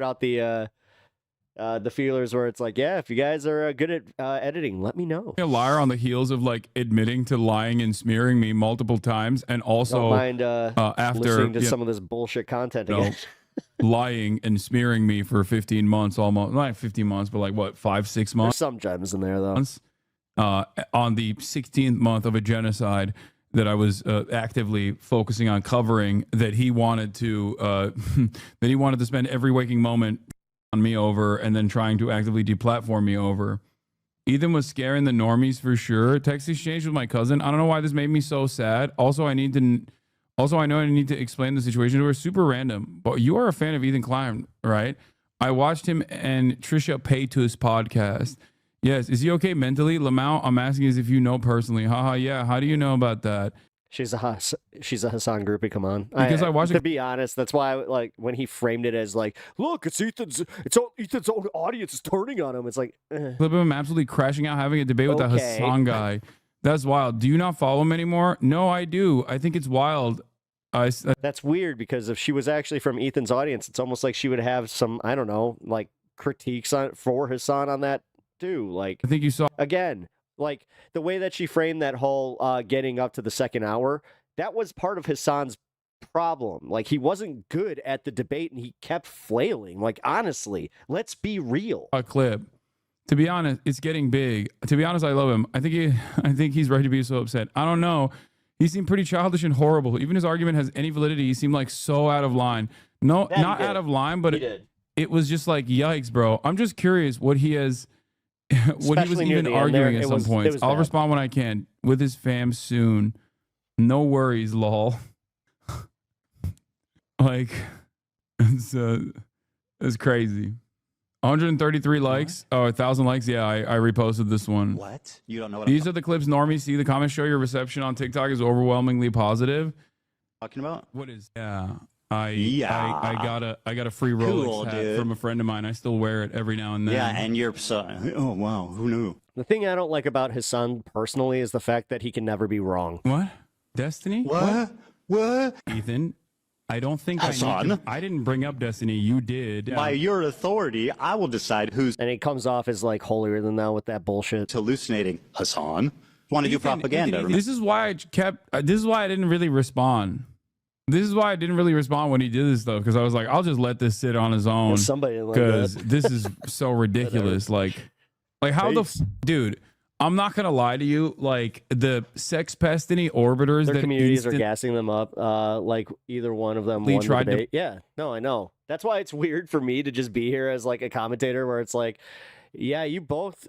out the feelers where it's like, yeah, if you guys are good at editing, let me know. a liar on the heels of like admitting to lying and smearing me multiple times, and also Don't mind after listening to some of this bullshit content again. lying and smearing me for 15 months, almost not 15 months, but like what, 5-6 months? There's some gems in there though. On the 16th month of a genocide that I was actively focusing on covering, that he wanted to that he wanted to spend every waking moment on me over, and then trying to actively deplatform me over. Ethan was scaring the normies for sure. Text exchange with my cousin. I don't know why this made me so sad. Also, I know I need to explain the situation to her. Super random, but you are a fan of Ethan Klein, right? I watched him and Trisha Paytas podcast. Yes, is he okay mentally? Lamau, I'm asking as if you know personally. Haha, yeah. How do you know about that? She's a HASAN groupie. Come on, Because I watched to be honest, that's why like when he framed it as like, look, it's Ethan's own audience is turning on him. It's like clip of him absolutely crashing out, having a debate with that HASAN guy. That's wild. Do you not follow him anymore? No, I do. I think it's wild. That's weird, because if she was actually from Ethan's audience, it's almost like she would have some, I don't know, like critiques for HASAN on that too. Like, I think you saw again, like the way that she framed that whole getting up to the second hour, that was part of HASAN's problem. Like, he wasn't good at the debate and he kept flailing. Like, honestly, let's be real. A clip. To be honest, it's getting big. To be honest, I love him. I think he's right to be so upset. I don't know. He seemed pretty childish and horrible. Even his argument has any validity. He seemed like so out of line. No, not out of line, but it was just like, yikes, bro. I'm just curious what he has, what he was even arguing at some points. I'll respond when I can. With his fam soon. No worries, lol. Like, it's crazy. 133 likes. Oh, 1,000 likes. Yeah, I reposted this one. What? You don't know what These are the clips normies see. The comments show your reception on TikTok is overwhelmingly positive. Talking about? What is? Yeah. I got a free Rolex hat from a friend of mine. I still wear it every now and then. Yeah, and you're so, oh wow, who knew? The thing I don't like about HASAN personally is the fact that he can never be wrong. What? Destiny? What? Ethan, I don't think I didn't bring up Destiny. You did. By your authority, I will decide who's. And it comes off as like holier than thou with that bullshit. Hallucinating. HASAN. Want to do propaganda? This is why This is why I didn't really respond. This is why I didn't really respond when he did this stuff, because I was like, I'll just let this sit on his own. Because this is so ridiculous. like how dude. I'm not gonna lie to you. Like, the sex pestiny orbiters, their communities are gassing them up. Like either one of them won the debate. Yeah, no, I know. That's why it's weird for me to just be here as like a commentator, where it's like, yeah, you both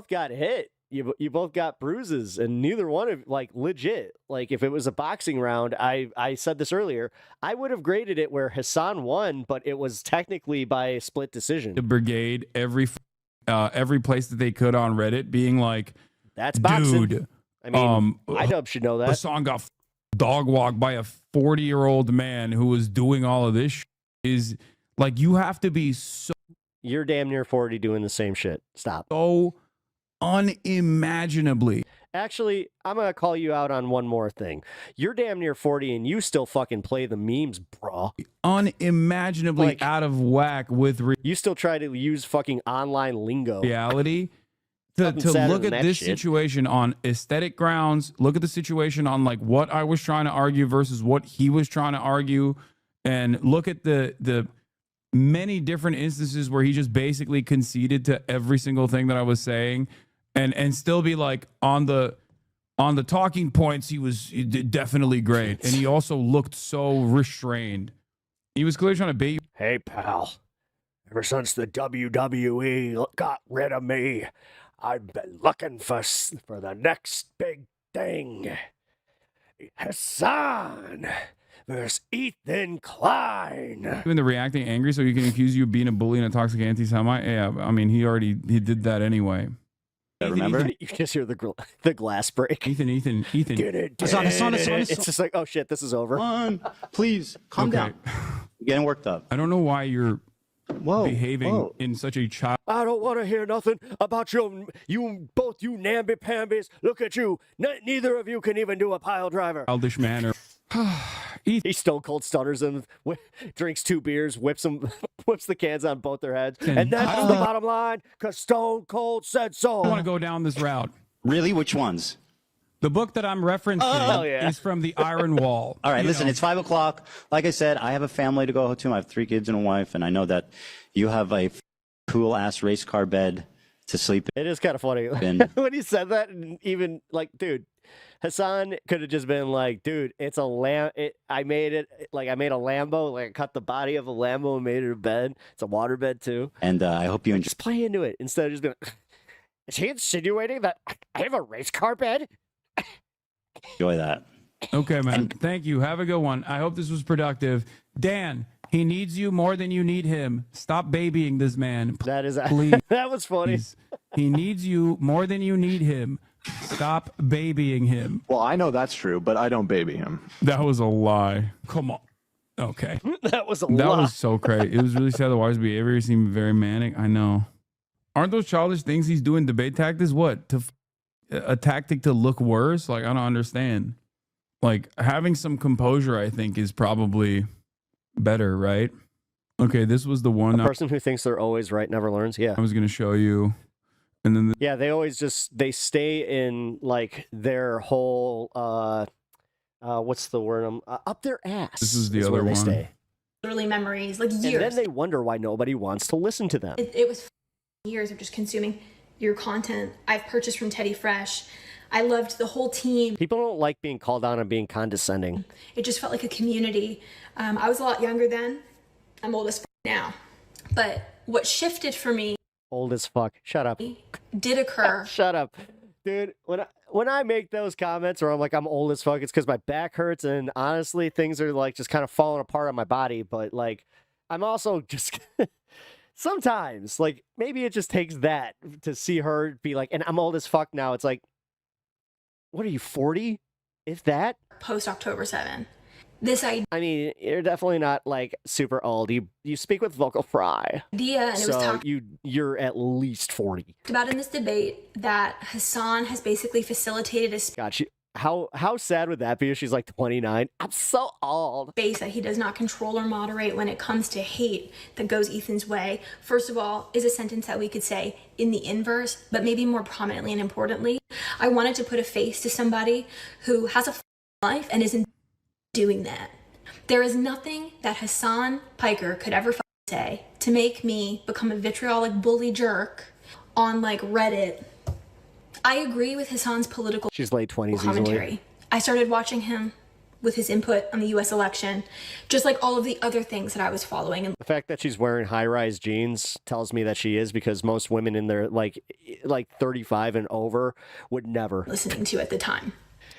got hit. You both got bruises, and neither one of, like, legit. Like, if it was a boxing round, I said this earlier, I would have graded it where HASAN won, but it was technically by a split decision. The brigade, every place that they could on Reddit, being like, that's boxing. Dude, I mean, IDUBBBZ should know that. Hassan got dog walked by a 40-year-old man who was doing all of this. Is like, you have to be so. You're damn near 40 doing the same shit. Stop. So unimaginably. Actually, I'm going to call you out on one more thing. You're damn near 40 and you still fucking play the memes, bro. Unimaginably out of whack with you still try to use fucking online lingo. reality. To look at this situation on aesthetic grounds, look at the situation on like what I was trying to argue versus what he was trying to argue, and look at the many different instances where he just basically conceded to every single thing that I was saying, and still be like on the talking points he did definitely great, and he also looked so restrained. He was clearly trying to bait. Hey pal, ever since the WWE got rid of me, I've been looking for the next big thing. HASAN versus Ethan Klein. Even the reacting angry so you can accuse you of being a bully and a toxic anti-Semite. Yeah, I mean, he did that anyway. Remember? You just hear the glass break. Ethan. Get it. It's just like, oh shit, this is over. Please, calm down. You're getting worked up. I don't know why you're behaving in such a child. I don't want to hear nothing about you both you namby-pambies. Look at you. Neither of you can even do a pile driver. Childish manner. He stone cold stutters them, drinks 2 beers, whips the cans on both their heads. And that's the bottom line, because Stone Cold said so. I want to go down this route. Really? Which ones? The book that I'm referencing is from the Iron Wall. All right, listen, it's 5 o'clock. Like I said, I have a family to go to. I have 3 kids and a wife, and I know that you have a cool-ass race car bed to sleep in. It is kind of funny. When he said that, and even, like, dude, HASAN could have just been like, dude, it's a I made a Lambo, like I cut the body of a Lambo and made it a bed. It's a water bed, too. And I hope you enjoy. Just play into it instead of just being like, is he insinuating that I have a race car bed? Enjoy that. Okay, man. Thank you. Have a good one. I hope this was productive. Dan, he needs you more than you need him. Stop babying this man. Please. That was funny. Please. He needs you more than you need him. Stop babying him. Well, I know that's true, but I don't baby him. That was a lie. Come on. Okay. That was a lie. That was so crazy. It was really sad. The wife's behavior seemed very manic. I know. Aren't those childish things he's doing debate tactics? What? A tactic to look worse? Like, I don't understand. Like, having some composure, I think, is probably better, right? Okay, this was the one. A person who thinks they're always right never learns. Yeah. I was going to show you. And then yeah, they always they stay in like their whole what's the word? Up their ass. This is the other where they one. Stay. Literally memories, like years. And then they wonder why nobody wants to listen to them. It was years of just consuming your content. I've purchased from Teddy Fresh. I loved the whole team. People don't like being called on and being condescending. It just felt like a community. I was a lot younger then. I'm old as now. But what shifted for me. Old as fuck. Shut up. Did occur. Shut up. Dude, when I make those comments or I'm like, I'm old as fuck, it's because my back hurts and honestly, things are like just kind of falling apart on my body. But like, I'm also just... Sometimes, like, maybe it just takes that to see her be like, and I'm old as fuck now. It's like, what are you, 40? If that? Post October 7. This idea. I mean, you're definitely not like super old. You speak with vocal fry. And it was talked you're at least 40. About in this debate that HASAN has basically facilitated a God, how sad would that be if she's like 29? I'm so old. Space that he does not control or moderate when it comes to hate that goes Ethan's way. First of all, is a sentence that we could say in the inverse, but maybe more prominently and importantly, I wanted to put a face to somebody who has a life and isn't doing that. There is nothing that HASAN Piker could ever say to make me become a vitriolic bully jerk on like Reddit. I agree with HASAN's political She's late 20s commentary. Easily. I started watching him with his input on the US election, just like all of the other things that I was following. And the fact that she's wearing high-rise jeans tells me that she is, because most women in their like 35 and over would never listening to at the time.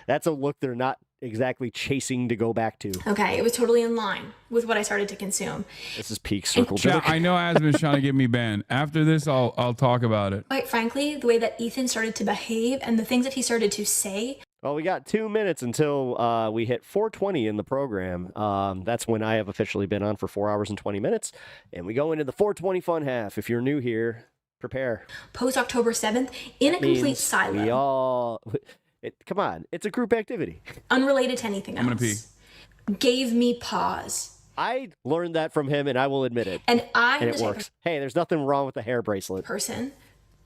That's a look they're not exactly chasing to go back to. Okay, it was totally in line with what I started to consume. This is peak circle jerk. I know Asman's trying to get me banned. After this, I'll talk about it. Quite frankly, the way that Ethan started to behave and the things that he started to say. Well, we got 2 minutes until we hit 4:20 in the program. That's when I have officially been on for 4 hours and 20 minutes. And we go into the 4:20 fun half. If you're new here, Prepare. Post October 7th in a complete silo. We all... come on. It's a group activity. Unrelated to anything else. I'm gonna pee. Gave me pause. I learned that from him, and I will admit it. And it works. Hey, there's nothing wrong with the hair bracelet. Person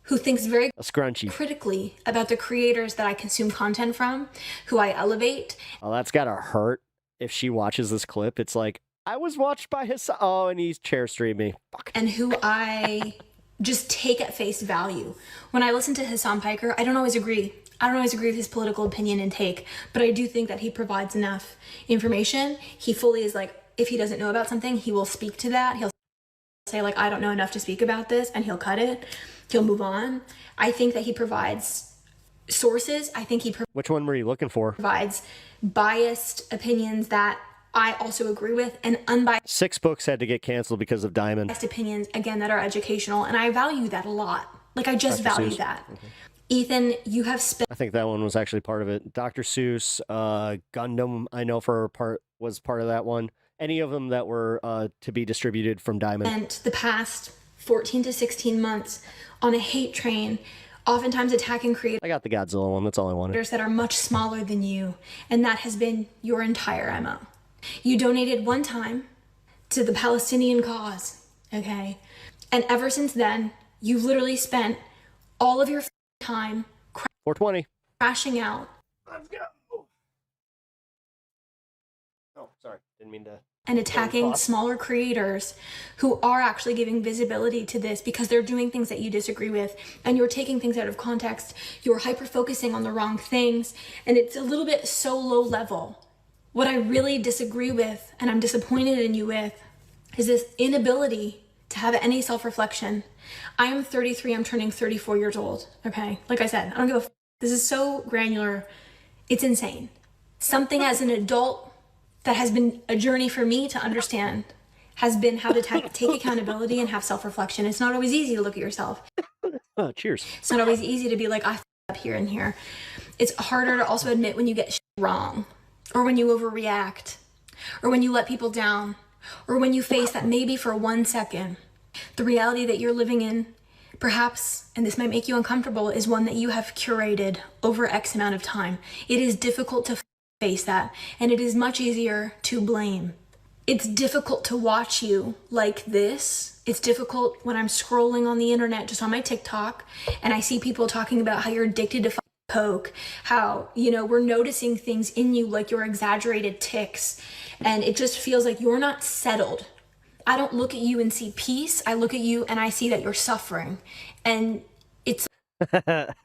who thinks very a scrunchie critically about the creators that I consume content from, who I elevate. Oh, that's gotta hurt if she watches this clip. It's like, I was watched by HASAN. Oh, and he's chair streamed me. Fuck. And who I just take at face value. When I listen to HASAN Piker, I don't always agree. I don't always agree with his political opinion and take, but I do think that he provides enough information. He fully is like, if he doesn't know about something, he will speak to that. He'll say like, I don't know enough to speak about this, and he'll cut it. He'll move on. I think that he provides sources. I think he Which one were you looking for? Provides biased opinions that I also agree with, and unbiased 6 books had to get canceled because of Diamond. opinions, again, that are educational, and I value that a lot. Like, I just Dr. value Seuss. that. Ethan, you have spent... I think that one was actually part of it. Dr. Seuss, Gundam, I know was part of that one. Any of them that were to be distributed from Diamond. Spent the past 14 to 16 months on a hate train, oftentimes attacking creators. I got the Godzilla one. That's all I wanted. That are much smaller than you, and that has been your entire MO. You donated one time to the Palestinian cause, okay? And ever since then, you've literally spent all of your time 420 crashing out. Let's go. Oh, sorry. Didn't mean to. And attacking smaller creators who are actually giving visibility to this because they're doing things that you disagree with, and you're taking things out of context. You're hyper-focusing on the wrong things, and it's a little bit so low level. What I really disagree with, and I'm disappointed in you with, is this inability to have any self-reflection. I am 33, I'm turning 34 years old, okay? Like I said, I don't give a f. This is so granular, it's insane. Something as an adult that has been a journey for me to understand has been how to take accountability and have self-reflection. It's not always easy to look at yourself. Oh, cheers. It's not always easy to be like, I f***ed up here and here. It's harder to also admit when you get shit wrong, or when you overreact, or when you let people down, or when you face that maybe for 1 second, the reality that you're living in, perhaps, and this might make you uncomfortable, is one that you have curated over X amount of time. It is difficult to face that, and it is much easier to blame. It's difficult to watch you like this. It's difficult when I'm scrolling on the internet, just on my TikTok, and I see people talking about how you're addicted to coke, how, you know, we're noticing things in you like your exaggerated tics, and it just feels like you're not settled. I don't look at you and see peace. I look at you and I see that you're suffering, and it's like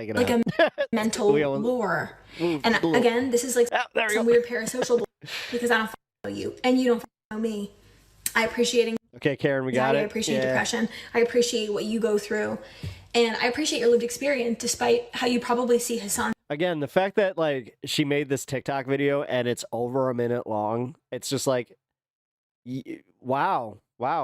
a mental lure. And again, this is like some weird parasocial because I don't know you and you don't know me. I appreciate Okay, Karen, we got it. I appreciate depression. I appreciate what you go through, and I appreciate your lived experience, despite how you probably see HASAN. Again, the fact that like she made this TikTok video and it's over a minute long, it's just like, wow,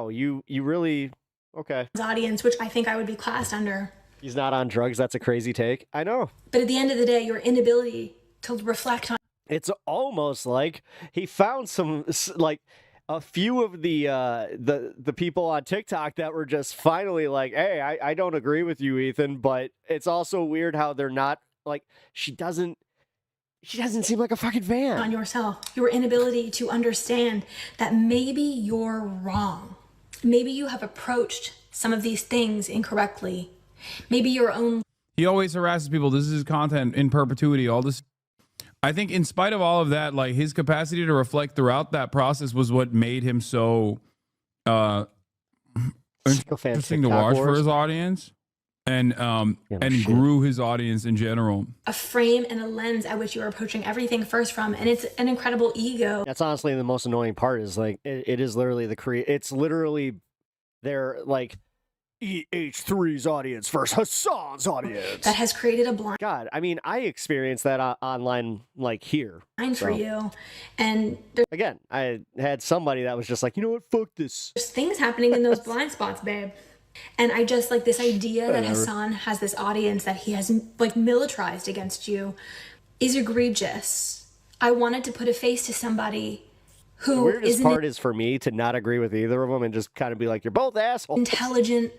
you really okay. Audience, which I think I would be classed under. He's not on drugs. That's a crazy take. I know. But at the end of the day, your inability to reflect on. It's almost like he found some like a few of the people on TikTok that were just finally like, hey, I don't agree with you, Ethan, but it's also weird how they're not like, she doesn't seem like a fucking fan. On yourself, your inability to understand that maybe you're wrong. Maybe you have approached some of these things incorrectly. Maybe your own. He always harasses people. This is his content in perpetuity. All this. I think in spite of all of that, like his capacity to reflect throughout that process was what made him so interesting to watch for his audience, and grew his audience in general. A frame and a lens at which you are approaching everything first from, and it's an incredible ego. That's honestly the most annoying part. Is like it is literally it's literally they're like EH3's audience versus HASAN's audience. That has created a blind. God, I mean, I experienced that online, like here. For you, and again, I had somebody that was just like, you know what, fuck this. There's things happening in those blind spots, babe. And I just like this idea that HASAN has this audience that he has like militarized against you is egregious. I wanted to put a face to somebody The weirdest part is for me to not agree with either of them and just kind of be like, you're both assholes. Intelligent,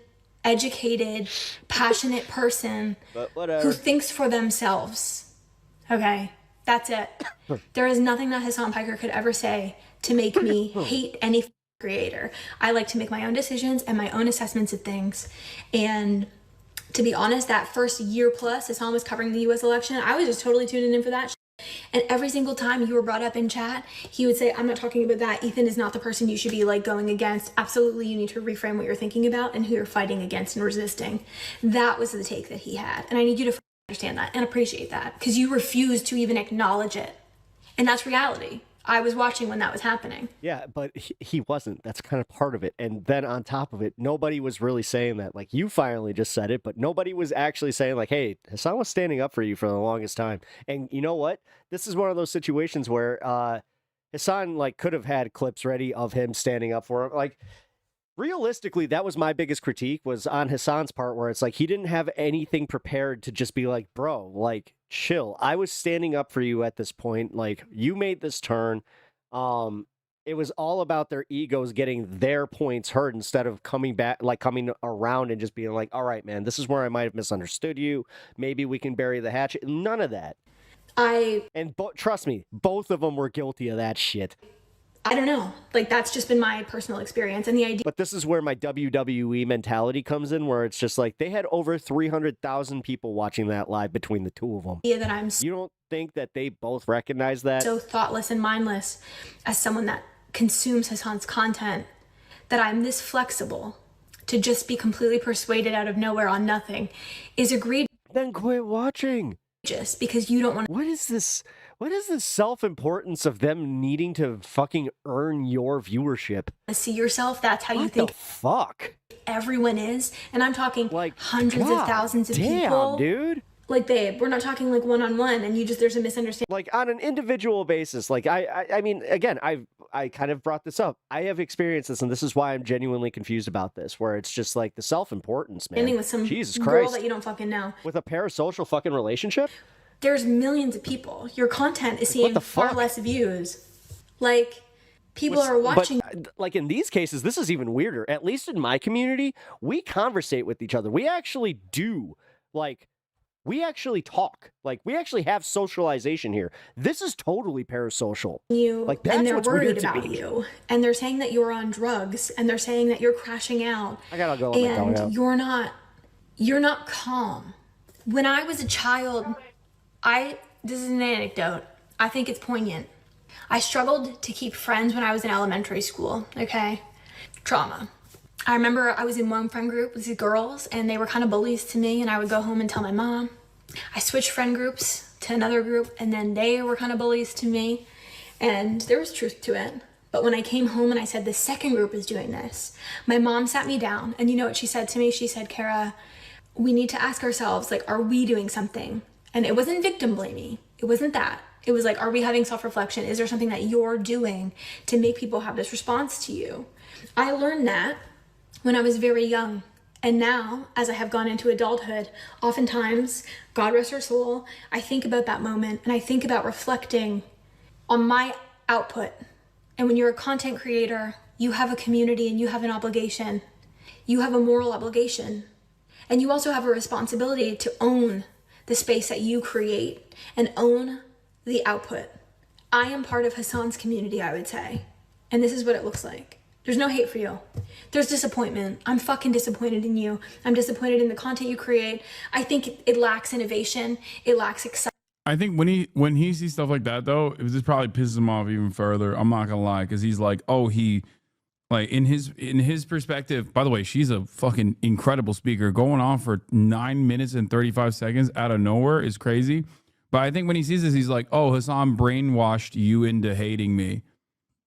educated, passionate person who thinks for themselves. Okay, that's it. There is nothing that Hasan Piker could ever say to make me hate any creator. I like to make my own decisions and my own assessments of things. And to be honest, that first year plus Hasan was covering the US election, I was just totally tuning in for that. And every single time you were brought up in chat, he would say, I'm not talking about that. Ethan is not the person you should be like going against. Absolutely, you need to reframe what you're thinking about and who you're fighting against and resisting. That was the take that he had. And I need you to understand that and appreciate that, because you refused to even acknowledge it. And that's reality. I was watching when that was happening. Yeah, but he wasn't. That's kind of part of it. And then on top of it, nobody was really saying that. Like, you finally just said it, but nobody was actually saying like, hey, Hasan was standing up for you for the longest time. And you know what? This is one of those situations where Hasan like could have had clips ready of him standing up for him. Like, realistically, that was my biggest critique, was on Hasan's part, where it's like he didn't have anything prepared to just be like, bro, like, chill. I was standing up for you at this point. Like, you made this turn. It was all about their egos getting their points heard instead of coming back, like coming around and just being like, all right, man, this is where I might have misunderstood you. Maybe we can bury the hatchet. None of that. Trust me, both of them were guilty of that shit. I don't know. Like, that's just been my personal experience. And the idea. But this is where my WWE mentality comes in, where it's just like they had over 300,000 people watching that live between the two of them. That you don't think that they both recognize that? So thoughtless and mindless as someone that consumes Hasan's content, that I'm this flexible to just be completely persuaded out of nowhere on nothing is egregious. Then quit watching. Just because you don't want to. What is this? What is the self-importance of them needing to fucking earn your viewership? See yourself, that's how you think. What the fuck? Everyone is, and I'm talking like hundreds of thousands of Damn, people. dude. Like, babe, we're not talking like one-on-one, and there's a misunderstanding. Like, on an individual basis, like, I mean, again, I kind of brought this up. I have experienced this, and this is why I'm genuinely confused about this, where it's just like the self-importance, man. With some Jesus girl Christ. that you don't fucking know. With a parasocial fucking relationship? There's millions of people. Your content is seeing far less views. Like, people are watching. But, like, in these cases, this is even weirder. At least in my community, we conversate with each other. We actually do, like, we actually talk. Like, we actually have socialization here. This is totally parasocial. Like, that's and they're what's worried weird to about me. you. And they're saying that you're on drugs. And they're saying that you're crashing out. I gotta go. And you're not calm. When I was a child, this is an anecdote. I think it's poignant. I struggled to keep friends when I was in elementary school, okay? Trauma. I remember I was in one friend group with these girls, and they were kind of bullies to me, and I would go home and tell my mom. I switched friend groups to another group, and then they were kind of bullies to me, and there was truth to it. But when I came home and I said, the second group is doing this, my mom sat me down, and you know what she said to me? She said, Kara, we need to ask ourselves, like, are we doing something? And it wasn't victim blaming. It wasn't that. It was like, are we having self-reflection? Is there something that you're doing to make people have this response to you? I learned that when I was very young. And now, as I have gone into adulthood, oftentimes, God rest her soul, I think about that moment and I think about reflecting on my output. And when you're a content creator, you have a community and you have an obligation. You have a moral obligation. And you also have a responsibility to own the space that you create and own the output. I am part of Hasan's community, I would say. And this is what it looks like. There's no hate for you. There's disappointment. I'm fucking disappointed in you. I'm disappointed in the content you create. I think it lacks innovation. It lacks excitement. I think when he sees stuff like that, though, it just probably pisses him off even further. I'm not gonna lie, because he's like, oh, like in his perspective. By the way, she's a fucking incredible speaker. Going on for 9 minutes and 35 seconds out of nowhere is crazy. But I think when he sees this, he's like, oh, Hasan brainwashed you into hating me.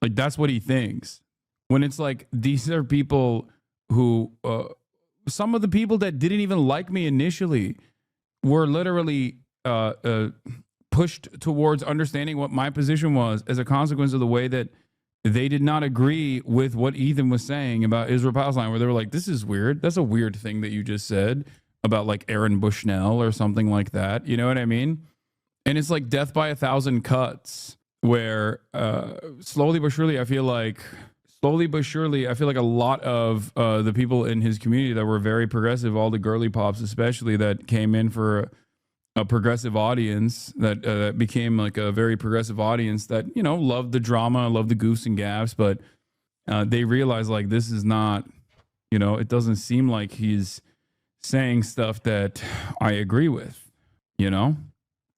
Like, that's what he thinks. When it's like, these are people who, some of the people that didn't even like me initially were literally pushed towards understanding what my position was as a consequence of the way that they did not agree with what Ethan was saying about Israel-Palestine, where they were like, this is weird. That's a weird thing that you just said about like Aaron Bushnell or something like that. You know what I mean? And it's like death by 1,000 cuts. where slowly but surely, I feel like a lot of the people in his community that were very progressive, all the girly pops especially, that came in for a progressive audience, that became like a very progressive audience that, you know, loved the drama, loved the goofs and gaffs, but they realized like this is not, you know, it doesn't seem like he's saying stuff that I agree with, you know?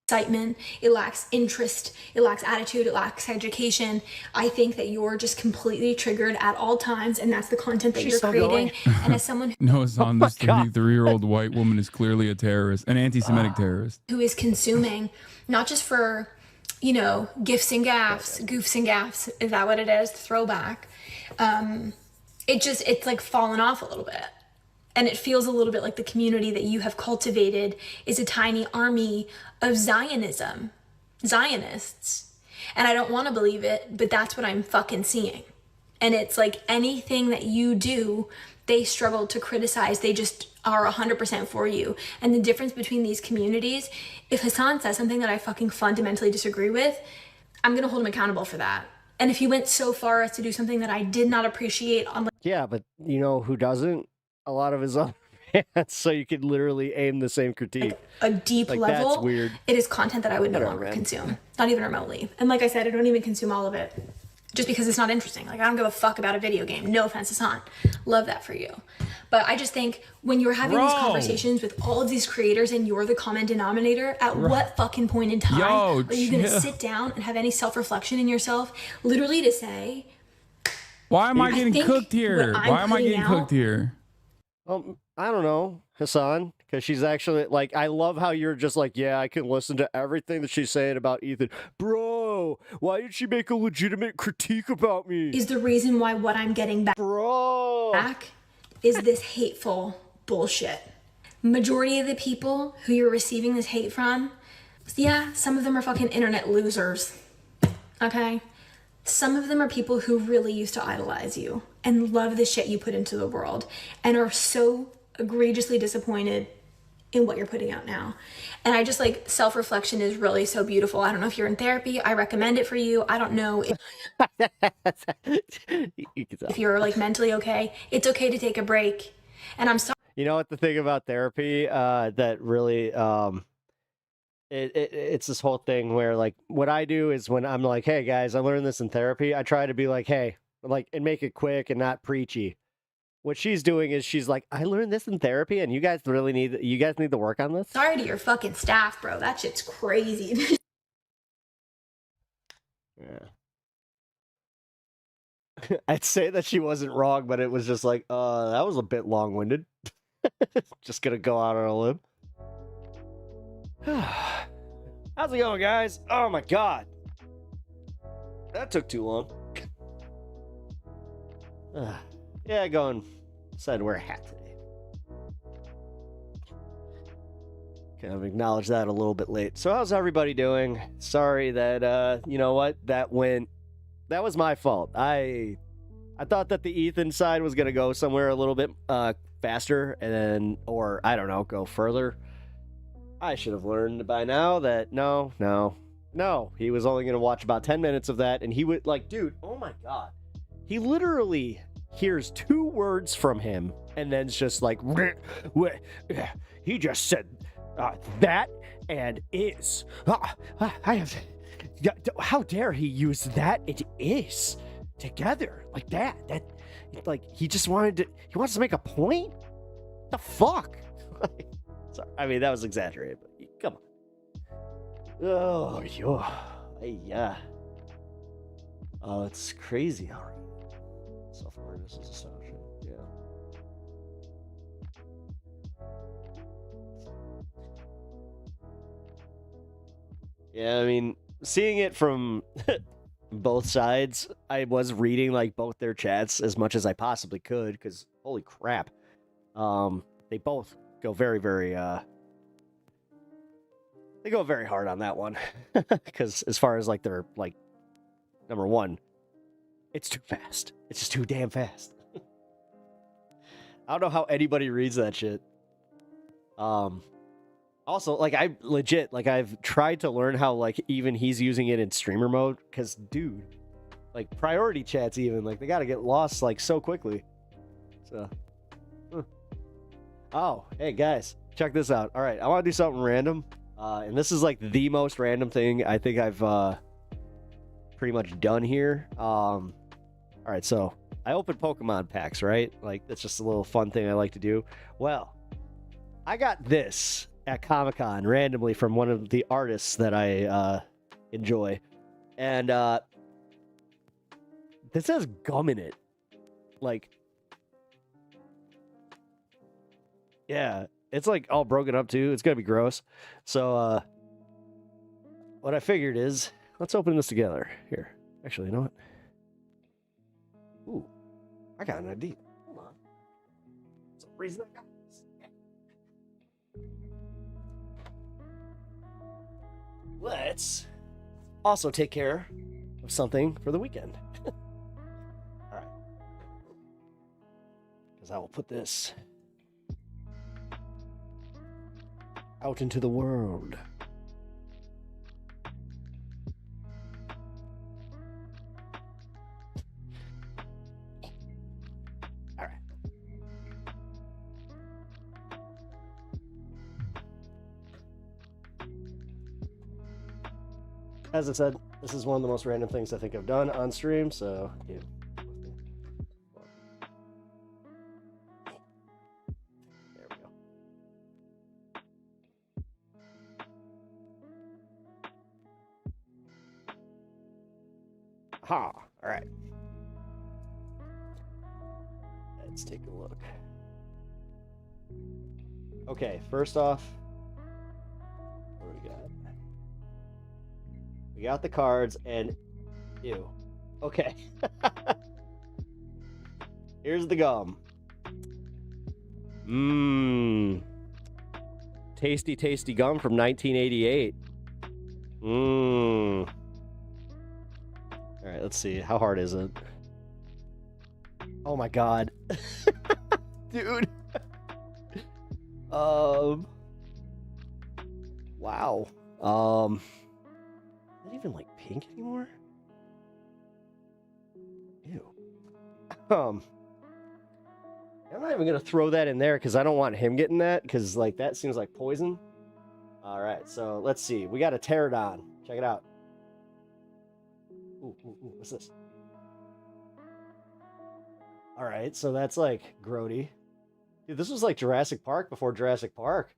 Excitement, it lacks interest, it lacks attitude, it lacks education. I think that you're just completely triggered at all times, and that's the content that you're creating. And as someone No, Hassan, this 33-year-old white woman is clearly a terrorist, an anti-Semitic terrorist. who is consuming, not just for, you know, goofs and gaffs, is that what it is? Throwback. It's like fallen off a little bit. And it feels a little bit like the community that you have cultivated is a tiny army of Zionists. And I don't want to believe it, but that's what I'm fucking seeing. And it's like anything that you do, they struggle to criticize. They just are 100% for you. And the difference between these communities, if Hassan says something that I fucking fundamentally disagree with, I'm going to hold him accountable for that. And if he went so far as to do something that I did not appreciate on... Yeah, but you know who doesn't? A lot of his own fans, so you could literally aim the same critique. A deep like, level, that's weird. It is content that I would no longer consume. Not even remotely. And like I said, I don't even consume all of it. Just because it's not interesting. Like, I don't give a fuck about a video game. No offense, Hassan. Love that for you. But I just think when you're having these conversations with all of these creators and you're the common denominator, at what fucking point in time are you going to sit down and have any self-reflection in yourself, literally to say... Why am I getting cooked here? Why am I getting cooked here? I don't know, Hassan, because she's actually, like, I love how you're just like, yeah, I can listen to everything that she's saying about Ethan. Bro, why did she make a legitimate critique about me? Is the reason why what I'm getting back is this hateful bullshit. Majority of the people who you're receiving this hate from, yeah, some of them are fucking internet losers, okay? Some of them are people who really used to idolize you and love the shit you put into the world and are so egregiously disappointed in what you're putting out now. And I just like, self-reflection is really so beautiful. I don't know if you're in therapy. I recommend it for you. I don't know if you're like mentally okay. It's okay to take a break. And I'm sorry. You know what the thing about therapy that really... It's this whole thing where, like, what I do is when I'm like, hey guys, I learned this in therapy, I try to be like, hey, like, and make it quick and not preachy. What she's doing is she's like, I learned this in therapy and you guys need to work on this. Sorry to your fucking staff, bro. That shit's crazy. Yeah. I'd say that she wasn't wrong, but it was just like, that was a bit long-winded. Just gonna go out on a limb. How's it going, guys? Oh my god. That took too long. Yeah, decided to wear a hat today. Kind of acknowledge that a little bit late. So how's everybody doing? Sorry that, you know what? That was my fault. I thought that the Ethan side was going to go somewhere a little bit faster and then, or I don't know, go further. I should have learned by now that no, he was only going to watch about 10 minutes of that, and he would, like, dude, oh my god. He literally hears 2 words from him, and then it's just like, he just said that and is. How dare he use that? It is together like that. Like, he wants to make a point? The fuck? Sorry, I mean, that was exaggerated, but come on. Oh, yeah. Oh, it's crazy how self-awareness is astonishing. Yeah. Yeah, I mean, seeing it from both sides, I was reading like both their chats as much as I possibly could, because holy crap. They both go very, very, they go very hard on that one. Because as far as like their, like, number one, it's too fast. It's just too damn fast. I don't know how anybody reads that shit. Also, like, I legit, like, I've tried to learn how, like, even he's using it in streamer mode. Because, dude, like, priority chats even, like, they got to get lost, like, so quickly. So. Oh, hey, guys, check this out. All right, I want to do something random. And this is, like, the most random thing I think I've pretty much done here. All right, so I opened Pokemon packs, right? Like, that's just a little fun thing I like to do. Well, I got this at Comic-Con randomly from one of the artists that I enjoy. And this has gum in it. Like, yeah, it's like all broken up too. It's gonna be gross. So what I figured is, let's open this together. Here. Actually, you know what? Ooh, I got an idea. Hold on. There's a reason I got this. Let's also take care of something for the weekend. All right. Because I will put this out into the world. All right. As I said, this is one of the most random things I think I've done on stream, so yeah. There we go. Ha! All right. Let's take a look. Okay, first off, what do we got? We got the cards, and ew. Okay. Here's the gum. Mmm. Tasty, tasty gum from 1988. Mmm. All right, let's see. How hard is it? Oh my god. Dude. Wow. Not even like pink anymore? Ew. I'm not even gonna throw that in there because I don't want him getting that, because like that seems like poison. All right, so let's see. We got a pterodon. Check it out. Ooh, what's this? All right, so that's like grody. Dude, this was like Jurassic Park before Jurassic Park.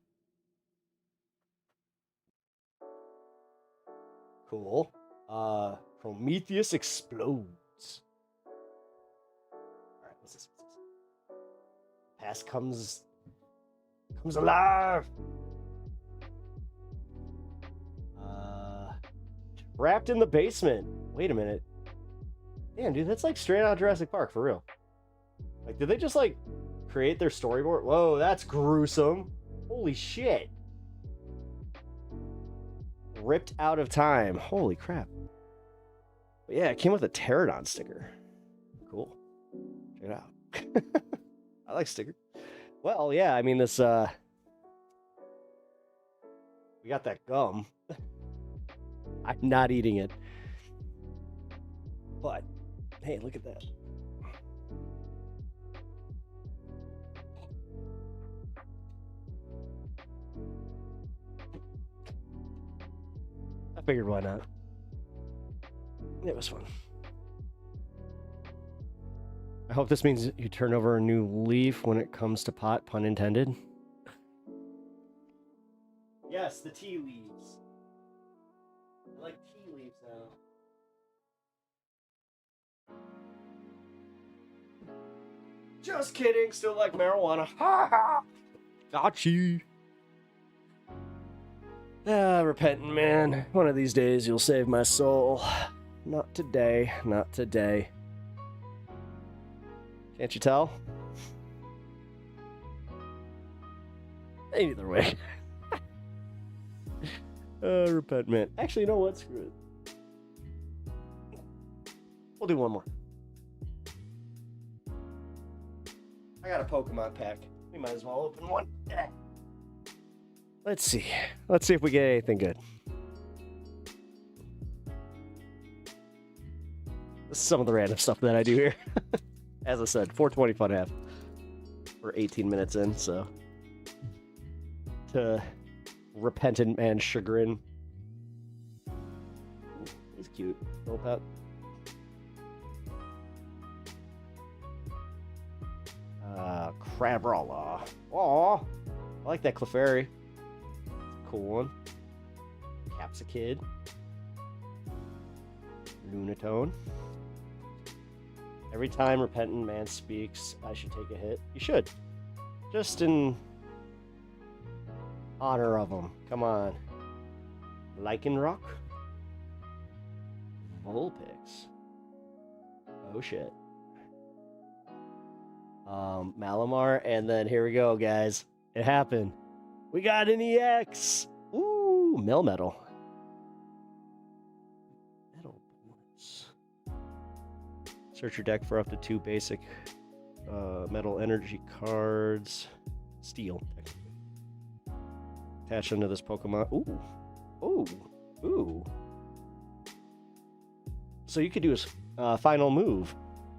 Cool. Prometheus explodes. All right, what's this? Past comes alive. Wrapped in the basement. Wait a minute. Damn, dude, that's like straight out of Jurassic Park, for real. Like, did they just like create their storyboard? Whoa, that's gruesome. Holy shit. Ripped out of time. Holy crap. But yeah, it came with a pterodon sticker. Cool. Check it out. I like stickers. Well, yeah, I mean, this, we got that gum. I'm not eating it. But, hey, look at that. I figured why not. It was fun. I hope this means you turn over a new leaf when it comes to pot, pun intended. Yes, the tea leaves. I like tea leaves now. Just kidding, still like marijuana. Ha ha! Gotcha. Ah, repentant man. One of these days you'll save my soul. Not today, not today. Can't you tell? Either way. Repent man. Actually, you know what? Screw it. We'll do one more. I got a Pokemon pack. We might as well open one. Let's see. Let's see if we get anything good. This is some of the random stuff that I do here. As I said, 420 fun half. We're 18 minutes in, so to repentant man's chagrin. He's cute. Little pet. Crabrawler. Aw, I like that Clefairy. Cool one. Capsicid. Lunatone. Every time repentant man speaks, I should take a hit. You should. Just in honor of him. Come on. Lycanroc. Vulpix. Oh shit. Malamar, and then here we go, guys. It happened. We got an EX. Ooh, Melmetal. Metal Blitz. Search your deck for up to 2 basic metal energy cards. Steel. Attach them to this Pokemon. Ooh. Ooh. Ooh. So you could do a final move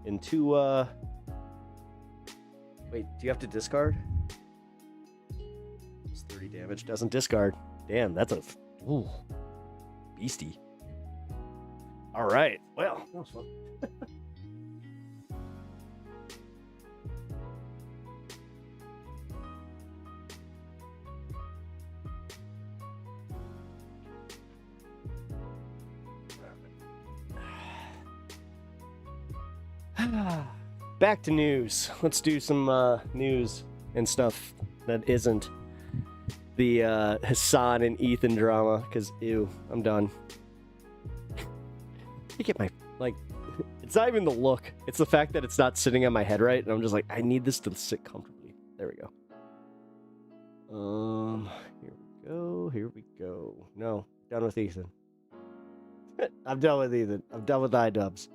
in 2. Wait, do you have to discard? It's 30 damage. Doesn't discard. Damn, that's a beastie. All right. Well, that was fun. Back to news. Let's do some news and stuff that isn't the Hassan and Ethan drama, because ew, I'm done. You get my, like, it's not even the look, it's the fact that it's not sitting on my head right, and I'm just like, I need this to sit comfortably. There we go. Here we go. No, done with Ethan. I'm done with Ethan. I'm done with IDUBBBZ.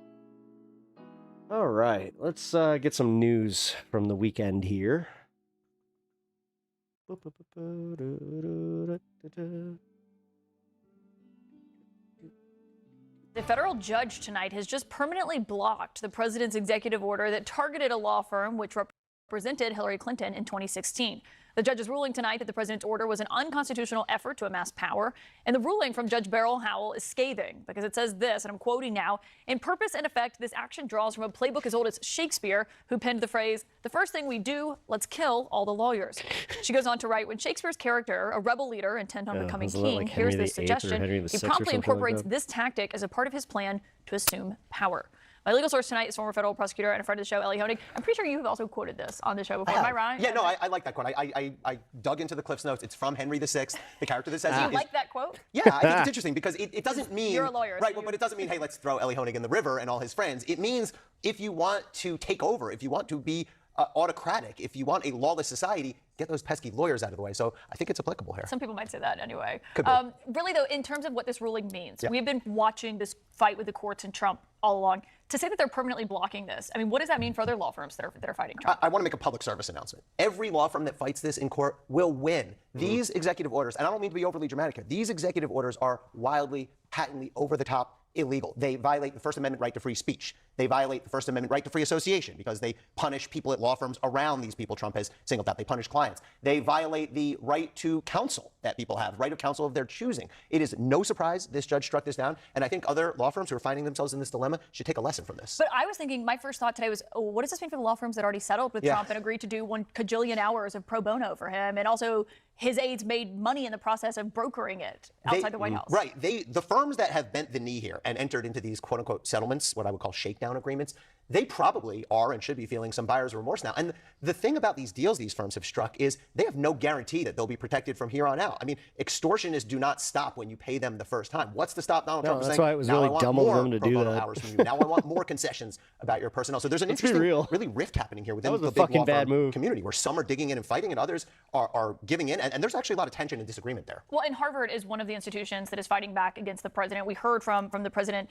All right, let's get some news from the weekend here. The federal judge tonight has just permanently blocked the president's executive order that targeted a law firm which represented Hillary Clinton in 2016. The judge is ruling tonight that the president's order was an unconstitutional effort to amass power. And the ruling from Judge Beryl Howell is scathing because it says this, and I'm quoting now, "In purpose and effect, this action draws from a playbook as old as Shakespeare, who penned the phrase, 'The first thing we do, let's kill all the lawyers.'" She goes on to write, "When Shakespeare's character, a rebel leader intent on becoming king, like hears Henry this VIII or suggestion, Henry he VI or promptly something like incorporates that? this tactic as a part of his plan to assume power." My legal source tonight is former federal prosecutor and a friend of the show, Ellie Honig. I'm pretty sure you have also quoted this on the show before. Am I right? Yeah, no, I like that quote. I dug into the Cliff's Notes. It's from Henry VI, the character that says... Do you like that quote? Yeah, I think it's interesting because it doesn't mean... You're a lawyer. Right, but it doesn't mean, hey, let's throw Ellie Honig in the river and all his friends. It means if you want to take over, if you want to be autocratic, if you want a lawless society, get those pesky lawyers out of the way. So I think it's applicable here. Some people might say that anyway. Could be. Really, though, in terms of what this ruling means, Yeah. we've been watching this fight with the courts and Trump all along. To say that they're permanently blocking this, I mean, what does that mean for other law firms that are fighting Trump? I want to make a public service announcement. Every law firm that fights this in court will win. These executive orders, and I don't mean to be overly dramatic here, these executive orders are wildly, patently, over-the-top illegal. They violate the First Amendment right to free speech. They violate the First Amendment right to free association because they punish people at law firms around these people Trump has singled out. They punish clients. They violate the right to counsel that people have, right of counsel of their choosing. It is no surprise this judge struck this down, and I think other law firms who are finding themselves in this dilemma should take a lesson from this. But I was thinking, my first thought today was, oh, what does this mean for the law firms that already settled with Trump and agreed to do 1 kajillion hours of pro bono for him, and also his aides made money in the process of brokering it outside the White House? Right. The firms that have bent the knee here and entered into these quote-unquote settlements, what I would call shakedown agreements, they probably are and should be feeling some buyer's remorse now. And the thing about these deals these firms have struck is they have no guarantee that they'll be protected from here on out. I mean, extortionists do not stop when you pay them the first time. What's to stop Donald Trump from that's saying, why it was now really I want dumb of more them to pro do bono that. hours from you. Now I want more concessions about your personnel. So there's an Let's be interesting real. really rift happening here within That was the a big fucking law bad firm move. community where some are digging in and fighting and others are giving in. And there's actually a lot of tension and disagreement there. Well, and Harvard is one of the institutions that is fighting back against the president. We heard from the president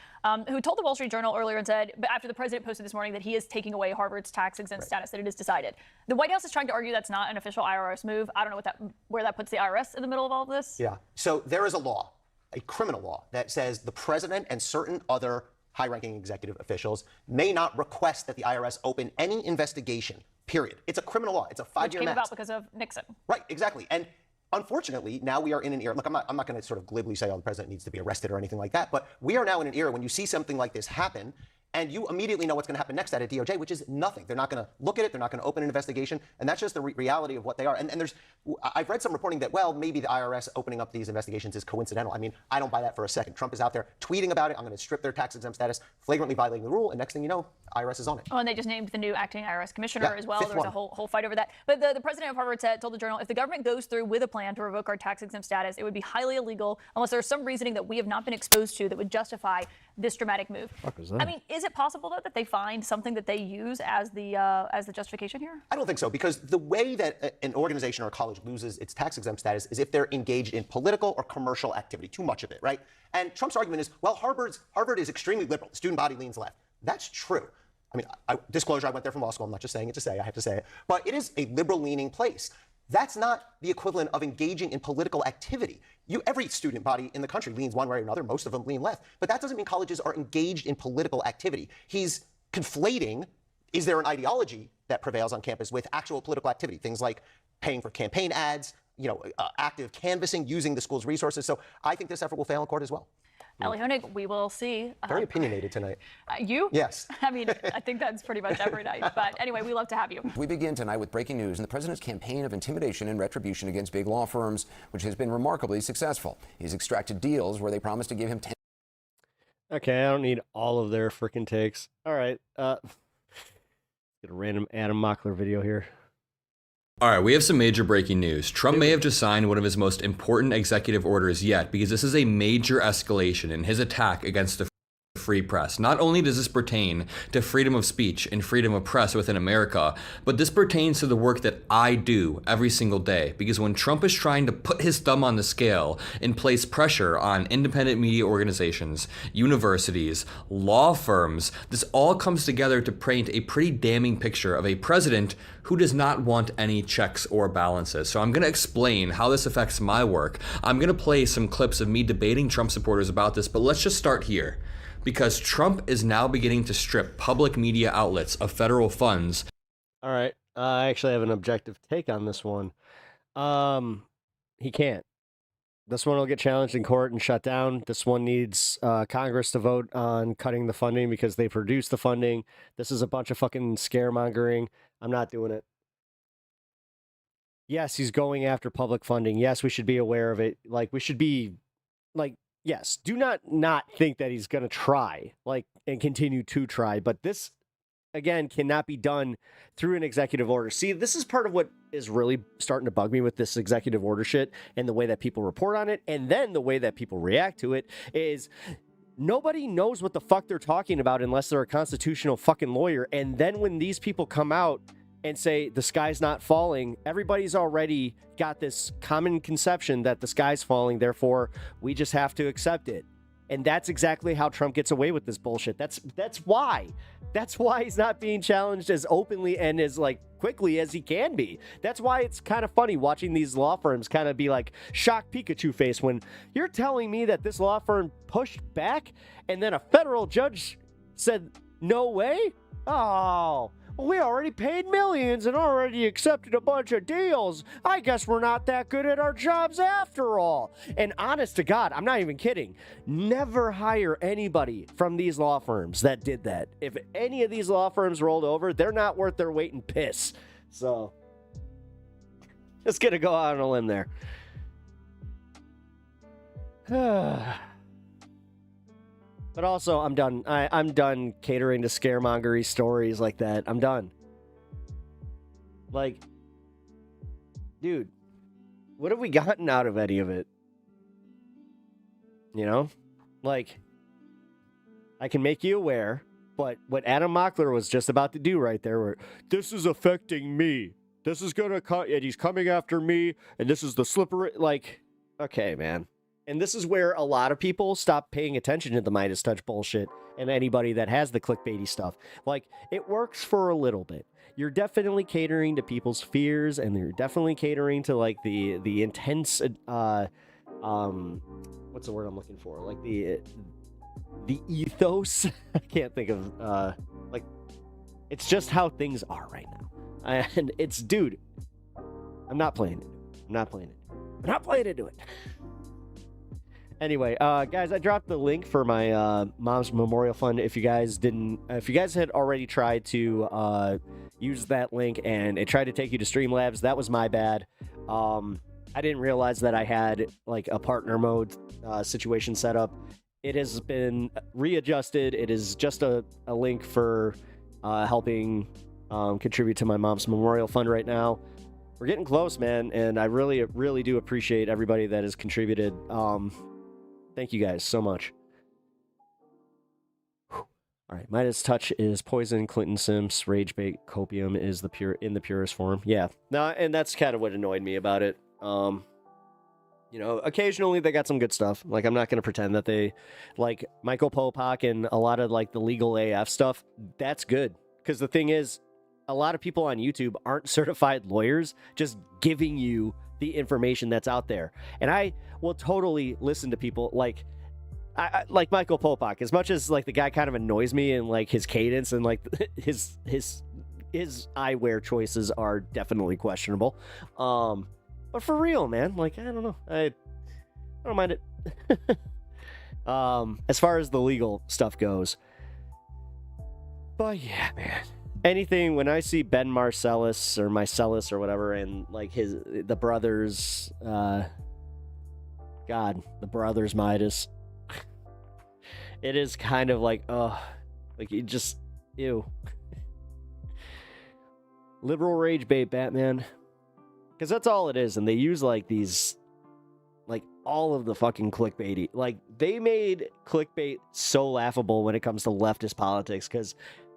who told the Wall Street Journal earlier and said, but after the president posted this this morning that he is taking away Harvard's tax-exempt status, that it is decided. The White House is trying to argue that's not an official IRS move. I don't know where that puts the IRS in the middle of all of this. Yeah. So there is a law, a criminal law, that says the president and certain other high-ranking executive officials may not request that the IRS open any investigation, period. It's a criminal law. It's a 5-year max. Which came about because of Nixon. Right, exactly. And unfortunately, now we are in an era, look, I'm not going to sort of glibly say, oh, the president needs to be arrested or anything like that, but we are now in an era when you see something like this happen, and you immediately know what's going to happen next at a DOJ, which is nothing. They're not going to look at it. They're not going to open an investigation. And that's just the reality of what they are. And I've read some reporting that, well, maybe the IRS opening up these investigations is coincidental. I mean, I don't buy that for a second. Trump is out there tweeting about it. I'm going to strip their tax-exempt status, flagrantly violating the rule. And next thing you know, IRS is on it. Oh, and they just named the new acting IRS commissioner as well. There was a whole fight over that. But the president of Harvard told the Journal, if the government goes through with a plan to revoke our tax-exempt status, it would be highly illegal unless there's some reasoning that we have not been exposed to that would justify this dramatic move. I mean, is it possible, though, that they find something that they use as the justification here? I don't think so, because the way that an organization or a college loses its tax-exempt status is if they're engaged in political or commercial activity, too much of it, right? And Trump's argument is, well, Harvard is extremely liberal. The student body leans left. That's true. I mean, disclosure, I went there from law school. I'm not just saying it to say, I have to say it. But it is a liberal-leaning place. That's not the equivalent of engaging in political activity. Every student body in the country leans one way or another. Most of them lean left. But that doesn't mean colleges are engaged in political activity. He's conflating, is there an ideology that prevails on campus with actual political activity? Things like paying for campaign ads, active canvassing, using the school's resources. So I think this effort will fail in court as well. Ellie Honig, we will see. Very opinionated tonight. You? Yes. I mean, I think that's pretty much every night. But anyway, we love to have you. We begin tonight with breaking news in the president's campaign of intimidation and retribution against big law firms, which has been remarkably successful. He's extracted deals where they promised to give him 10. Okay, I don't need all of their freaking takes. All right. Get a random Adam Mockler video here. All right, we have some major breaking news. Trump may have just signed one of his most important executive orders yet, because this is a major escalation in his attack against the free press. Not only does this pertain to freedom of speech and freedom of press within America, but this pertains to the work that I do every single day. Because when Trump is trying to put his thumb on the scale and place pressure on independent media organizations, universities, law firms, this all comes together to paint a pretty damning picture of a president who does not want any checks or balances. So I'm going to explain how this affects my work. I'm going to play some clips of me debating Trump supporters about this, but let's just start here. Because Trump is now beginning to strip public media outlets of federal funds. All right. I actually have an objective take on this one. He can't. This one will get challenged in court and shut down. This one needs Congress to vote on cutting the funding because they produce the funding. This is a bunch of fucking scaremongering. I'm not doing it. Yes, he's going after public funding. Yes, we should be aware of it. Like, we should be, like, yes, do not think that he's going to try, and continue to try. But this, again, cannot be done through an executive order. See, this is part of what is really starting to bug me with this executive order shit and the way that people report on it. And then the way that people react to it is nobody knows what the fuck they're talking about unless they're a constitutional fucking lawyer. And then when these people come out and say the sky's not falling, everybody's already got this common conception that the sky's falling, therefore we just have to accept it. And that's exactly how Trump gets away with this bullshit. That's why he's not being challenged as openly and as quickly as he can be. That's why it's kind of funny watching these law firms kind of be like shocked Pikachu face when you're telling me that this law firm pushed back and then a federal judge said no way. Oh, we already paid millions and already accepted a bunch of deals. I guess we're not that good at our jobs after all. And honest to God, I'm not even kidding. Never hire anybody from these law firms that did that. If any of these law firms rolled over, they're not worth their weight in piss. So, just gonna go out on a limb there. But also, I'm done. I'm done catering to scaremongery stories like that. I'm done. Dude, what have we gotten out of any of it? You know? I can make you aware, but what Adam Mockler was just about to do right there, where this is affecting me. This is gonna cut, and he's coming after me, and this is the slippery, okay, man. And this is where a lot of people stop paying attention to the Midas Touch bullshit and anybody that has the clickbaity stuff. Like, it works for a little bit. You're definitely catering to people's fears, and you're definitely catering to, like, the intense, what's the word I'm looking for? Like, the ethos. I can't think of, like, it's just how things are right now. And it's, dude, I'm not playing it. I'm not playing it. I'm not playing into it. Anyway, guys, I dropped the link for my mom's memorial fund. If you guys had already tried to use that link and it tried to take you to Streamlabs, that was my bad. I didn't realize that I had like a partner mode situation set up. It has been readjusted. It is just a link for helping contribute to my mom's memorial fund right now. We're getting close, man, and I really, really do appreciate everybody that has contributed. Thank you guys so much. All right, Midas Touch is poison, Clinton Sims, rage bait, copium is in the purest form. Yeah, no, and that's kind of what annoyed me about it. You know, occasionally they got some good stuff. Like, I'm not going to pretend that they, like, Michael Popak and a lot of, like, the legal AF stuff, that's good. Because the thing is, a lot of people on YouTube aren't certified lawyers just giving you the information that's out there. And I will totally listen to people like, like Michael Popak, as much as, like, the guy kind of annoys me and, like, his cadence and, like, his eyewear choices are definitely questionable. But for real, man, like, I don't know. I don't mind it. As far as the legal stuff goes. But yeah, man. Anything, when I see Ben Marcellus or whatever, and like the brothers, the brothers Midas, it is kind of like, like you just, ew. Liberal rage bait, Batman. Because that's all it is, and they use, like, these, like, all of the fucking clickbaity. Like, they made clickbait so laughable when it comes to leftist politics, because,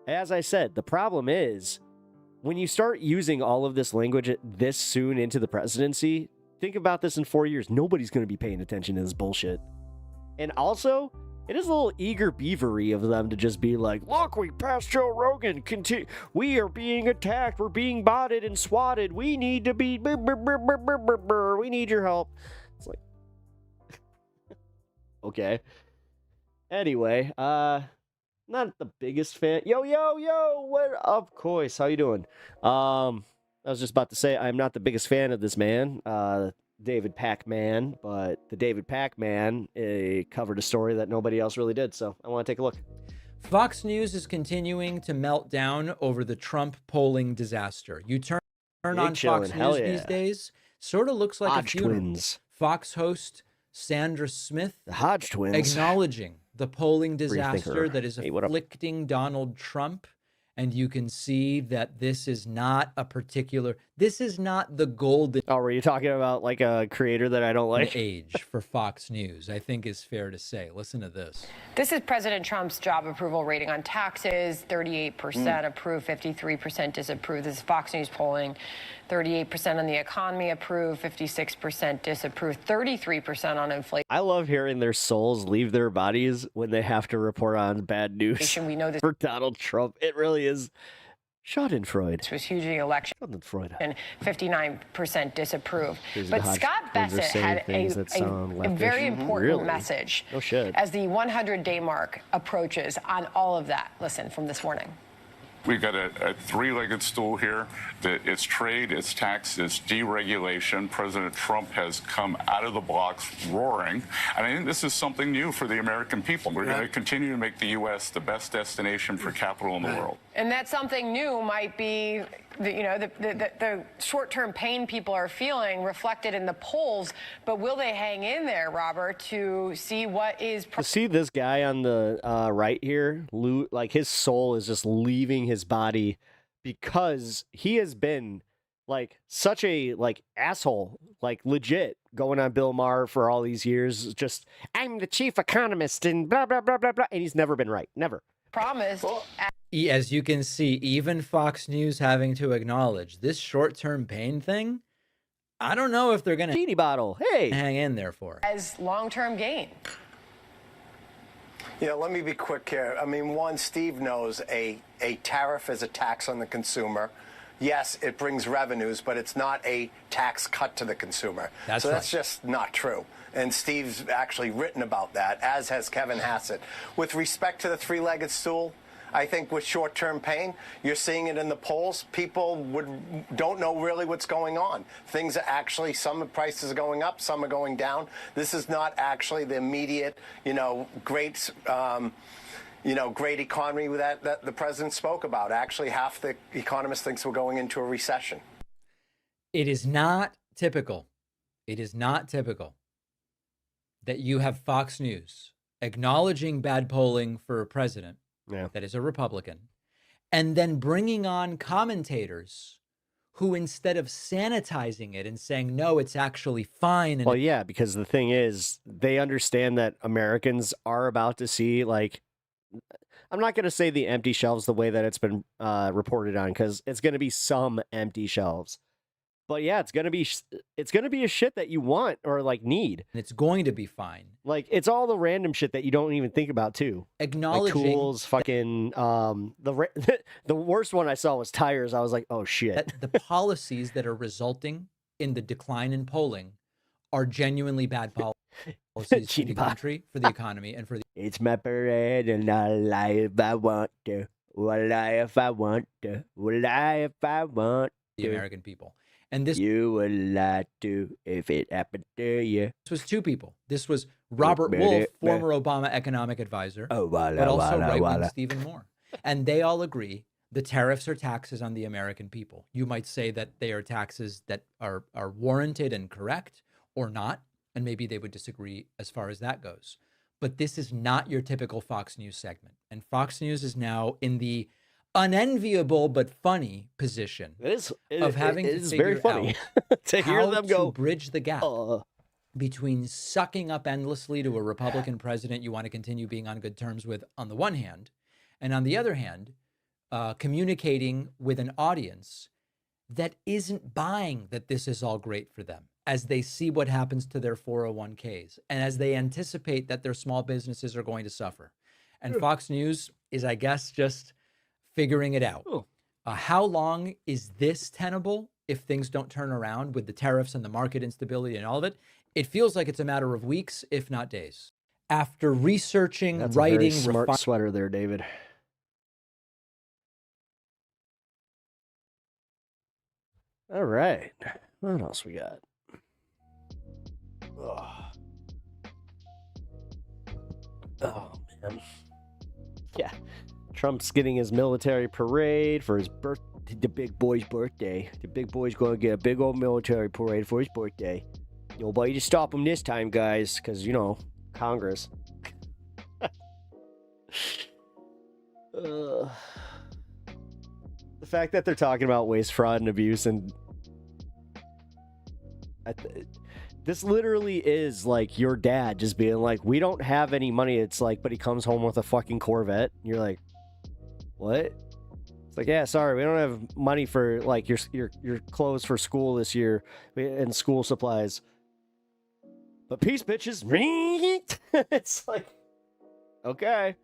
as I said, the problem is, when you start using all of this language this soon into the presidency, think about this in 4 years, nobody's going to be paying attention to this bullshit. And also, it is a little eager beavery of them to just be like, look, we passed Joe Rogan. We are being attacked. We're being botted and swatted. We need to be... We need your help. It's like... Okay. Anyway, not the biggest fan. Yo, what? Of course. How you doing? I was just about to say, I'm not the biggest fan of this man. David Pac-Man, but the David Pac-Man covered a story that nobody else really did, so I want to take a look. Fox News is continuing to melt down over the Trump polling disaster. You turn on Fox News these days, sort of looks like Hodge a funeral. twins. Fox host Sandra Smith, the Hodge twins, acknowledging the polling disaster that is afflicting Donald Trump. And you can see that this is not the golden were you talking about like a creator that I don't like? Age for Fox News, I think is fair to say. Listen to this. This is President Trump's job approval rating on taxes, 38% approve, 53% disapprove. This is Fox News polling. 38% on the economy approve, 56% disapprove, 33% on inflation. I love hearing their souls leave their bodies when they have to report on bad news. We know this for Donald Trump. It really is Schadenfreude. This was hugely election. Schadenfreude. And 59% disapprove. But Hodge Scott Bassett had a very important message as the 100-day mark approaches on all of that. Listen from this morning. We've got a three-legged stool here. It's trade, it's tax, it's deregulation. President Trump has come out of the blocks roaring. And I think this is something new for the American people. We're going to continue to make the U.S. the best destination for capital in the world. And that something new might be, the short-term pain people are feeling reflected in the polls. But will they hang in there, Robert, to see what is... To see this guy on the right here, like his soul is just leaving his body because he has been like such a asshole, like legit going on Bill Maher for all these years. Just, I'm the chief economist and blah, blah, blah, blah, blah. And he's never been right. Never. Promised. As you can see, even Fox News having to acknowledge this short-term pain thing, I don't know if they're going to genie bottle. Hey, hang in there for it. As long-term gain. Let me be quick here. I mean, one, Steve knows a tariff is a tax on the consumer. Yes, it brings revenues, but it's not a tax cut to the consumer. That's That's just not true. And Steve's actually written about that, as has Kevin HASAN. With respect to the three-legged stool, I think with short-term pain, you're seeing it in the polls. People don't know really what's going on. Things are actually, some prices are going up, some are going down. This is not actually the immediate, great, great economy that the president spoke about. Actually, half the economists thinks we're going into a recession. It is not typical. It is not typical that you have Fox News acknowledging bad polling for a president that is a Republican, and then bringing on commentators who, instead of sanitizing it and saying, no, it's actually fine. And well, yeah, because the thing is, they understand that Americans are about to see, like, I'm not going to say the empty shelves the way that it's been reported on, because it's going to be some empty shelves. But yeah, it's gonna be a shit that you want or like need. And it's going to be fine. Like, it's all the random shit that you don't even think about too. Acknowledging like tools, fucking the worst one I saw was tires. I was like, oh shit. That the policies that are resulting in the decline in polling are genuinely bad policies for the country, for the economy, and for the. It's my parade and I'll lie if I want to. Will lie if I want to. Will lie if I want to. The American people. And this you would lie to if it happened to you. This was two people. This was Robert Wolf, former Obama economic advisor, but also right-wing Stephen Moore. And they all agree the tariffs are taxes on the American people. You might say that they are taxes that are warranted and correct or not, and maybe they would disagree as far as that goes. But this is not your typical Fox News segment. And Fox News is now in the unenviable but funny position of having to figure very funny out to hear them go bridge the gap between sucking up endlessly to a Republican president you want to continue being on good terms with on the one hand, and on the other hand, communicating with an audience that isn't buying that this is all great for them as they see what happens to their 401ks and as they anticipate that their small businesses are going to suffer. And Fox News is, I guess, just figuring it out. How long is this tenable if things don't turn around with the tariffs and the market instability and all of it? It feels like it's a matter of weeks, if not days. After researching, That's writing, a very smart sweater there, David. All right. What else we got? Oh, man. Yeah. Trump's getting his military parade for his birthday, the big boy's birthday. The big boy's going to get a big old military parade for his birthday. Nobody to stop him this time, guys, because, Congress. The fact that they're talking about waste, fraud, and abuse, and this literally is like your dad just being like, we don't have any money. It's like, but he comes home with a fucking Corvette. And you're like, what? It's like, yeah, sorry, we don't have money for like your clothes for school this year and school supplies. But peace, bitches. It's like, okay.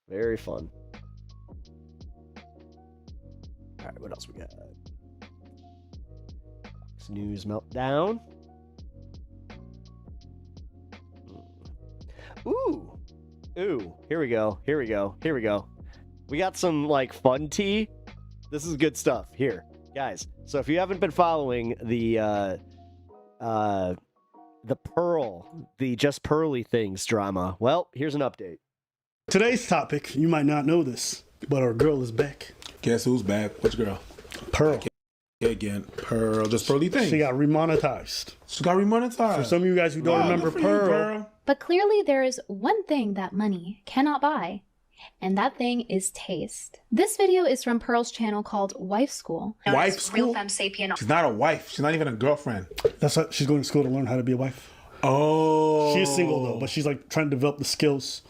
Very fun. All right, what else we got? Fox News meltdown. Ooh. Here we go. We got some like fun tea. This is good stuff here, guys. So if you haven't been following the Pearl, the Just Pearly Things drama, well, here's an update. Today's topic, you might not know this, but our girl is back. Guess who's back? Which girl? Pearl. Again, Pearl, Just Pearly Things. She got remonetized. For some of you guys who don't remember Pearl. But clearly there is one thing that money cannot buy, and that thing is taste. This video is from Pearl's channel called Wife School. Wife School? Real Femme Sapien. She's not a wife. She's not even a girlfriend. That's what she's going to school to learn how to be a wife. Oh. She's single though, but she's like trying to develop the skills,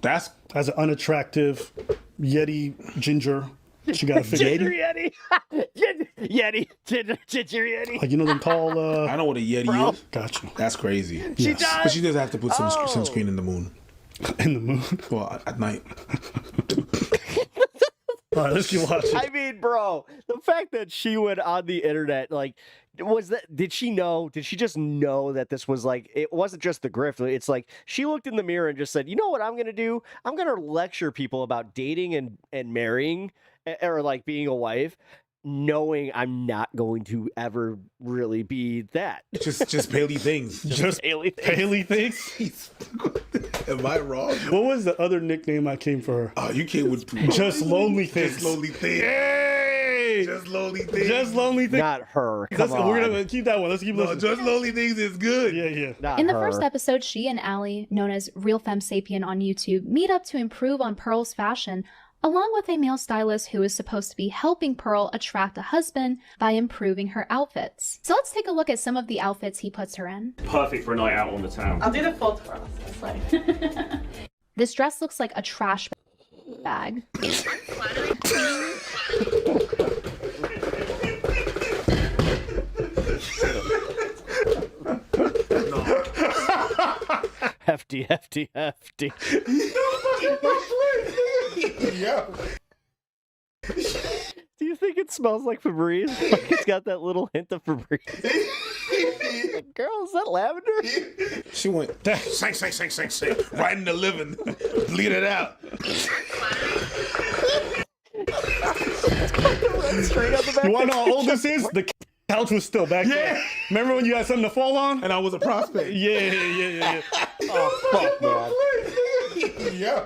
that's as an unattractive Yeti ginger She got a fig Ginger Yeti. Yeti. Ginger Yeti. Like, you know them tall. I know what a Yeti is. Got you. That's crazy. She does? But she does have to put some Oh. sunscreen in the moon. In the moon? Well, at night. All right, let's keep watching. I mean, bro, the fact that she went on the internet, like, did she know? Did she just know that this was like, it wasn't just the grift. It's like, she looked in the mirror and just said, you know what I'm going to do? I'm going to lecture people about dating and marrying, or like being a wife, knowing I'm not going to ever really be that. Just Paley things. Just Paley things. Paley things? Am I wrong? What was the other nickname I came for her? Oh, you came with Just Lonely Things. Just Lonely Things. Hey! Just Lonely Things. Just Lonely Things. Not her. Come on. We're gonna keep that one. Let's keep listening. Just Lonely Things is good. Yeah. Not In the her. first episode, she and Allie, known as Real Femme Sapien on YouTube, meet up to improve on Pearl's fashion, along with a male stylist who is supposed to be helping Pearl attract a husband by improving her outfits. So let's take a look at some of the outfits he puts her in. Perfect for a night out on the town. I'll do the fold for us. That's like. This dress looks like a trash bag. Hefty. Yeah. Do you think it smells like Febreze? Like it's got that little hint of Febreze. Like, girl, is that lavender? She went, sing. Right in the living. Bleed it out. Straight out the back. You want to know how old this is? The couch was still back there. Remember when you had something to fall on? And I was a prospect. Yeah. Oh, fuck, man. Yeah.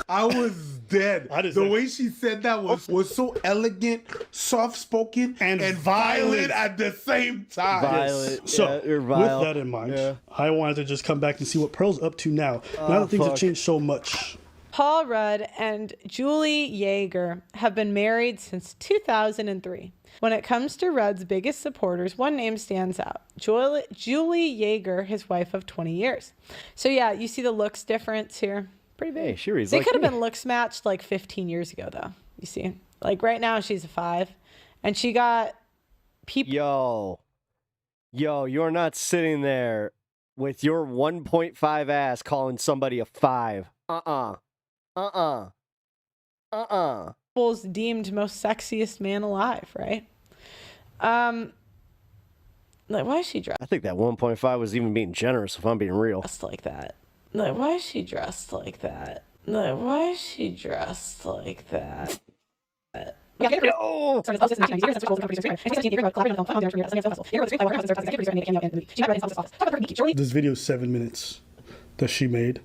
I was dead. The way she said that was so elegant, soft-spoken, and violent at the same time. Violent. So, Yeah, you're with vile. that in mind, Yeah. I wanted to just come back and see what Pearl's up to now. Now that things have changed so much. Paul Rudd and Julie Yeager have been married since 2003. When it comes to Rudd's biggest supporters, one name stands out. Julie Yeager, his wife of 20 years. So yeah, you see the looks difference here. Pretty big. Hey, she reads They like could have me. been looks matched like 15 years ago, though. You see? Like right now, she's a 5. And she got people... Yo, you're not sitting there with your 1.5 ass calling somebody a 5. People's deemed most sexiest man alive, right? Like, why is she dressed I think that 1.5 was even being generous, if I'm being real. like that? Like, why is she dressed like that? Like, why is she dressed like that? No! This video is 7 minutes that she made.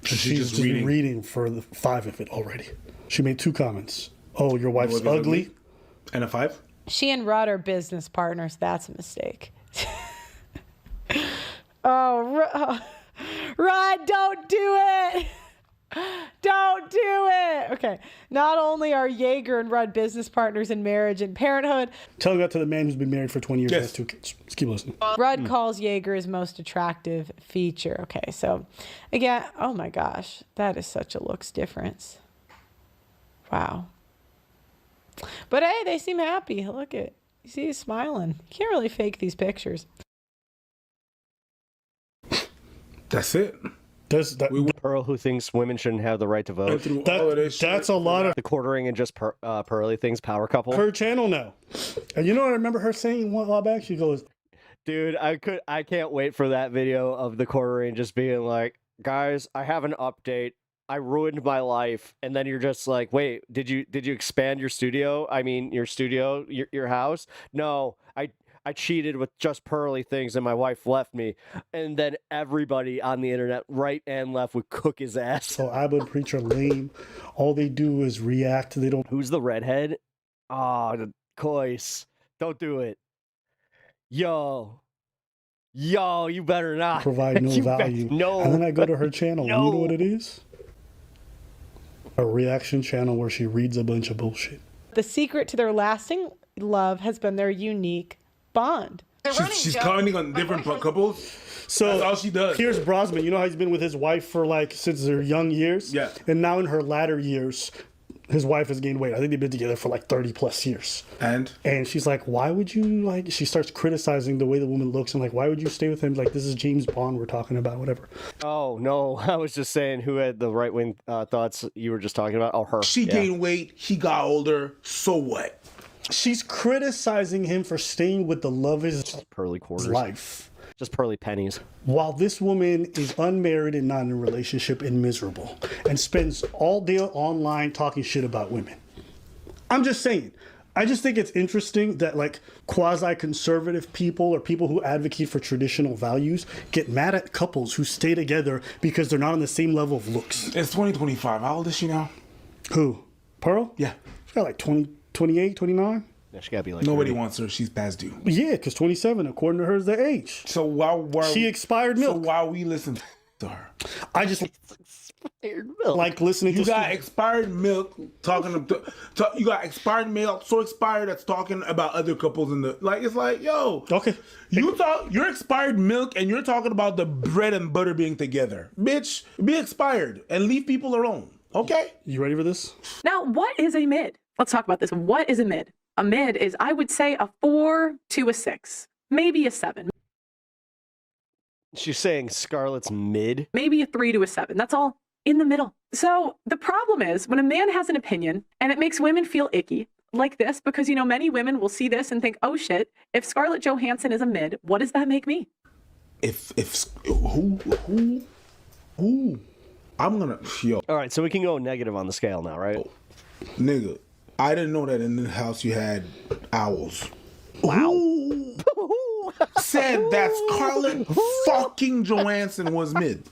And she's just reading for the 5 of it already. She made 2 comments. Oh, your wife's ugly. And a 5? She and Rudd are business partners. That's a mistake. Rudd, don't do it. Don't do it. Okay. Not only are Yeager and Rudd business partners in marriage and parenthood, Tell that to the man who's been married for 20 years and has 2 kids. Let's keep listening. Rudd calls Yeager his most attractive feature. Okay, so again, oh my gosh, that is such a looks difference. Wow. But hey, they seem happy. Look at, you see he's smiling. You can't really fake these pictures. That's it. Pearl, who thinks women shouldn't have the right to vote. That's a lot of the quartering and just Pearly things power couple. her channel now. And you know what I remember her saying one while back? She goes, Dude, I can't wait for that video of the quartering just being like, guys, I have an update. I ruined my life. And then you're just like, wait, did you expand your studio? I mean, your house? No, I cheated with just Pearly things and my wife left me. And then everybody on the internet, right and left, would cook his ass. so Abba and Preacher lame. All they do is react. They don't. Who's the redhead? Oh, Kois. Don't do it. Yo, you better not. Provide no You value. no. And then I go to her channel. No. You know what it is? A reaction channel where she reads a bunch of bullshit. The secret to their lasting love has been their unique bond. She's commenting on different couples. So that's all she does. Pierce Brosnan, you know how he's been with his wife for like since their young years? Yeah. And now in her latter years, his wife has gained weight. I think they've been together for like 30 plus years. And she's like, why would you like, she starts criticizing the way the woman looks and like, why would you stay with him? Like, this is James Bond we're talking about, whatever. Oh, no. I was just saying who had the right wing thoughts you were just talking about. Oh, her. She gained weight. He got older. So what? She's criticizing him for staying with the love of his pearly quarters. Life. Just pearly pennies. While this woman is unmarried and not in a relationship and miserable and spends all day online talking shit about women. I'm just saying. I just think it's interesting that like quasi-conservative people or people who advocate for traditional values get mad at couples who stay together because they're not on the same level of looks. It's 2025. How old is she now? Who? Pearl? Yeah. She's got like 20, 28, 29. Yeah, she gotta be like nobody 30. wants her. She's past due. Yeah, because 27, according to her, is the age. So while she expired milk. So while we listen to her, I just like listening to. You got expired milk talking to you got expired milk so expired that's talking about other couples in the like. It's like, yo, okay, you're expired milk and you're talking about the bread and butter being together, bitch. Be expired and leave people alone. Okay, you ready for this? Now, what is a mid? Let's talk about this. What is a mid? A mid is, I would say, a 4 to a 6, maybe a 7. She's saying Scarlett's mid? Maybe a 3 to a 7. That's all in the middle. So the problem is when a man has an opinion and it makes women feel icky like this, because, you know, many women will see this and think, oh shit, if Scarlett Johansson is a mid, what does that make me? Who? I'm gonna, yo. All right, so we can go negative on the scale now, right? Nigga, I didn't know that in the house you had owls. Wow. Who said that Scarlett fucking Johansson was mid?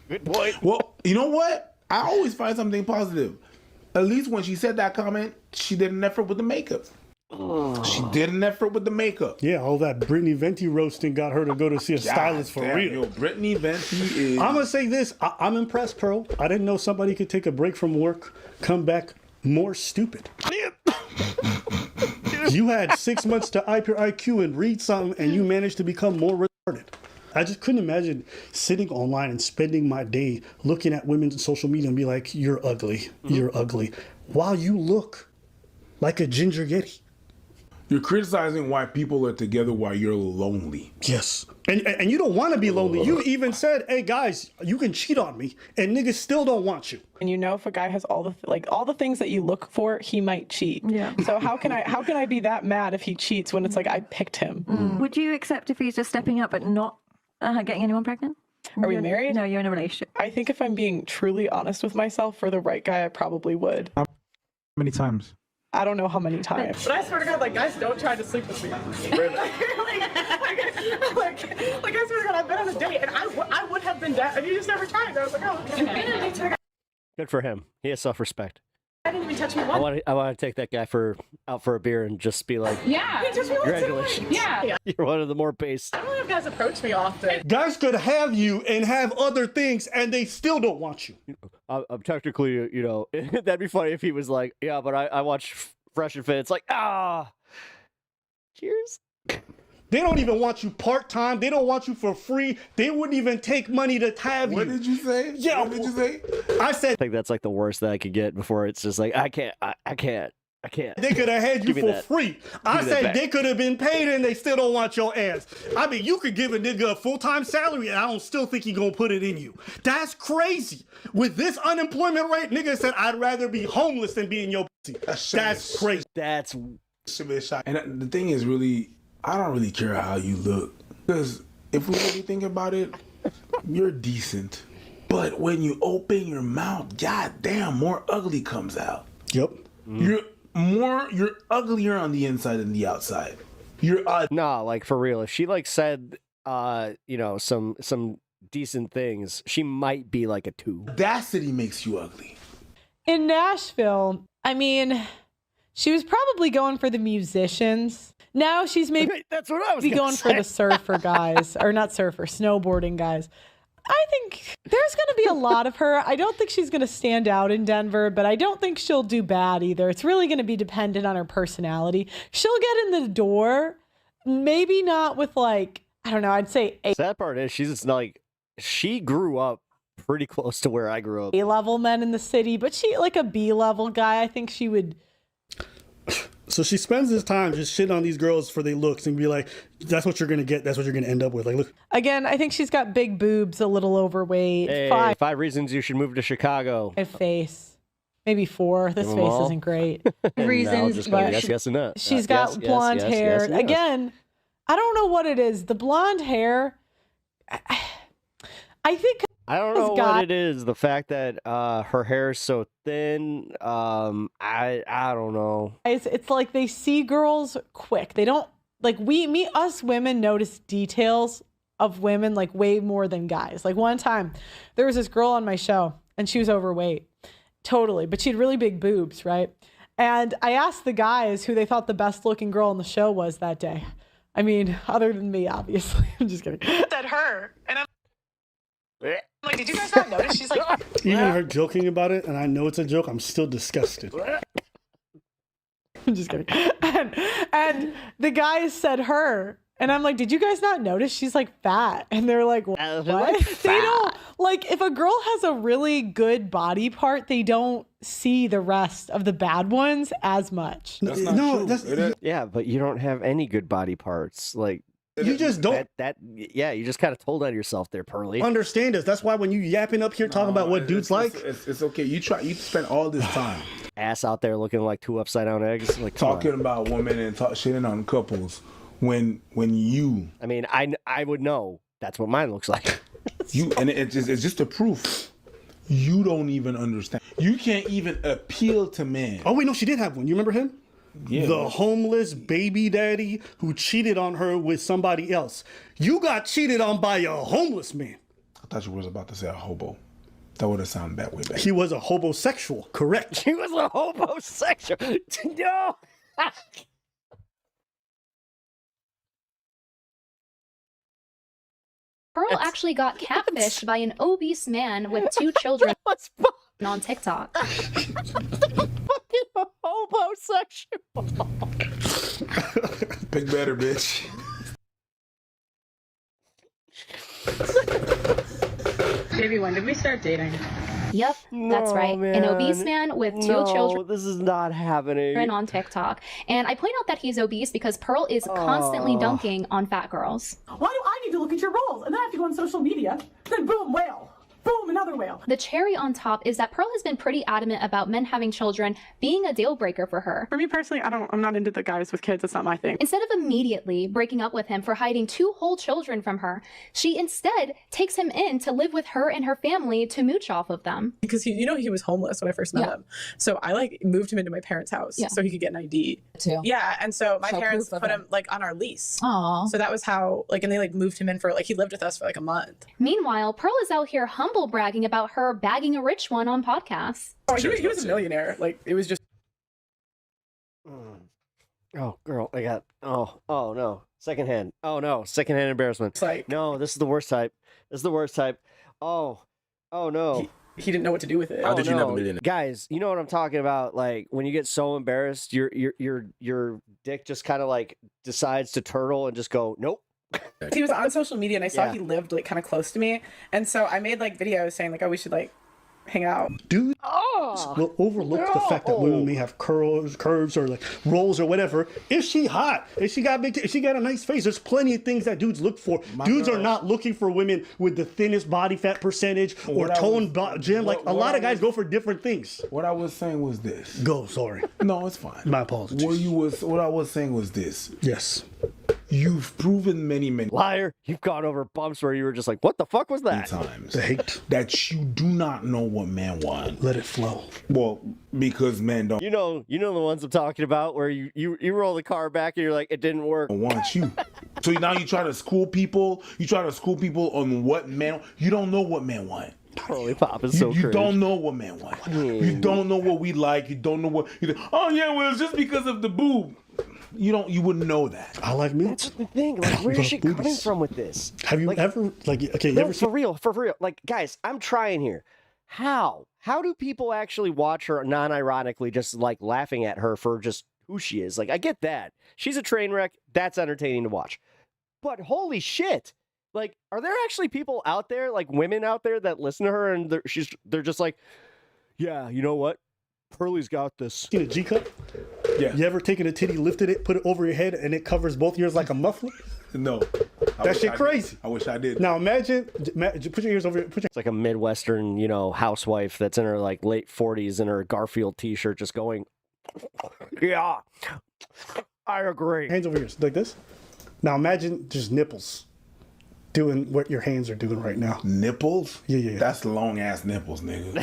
Good point. Well, you know what? I always find something positive. At least when she said that comment, she did an effort with the makeup. She did an effort with the makeup. Yeah, all that Brittany Venti roasting got her to go to see a stylist for real. Yo, Brittany Venti is... I'm going to say this. I'm impressed, Pearl. I didn't know somebody could take a break from work, come back more stupid. You had 6 months to up your IQ and read something, and you managed to become more retarded. I just couldn't imagine sitting online and spending my day looking at women on social media and be like, you're ugly, you're ugly, while you look like a ginger yeti. You're criticizing why people are together while you're lonely. Yes. And you don't want to be lonely. You even said, hey, guys, you can cheat on me, and niggas still don't want you. And you know, if a guy has all the things that you look for, he might cheat. Yeah. So how can I be that mad if he cheats when it's like I picked him? Would you accept if he's just stepping up but not getting anyone pregnant? Are we married? No, you're in a relationship. I think if I'm being truly honest with myself, for the right guy, I probably would. How many times? I don't know how many times. But I swear to God, like, guys don't try to sleep with me. like, I swear to God, I've been on a date and I would have been dead and you just never tried. I was like, oh, okay. Good for him. He has self-respect. I didn't even touch me once. I want to take that guy out for a beer and just be like, Yeah. He touched me once. Congratulations. Yeah. You're one of the more base. I don't have guys approach me often. Guys could have you and have other things, and they still don't want you. I'm technically, you know, that'd be funny if he was like, yeah, but I watch Fresh and Fit. It's like, cheers. They don't even want you part-time. They don't want you for free. They wouldn't even take money to have you. What did you say? Yeah. What did you say? I said, I think that's like the worst that I could get before it's just like, I can't. They could have had you for free. I said they could have been paid and they still don't want your ass. I mean, you could give a nigga a full-time salary and I don't still think he gonna put it in you. That's crazy. With this unemployment rate, nigga said, I'd rather be homeless than be in your pussy. That's crazy. That's... And the thing is really, I don't really care how you look. Because if we really think about it, you're decent. But when you open your mouth, goddamn, more ugly comes out. Yep. You're uglier on the inside than the outside. Nah, like for real. If she like said you know, some decent things, she might be like a 2. Audacity makes you ugly. In Nashville, I mean, she was probably going for the musicians. Now she's maybe that's what I was going for the surfer guys, or not surfer, snowboarding guys. I think there's going to be a lot of her. I don't think she's going to stand out in Denver, but I don't think she'll do bad either. It's really going to be dependent on her personality. She'll get in the door maybe not with like, I don't know, I'd say Sad part is she grew up pretty close to where I grew up. A-level men in the city, but she like a B-level guy. I think she would. So she spends this time just shitting on these girls for their looks and be like, that's what you're going to get. That's what you're going to end up with. Like, look. Again, I think she's got big boobs, a little overweight. Hey, 5 reasons you should move to Chicago. A face. Maybe 4. This Give 'em face all? isn't great. Reasons. Just go yes and no. She's got blonde hair. yes. Again, I don't know what it is. The blonde hair, I think. I don't know what it is. The fact that her hair is so thin. I don't know. It's like they see girls quick. They don't like us women notice details of women like way more than guys. Like one time there was this girl on my show and she was overweight. Totally. But she had really big boobs, right? And I asked the guys who they thought the best looking girl on the show was that day. I mean, other than me, obviously. I'm just kidding. Said her. And I'm like, did you guys not notice? She's like, Even her joking about it, and I know it's a joke, I'm still disgusted. I'm just kidding. And the guys said her. And I'm like, did you guys not notice she's like fat? And they're like, what? They don't, like, if a girl has a really good body part, they don't see the rest of the bad ones as much. That's not true. Yeah, but you don't have any good body parts. Like, you just don't. Yeah, you just kind of told on yourself there, Pearly. Understand us. That's why when you yapping up here talking about what dudes like. It's okay. You spend all this time. Ass out there looking like 2 upside down eggs. Like, talking about women and shitting on couples. When you, I mean, I would know that's what mine looks like. And it's just a proof. You don't even understand. You can't even appeal to men. Oh wait, no, she did have one. You remember him? Yeah. The homeless baby daddy who cheated on her with somebody else. You got cheated on by a homeless man. I thought you was about to say a hobo. That would have sounded that way back. He was a homosexual, correct? He was a homosexual. No. Pearl actually got catfished by an obese man with 2 children on TikTok. Fucking homosexual. Pick better, bitch. Baby, when did we start dating? Yep, that's right. An obese man with 2 children. This is not happening. On TikTok. And I point out that he's obese because Pearl is constantly dunking on fat girls. Why do I need to look at your rolls? And then I have to go on social media. Then boom, whale. Boom, another whale. The cherry on top is that Pearl has been pretty adamant about men having children being a deal breaker for her. For me personally, I'm not into the guys with kids. That's not my thing. Instead of immediately breaking up with him for hiding 2 whole children from her, she instead takes him in to live with her and her family to mooch off of them. Because he was homeless when I first met him. So I moved him into my parents' house so he could get an ID. Too. Yeah, and so my So parents proof of put him. him on our lease. Aw. So that was how and they moved him in for he lived with us for a month. Meanwhile, Pearl is out here humble bragging about her bagging a rich one on podcasts. Oh, he was a millionaire. It was just. Oh, girl, I got. Oh no, secondhand. Oh no, secondhand embarrassment. No, this is the worst type. This is the worst type. Oh no. He didn't know what to do with it. How did you know, guys? You know what I'm talking about? Like when you get so embarrassed, your dick just kind of decides to turtle and just go nope. He was on social media and I saw he lived kind of close to me, and so I made videos saying oh, we should hang out. Dude will overlook the fact that women may have curves or rolls or whatever. If she hot, if she got if she got a nice face, there's plenty of things that dudes look for. Dudes are not looking for women with the thinnest body fat percentage or toned gym. A lot of guys go for different things. What I was saying was this. Go, sorry. No, it's fine. My apologies. What I was saying was this. Yes. You've proven many liar. You've gone over bumps where you were just like, what the fuck was that? Times the hate that you do not know what men want. Let it flow. Well, because men don't. You know the ones I'm talking about where you roll the car back and you're like, it didn't work. I want you. So now you try to school people. You try to school people on what men. You don't know what men want. Holy pop is so You cringe. don't know what men want. You don't know what we like. You don't know what. Oh yeah, well it's just because of the boob. You wouldn't know that. I like milk. That's the thing. Where is she coming from with this? Have you ever you ever for real? Guys, I'm trying here. How do people actually watch her non-ironically, just laughing at her for just who she is. Like, I get that. She's a train wreck. That's entertaining to watch. But holy shit. Like, are there actually people out there, like women out there that listen to her and they're just like, yeah, you know what? Pearlie's got this. Seen a G cup? Yeah. You ever taken a titty, lifted it, put it over your head, and it covers both ears like a muffler? No. That shit crazy. I wish I did. Now imagine, put your ears over. It's like a Midwestern, housewife that's in her like late 40s in her Garfield t-shirt, just going, yeah, I agree. Hands over here, like this. Now imagine just nipples doing what your hands are doing right now. Nipples? Yeah. That's long ass nipples, nigga.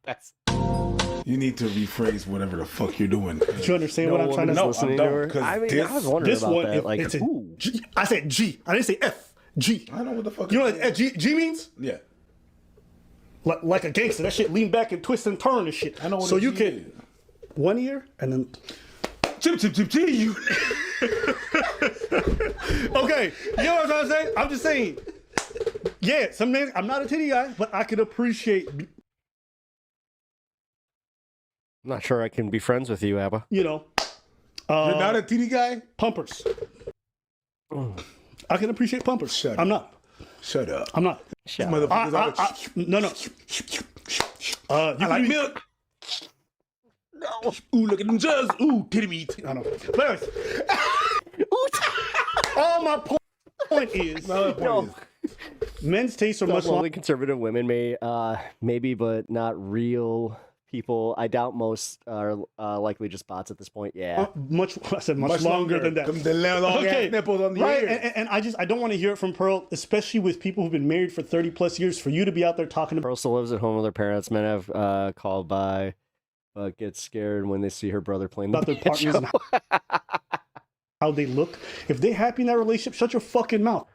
That's. You need to rephrase whatever the fuck you're doing. Do you understand what I'm trying to say? No, I don't. I mean, I was wondering about that. Like, it's a G. I said G. I didn't say F. G. I know what the fuck. You know what G means? Yeah. Like a gangster. That shit lean back and twist and turn and shit. I know what so a you G can is. one ear and then. Chip. You. Okay, you know what I'm saying? I'm just saying. Yeah, some men. I'm not a titty guy, but I could appreciate. I'm not sure I can be friends with you, Abba. You're not a titty guy? Pumpers. I can appreciate pumpers. Shut I'm up. not. Shut up. I'm not. Shut up. No. I like milk. No. Ooh, look at them jugs. Ooh, titty meat. I know. But anyways, all my point is, men's tastes are much Some more only conservative women may, maybe, but not real people. I doubt most are likely just bots at this point. Yeah, much longer than that. The long ass nipples on the ears. And I don't want to hear it from Pearl, especially with people who've been married for 30 plus years. For you to be out there talking about Pearl still lives at home with her parents. Men have called by, but get scared when they see her brother playing about their partners and how they look. If they're happy in that relationship, shut your fucking mouth.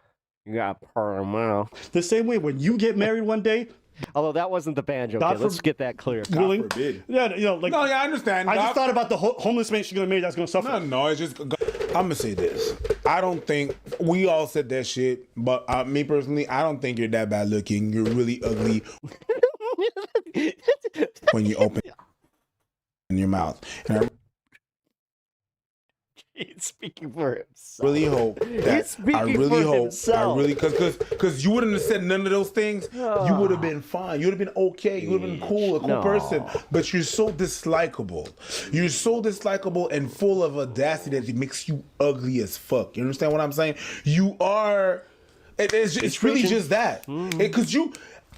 You got Pearl mouth. The same way when you get married one day. Although that wasn't the banjo. Okay, let's get that clear. Willing, God forbid. Yeah, No, yeah, I understand. I just thought about the homeless man she's gonna marry that's gonna suffer. No, it's just. I'm gonna say this. I don't think we all said that shit, but me personally, I don't think you're that bad looking. You're really ugly when you open your mouth. And He's speaking for himself. really hope that because you wouldn't have said none of those things. You would have been fine. You would have been okay. You would have been cool, a cool person. But you're so dislikable. You're so dislikable and full of audacity that it makes you ugly as fuck. You understand what I'm saying? You are. It's really just that. Because you.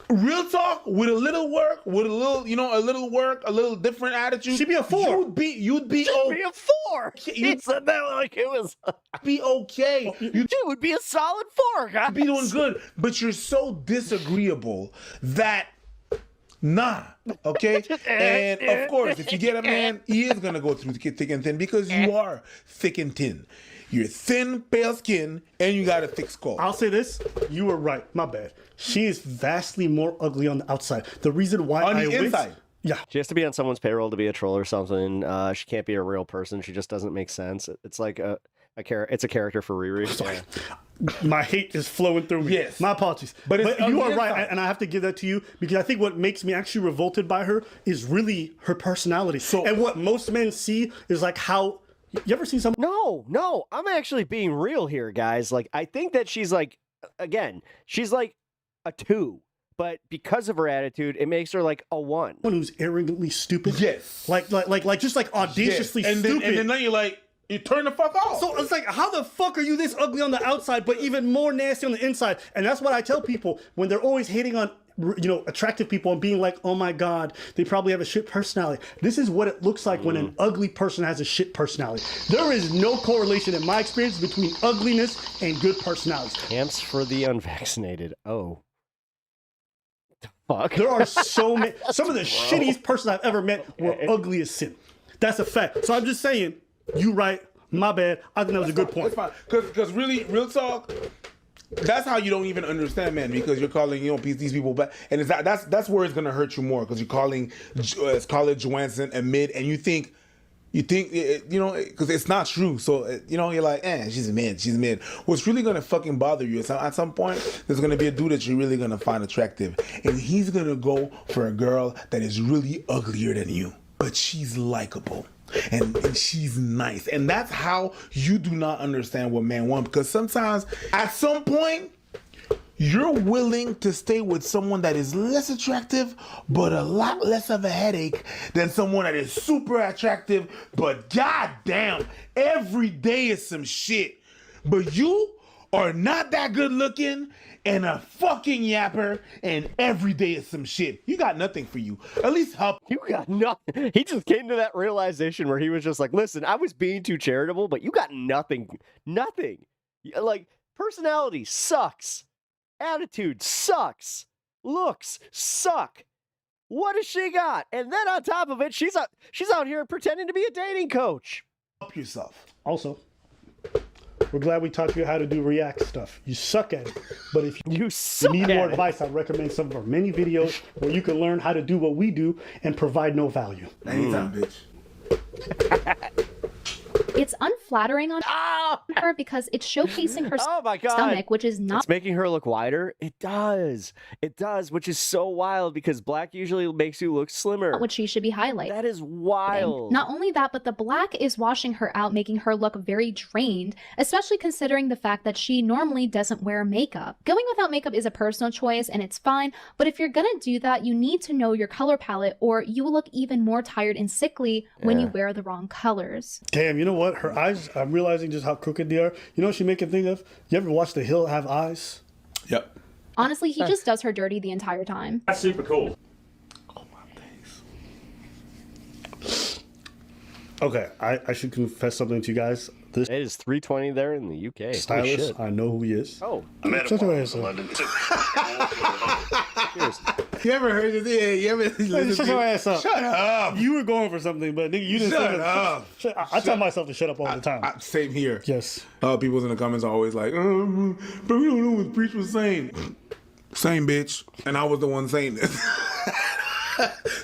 Real talk, with a little work, with a little different attitude. She'd be a 4. You'd be She'd be a 4. He said that like it was. Be okay. You would be a solid 4, guys. You'd be doing good, but you're so disagreeable that nah. Okay, and of course, if you get a man, he is gonna go through thick and thin because you are thick and thin. You're thin, pale skin, and you got a thick skull. I'll say this: you were right. My bad. She is vastly more ugly on the outside. The reason why on the inside. Yeah. She has to be on someone's payroll to be a troll or something. She can't be a real person. She just doesn't make sense. It's like it's a character for Riri. Sorry. My hate is flowing through me. Yes. My apologies. But you are right, and I have to give that to you because I think what makes me actually revolted by her is really her personality. And what most men see is like how. You ever seen some? No. I'm actually being real here, guys. Like, I think that she's like, again, she's like a 2. But because of her attitude, it makes her like a 1. One who's arrogantly stupid. Yes. Like just like audaciously stupid. And then you're like, you turn the fuck off. So it's like, how the fuck are you this ugly on the outside, but even more nasty on the inside? And that's what I tell people when they're always hating on, attractive people and being like, oh my God, they probably have a shit personality. This is what it looks like when an ugly person has a shit personality. There is no correlation in my experience between ugliness and good personality. Camps for the unvaccinated. Oh. Fuck. There are so many. Some of the shittiest persons I've ever met were ugly as sin. That's a fact. So I'm just saying, you right, my bad. I think that was a good point. That's fine. Because really, real talk, that's how you don't even understand, man. Because you're calling these people bad, and that's where it's gonna hurt you more. Because you're calling Scarlett Johansson a mid, and you think You think, you know, because it's not true. So, you know, you're like, she's a mid, she's a mid. What's really going to fucking bother you is at some point, there's going to be a dude that you're really going to find attractive. And he's going to go for a girl that is really uglier than you, but she's likable. And she's nice. And that's how you do not understand what men want. Because sometimes, at some point, you're willing to stay with someone that is less attractive, but a lot less of a headache than someone that is super attractive, but goddamn, every day is some shit. But you are not that good looking and a fucking yapper, and every day is some shit. You got nothing for you. At least help. You got nothing. He just came to that realization where he was just like, listen, I was being too charitable, but you got nothing. Nothing. Like, personality sucks. Attitude sucks. Looks suck. What does she got? And then on top of it, she's out here pretending to be a dating coach. Help yourself. Also, we're glad we taught you how to do React stuff. You suck at it. But if you need more advice, I recommend some of our many videos where you can learn how to do what we do and provide no value. Anytime, bitch. It's unflattering on her because it's showcasing her stomach, which is not. It's making her look wider. It does. It does, which is so wild because black usually makes you look slimmer. What she should be highlighting. That is wild. Not only that, but the black is washing her out, making her look very drained, especially considering the fact that she normally doesn't wear makeup. Going without makeup is a personal choice and it's fine, but if you're gonna do that, you need to know your color palette or you will look even more tired and sickly when you wear the wrong colors. Damn, you know what? Her eyes, I'm realizing just how crooked they are. You know what she make me think of? You ever watch The Hill Have Eyes? Yep. Honestly, he just does her dirty the entire time. That's super cool. Okay, I should confess something to you guys. This it is 3:20 there in the UK. Stylist, I know who he is. Oh, I met him in London. You ever heard of this? You ever Shut your ass up. Shut up. You were going for something, but nigga, you didn't Shut say up. I tell myself to shut up all the time. Same here. Yes. People in the comments are always like, but we don't know what Preach was saying. Same bitch. And I was the one saying this.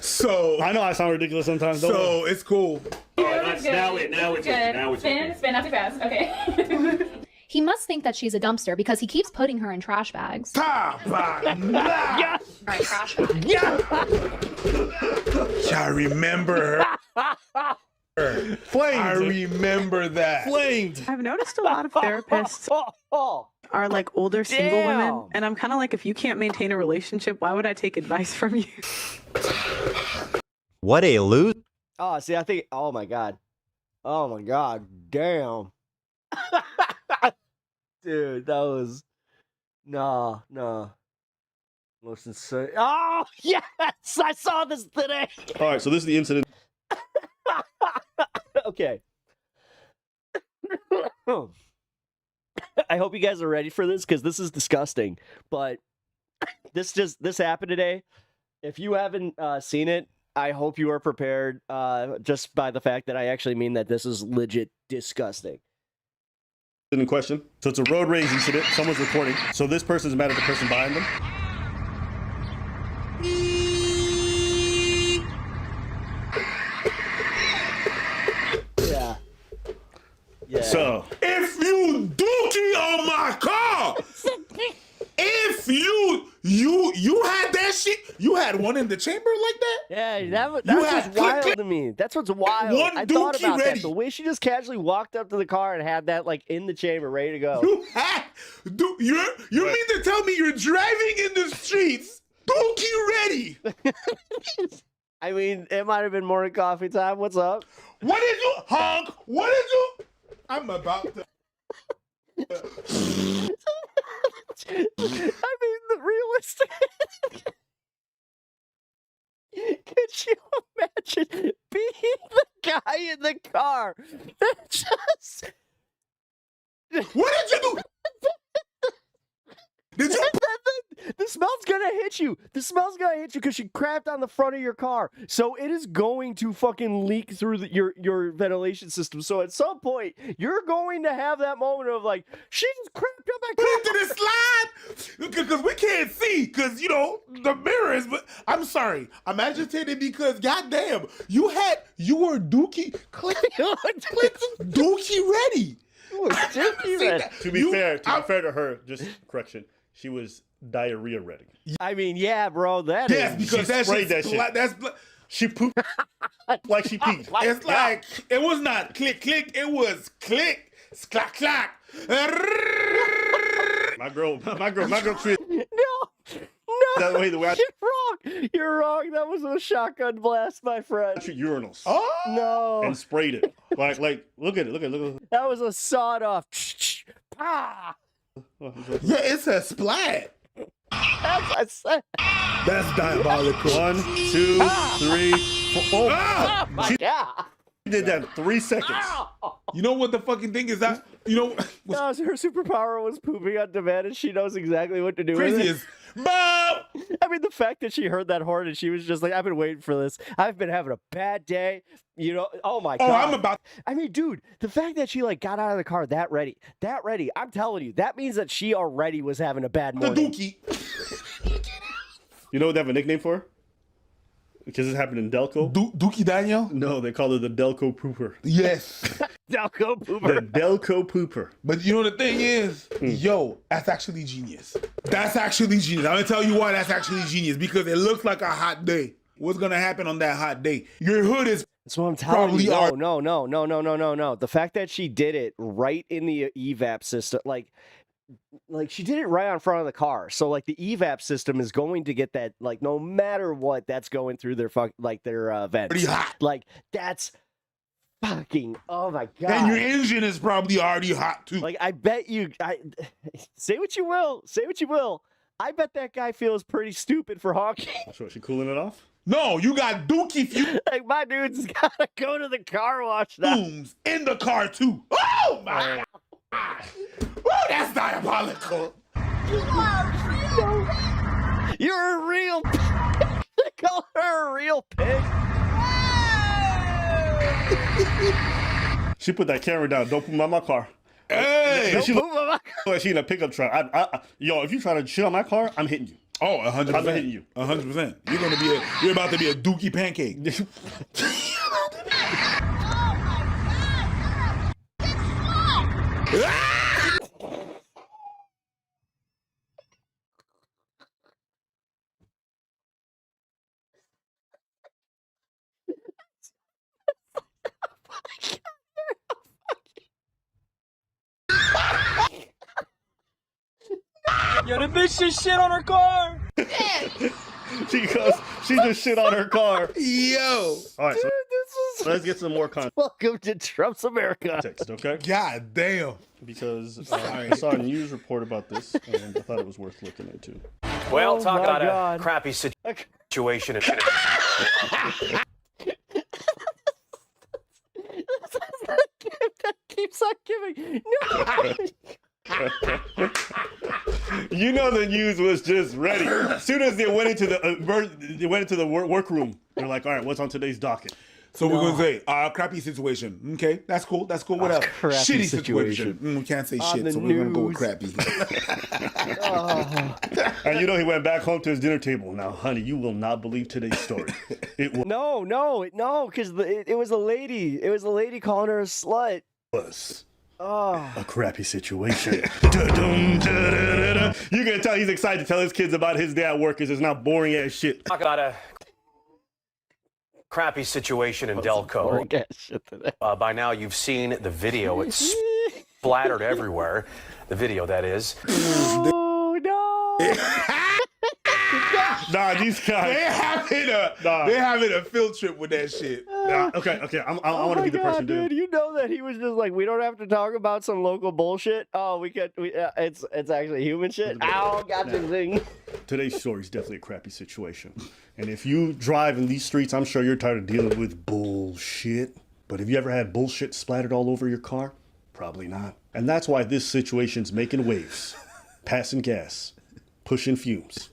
So I know I sound ridiculous sometimes. So it's cool. Now it's Spin, not too fast. Okay. He must think that she's a dumpster because he keeps putting her in trash bags. Yes! Right, trash bags. I remember her. Flamed. I remember that. Flamed. I've noticed a lot of therapists are like older single women, and I'm kind of like, if you can't maintain a relationship, why would I take advice from you? What a loser. Oh, see, I think, oh my God, damn. Dude, that was, no. Most insane. Oh, yes, I saw this today. All right, so this is the incident. Okay. I hope you guys are ready for this because this is disgusting. But this happened today. If you haven't seen it, I hope you are prepared. Just by the fact that I actually mean that this is legit disgusting. In question. So it's a road rage incident. Someone's recording. So this person's mad at the person behind them. Yeah. So if you dookie on my car, if you had that shit, you had one in the chamber like that? Yeah, that's what's wild to me. That's what's wild. One I thought dookie about ready. that. The way she just casually walked up to the car and had that like in the chamber, ready to go. You mean to tell me you're driving in the streets, dookie ready? I mean, it might have been morning coffee time. What's up? What did you honk? What did you? I'm about to. I mean, the realistic. Could you imagine being the guy in the car that just? What did you do? Did you? The smell's gonna hit you. The smell's gonna hit you because she crapped on the front of your car. So it is going to fucking leak through your ventilation system. So at some point, you're going to have that moment of like, she just crapped up my car. Put it to the slide because we can't see because, you know, the mirrors. But I'm sorry. I'm agitated because, goddamn, you were Dookie ready. To be fair to her, just correction, she was diarrhea ready. I mean, yeah, bro, that Yes, is. because that sprayed shit. that shit. She pooped like she peed. It's like it was not click click. It was click clack clack. My girl treated No, that way. The way You're wrong. That was a shotgun blast, my friend. urinals. Oh No, and sprayed it. Like look at it. that was a sawed off. Ah! Yeah, it's a splat. That's diabolical. 1, 2, 3, 4. Oh my God. She did that in 3 seconds. You know what the fucking thing is that? You know, No, her superpower was pooping on demand, and she knows exactly what to do. crazy with it. is, Bob. I mean, the fact that she heard that horn and she was just like, "I've been waiting for this. I've been having a bad day." You know? Oh my God. I mean, dude, the fact that she like got out of the car that ready. I'm telling you, that means that she already was having a bad morning. Dookie. You know what they have a nickname for? Because this happened in Delco. Dookie Daniel? No, they call her the Delco Pooper. Yes. Delco Pooper. The Delco Pooper. But you know the thing is, yo, that's actually genius. That's actually genius. I'm gonna tell you why that's actually genius. Because it looks like a hot day. What's gonna happen on that hot day? Your hood is That's what I'm telling you. No. The fact that she did it right in the evap system, like she did it right on front of the car. So like the evap system is going to get that, like no matter what, that's going through their their vents. Pretty hot. Like that's fucking, oh my God. And your engine is probably already hot too. Like I bet you, say what you will. I bet that guy feels pretty stupid for honking. So is she cooling it off? No, you got Dookie Like my dude's gotta go to the car wash now. fumes in the car too. Oh my God. Oh, that's diabolical. You're a real pig. They call her a real pig. She put that camera down. Don't poop on my car. Hey, She in a pickup truck. Yo, if you try to shit on my car, I'm hitting you. Oh, 100%. I'm hitting you. 100%. You're about to be a Dookie pancake. Yo, the bitch just shit on her car. She just shit on her car. Yo. All right, so This is let's get some more context. welcome to Trump's America. Okay? God damn. Because I saw a news report about this, and I thought it was worth looking into. Well, Oh talk my about God. a crappy situation. That keeps on giving. No. You know the news was just ready. As soon as they went into the workroom, they're like, "All right, what's on today's docket?" So we're gonna say crappy situation. Okay, that's cool. What else? Crappy Shitty situation. situation. We can't say On shit, the so we're gonna go with news. crappy. And you know he went back home to his dinner table. Now, honey, you will not believe today's story. It No, because it was a lady. It was a lady calling her a slut. was Oh. a crappy situation. Da-dum, da-da-da-da. You can tell he's excited to tell his kids about his day at work because it's not boring ass shit. Talk about a crappy situation in Delco. By now, you've seen the video. It's splattered everywhere. The video, that is. Oh, no. Nah, these guys. They're having a field trip with that shit. Nah, okay. I want to be the person, dude. You know that he was just like, we don't have to talk about some local bullshit. Oh, it's actually human shit. Ow, gotcha zing. Today's story is definitely a crappy situation. And if you drive in these streets, I'm sure you're tired of dealing with bullshit. But have you ever had bullshit splattered all over your car? Probably not. And that's why this situation's making waves. Passing gas. Pushing fumes.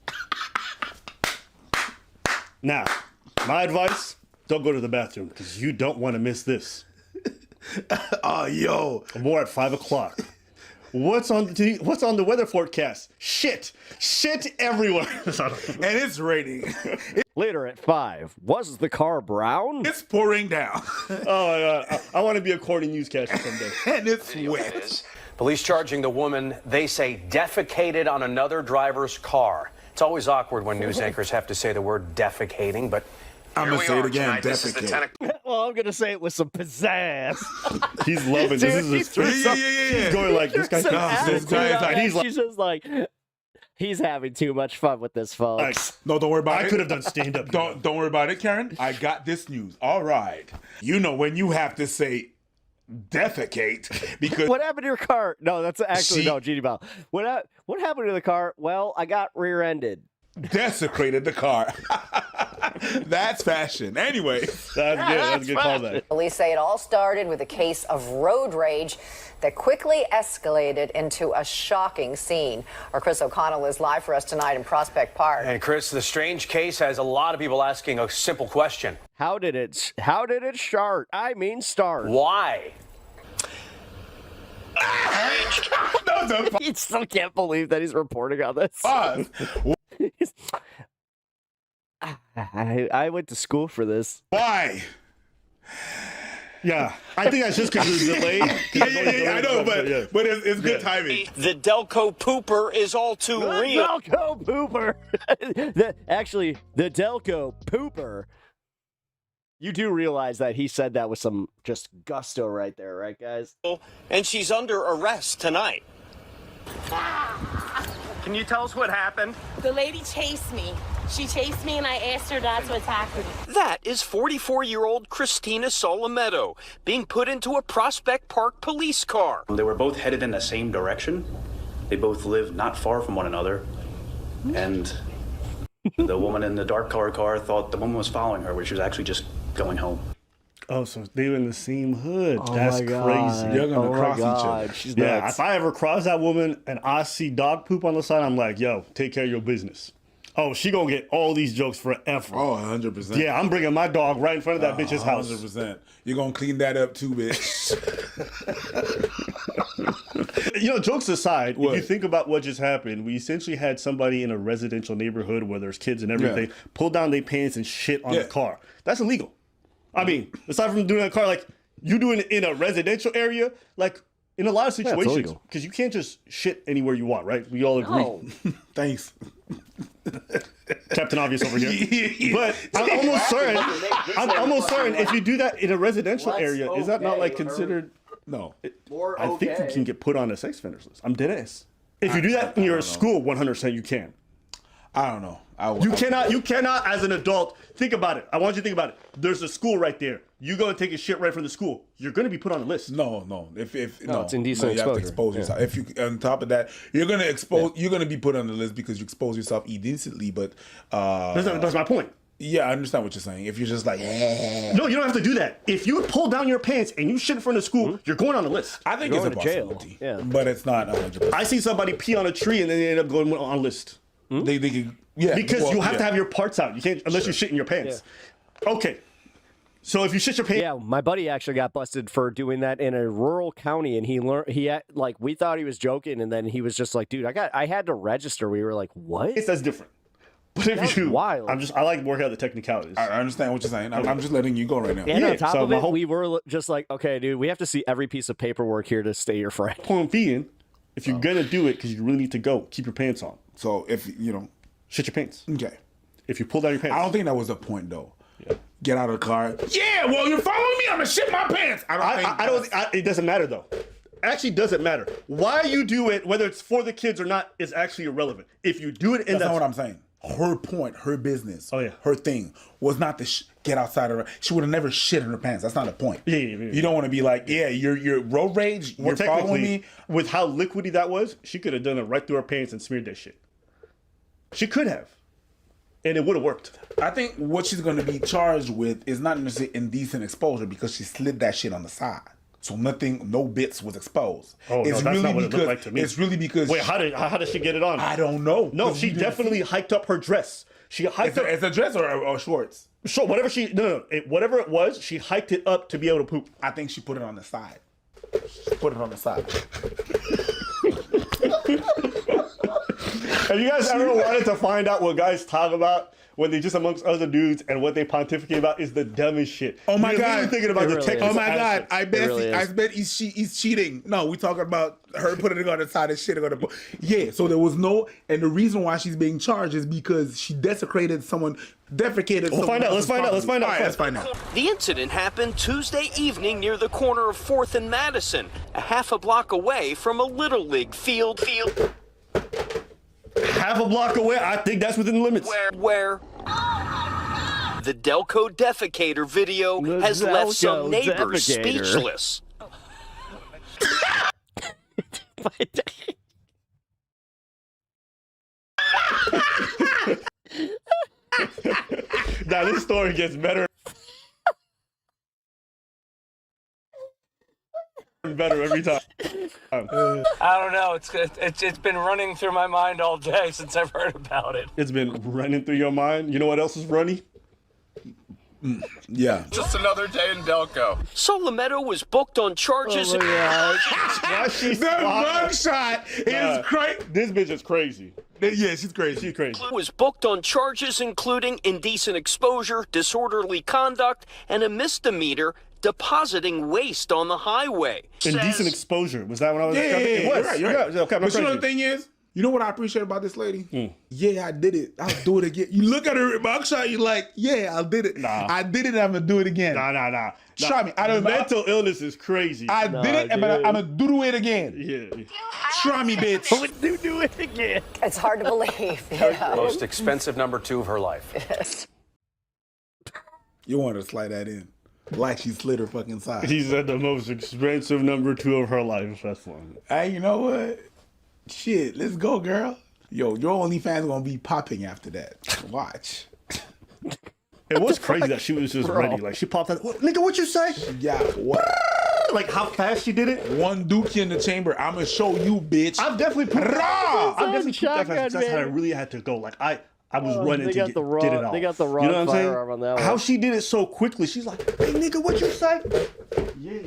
Now, my advice, don't go to the bathroom because you don't want to miss this. Oh, yo. More at 5 o'clock. What's on the weather forecast? Shit everywhere. And it's raining. Later at 5, was the car brown? It's pouring down. Oh my God, I want to be a corny newscaster someday. And it's wet. Police charging the woman they say defecated on another driver's car. It's always awkward when news anchors have to say the word defecating, but I'm going to say it again, defecate. Well, I'm going to say it with some pizzazz. He's loving this. Is his first Yeah. He's going like, this guy thinks he's like, She's just like, he's having too much fun with this, folks. No, don't worry about it. I could have done stand-up. Don't worry about it, Karen. I got this news. All right. You know when you have to say defecate because What happened to your car? No, that's actually no, Genie Bell. What happened to the car? Well, I got rear-ended. desecrated the car. That's fashion. Anyway, that's good. That's a good callback. Police say it all started with a case of road rage that quickly escalated into a shocking scene. Our Chris O'Connell is live for us tonight in Prospect Park. And Chris, the strange case has a lot of people asking a simple question. How did it start? I mean start. Why? He still can't believe that he's reporting on this. I went to school for this. Why? Yeah, I think that's just because it was delayed. I know, but it's good timing. The Delco pooper is all too real. Delco pooper. Actually, the Delco pooper. You do realize that he said that with some just gusto right there, right, guys? And she's under arrest tonight. Can you tell us what happened? The lady chased me. She chased me and I asked her not to attack me. That is 44-year-old Christina Solometto being put into a Prospect Park police car. They were both headed in the same direction. They both lived not far from one another. And the woman in the dark colored car thought the woman was following her, which was actually just going home. Oh, so they were in the same hood. Oh That's my God. crazy. They're going to cross each other. She's Yeah, nuts. if I ever cross that woman and I see dog poop on the side, I'm like, yo, take care of your business. Oh, she gonna get all these jokes forever. Oh, 100%. Yeah, I'm bringing my dog right in front of that bitch's house. 100%. You're going to clean that up too, bitch. You know, jokes aside, What? if you think about what just happened, we essentially had somebody in a residential neighborhood where there's kids and everything pull down their pants and shit on the car. That's illegal. I mean, aside from doing it in a car, like, you doing it in a residential area, like, in a lot of situations, because you can't just shit anywhere you want, right? We all agree. No. Thanks. Captain Obvious over here. But I'm almost certain if you do that in a residential area, is that not like considered? No. I think you can get put on a sex offenders list. I'm dead ass. If you do that in your school, 100% you can. I don't know. You cannot as an adult, think about it. I want you to think about it. There's a school right there. You go and take a shit right from the school. You're going to be put on the list. No. If it's indecent you have to exposure. expose yourself. If you on top of that, you're going to be put on the list because you expose yourself indecently. But that's my point. Yeah, I understand what you're saying. If you're just like, no, you don't have to do that. If you pull down your pants and you shit in front of school, you're going on the list. I think You're it's a going to jail. possibility. Yeah. But it's not 100%. I see somebody pee on a tree and then they end up going on a list. They could, yeah. Because you have to have your parts out. You can't unless you shit in your pants. Okay. So if you shit your pants, Yeah, my buddy actually got busted for doing that in a rural county, and he learned like we thought he was joking, and then he was just like, "Dude, I had to register." We were like, "What?" that's different. But if you, wild. I like working out the technicalities. I understand what you're saying. I'm just letting you go right now. And on top of it, whole we were just like, "Okay, dude, we have to see every piece of paperwork here to stay your friend." point being, if you're gonna do it because you really need to go, keep your pants on. So if shit your pants. Okay. If you pull down your pants, I don't think that was the point though. Get out of the car. Yeah, well, you're following me. I'm gonna shit my pants. It doesn't matter though. Actually, doesn't matter. Why you do it, whether it's for the kids or not, is actually irrelevant. If you do it in That's not what I'm saying. Her point, her business, her thing was not to get outside of her. She would have never shit in her pants. That's not the point. Yeah. You don't want to be like, you're road rage. You're following me. With how liquidy that was, she could have done it right through her pants and smeared that shit. She could have. And it would have worked. I think what she's going to be charged with is not necessarily indecent exposure because she slid that shit on the side. so nothing, no bits was exposed. Oh, no, that's not what it looked like to me. It's really because. Wait, how did she get it on? I don't know. No, she definitely hiked up her dress. She hiked up. It's a dress or shorts. Sure, whatever whatever it was, she hiked it up to be able to poop. I think she put it on the side. Put it on the side. Have you guys ever wanted to find out what guys talk about when they just amongst other dudes and what they pontificate about is the dumbest shit? Oh my You're God! literally thinking about the Really Texas oh my God! accent. I bet he's cheating. No, we talking about her putting it on the side and shit on the. Yeah, so there was no, and the reason why she's being charged is because she desecrated someone, defecated. We'll find out. Let's find out. Let's find out. All right, let's find out. The incident happened Tuesday evening near the corner of 4th and Madison, a half a block away from a Little League field. Half a block away. I think that's within the limits. Where the Delco defecator video has left some neighbors speechless. Now this story gets better and better every time. I don't know. It's been running through my mind all day since I've heard about it. It's been running through your mind. You know what else is running? Yeah. Just another day in Delco. Solometo was booked on charges. Oh my God. Why she The mugshot is crazy. This bitch is crazy. Yeah, she's crazy. She's crazy. Was booked on charges including indecent exposure, disorderly conduct, and a misdemeanor depositing waste on the highway. Indecent exposure. Was that when I was? Yeah, It was. you're right. Okay, I'm but you know crazy. the thing is, you know what I appreciate about this lady? Yeah, I did it. I'll do it again. You look at her mugshot, you're like, yeah, I did it. Nah. I did it. I'm gonna do it again. Nah. Try me. Mental illness is crazy. I did it, but I'm gonna do it again. Yeah. Try me, bitch. Do it again. It's hard to believe. Yeah. Most expensive number 2 of her life. Yes. You want to slide that in. Like she slid her fucking side. She said the most expensive number 2 of her life. That's one. Hey, you know what? Shit, let's go, girl. Yo, your OnlyFans gonna be popping after that. Watch. It was crazy that she was just ready. Like she popped out. Nigga, what you say? Yeah, what? Like how fast she did it? One dookie in the chamber. I'm gonna show you, bitch. I've definitely put Raw! I've definitely put that fast. Shotgun, That's how I man. really had to go. Like I was running they to got get the raw- it off. they got the raw you know what I'm saying? firearm on that How one. she did it so quickly. She's like, hey nigga, what you say? Yeah.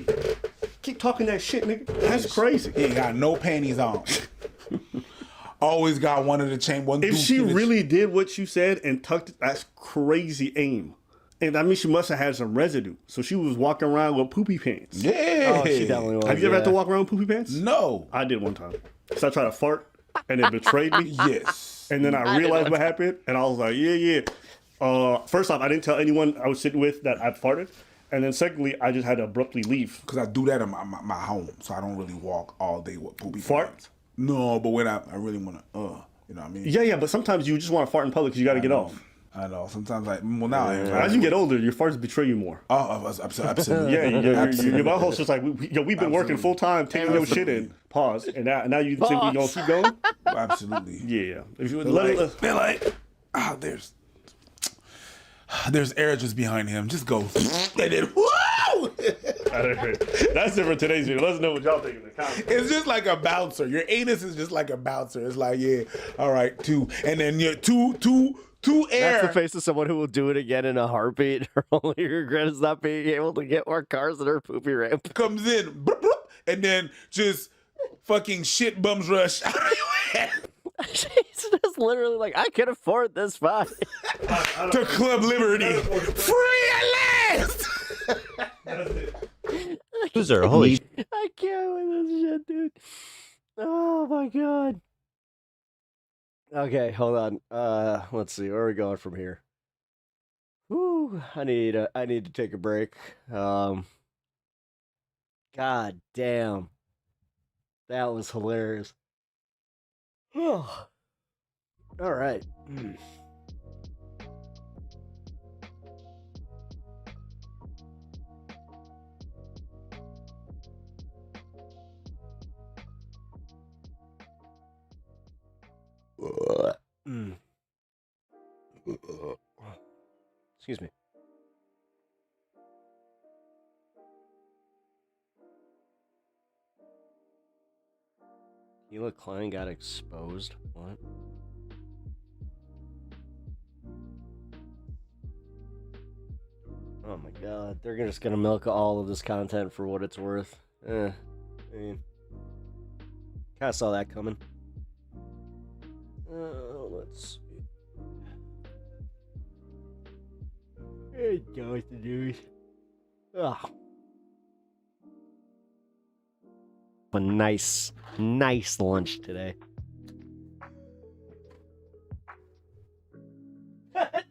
Keep talking that shit, nigga. That's crazy. He ain't got no panties on. Always got one in the chamber. One If dookie she in the really did what you said and tucked it, that's crazy aim. And I mean, she must have had some residue. So she was walking around with poopy pants. Yeah. Oh, she definitely was. Have you ever had to walk around with poopy pants? No. I did one time. So I tried to fart and it betrayed me. Yes. And then I realized what happened and I was like, yeah. First off, I didn't tell anyone I was sitting with that I farted. And then secondly, I just had to abruptly leave. Because I do that in my home. So I don't really walk all day with poopy Fart? pants. No, but when I really want to, you know what I mean? Yeah, but sometimes you just want to fart in public because you got to get off. I know. Sometimes now. As you get older, your farts betray you more. Oh, absolutely. Yeah, your Absolutely. butthole's just like, we've been working full time, taking your shit in. Pause. And now you think we gonna keep going? Absolutely. Yeah. If you They're like, there's air just behind him. Just go. And then, woo! That's it for today's video. Let us know what y'all think in the comments. It's just like a bouncer. Your anus is just like a bouncer. It's like, yeah, all right, 2. And then you're 2 air. That's the face of someone who will do it again in a heartbeat. Her only regret is not being able to get more cars in her poopy ramp. Comes in, bloop, bloop, and then just fucking shit bums rush. She's just literally like, I can afford this fine. To Club Liberty. Free at last! Loser, holy shit. I can't with this shit, dude. Oh my god. Okay, hold on. Let's see, where are we going from here? Whew, I need to take a break. God damn. That was hilarious. All right. Excuse me. Hila Klein got exposed. What? Oh my god, they're just gonna milk all of this content for what it's worth. I mean, kinda saw that coming. Let's see. There you go with the news. Ugh. A nice lunch today.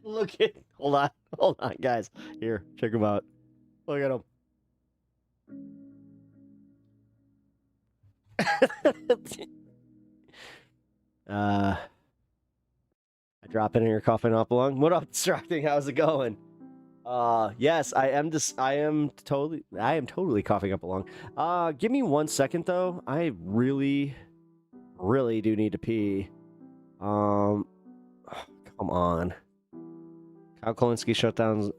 Look at, hold on, guys. Here, check them out. Look at them. I drop in here coughing up along. What up, Distracting? How's it going? Yes, I am totally coughing up along. Give me 1 second though. I really do need to pee. Come on. Kyle Kulinski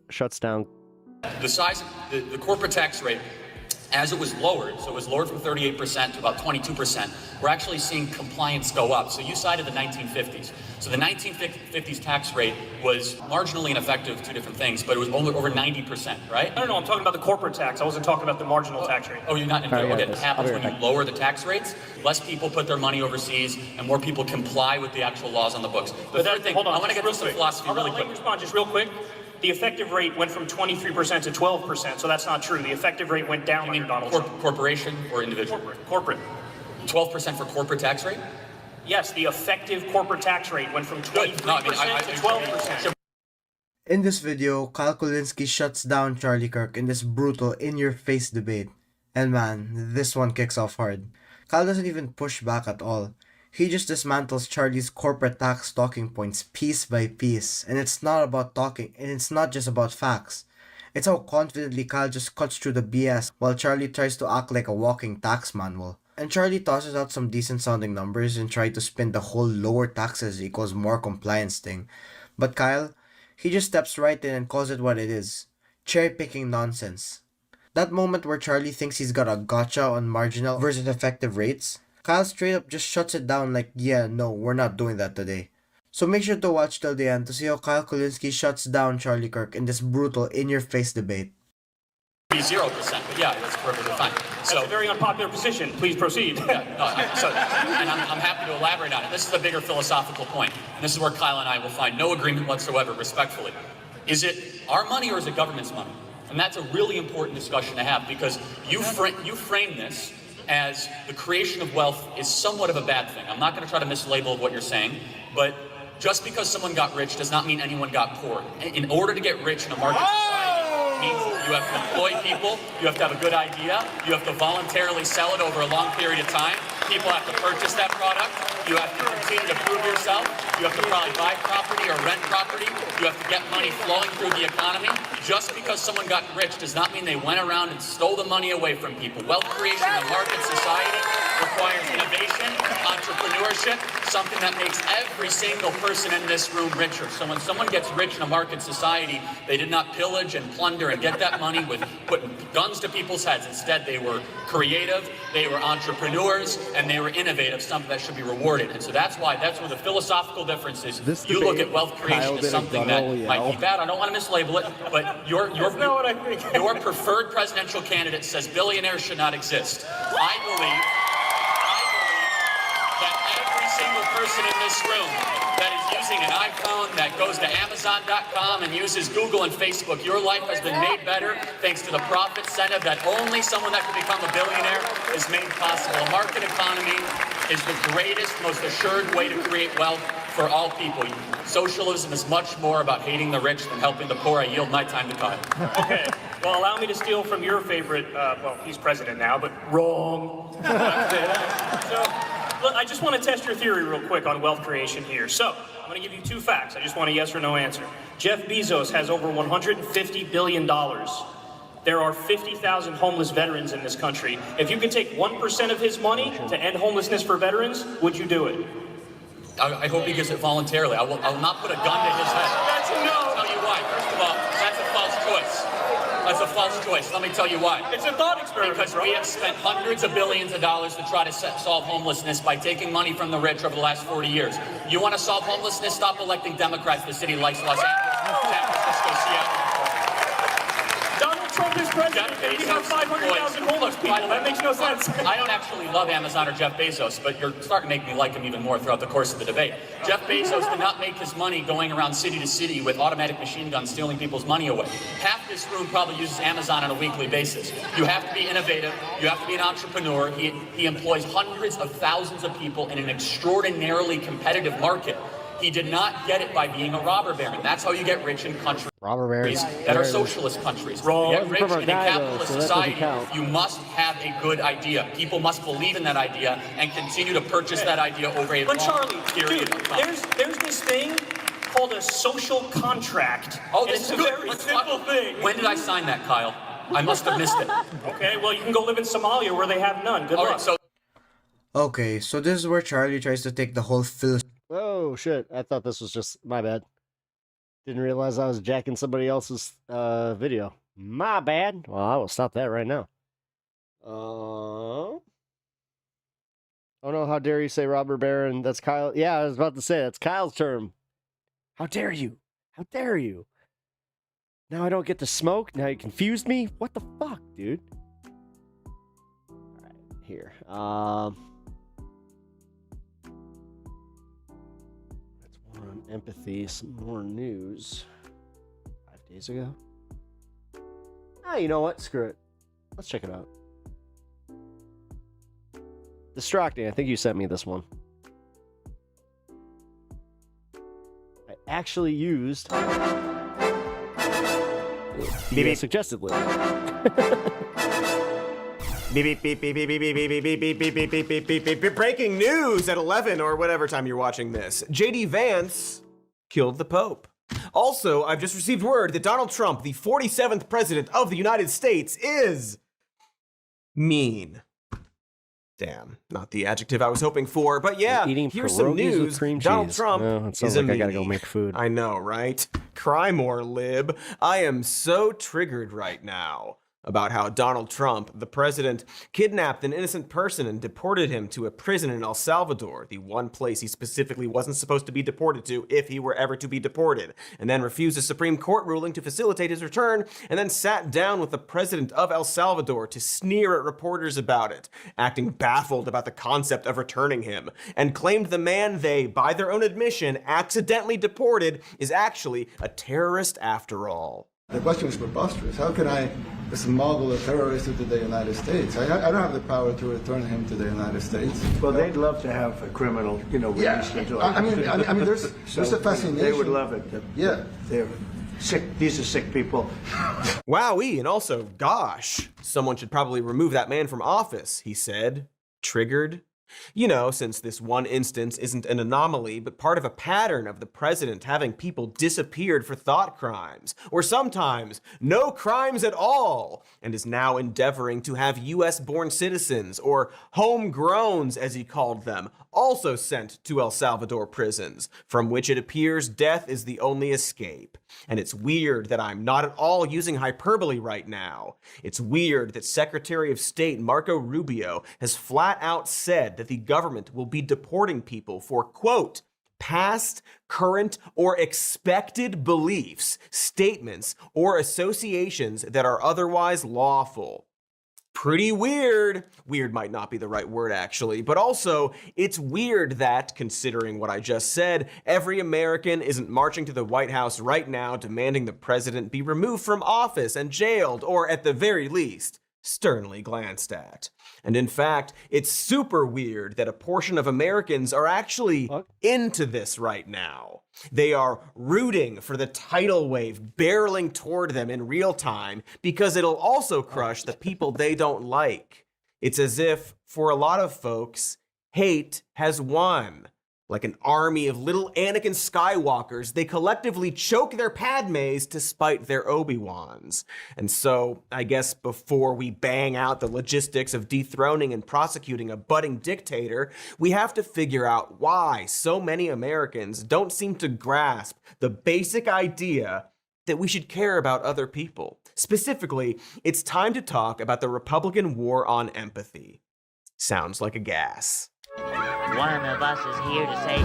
shuts down. The size, the corporate tax rate, as it was lowered, so it was lowered from 38% to about 22%, we're actually seeing compliance go up. So you cited the 1950s. So the 1950s tax rate was marginally ineffective, two different things, but it was only over 90%, right? No, I'm talking about the corporate tax. I wasn't talking about the marginal tax rate. Oh, you're not? Okay, what happens when you lower the tax rates? Less people put their money overseas, and more people comply with the actual laws on the books. The third thing, I want to get to some philosophy really quick. Let me respond just real quick. The effective rate went from 23% to 12%, so that's not true. The effective rate went down under Donald Trump. Corporation or individual? Corporate. 12% for corporate tax rate? Yes, the effective corporate tax rate went from 23% to 12%. In this video, Kyle Kulinski shuts down Charlie Kirk in this brutal, in-your-face debate. And man, this one kicks off hard. Kyle doesn't even push back at all. He just dismantles Charlie's corporate tax talking points piece by piece, and it's not about talking, and it's not just about facts. It's how confidently Kyle just cuts through the BS while Charlie tries to act like a walking tax manual. And Charlie tosses out some decent sounding numbers and tries to spin the whole lower taxes equals more compliance thing. But Kyle, he just steps right in and calls it what it is. Cherry-picking nonsense. That moment where Charlie thinks he's got a gotcha on marginal versus effective rates, Kyle straight up just shuts it down like, yeah, no, we're not doing that today. So make sure to watch till the end to see how Kyle Kulinski shuts down Charlie Kirk in this brutal, in-your-face debate. 0%, but yeah, that's perfectly fine. That's a very unpopular position. Please proceed. And I'm happy to elaborate on it. This is a bigger philosophical point, and this is where Kyle and I will find no agreement whatsoever, respectfully. Is it our money or is it government's money? And that's a really important discussion to have, because you frame this as the creation of wealth is somewhat of a bad thing. I'm not going to try to mislabel what you're saying, but just because someone got rich does not mean anyone got poor. In order to get rich in a market society, means you have to employ people, you have to have a good idea, you have to voluntarily sell it over a long period of time, people have to purchase that product, you have to continue to prove yourself, you have to probably buy property or rent property, you have to get money flowing through the economy. Just because someone got rich does not mean they went around and stole the money away from people. Wealth creation in a market society requires innovation, entrepreneurship, something that makes every single person in this room richer. So when someone gets rich in a market society, they did not pillage and plunder and get that money with putting guns to people's heads. Instead, they were creative, they were entrepreneurs, and they were innovative, something that should be rewarded. And so that's where the philosophical difference is. You look at wealth creation as something that might be bad. I don't want to mislabel it, but your preferred presidential candidate says billionaires should not exist. I believe that every single person in this room that is using an iPhone, that goes to Amazon.com and uses Google and Facebook, your life has been made better thanks to the profit incentive that only someone that can become a billionaire is made possible. A market economy is the greatest, most assured way to create wealth for all people. Socialism is much more about hating the rich than helping the poor. I yield my time to Kyle. Okay, well, allow me to steal from your favorite, well, he's president now, but wrong. So, look, I just want to test your theory real quick on wealth creation here. So, I'm going to give you two facts. I just want a yes or no answer. Jeff Bezos has over $150 billion. There are 50,000 homeless veterans in this country. If you could take 1% of his money to end homelessness for veterans, would you do it? I hope he gives it voluntarily. I will not put a gun to his head. That's a no. I'll tell you why. First of all, that's a false choice. That's a false choice. Let me tell you why. It's a thought experiment. Because we have spent hundreds of billions of dollars to try to solve homelessness by taking money from the rich over the last 40 years. You want to solve homelessness? Stop electing Democrats. The city likes Los Angeles, San Francisco, Seattle. Donald Trump is president, and we have 500,000 homeless people. That makes no sense. I don't actually love Amazon or Jeff Bezos, but you're starting to make me like him even more throughout the course of the debate. Jeff Bezos did not make his money going around city to city with automatic machine guns stealing people's money away. Half this room probably uses Amazon on a weekly basis. You have to be innovative. You have to be an entrepreneur. He employs hundreds of thousands of people in an extraordinarily competitive market. He did not get it by being a robber baron. That's how you get rich in countries that are socialist countries. Wrong. You get rich in a capitalist so that doesn't society. count. You must have a good idea. People must believe in that idea and continue to purchase that idea over a But long Charlie, period dude, of time. there's this thing called a social contract. Oh, and this it's is a good. very Let's simple talk. thing. When did I sign that, Kyle? I must have missed it. Okay, well, you can go live in Somalia where they have none. Good All luck. right, so Okay, so this is where Charlie tries to take the whole Oh shit! I thought this was just my bad. Didn't realize I was jacking somebody else's video. My bad. Well, I will stop that right now. Oh no! How dare you say robber baron? That's Kyle. Yeah, I was about to say that's Kyle's term. How dare you? How dare you? Now I don't get to smoke. Now you confused me. What the fuck, dude? All right, here. On empathy, some more news. 5 days ago. You know what? Screw it. Let's check it out. Distracting. I think you sent me this one. I actually used the suggested link. Breaking news at 11 or whatever time you're watching this. JD Vance killed the Pope. Also, I've just received word that Donald Trump, the 47th president of the United States, is mean. Damn, not the adjective I was hoping for, but yeah, here's some news. Donald Trump is a meanie. I gotta go make food. I know, right? Cry more, lib. I am so triggered right now about how Donald Trump, the president, kidnapped an innocent person and deported him to a prison in El Salvador, the one place he specifically wasn't supposed to be deported to if he were ever to be deported, and then refused a Supreme Court ruling to facilitate his return, and then sat down with the president of El Salvador to sneer at reporters about it, acting baffled about the concept of returning him, and claimed the man they, by their own admission, accidentally deported is actually a terrorist after all. The question is preposterous. How can I smuggle a terrorist into the United States? I don't have the power to return him to the United States. Well, they'd love to have a criminal, released into I mean, there's a fascination. They would love it. Yeah. They're sick. These are sick people. Wowee, and also, gosh, someone should probably remove that man from office, he said, triggered. You know, since this one instance isn't an anomaly, but part of a pattern of the president having people disappeared for thought crimes, or sometimes no crimes at all, and is now endeavoring to have US-born citizens, or homegrowns as he called them, also sent to El Salvador prisons, from which it appears death is the only escape. And it's weird that I'm not at all using hyperbole right now. It's weird that Secretary of State Marco Rubio has flat out said that the government will be deporting people for, quote, past, current, or expected beliefs, statements, or associations that are otherwise lawful. Pretty weird. Weird might not be the right word, actually, but also, it's weird that, considering what I just said, every American isn't marching to the White House right now demanding the president be removed from office and jailed, or at the very least, sternly glanced at. And in fact, it's super weird that a portion of Americans are actually into this right now. They are rooting for the tidal wave barreling toward them in real time because it'll also crush the people they don't like. It's as if, for a lot of folks, hate has won. Like an army of little Anakin Skywalkers, they collectively choke their Padmes to spite their Obi-Wans. And so, I guess before we bang out the logistics of dethroning and prosecuting a budding dictator, we have to figure out why so many Americans don't seem to grasp the basic idea that we should care about other people. Specifically, it's time to talk about the Republican war on empathy. Sounds like a gas. One of us is here to say...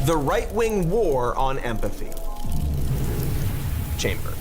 The right-wing war on empathy. Chamber.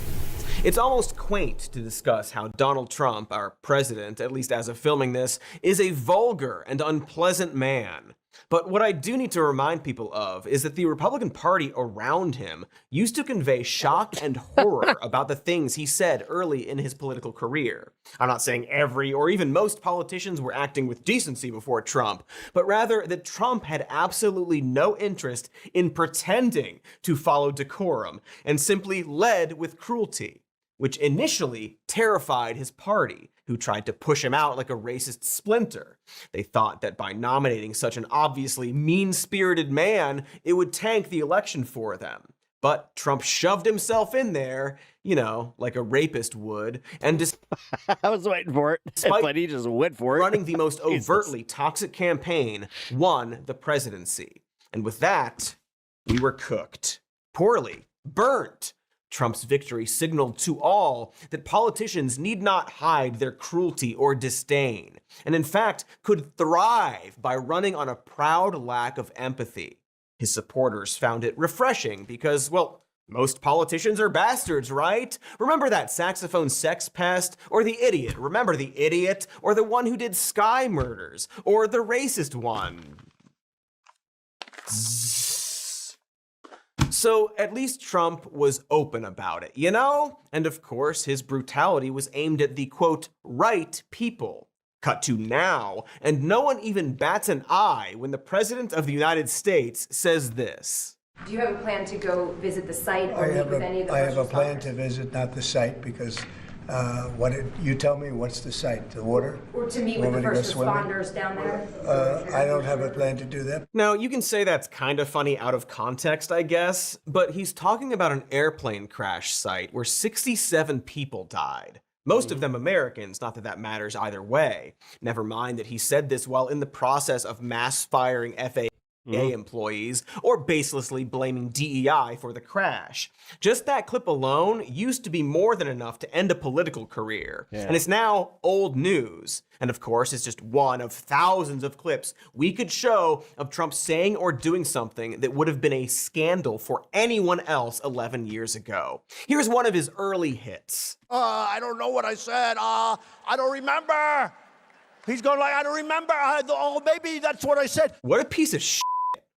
It's almost quaint to discuss how Donald Trump, our president, at least as of filming this, is a vulgar and unpleasant man. But what I do need to remind people of is that the Republican Party around him used to convey shock and horror about the things he said early in his political career. I'm not saying every or even most politicians were acting with decency before Trump, but rather that Trump had absolutely no interest in pretending to follow decorum and simply led with cruelty, which initially terrified his party, who tried to push him out like a racist splinter. They thought that by nominating such an obviously mean-spirited man, it would tank the election for them. But Trump shoved himself in there, you know, like a rapist would, and I was waiting for it, but he just went for it. Running the most overtly toxic campaign, won the presidency. And with that, we were cooked. Poorly. Burnt. Trump's victory signaled to all that politicians need not hide their cruelty or disdain, and in fact could thrive by running on a proud lack of empathy. His supporters found it refreshing because, well, most politicians are bastards, right? Remember that saxophone sex pest? Or the idiot? Remember the idiot? Or the one who did Sky murders? Or the racist one? So at least Trump was open about it, you know? And of course, his brutality was aimed at the, quote, right people. Cut to now, and no one even bats an eye when the President of the United States says this. Do you have a plan to go visit the site or meet with any of the first responders? I have a plan to visit, not the site, because you tell me, what's the site? The water? Or to meet with the first responders down there? I don't have a plan to do that. Now, you can say that's kind of funny out of context, I guess, but he's talking about an airplane crash site where 67 people died. Most of them Americans, not that that matters either way. Never mind that he said this while in the process of mass firing FAA employees or baselessly blaming DEI for the crash. Just that clip alone used to be more than enough to end a political career. Yeah. And it's now old news. And of course, it's just one of thousands of clips we could show of Trump saying or doing something that would have been a scandal for anyone else 11 years ago. Here's one of his early hits. I don't know what I said. I don't remember. He's going like, I don't remember. Maybe that's what I said. What a piece of shit,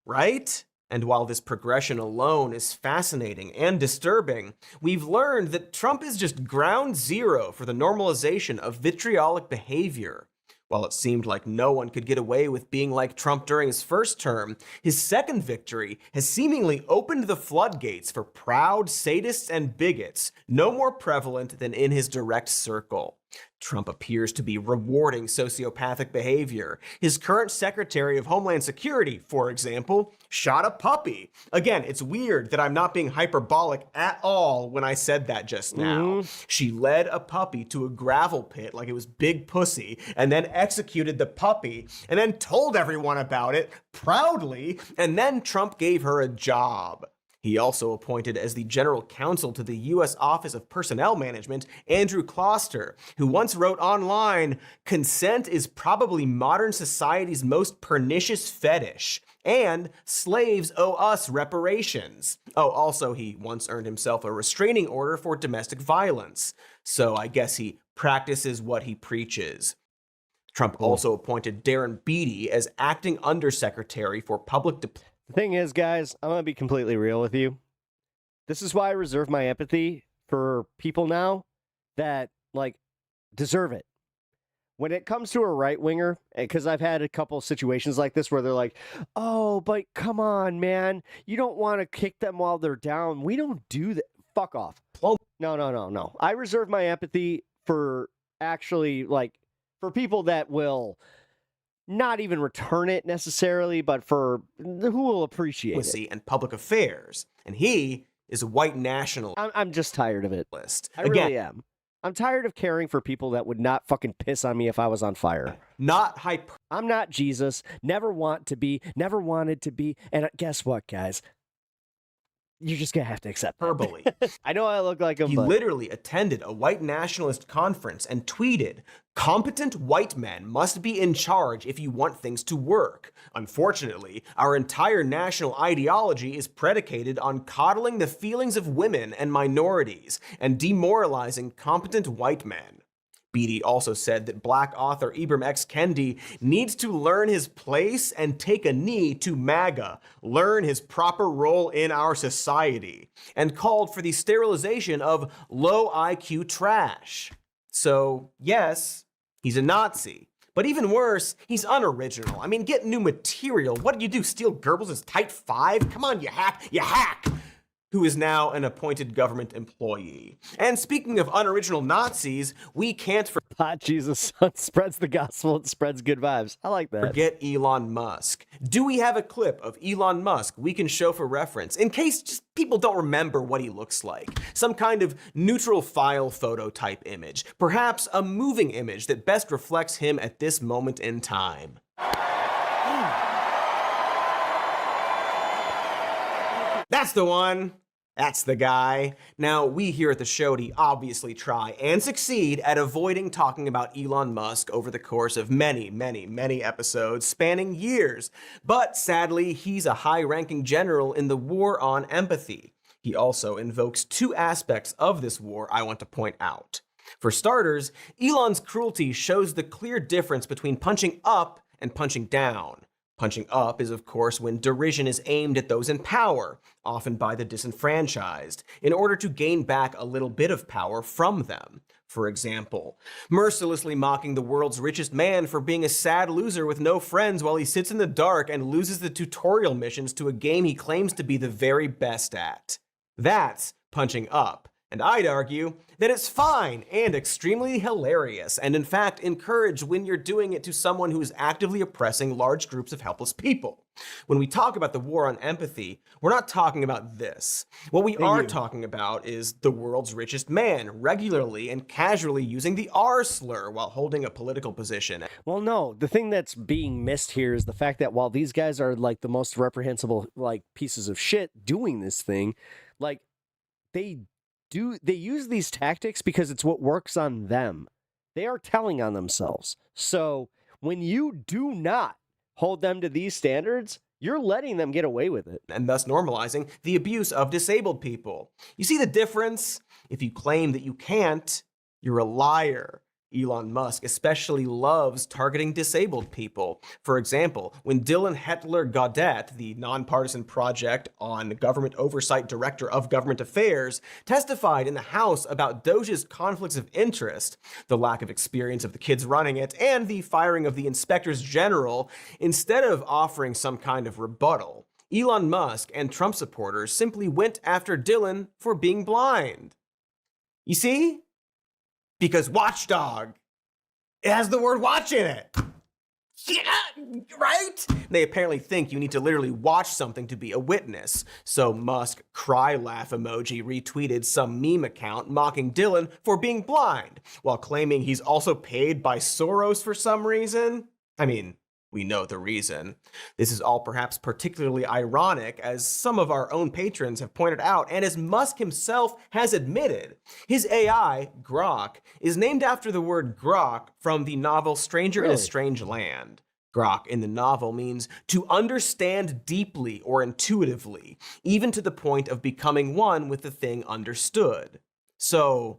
right? And while this progression alone is fascinating and disturbing, we've learned that Trump is just ground zero for the normalization of vitriolic behavior. While it seemed like no one could get away with being like Trump during his first term, his second victory has seemingly opened the floodgates for proud sadists and bigots, no more prevalent than in his direct circle. Trump appears to be rewarding sociopathic behavior. His current Secretary of Homeland Security, for example, shot a puppy. Again, it's weird that I'm not being hyperbolic at all when I said that just now. She led a puppy to a gravel pit like it was Big Pussy, and then executed the puppy, and then told everyone about it proudly, and then Trump gave her a job. He also appointed as the general counsel to the U.S. Office of Personnel Management, Andrew Kloster, who once wrote online, "Consent is probably modern society's most pernicious fetish, and slaves owe us reparations." Oh, also he once earned himself a restraining order for domestic violence. So I guess he practices what he preaches. Trump also appointed Darren Beattie as acting undersecretary for public diplomacy. The thing is, guys, I'm going to be completely real with you. This is why I reserve my empathy for people now that, like, deserve it. When it comes to a right-winger, because I've had a couple situations like this where they're like, oh, but come on, man. You don't want to kick them while they're down. We don't do that. Fuck off. No. I reserve my empathy for actually, like, for people that will not even return it necessarily, but for who will appreciate it. And public affairs. And he is a white nationalist. I'm just tired of it. I really am. I'm tired of caring for people that would not fucking piss on me if I was on fire. Not hyper. I'm not Jesus. Never want to be. Never wanted to be. And guess what, guys? You're just going to have to accept that. Hyperbole. I know I look like him, He but literally attended a white nationalist conference and tweeted, "Competent white men must be in charge if you want things to work. Unfortunately, our entire national ideology is predicated on coddling the feelings of women and minorities and demoralizing competent white men." Beatty also said that Black author Ibram X. Kendi needs to learn his place and take a knee to MAGA, learn his proper role in our society, and called for the sterilization of low IQ trash. So, yes, he's a Nazi. But even worse, he's unoriginal. I mean, get new material. What did you do, steal Goebbels' Type 5? Come on, you hack! You hack! Who is now an appointed government employee. And speaking of unoriginal Nazis, we can't Pot Jesus son spreads the gospel and spreads good vibes. I like that. forget Elon Musk. Do we have a clip of Elon Musk we can show for reference, in case just people don't remember what he looks like? Some kind of neutral file photo type image. Perhaps a moving image that best reflects him at this moment in time. That's the one. That's the guy. Now, we here at the show obviously try and succeed at avoiding talking about Elon Musk over the course of many, many, many episodes spanning years. But sadly, he's a high-ranking general in the war on empathy. He also invokes two aspects of this war I want to point out. For starters, Elon's cruelty shows the clear difference between punching up and punching down. Punching up is, of course, when derision is aimed at those in power, often by the disenfranchised, in order to gain back a little bit of power from them. For example, mercilessly mocking the world's richest man for being a sad loser with no friends while he sits in the dark and loses the tutorial missions to a game he claims to be the very best at. That's punching up. And I'd argue that it's fine and extremely hilarious, and in fact encouraged when you're doing it to someone who is actively oppressing large groups of helpless people. When we talk about the war on empathy, we're not talking about this. What we are talking about is the world's richest man regularly and casually using the R slur while holding a political position. Well, no, the thing that's being missed here is the fact that while these guys are like the most reprehensible like pieces of shit doing this thing, like they use these tactics because it's what works on them. They are telling on themselves. So when you do not hold them to these standards, you're letting them get away with it. And thus normalizing the abuse of disabled people. You see the difference? If you claim that you can't, you're a liar. Elon Musk especially loves targeting disabled people. For example, when Dylan Hetler-Gaudet, the nonpartisan project on government oversight director of government affairs, testified in the House about Doge's conflicts of interest, the lack of experience of the kids running it, and the firing of the inspectors general, instead of offering some kind of rebuttal, Elon Musk and Trump supporters simply went after Dylan for being blind. You see? Because watchdog, it has the word watch in it. Yeah, right? They apparently think you need to literally watch something to be a witness. So Musk cry laugh emoji retweeted some meme account mocking Dylan for being blind, while claiming he's also paid by Soros for some reason. I mean, we know the reason. This is all perhaps particularly ironic, as some of our own patrons have pointed out, and as Musk himself has admitted. His AI, Grok, is named after the word grok from the novel Stranger in a Strange Land. Grok in the novel means to understand deeply or intuitively, even to the point of becoming one with the thing understood. So,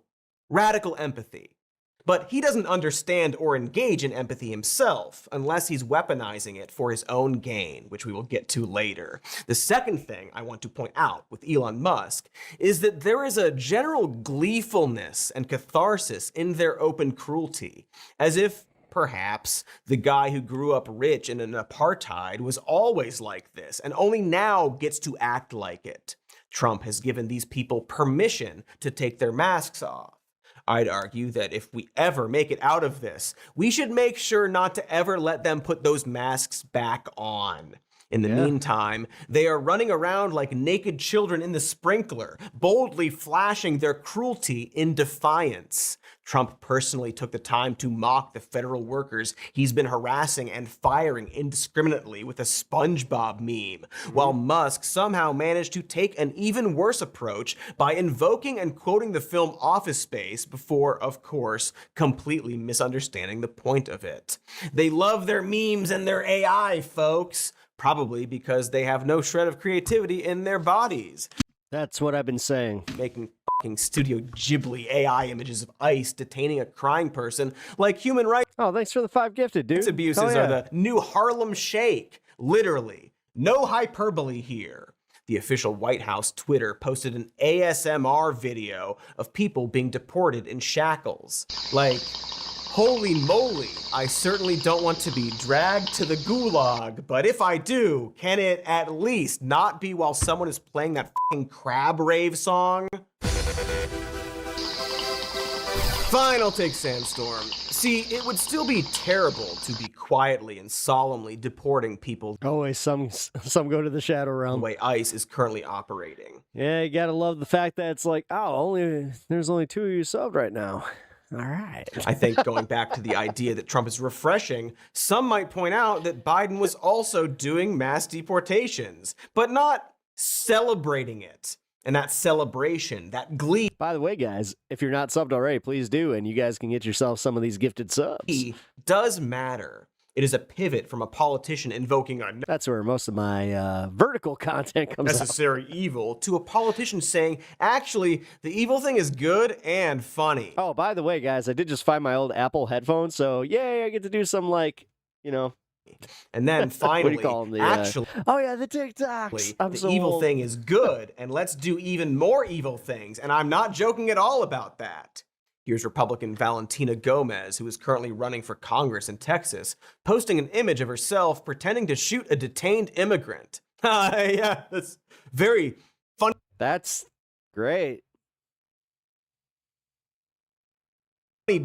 radical empathy. But he doesn't understand or engage in empathy himself, unless he's weaponizing it for his own gain, which we will get to later. The second thing I want to point out with Elon Musk is that there is a general gleefulness and catharsis in their open cruelty, as if perhaps the guy who grew up rich in an apartheid was always like this and only now gets to act like it. Trump has given these people permission to take their masks off. I'd argue that if we ever make it out of this, we should make sure not to ever let them put those masks back on. In the meantime, they are running around like naked children in the sprinkler, boldly flashing their cruelty in defiance. Trump personally took the time to mock the federal workers he's been harassing and firing indiscriminately with a SpongeBob meme, while Musk somehow managed to take an even worse approach by invoking and quoting the film Office Space before, of course, completely misunderstanding the point of it. They love their memes and their AI, folks. Probably because they have no shred of creativity in their bodies. That's what I've been saying. Making fucking Studio Ghibli AI images of ICE detaining a crying person like human rights. Oh, thanks for the 5 gifted, dude. Abuses are the new Harlem Shake. Literally. No hyperbole here. The official White House Twitter posted an ASMR video of people being deported in shackles. Like, holy moly, I certainly don't want to be dragged to the gulag, but if I do, can it at least not be while someone is playing that fucking crab rave song? Final take, Sandstorm. See, it would still be terrible to be quietly and solemnly deporting people. Always some go to the shadow realm. The way ICE is currently operating. Yeah, you gotta love the fact that it's like, oh, there's only 2 of you subbed right now. All right. I think going back to the idea that Trump is refreshing, some might point out that Biden was also doing mass deportations, but not celebrating it. And that celebration, that glee. By the way, guys, if you're not subbed already, please do, and you guys can get yourself some of these gifted subs. Does matter. It is a pivot from a politician invoking a that's where most of my vertical content comes necessary evil to a politician saying, actually, the evil thing is good and funny. Oh, by the way, guys, I did just find my old Apple headphones, so yay, I get to do some, like, you know. And then finally, what do you call them? actually, oh yeah, the TikToks. The evil thing is good, and let's do even more evil things. And I'm not joking at all about that. Here's Republican Valentina Gomez, who is currently running for Congress in Texas, posting an image of herself pretending to shoot a detained immigrant. Yeah, that's very funny. That's great.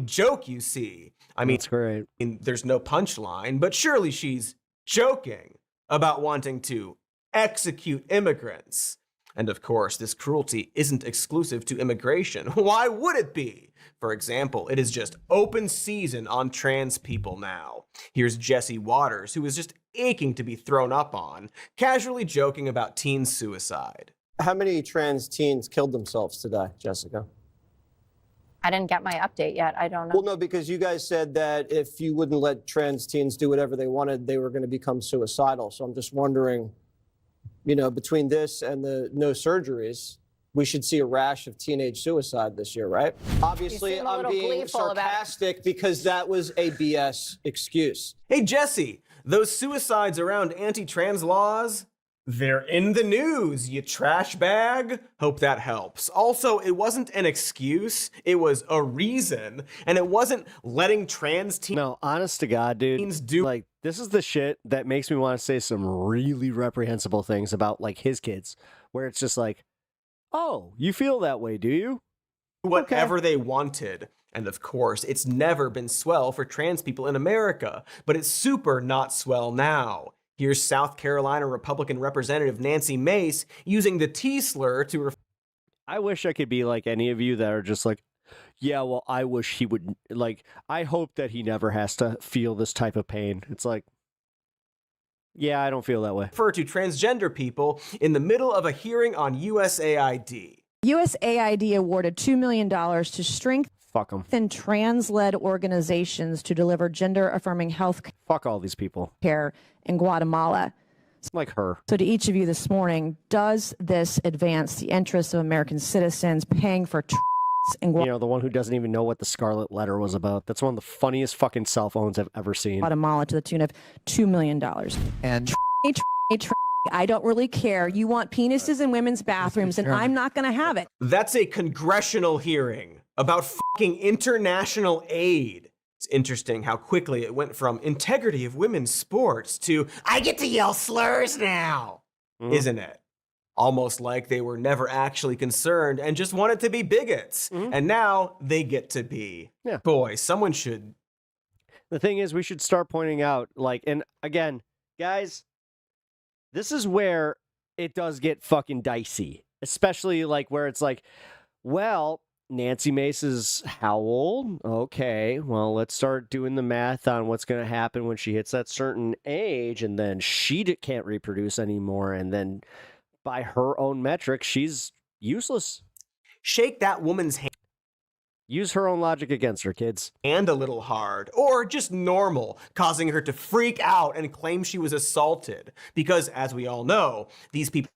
Joke, you see. I mean, that's great. There's no punchline, but surely she's joking about wanting to execute immigrants. And of course, this cruelty isn't exclusive to immigration. Why would it be? For example, it is just open season on trans people now. Here's Jesse Waters, who is just aching to be thrown up on, casually joking about teen suicide. How many trans teens killed themselves today, Jessica? I didn't get my update yet. I don't know. Well, no, because you guys said that if you wouldn't let trans teens do whatever they wanted, they were going to become suicidal. So I'm just wondering, you know, between this and the no surgeries, we should see a rash of teenage suicide this year, right? Obviously, I'm being sarcastic because that was a BS excuse. Hey, Jesse, those suicides around anti-trans laws, they're in the news, you trash bag. Hope that helps. Also, it wasn't an excuse, it was a reason, and it wasn't letting trans teens. No, honest to God, dude. Like, this is the shit that makes me want to say some really reprehensible things about, like, his kids, where it's just like, oh, you feel that way, do you? Whatever they wanted. And of course, it's never been swell for trans people in America, but it's super not swell now. Here's South Carolina Republican Representative Nancy Mace using the T slur to I wish I could be like any of you that are just like, yeah, well, I wish he would, like, I hope that he never has to feel this type of pain. It's like, yeah, I don't feel that way. Refer to transgender people in the middle of a hearing on USAID. USAID awarded $2 million to strengthen trans-led organizations to deliver gender-affirming health Fuck all these people. care in Guatemala. Like her. So to each of you this morning, does this advance the interests of American citizens paying for in you know, the one who doesn't even know what the Scarlet Letter was about. That's one of the funniest fucking cell phones I've ever seen. Guatemala to the tune of $2 million. And I don't really care. You want penises in women's bathrooms, and I'm not going to have it. That's a congressional hearing about fucking international aid. It's interesting how quickly it went from integrity of women's sports to I get to yell slurs now, isn't it? Almost like they were never actually concerned and just wanted to be bigots. And now they get to be. Yeah. Boy, someone should. The thing is, we should start pointing out, like, and again, guys, This is where it does get fucking dicey, especially like where it's like, well, Nancy Mace is how old? Okay, well, let's start doing the math on what's going to happen when she hits that certain age, and then she can't reproduce anymore, and then by her own metrics, she's useless. Shake that woman's hand. Use her own logic against her, kids. And a little hard, or just normal, causing her to freak out and claim she was assaulted. Because, as we all know, these people...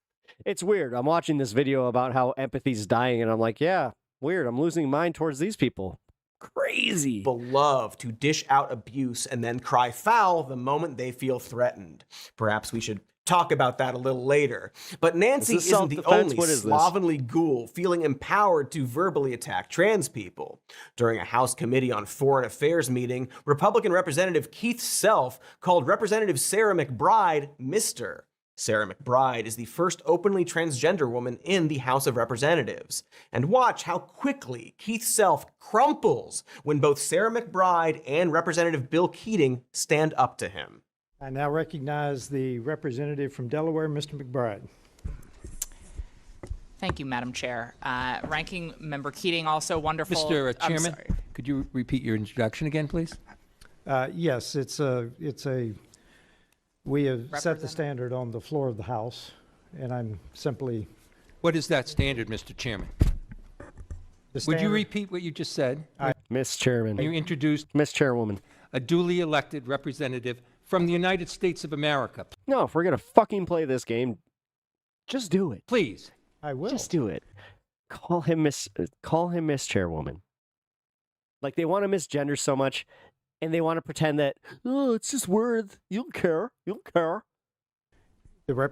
It's weird. I'm watching this video about how empathy's dying, and I'm like, yeah, weird. I'm losing mine towards these people. Crazy. People love to dish out abuse and then cry foul the moment they feel threatened. Perhaps we should talk about that a little later. But Nancy isn't the only slovenly ghoul feeling empowered to verbally attack trans people. During a House Committee on Foreign Affairs meeting, Republican Representative Keith Self called Representative Sarah McBride Mr. Sarah McBride is the first openly transgender woman in the House of Representatives. And watch how quickly Keith Self crumples when both Sarah McBride and Representative Bill Keating stand up to him. I now recognize the representative from Delaware, Mr. McBride. Thank you, Madam Chair. Ranking Member Keating, also wonderful. Mr. I'm Chairman, sorry. could you repeat your introduction again, please? Yes, we have set the standard on the floor of the House, and I'm simply... What is that standard, Mr. Chairman? Would you repeat what you just said? Miss Chairman. You introduced Miss Chairwoman. A duly elected representative from the United States of America. No, if we're going to fucking play this game, just do it. Please. I will. Just do it. Call him Miss Chairwoman. Like, they want to misgender so much, and they want to pretend that, oh, it's just words. You don't care. You don't care.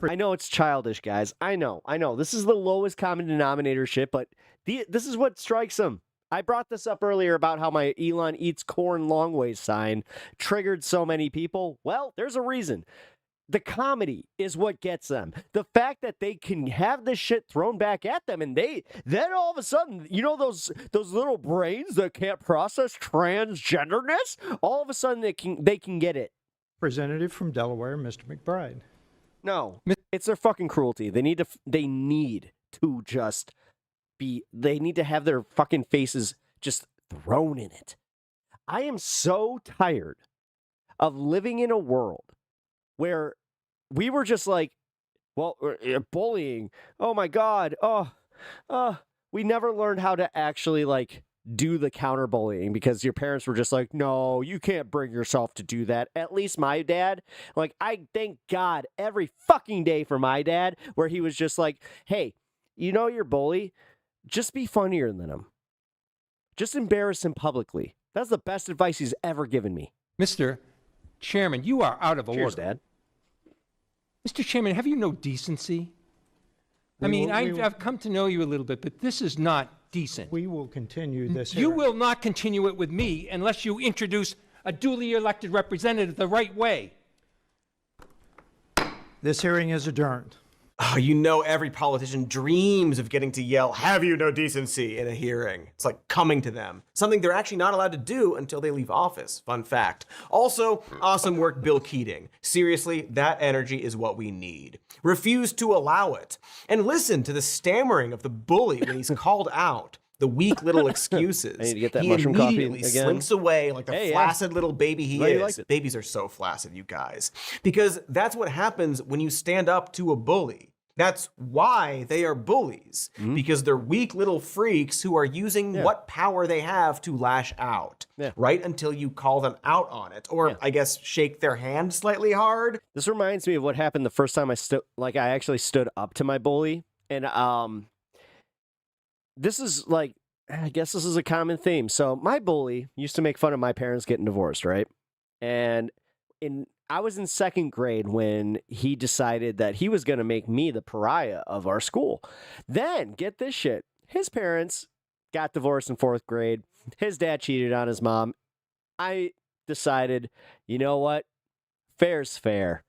I know it's childish, guys. I know. This is the lowest common denominator shit, but this is what strikes them. I brought this up earlier about how my Elon eats corn long ways sign triggered so many people. Well, there's a reason. The comedy is what gets them. The fact that they can have this shit thrown back at them, and then all of a sudden, you know, those little brains that can't process transgenderness, all of a sudden they can get it. Representative from Delaware, Mr. McBride. No, it's their fucking cruelty. They need to have their fucking faces just thrown in it. I am so tired of living in a world where we were just like, well, bullying. Oh my God. We never learned how to actually like do the counter bullying because your parents were just like, no, you can't bring yourself to do that. At least my dad, like, I thank God every fucking day for my dad where he was just like, hey, you know, your bully, just be funnier than him. Just embarrass him publicly. That's the best advice he's ever given me. Mr. Chairman, you are out of order. Cheers, Dad. Mr. Chairman, have you no decency? I've come to know you a little bit, but this is not decent. We will continue this. You will not continue it with me unless you introduce a duly elected representative the right way. This hearing is adjourned. Oh, you know every politician dreams of getting to yell, have you no decency, in a hearing. It's like coming to them. Something they're actually not allowed to do until they leave office. Fun fact. Also, awesome work, Bill Keating. Seriously, that energy is what we need. Refuse to allow it. And listen to the stammering of the bully when he's called out. The weak little excuses. I need to get that he mushroom coffee immediately again. slinks away like the flaccid little baby he Glad you is. liked it. Babies are so flaccid, you guys. Because that's what happens when you stand up to a bully. That's why they are bullies. Because they're weak little freaks who are using what power they have to lash out. Right until you call them out on it. Or, I guess, shake their hand slightly hard. This reminds me of what happened the first time I actually stood up to my bully. And this is like, I guess this is a common theme. So my bully used to make fun of my parents getting divorced, right? And I was in second grade when he decided that he was going to make me the pariah of our school. Then, get this shit, his parents got divorced in fourth grade. His dad cheated on his mom. I decided, you know what? Fair's fair.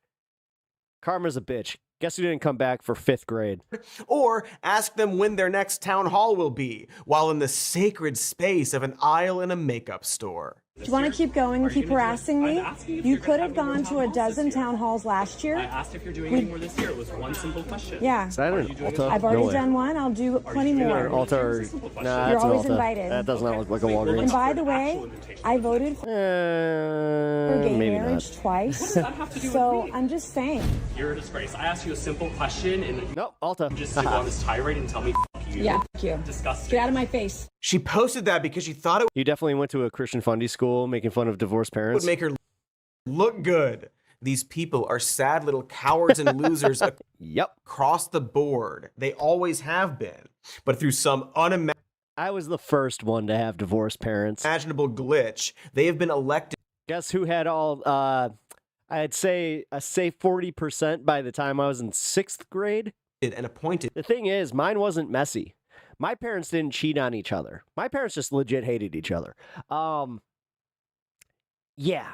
Karma's a bitch. Guess who didn't come back for fifth grade? Or ask them when their next town hall will be, while in the sacred space of an aisle in a makeup store. Do you want to keep going and keep harassing me? You could have gone to a dozen town halls last year. I asked if you're doing any more this year. It was one simple question. Yeah. Is that an Ulta? I've already done one. I'll do plenty more. Ulta or... Nah, You're that's an always Ulta. invited. That does not look like a Walgreens. And by the way, I voted for gay maybe marriage not. twice. What does that have to do with So me? I'm just saying. You're a disgrace. I asked you a simple question and nope, Ulta. Just to go on this tirade and tell me f*** you. Yeah, f*** you. Disgusting. Get out of my face. She posted that because she thought it You definitely went to a Christian fundy school making fun of divorced parents. would make her look good. These people are sad little cowards and losers across the board. They always have been. But through some I was the first one to have divorced parents. unimaginable glitch, they have been elected. Guess who had all, I'd say a safe 40% by the time I was in 6th grade? And appointed. The thing is, mine wasn't messy. My parents didn't cheat on each other. My parents just legit hated each other. Yeah.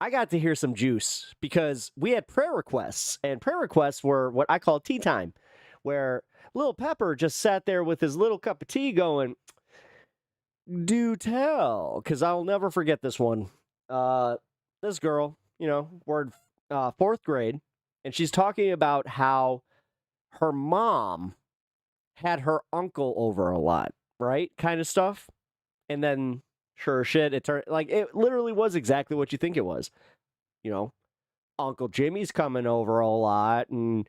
I got to hear some juice because we had prayer requests, and prayer requests were what I call tea time, where Lil Pepper just sat there with his little cup of tea going, do tell, because I'll never forget this one. This girl, you know, we're in 4th grade, and she's talking about how her mom had her uncle over a lot, right? Kind of stuff. And then, sure shit, it turned, like, it literally was exactly what you think it was. You know, Uncle Jimmy's coming over a lot, and,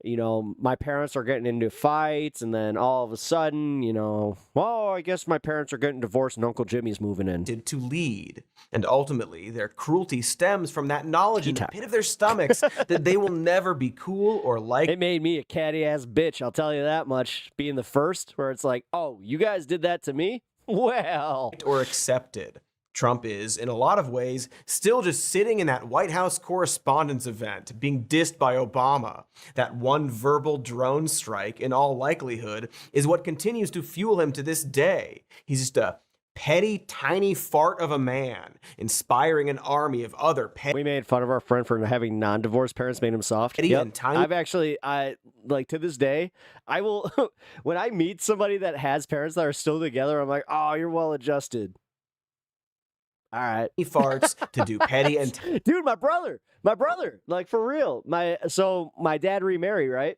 you know, my parents are getting into fights, and then all of a sudden, you know, well, I guess my parents are getting divorced and Uncle Jimmy's moving in. To lead. And ultimately, their cruelty stems from that knowledge in the pit of their stomachs that they will never be cool or like. It made me a catty-ass bitch, I'll tell you that much, being the first, where it's like, oh, you guys did that to me? Well. Or accepted. Trump is, in a lot of ways, still just sitting in that White House Correspondents' event, being dissed by Obama. That one verbal drone strike, in all likelihood, is what continues to fuel him to this day. He's just a petty, tiny fart of a man, inspiring an army of other petty. We made fun of our friend for having non-divorced parents, made him soft. And tiny. I've actually, like, to this day, I will, when I meet somebody that has parents that are still together, I'm like, oh, you're well-adjusted. All right. He farts to do petty and dude, my brother, like, for real. My dad remarried, right?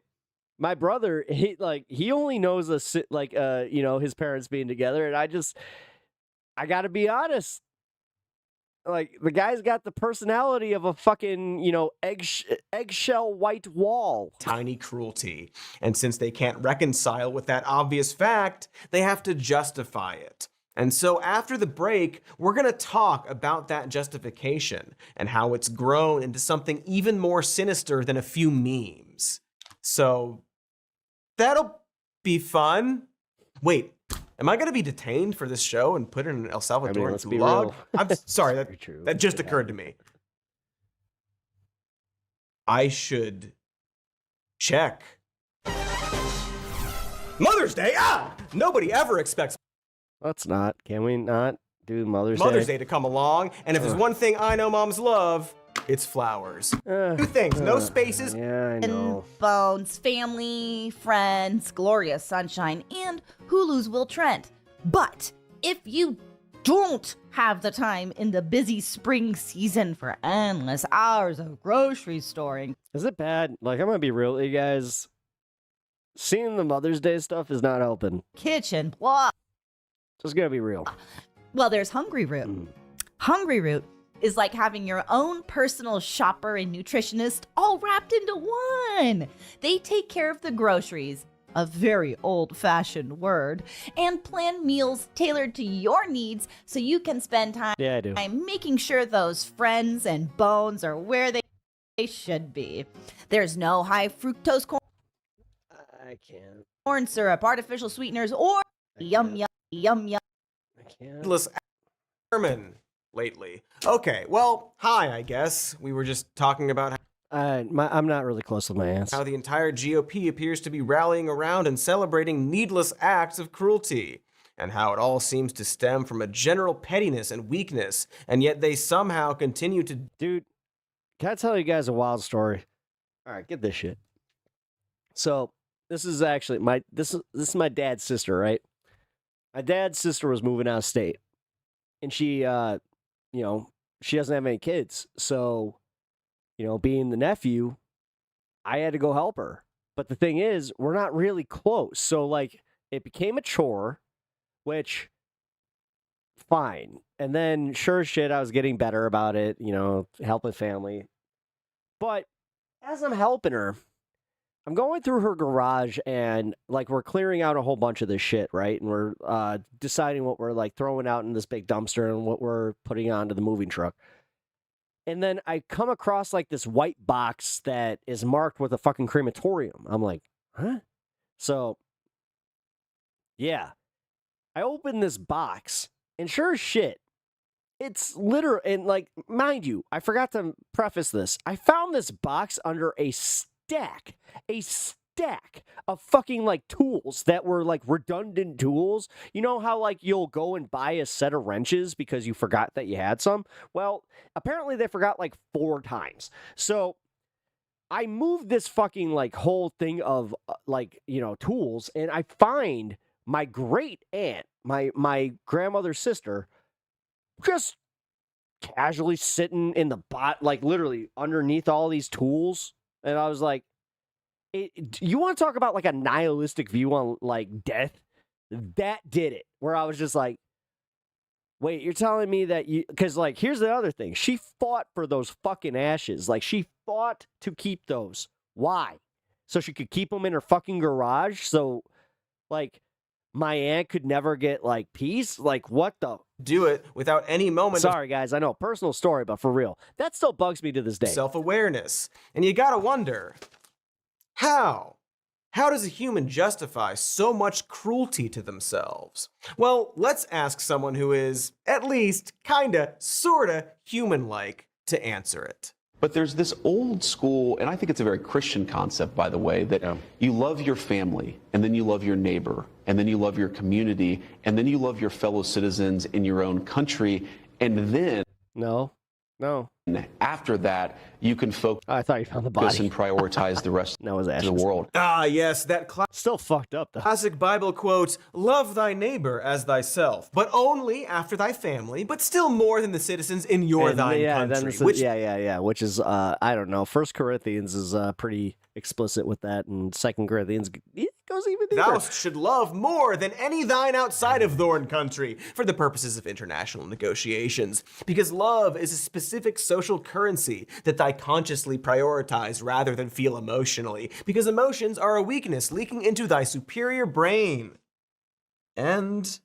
My brother, he only knows you know, his parents being together, and I gotta be honest. Like, the guy's got the personality of a fucking, you know, eggshell white wall. Tiny cruelty. And since they can't reconcile with that obvious fact, they have to justify it. And so after the break, we're going to talk about that justification and how it's grown into something even more sinister than a few memes. So that'll be fun. Wait, am I going to be detained for this show and put in an El Salvador let's be gulag? real. I'm sorry, that just occurred to me. I should check. Mother's Day! Ah! Nobody ever expects Let's not. Can we not do Mother's Day to come along. And if there's one thing I know moms love, it's flowers. Two things, no spaces. Yeah, I know. Bones, family, friends, Gloria Sunshine, and Hulu's Will Trent. But if you don't have the time in the busy spring season for endless hours of grocery storing. Is it bad? Like, I'm gonna be real, you guys. Seeing the Mother's Day stuff is not helping. Kitchen, blah. Just gonna be real. Well, there's Hungry Root. Hungry Root is like having your own personal shopper and nutritionist all wrapped into one. They take care of the groceries, a very old-fashioned word, and plan meals tailored to your needs so you can spend time making sure those friends and bones are where they should be. There's no high fructose corn syrup, artificial sweeteners, or yum. I can't. Endless sermon lately. Okay, well, hi, I guess. We were just talking about I'm not really close with my aunts. how the entire GOP appears to be rallying around and celebrating needless acts of cruelty, and how it all seems to stem from a general pettiness and weakness, and yet they somehow continue to... Dude, can I tell you guys a wild story? All right, get this shit. So, this is actually this is my dad's sister, right? My dad's sister was moving out of state, and she you know, she doesn't have any kids. So, you know, being the nephew, I had to go help her. But the thing is, we're not really close. So, like, it became a chore, which, fine. And then, sure as shit, I was getting better about it, you know, helping family. But as I'm helping her, I'm going through her garage and, like, we're clearing out a whole bunch of this shit, right? And we're deciding what we're, like, throwing out in this big dumpster and what we're putting onto the moving truck. And then I come across, like, this white box that is marked with a fucking crematorium. I'm like, huh? So, yeah. I open this box, and sure as shit, it's literal. And, like, mind you, I forgot to preface this. I found this box under a stack of fucking, like, tools that were, like, redundant tools. You know how, like, you'll go and buy a set of wrenches because you forgot that you had some? Well, apparently they forgot, like, 4 times. So I moved this fucking, like, whole thing of, like, you know, tools, and I find my great aunt, my grandmother's sister, just casually sitting in the like, literally underneath all these tools. And I was like, you want to talk about, like, a nihilistic view on, like, death? That did it. Where I was just like, wait, you're telling me that you... Because, like, here's the other thing. She fought for those fucking ashes. Like, she fought to keep those. Why? So she could keep them in her fucking garage? So, like, my aunt could never get, like, peace? Like, what the... Do it without any moment Sorry, guys. I know, personal story, but for real. That still bugs me to this day. Self-awareness. And you gotta wonder... How? How does a human justify so much cruelty to themselves? Well, let's ask someone who is, at least, kinda, sorta, human-like to answer it. But there's this old school, and I think it's a very Christian concept, by the way, that you love your family, and then you love your neighbor, and then you love your community, and then you love your fellow citizens in your own country, and then... No. After that, you can focus I thought you found the body. and prioritize the rest of the world. Ah, yes, that still fucked up, though. Classic Bible quote, love thy neighbor as thyself, but only after thy family, but still more than the citizens in your thine country. Which is, I don't know, 1 Corinthians is pretty explicit with that, and 2 Corinthians goes even deeper. Thou should love more than any thine outside of thorn country, for the purposes of international negotiations, because love is a specific social currency that thy consciously prioritize rather than feel emotionally, because emotions are a weakness leaking into thy superior brain. End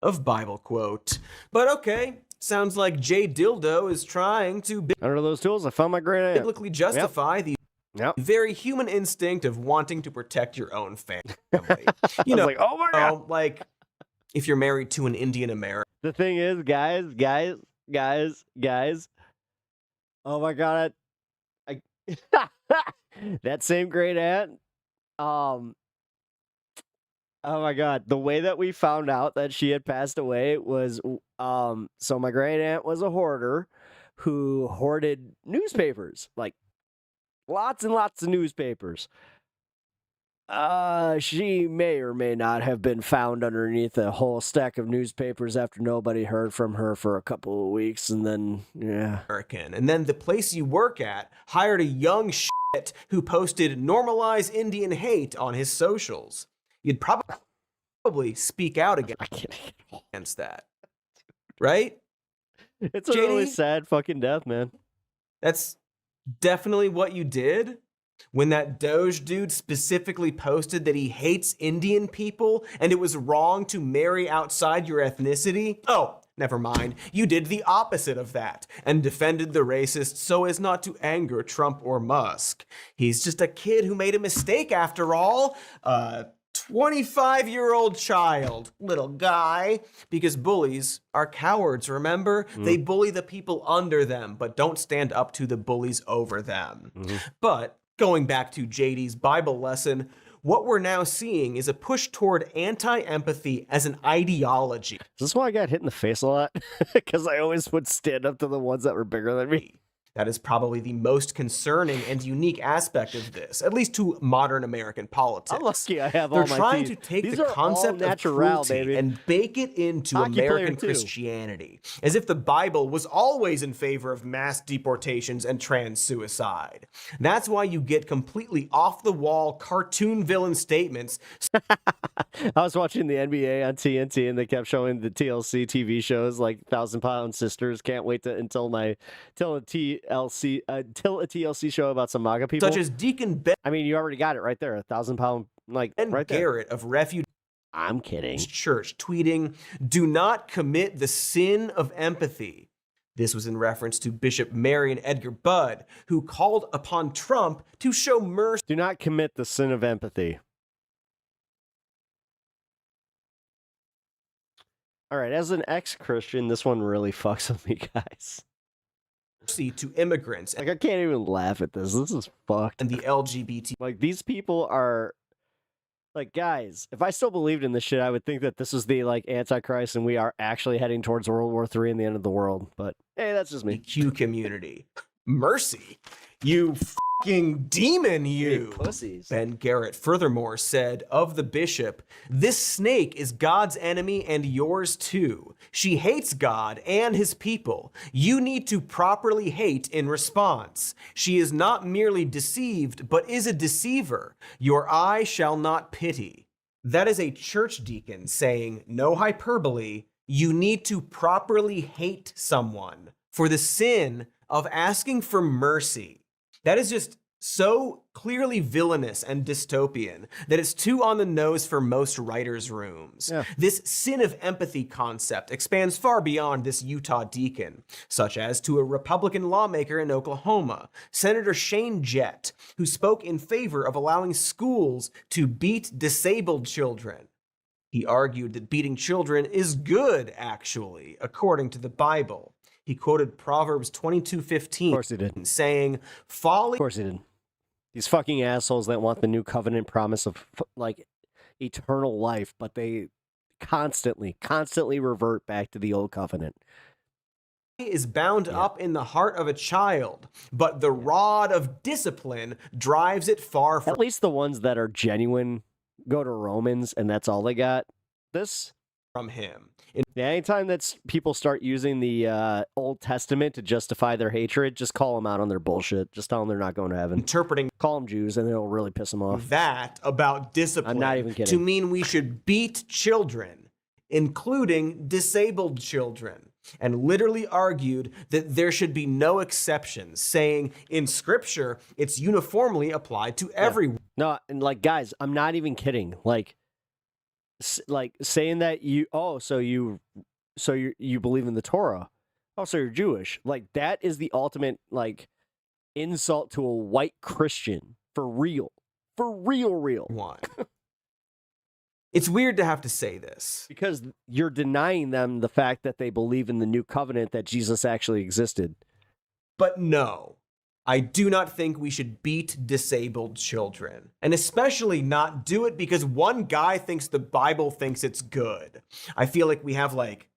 of Bible quote. But okay, sounds like J. Dildo is trying to under those tools, I found my great aunt. Biblically justify the very human instinct of wanting to protect your own family. You know, like, oh my God. Like if you're married to an Indian American. The thing is, guys. Oh my God. That same great aunt. Oh my God. The way that we found out that she had passed away was, so my great aunt was a hoarder who hoarded newspapers, like lots and lots of newspapers. She may or may not have been found underneath a whole stack of newspapers after nobody heard from her for a couple of weeks, and then, yeah. And then the place you work at hired a young shit who posted normalize Indian hate on his socials. You'd probably speak out against that. Right? It's a really sad fucking death, man. That's definitely what you did? When that Doge dude specifically posted that he hates Indian people and it was wrong to marry outside your ethnicity? Oh, never mind. You did the opposite of that and defended the racist so as not to anger Trump or Musk. He's just a kid who made a mistake after all. 25-year-old child, little guy, because bullies are cowards, remember? They bully the people under them, but don't stand up to the bullies over them. But going back to JD's Bible lesson, what we're now seeing is a push toward anti-empathy as an ideology. Is this why I got hit in the face a lot? Because I always would stand up to the ones that were bigger than me. That is probably the most concerning and unique aspect of this, at least to modern American politics. I'm lucky I have They're all my trying teeth. to take These the are all concept of natural, cruelty baby. and bake it into Hockey player, American too. Christianity, as if the Bible was always in favor of mass deportations and trans suicide. That's why you get completely off-the-wall cartoon villain statements. I was watching the NBA on TNT and they kept showing the TLC TV shows like 1,000-Pound Sisters. Can't wait until a TLC show about some MAGA people. Such as Deacon Ben. I mean, you already got it right there. 1,000-pound, like right there. Garrett of Refuge. I'm kidding. Church tweeting, "Do not commit the sin of empathy." This was in reference to Bishop Marion Edgar Budd, who called upon Trump to show mercy. Do not commit the sin of empathy. All right, as an ex-Christian, this one really fucks with me, guys. To immigrants. Like, I can't even laugh at this. This is fucked. And the LGBT. Like, these people are... Like, guys, if I still believed in this shit, I would think that this is the, like, Antichrist and we are actually heading towards World War III and the end of the world. But, hey, that's just me. Q community. Mercy. You fucking demon, you. Pussies. Ben Garrett furthermore said of the bishop, "This snake is God's enemy and yours too. She hates God and his people. You need to properly hate in response. She is not merely deceived, but is a deceiver. Your eye shall not pity." That is a church deacon saying, no hyperbole, you need to properly hate someone for the sin of asking for mercy. That is just so clearly villainous and dystopian that it's too on the nose for most writers' rooms. Yeah. This sin of empathy concept expands far beyond this Utah deacon, such as to a Republican lawmaker in Oklahoma, Senator Shane Jett, who spoke in favor of allowing schools to beat disabled children. He argued that beating children is good, actually, according to the Bible. He quoted Proverbs 22:15. Of course he did. Saying, "Folly." Of course he did. These fucking assholes that want the new covenant promise of, like, eternal life, but they constantly revert back to the old covenant. Is bound up in the heart of a child, but the rod of discipline drives it far from. At least the ones that are genuine go to Romans and that's all they got. This from him. Anytime that people start using the Old Testament to justify their hatred, just call them out on their bullshit. Just tell them they're not going to heaven. Interpreting. Call them Jews and it'll really piss them off. That about discipline. I'm not even kidding. To mean we should beat children, including disabled children, and literally argued that there should be no exceptions, saying in scripture it's uniformly applied to everyone. No, and like, guys, I'm not even kidding. Like saying that you believe in the Torah. Oh, so you're Jewish. Like, that is the ultimate, like, insult to a white Christian. For real. For real. One. It's weird to have to say this. Because you're denying them the fact that they believe in the new covenant that Jesus actually existed. But no, I do not think we should beat disabled children. And especially not do it because one guy thinks the Bible thinks it's good. I feel like we have, like,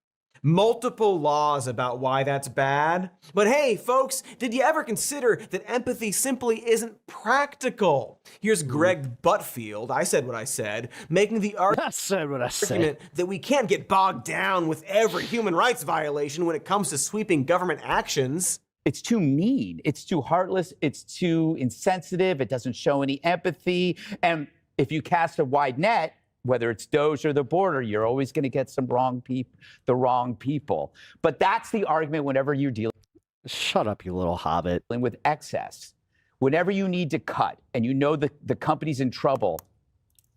multiple laws about why that's bad. But hey, folks, did you ever consider that empathy simply isn't practical? Here's Greg Buttfield, I said what I said, making the argument that we can't get bogged down with every human rights violation when it comes to sweeping government actions. It's too mean. It's too heartless. It's too insensitive. It doesn't show any empathy. And if you cast a wide net, whether it's Doge or the border, you're always going to get the wrong people. But that's the argument whenever you're dealing. Shut up, you little hobbit. With excess. Whenever you need to cut and you know the company's in trouble,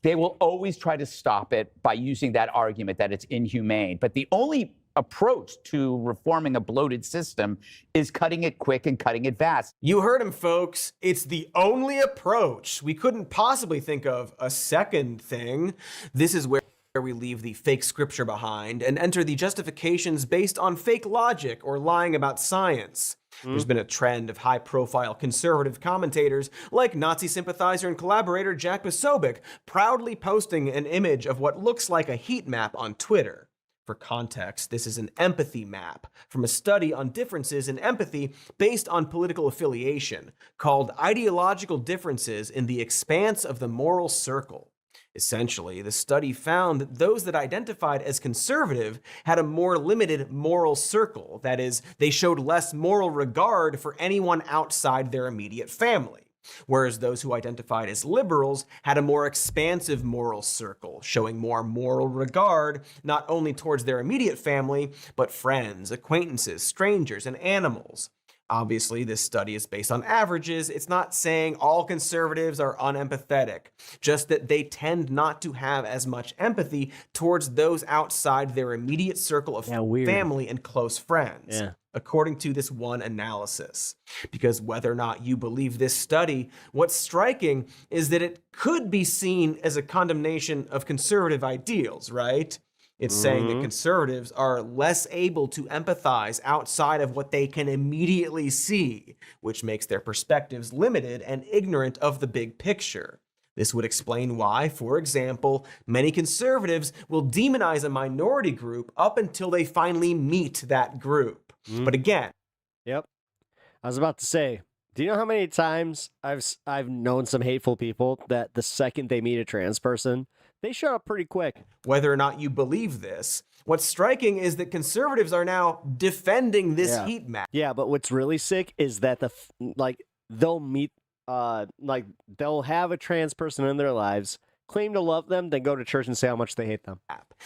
they will always try to stop it by using that argument that it's inhumane. But the only approach to reforming a bloated system is cutting it quick and cutting it fast. You heard him, folks. It's the only approach. We couldn't possibly think of a second thing. This is where we leave the fake scripture behind and enter the justifications based on fake logic or lying about science. There's been a trend of high-profile conservative commentators like Nazi sympathizer and collaborator Jack Posobiec proudly posting an image of what looks like a heat map on Twitter. For context, this is an empathy map from a study on differences in empathy based on political affiliation called Ideological Differences in the Expanse of the Moral Circle. Essentially, the study found that those that identified as conservative had a more limited moral circle. That is, they showed less moral regard for anyone outside their immediate family. Whereas those who identified as liberals had a more expansive moral circle, showing more moral regard not only towards their immediate family, but friends, acquaintances, strangers, and animals. Obviously, this study is based on averages. It's not saying all conservatives are unempathetic, just that they tend not to have as much empathy towards those outside their immediate circle of family and close friends, according to this one analysis. Because whether or not you believe this study, what's striking is that it could be seen as a condemnation of conservative ideals, right? It's saying that conservatives are less able to empathize outside of what they can immediately see, which makes their perspectives limited and ignorant of the big picture. This would explain why, for example, many conservatives will demonize a minority group up until they finally meet that group. But again, I was about to say, do you know how many times I've known some hateful people that the second they meet a trans person, they shut up pretty quick. Whether or not you believe this, what's striking is that conservatives are now defending this heat map. Yeah, but what's really sick is that they'll meet, they'll have a trans person in their lives, claim to love them, then go to church and say how much they hate them.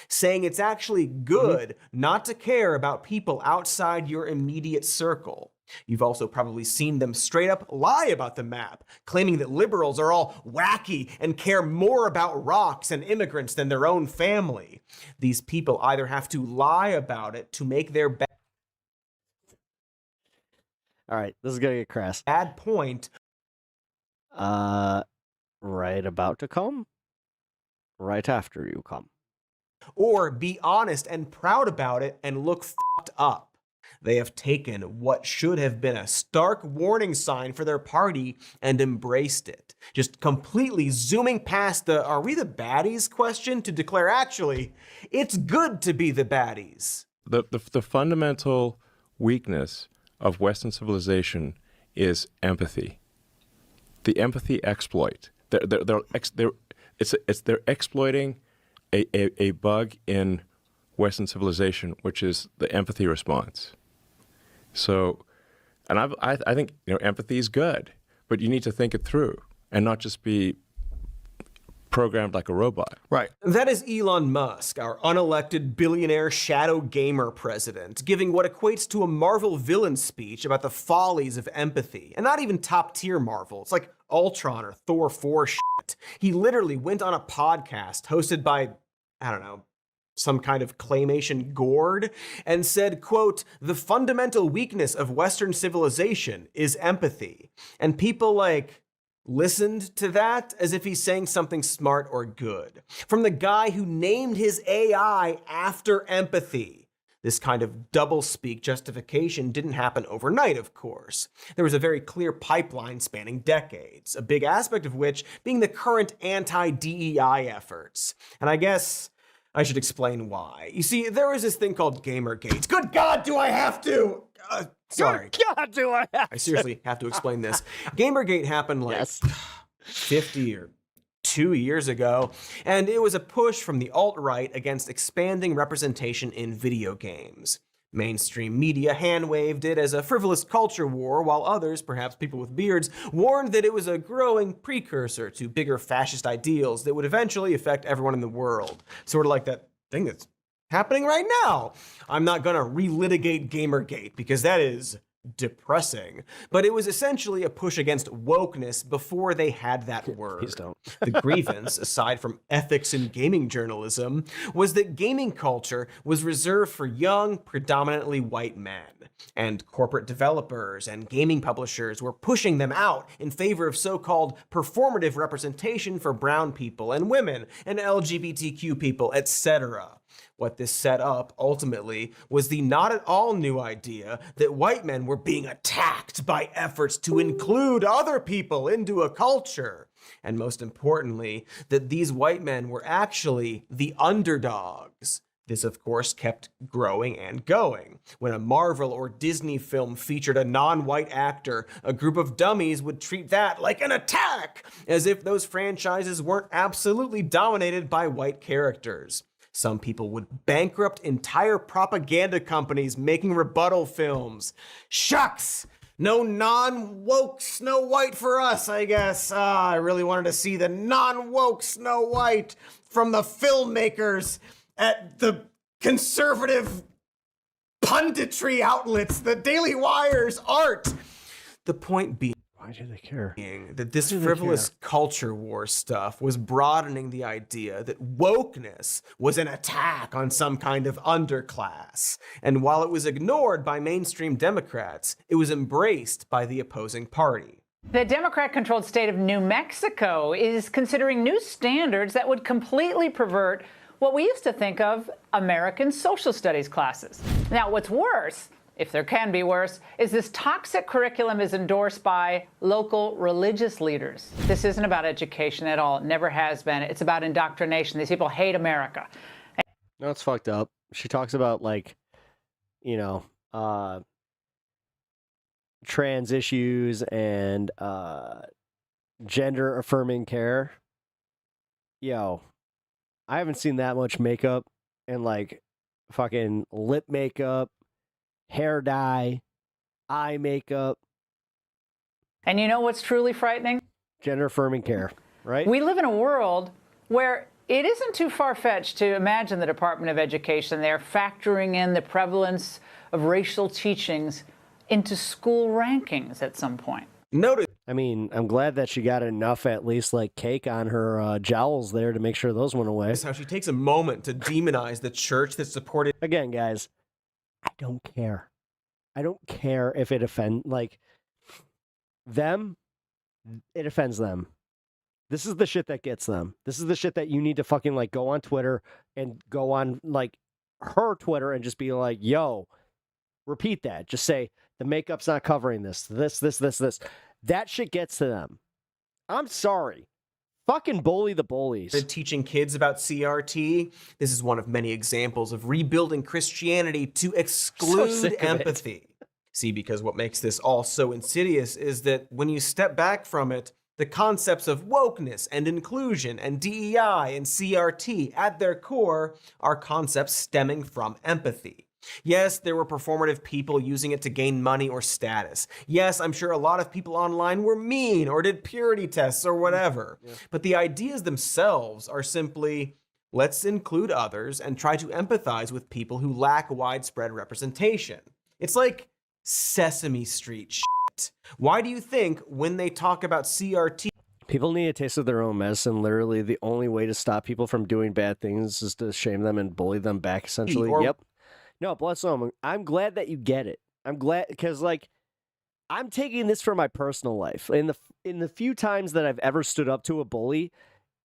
Saying it's actually good not to care about people outside your immediate circle. You've also probably seen them straight up lie about the map, claiming that liberals are all wacky and care more about rocks and immigrants than their own family. These people either have to lie about it to make their All right, this is gonna get crass. Bad point. Right about to come. Right after you come. Or be honest and proud about it and look fucked up. They have taken what should have been a stark warning sign for their party and embraced it. Just completely zooming past the "are we the baddies?" question to declare actually, it's good to be the baddies. The fundamental weakness of Western civilization is empathy. The empathy exploit. They're exploiting a bug in Western civilization, which is the empathy response. So, and I think empathy is good, but you need to think it through and not just be programmed like a robot. Right. That is Elon Musk, our unelected billionaire shadow gamer president, giving what equates to a Marvel villain speech about the follies of empathy. And not even top tier Marvel. It's like Ultron or Thor 4 shit. He literally went on a podcast hosted by, I don't know, some kind of claymation gourd, and said, quote, "The fundamental weakness of Western civilization is empathy." And people listened to that as if he's saying something smart or good. From the guy who named his AI after empathy. This kind of double-speak justification didn't happen overnight, of course. There was a very clear pipeline spanning decades, a big aspect of which being the current anti-DEI efforts. And I guess I should explain why. You see, there was this thing called Gamergate. Good God, do I have to? Sorry. Good God, do I have to? I seriously have to explain this. Gamergate happened 50 or 2 years ago, and it was a push from the alt-right against expanding representation in video games. Mainstream media hand-waved it as a frivolous culture war, while others, perhaps people with beards, warned that it was a growing precursor to bigger fascist ideals that would eventually affect everyone in the world. Sort of like that thing that's happening right now. I'm not gonna relitigate Gamergate because that is depressing, but it was essentially a push against wokeness before they had that word. Please don't. The grievance, aside from ethics in gaming journalism, was that gaming culture was reserved for young, predominantly white men, and corporate developers and gaming publishers were pushing them out in favor of so-called performative representation for brown people and women and LGBTQ people, etc. What this set up, ultimately, was the not at all new idea that white men were being attacked by efforts to include other people into a culture. And most importantly, that these white men were actually the underdogs. This, of course, kept growing and going. When a Marvel or Disney film featured a non-white actor, a group of dummies would treat that like an attack, as if those franchises weren't absolutely dominated by white characters. Some people would bankrupt entire propaganda companies making rebuttal films. Shucks! No non-woke Snow White for us, I guess. I really wanted to see the non-woke Snow White from the filmmakers at the conservative punditry outlets, the Daily Wire's art. The point being, why do they care? That this frivolous culture war stuff was broadening the idea that wokeness was an attack on some kind of underclass. And while it was ignored by mainstream Democrats, it was embraced by the opposing party. The Democrat-controlled state of New Mexico is considering new standards that would completely pervert what we used to think of American social studies classes. Now, what's worse, if there can be worse, is this toxic curriculum is endorsed by local religious leaders. This isn't about education at all. It never has been. It's about indoctrination. These people hate America. No, it's fucked up. She talks about, like, you know, trans issues and gender affirming care. Yo, I haven't seen that much makeup and like fucking lip makeup, hair dye, eye makeup. And you know what's truly frightening? Gender affirming care, right? We live in a world where it isn't too far-fetched to imagine the Department of Education there factoring in the prevalence of racial teachings into school rankings at some point. Notice. I mean, I'm glad that she got enough, at least, like cake on her jowls there to make sure those went away. How she takes a moment to demonize the church that supported. Again, guys, I don't care. I don't care if it offends, like, them, it offends them. This is the shit that gets them. This is the shit that you need to fucking, like, go on Twitter and go on, like, her Twitter and just be like, yo, repeat that. Just say, the makeup's not covering this. This. That shit gets to them. I'm sorry. Fucking bully the bullies. Teaching kids about CRT. This is one of many examples of rebuilding Christianity to exclude empathy. See, because what makes this all so insidious is that when you step back from it, the concepts of wokeness and inclusion and DEI and CRT at their core are concepts stemming from empathy. Yes, there were performative people using it to gain money or status. Yes, I'm sure a lot of people online were mean or did purity tests or whatever. Yeah. But the ideas themselves are simply, let's include others and try to empathize with people who lack widespread representation. It's like Sesame Street shit. Why do you think when they talk about CRT... People need a taste of their own medicine. Literally, the only way to stop people from doing bad things is to shame them and bully them back, essentially. Yep. No, bless them. I'm glad that you get it. I'm glad because, like, I'm taking this from my personal life. In the few times that I've ever stood up to a bully,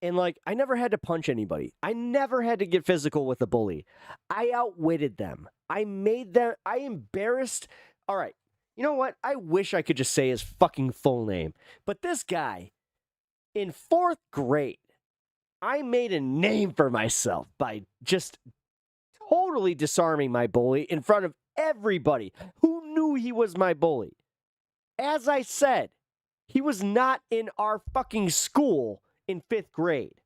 and like, I never had to punch anybody. I never had to get physical with a bully. I outwitted them. I made them. I embarrassed. All right. You know what? I wish I could just say his fucking full name. But this guy, in 4th grade, I made a name for myself by just totally disarming my bully in front of everybody who knew he was my bully. As I said, he was not in our fucking school in 5th grade.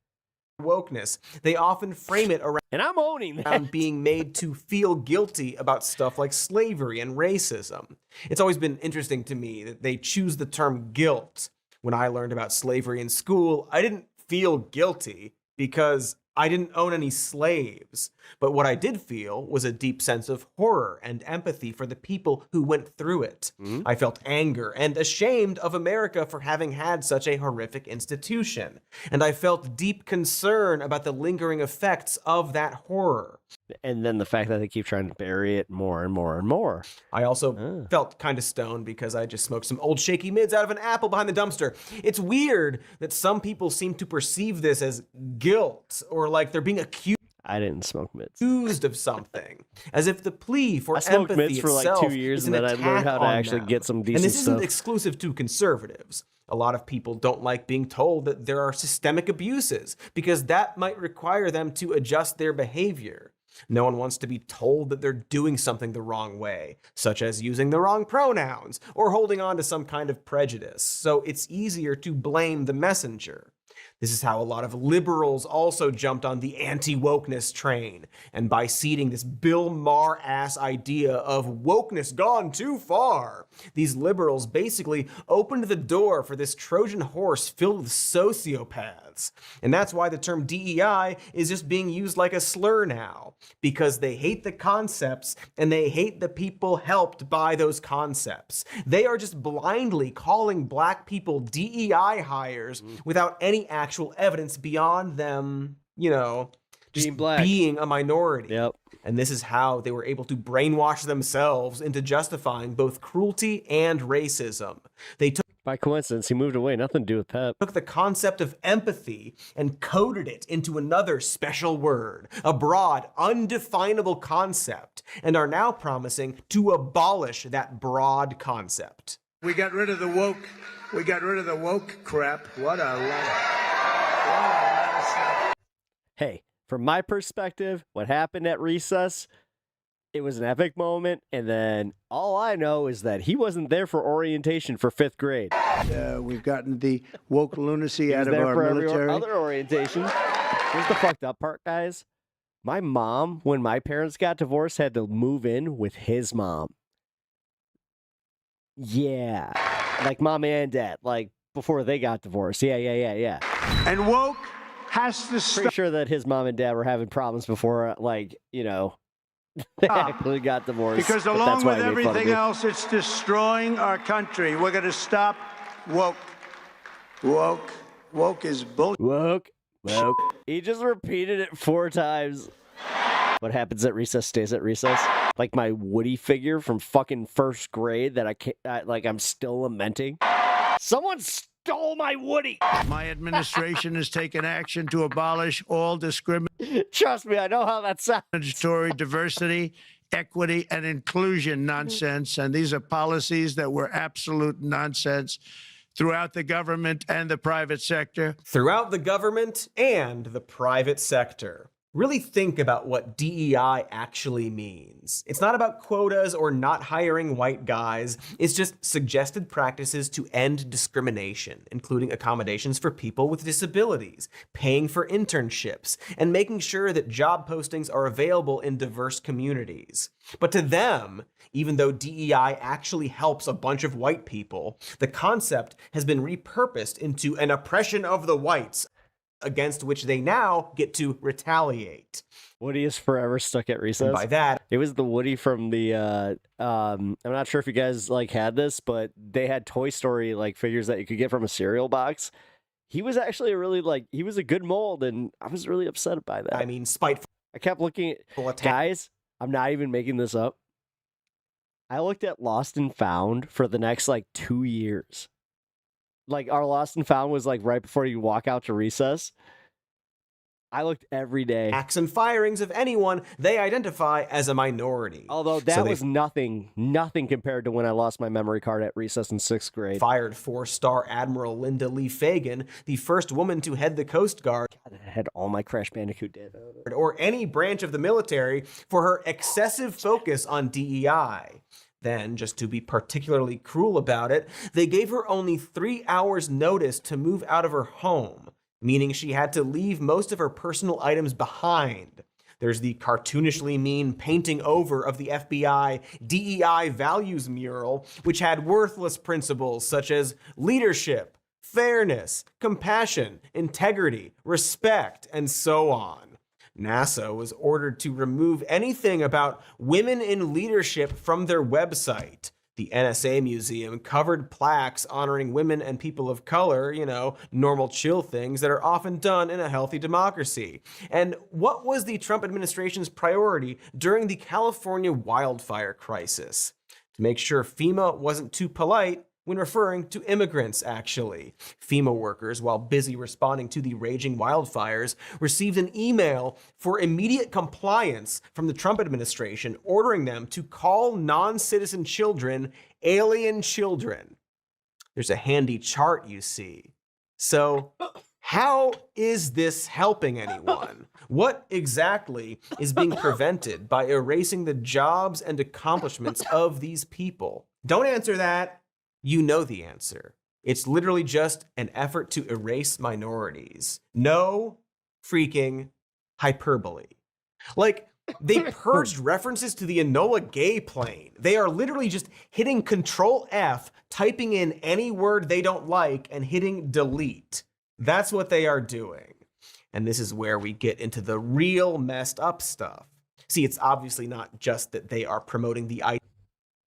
Wokeness. They often frame it around, and I'm owning that, being made to feel guilty about stuff like slavery and racism. It's always been interesting to me that they choose the term guilt. When I learned about slavery in school, I didn't feel guilty because I didn't own any slaves, but what I did feel was a deep sense of horror and empathy for the people who went through it. I felt anger and ashamed of America for having had such a horrific institution, and I felt deep concern about the lingering effects of that horror. And then the fact that they keep trying to bury it more and more and more. I also felt kind of stoned because I just smoked some old shaky mids out of an apple behind the dumpster. It's weird that some people seem to perceive this as guilt or like they're being accused. I didn't smoke mids. Accused of something, as if the plea for smoked empathy mids for like itself 2 years, is and then I learned how to actually them. get some decent And this isn't stuff. exclusive to conservatives. A lot of people don't like being told that there are systemic abuses because that might require them to adjust their behavior. No one wants to be told that they're doing something the wrong way, such as using the wrong pronouns or holding on to some kind of prejudice. So it's easier to blame the messenger. This is how a lot of liberals also jumped on the anti-wokeness train, and by seeding this Bill Maher-ass idea of wokeness gone too far, these liberals basically opened the door for this Trojan horse filled with sociopaths. And that's why the term DEI is just being used like a slur now, because they hate the concepts and they hate the people helped by those concepts. They are just blindly calling black people DEI hires without any actual evidence beyond them, you know, just being a minority. Yep. And this is how they were able to brainwash themselves into justifying both cruelty and racism. They took By coincidence, he moved away. Nothing to do with Pep. took the concept of empathy and coded it into another special word, a broad, undefinable concept, and are now promising to abolish that broad concept. We got rid of the woke. We got rid of the woke crap. What a lot. Hey, from my perspective, what happened at recess, it was an epic moment, and then all I know is that he wasn't there for orientation for 5th grade. We've gotten the woke lunacy He out was of there our for every military. other orientation. Here's the fucked up part, guys. My mom, when my parents got divorced, had to move in with his mom. Yeah. Like mom and dad, like before they got divorced. Yeah. And woke has to stop. Pretty sure that his mom and dad were having problems before, like, you know, they actually got divorced. Because but along that's why with I made fun of everything me. else, it's destroying our country. We're going to stop woke. Woke is bullshit. Woke. He just repeated it 4 times. What happens at recess stays at recess. Like my Woody figure from fucking 1st grade that I'm still lamenting. Someone stole my Woody. My administration has taken action to abolish all Trust me, I know how that sounds. discriminatory diversity, equity, and inclusion nonsense. And these are policies that were absolute nonsense throughout the government and the private sector. Throughout the government and the private sector. Really think about what DEI actually means. It's not about quotas or not hiring white guys. It's just suggested practices to end discrimination, including accommodations for people with disabilities, paying for internships, and making sure that job postings are available in diverse communities. But to them, even though DEI actually helps a bunch of white people, the concept has been repurposed into an oppression of the whites, against which they now get to retaliate. Woody is forever stuck at recess. And by that, it was the Woody from the I'm not sure if you guys like had this, but they had Toy Story like figures that you could get from a cereal box. He was actually he was a good mold, and I was really upset by that. I mean, spiteful. I kept looking at guys, I'm not even making this up. I looked at Lost and Found for the next 2 years. Like our Lost and Found was right before you walk out to recess. I looked every day. Acts and firings of anyone they identify as a minority. Although that was nothing compared to when I lost my memory card at recess in 6th grade. Fired 4-star Admiral Linda Lee Fagan, the first woman to head the Coast Guard. God, I had all my Crash Bandicoot data. Or any branch of the military for her excessive focus on DEI. Then, just to be particularly cruel about it, they gave her only 3 hours notice to move out of her home, meaning she had to leave most of her personal items behind. There's the cartoonishly mean painting over of the FBI DEI values mural, which had worthless principles such as leadership, fairness, compassion, integrity, respect, and so on. NASA was ordered to remove anything about women in leadership from their website. The NSA Museum covered plaques honoring women and people of color, normal chill things that are often done in a healthy democracy. And what was the Trump administration's priority during the California wildfire crisis? To make sure FEMA wasn't too polite when referring to immigrants, actually. FEMA workers, while busy responding to the raging wildfires, received an email for immediate compliance from the Trump administration ordering them to call non-citizen children alien children. There's a handy chart, you see. So, How is this helping anyone? What exactly is being prevented by erasing the jobs and accomplishments of these people? Don't answer that. You know the answer. It's literally just an effort to erase minorities. No freaking hyperbole. Like, they purged references to the Enola Gay plane. They are literally just hitting Control F, typing in any word they don't like, and hitting delete. That's what they are doing. And this is where we get into the real messed up stuff. See, it's obviously not just that they are promoting the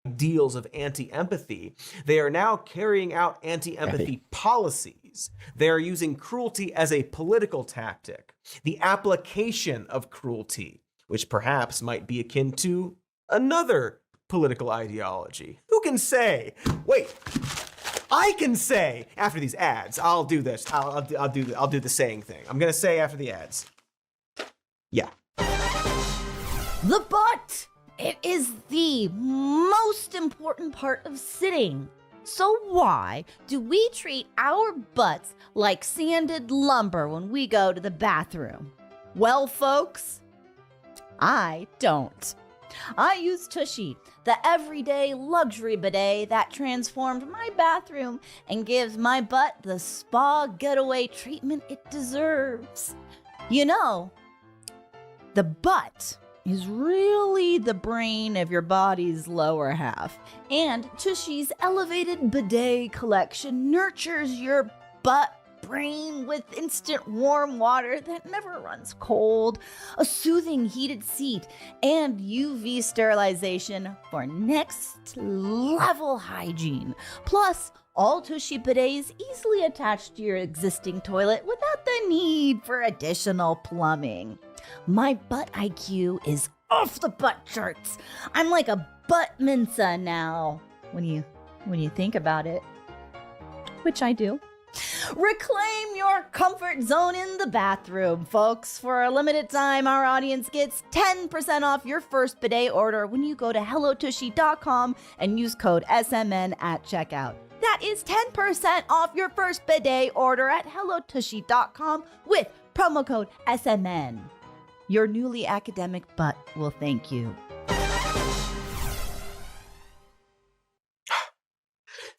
ideals of anti-empathy. They are now carrying out anti-empathy policies. They are using cruelty as a political tactic. The application of cruelty, which perhaps might be akin to another political ideology. Who can say? Wait, I can say after these ads. I'll do this. I'll do the saying thing. I'm gonna say after the ads. Yeah. The butt! It is the most important part of sitting. So why do we treat our butts like sanded lumber when we go to the bathroom? Well, folks, I don't. I use Tushy, the everyday luxury bidet that transformed my bathroom and gives my butt the spa getaway treatment it deserves. You know, the butt is really the brain of your body's lower half, and Tushy's elevated bidet collection nurtures your butt brain with instant warm water that never runs cold, a soothing heated seat, and UV sterilization for next level hygiene. Plus, all Tushy bidets easily attach to your existing toilet without the need for additional plumbing. My butt IQ is off the butt charts. I'm like a butt Mensa now, when you think about it, which I do. Reclaim your comfort zone in the bathroom, folks. For a limited time, our audience gets 10% off your first bidet order when you go to hellotushy.com and use code SMN at checkout. That is 10% off your first bidet order at hellotushy.com with promo code SMN. Your newly academic butt will thank you.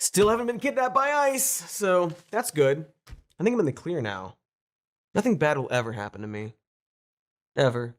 Still haven't been kidnapped by ICE, so that's good. I think I'm in the clear now. Nothing bad will ever happen to me. Ever.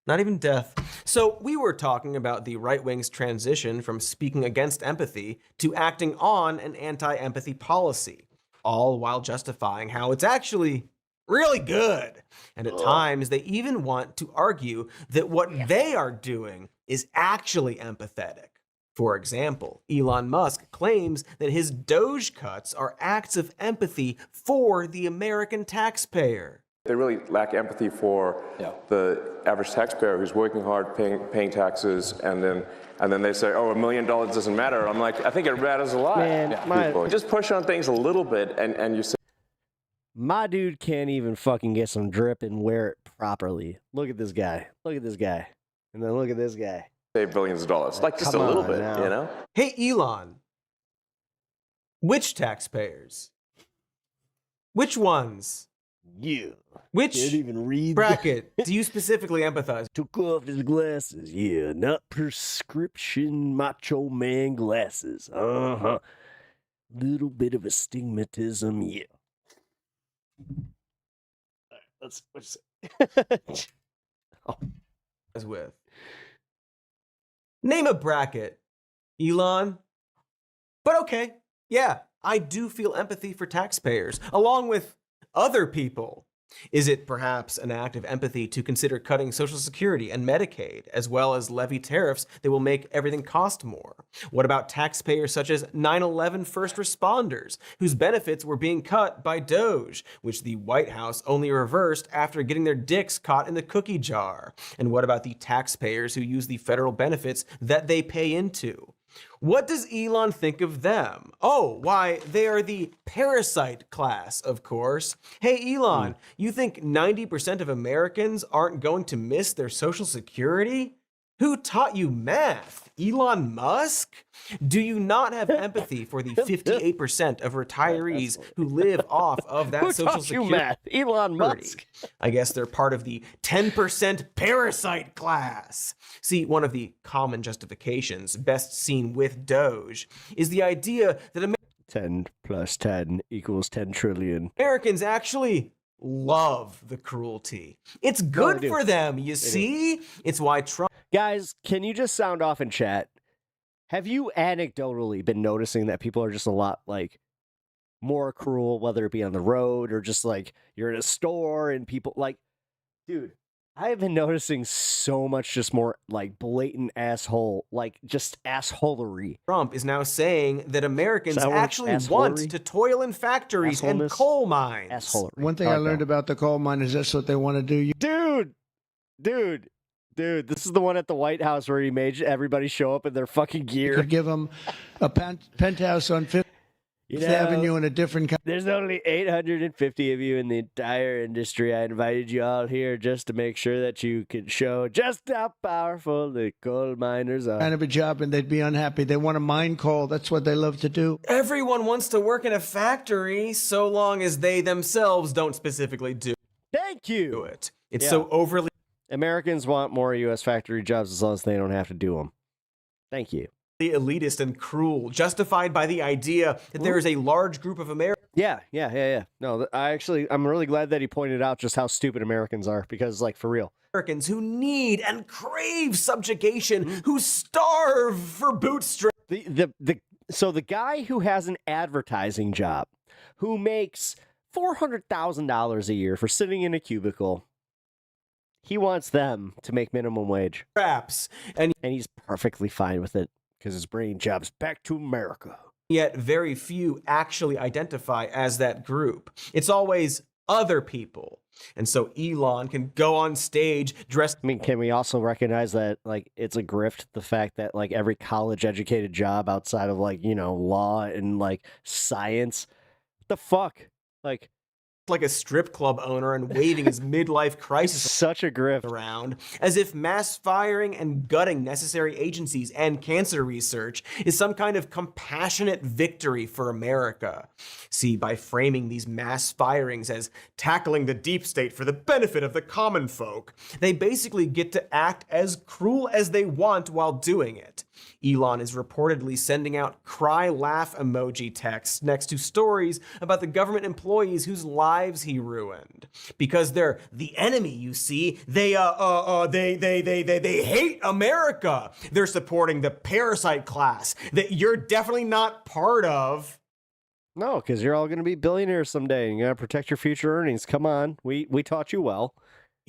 Not even death. So we were talking about the right wing's transition from speaking against empathy to acting on an anti-empathy policy, all while justifying how it's actually really good. And at times they even want to argue that what they are doing is actually empathetic. For example, Elon Musk claims that his Doge cuts are acts of empathy for the American taxpayer. They really lack empathy for the average taxpayer who's working hard, paying taxes, and then they say, oh, $1 million doesn't matter. I'm like, I think it matters a lot. Man, just push on things a little bit, and you say, my dude can't even fucking get some drip and wear it properly. Look at this guy. Look at this guy. And then look at this guy. Save billions of dollars. Like just a little bit, you know? Hey, Elon. Which taxpayers? Which ones? You. Which can't even read bracket do you specifically empathize? Took off his glasses. Yeah, not prescription macho man glasses. Uh-huh. Little bit of astigmatism, yeah. All right, let's As with. Name a bracket, Elon. But okay, yeah, I do feel empathy for taxpayers, along with other people. Is it perhaps an act of empathy to consider cutting Social Security and Medicaid, as well as levy tariffs that will make everything cost more? What about taxpayers such as 9/11 first responders, whose benefits were being cut by Doge, which the White House only reversed after getting their dicks caught in the cookie jar? And what about the taxpayers who use the federal benefits that they pay into? What does Elon think of them? Oh, why, they are the parasite class, of course. Hey, Elon, you think 90% of Americans aren't going to miss their Social Security? Who taught you math? Elon Musk? Do you not have empathy for the 58% of retirees who live off of that Who social taught you security? math? Elon Musk. I guess they're part of the 10% parasite class. See, one of the common justifications, best seen with Doge, is the idea that 10 plus 10 equals 10 trillion. Americans actually love the cruelty. It's good for them, you see? It's why Trump... Guys, can you just sound off in chat? Have you anecdotally been noticing that people are just a lot, like, more cruel, whether it be on the road or just, like, you're in a store and people, like, dude, I have been noticing so much just more, like, blatant asshole, like, just assholery. Trump is now saying that Americans Is that what actually it's want assholery? to toil in factories and Assholeness? coal mines. Assholery. One thing I learned about the coal mine is that's what they want to do. Dude, this is the one at the White House where he made everybody show up in their fucking gear. You could give them a penthouse on Fifth Avenue in a different country. There's only 850 of you in the entire industry. I invited you all here just to make sure that you can show just how powerful the coal miners are. Kind of a job, and they'd be unhappy. They want to mine coal. That's what they love to do. Everyone wants to work in a factory so long as they themselves don't specifically do Thank you. it. It's so overly... Americans want more U.S. factory jobs as long as they don't have to do them. Thank you. elitist and cruel, justified by the idea that there is a large group of Americans. Yeah. No, I'm really glad that he pointed out just how stupid Americans are, because, like, for real. Americans who need and crave subjugation, who starve for bootstrap. So the guy who has an advertising job, who makes $400,000 a year for sitting in a cubicle, he wants them to make minimum wage. And he's perfectly fine with it because his brain job's back to America. Yet very few actually identify as that group. It's always other people. And so Elon can go on stage dressed... I mean, can we also recognize that, like, it's a grift, the fact that, like, every college-educated job outside of, like, you know, law and, like, science, what the fuck? Like a strip club owner and waving his midlife crisis such a grift around, as if mass firing and gutting necessary agencies and cancer research is some kind of compassionate victory for America. See, by framing these mass firings as tackling the deep state for the benefit of the common folk, they basically get to act as cruel as they want while doing it. Elon is reportedly sending out cry laugh emoji texts next to stories about the government employees whose lives he ruined. Because they're the enemy, you see. They hate America. They're supporting the parasite class that you're definitely not part of. No, because you're all going to be billionaires someday and you got to protect your future earnings. Come on. We taught you well.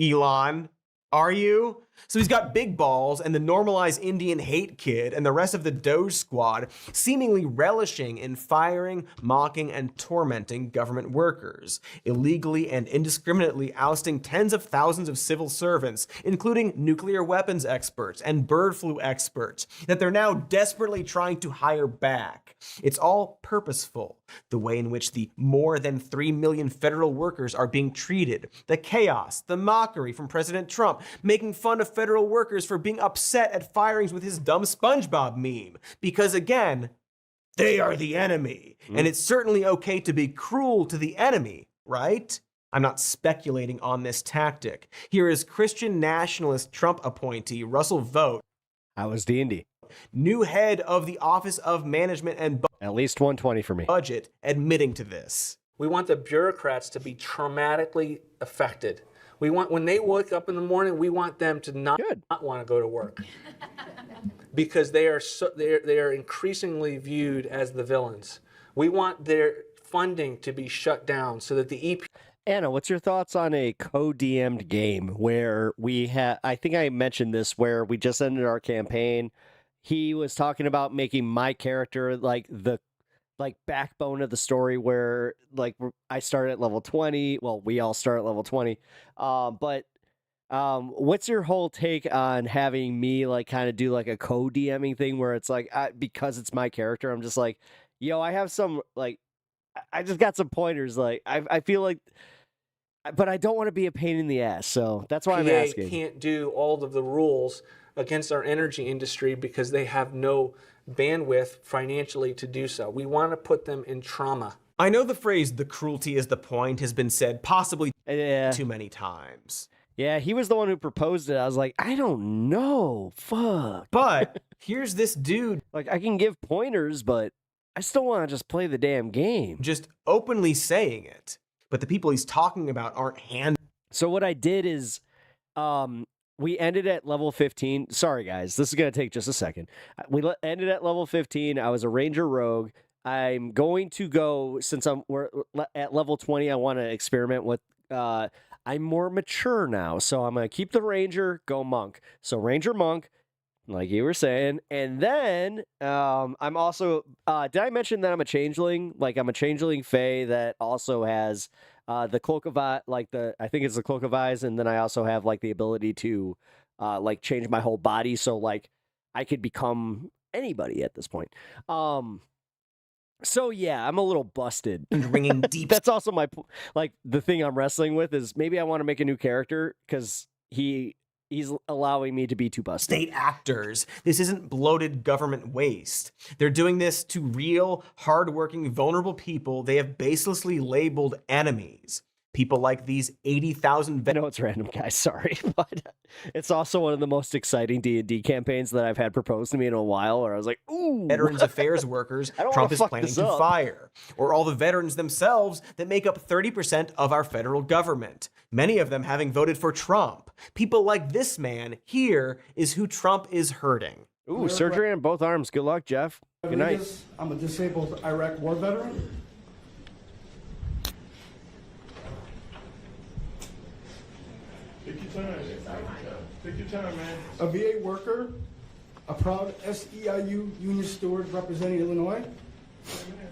Elon, are you? So he's got big balls and the normalized Indian hate kid and the rest of the Doge squad seemingly relishing in firing, mocking, and tormenting government workers, illegally and indiscriminately ousting tens of thousands of civil servants, including nuclear weapons experts and bird flu experts, that they're now desperately trying to hire back. It's all purposeful, the way in which the more than 3 million federal workers are being treated, the chaos, the mockery from President Trump, making fun of federal workers for being upset at firings with his dumb SpongeBob meme. Because again, they are the enemy. And it's certainly okay to be cruel to the enemy, right? I'm not speculating on this tactic. Here is Christian nationalist Trump appointee Russell Vought. How was D&D? New head of the Office of Management and At least 120 for me. Budget, admitting to this. We want the bureaucrats to be traumatically affected. We want, when they wake up in the morning, we want them to not want to go to work, because they are increasingly viewed as the villains. We want their funding to be shut down so that the EP. Anna, what's your thoughts on a co-DM'd game where we had? I think I mentioned this, where we just ended our campaign. He was talking about making my character like the backbone of the story, where like I started at level 20. Well, we all start at level 20. But what's your whole take on having me like kind of do like a co-DMing thing where it's like, because it's my character, I'm just like, yo, I have some like, I just got some pointers. Like I feel like, but I don't want to be a pain in the ass. So that's why I'm asking. Can't do all of the rules against our energy industry because they have no bandwidth financially to do so. We want to put them in trauma. I know the phrase "the cruelty is the point" has been said possibly too many times. Yeah, he was the one who proposed it. I was like, I don't know. Fuck. But here's this dude. Like, I can give pointers, but I still want to just play the damn game. Just openly saying it. But the people he's talking about aren't So what I did is, we ended at level 15. Sorry, guys. This is going to take just a second. We ended at level 15. I was a Ranger Rogue. I'm going to go, since we're at level 20, I want to experiment with, I'm more mature now. So I'm going to keep the Ranger, go Monk. So Ranger Monk, like you were saying. And then I'm also, did I mention that I'm a changeling? Like I'm a changeling fae that also has the Cloak of Eyes, I think it's the Cloak of Eyes. And then I also have like the ability to like change my whole body. So like I could become anybody at this point. So yeah, I'm a little busted. Ringing deep. That's also my the thing I'm wrestling with is maybe I want to make a new character because he's allowing me to be too busted. State actors. This isn't bloated government waste. They're doing this to real, hardworking, vulnerable people they have baselessly labeled enemies. People like these 80,000 I know it's random, guys, sorry, but it's also one of the most exciting D&D campaigns that I've had proposed to me in a while, where I was like, ooh. Veterans Affairs workers Trump is planning to fire, or all the veterans themselves that make up 30% of our federal government, many of them having voted for Trump. People like this man here is who Trump is hurting. Ooh, surgery on both arms. Good luck, Jeff. Good night. I'm a disabled Iraq war veteran. Take your time. Take your time, man. A VA worker, a proud SEIU union steward representing Illinois.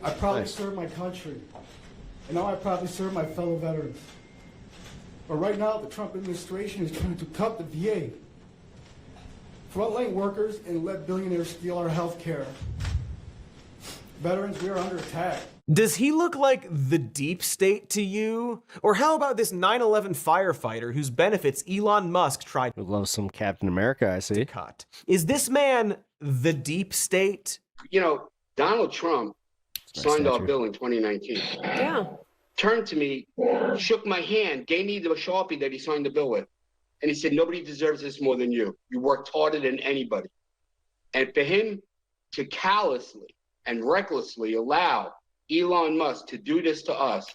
I proudly serve my country. And now I proudly serve my fellow veterans. But right now, the Trump administration is trying to cut the VA. Frontline workers and let billionaires steal our health care. Veterans, we are under attack. Does he look like the deep state to you? Or how about this 9/11 firefighter whose benefits Elon Musk tried to love some Captain America, I see. Cut. Is this man the deep state? You know, Donald Trump signed our bill in 2019. Yeah. Turned to me, shook my hand, gave me the Sharpie that he signed the bill with. And he said, nobody deserves this more than you. You worked harder than anybody. And for him to callously and recklessly allow Elon Musk to do this to us,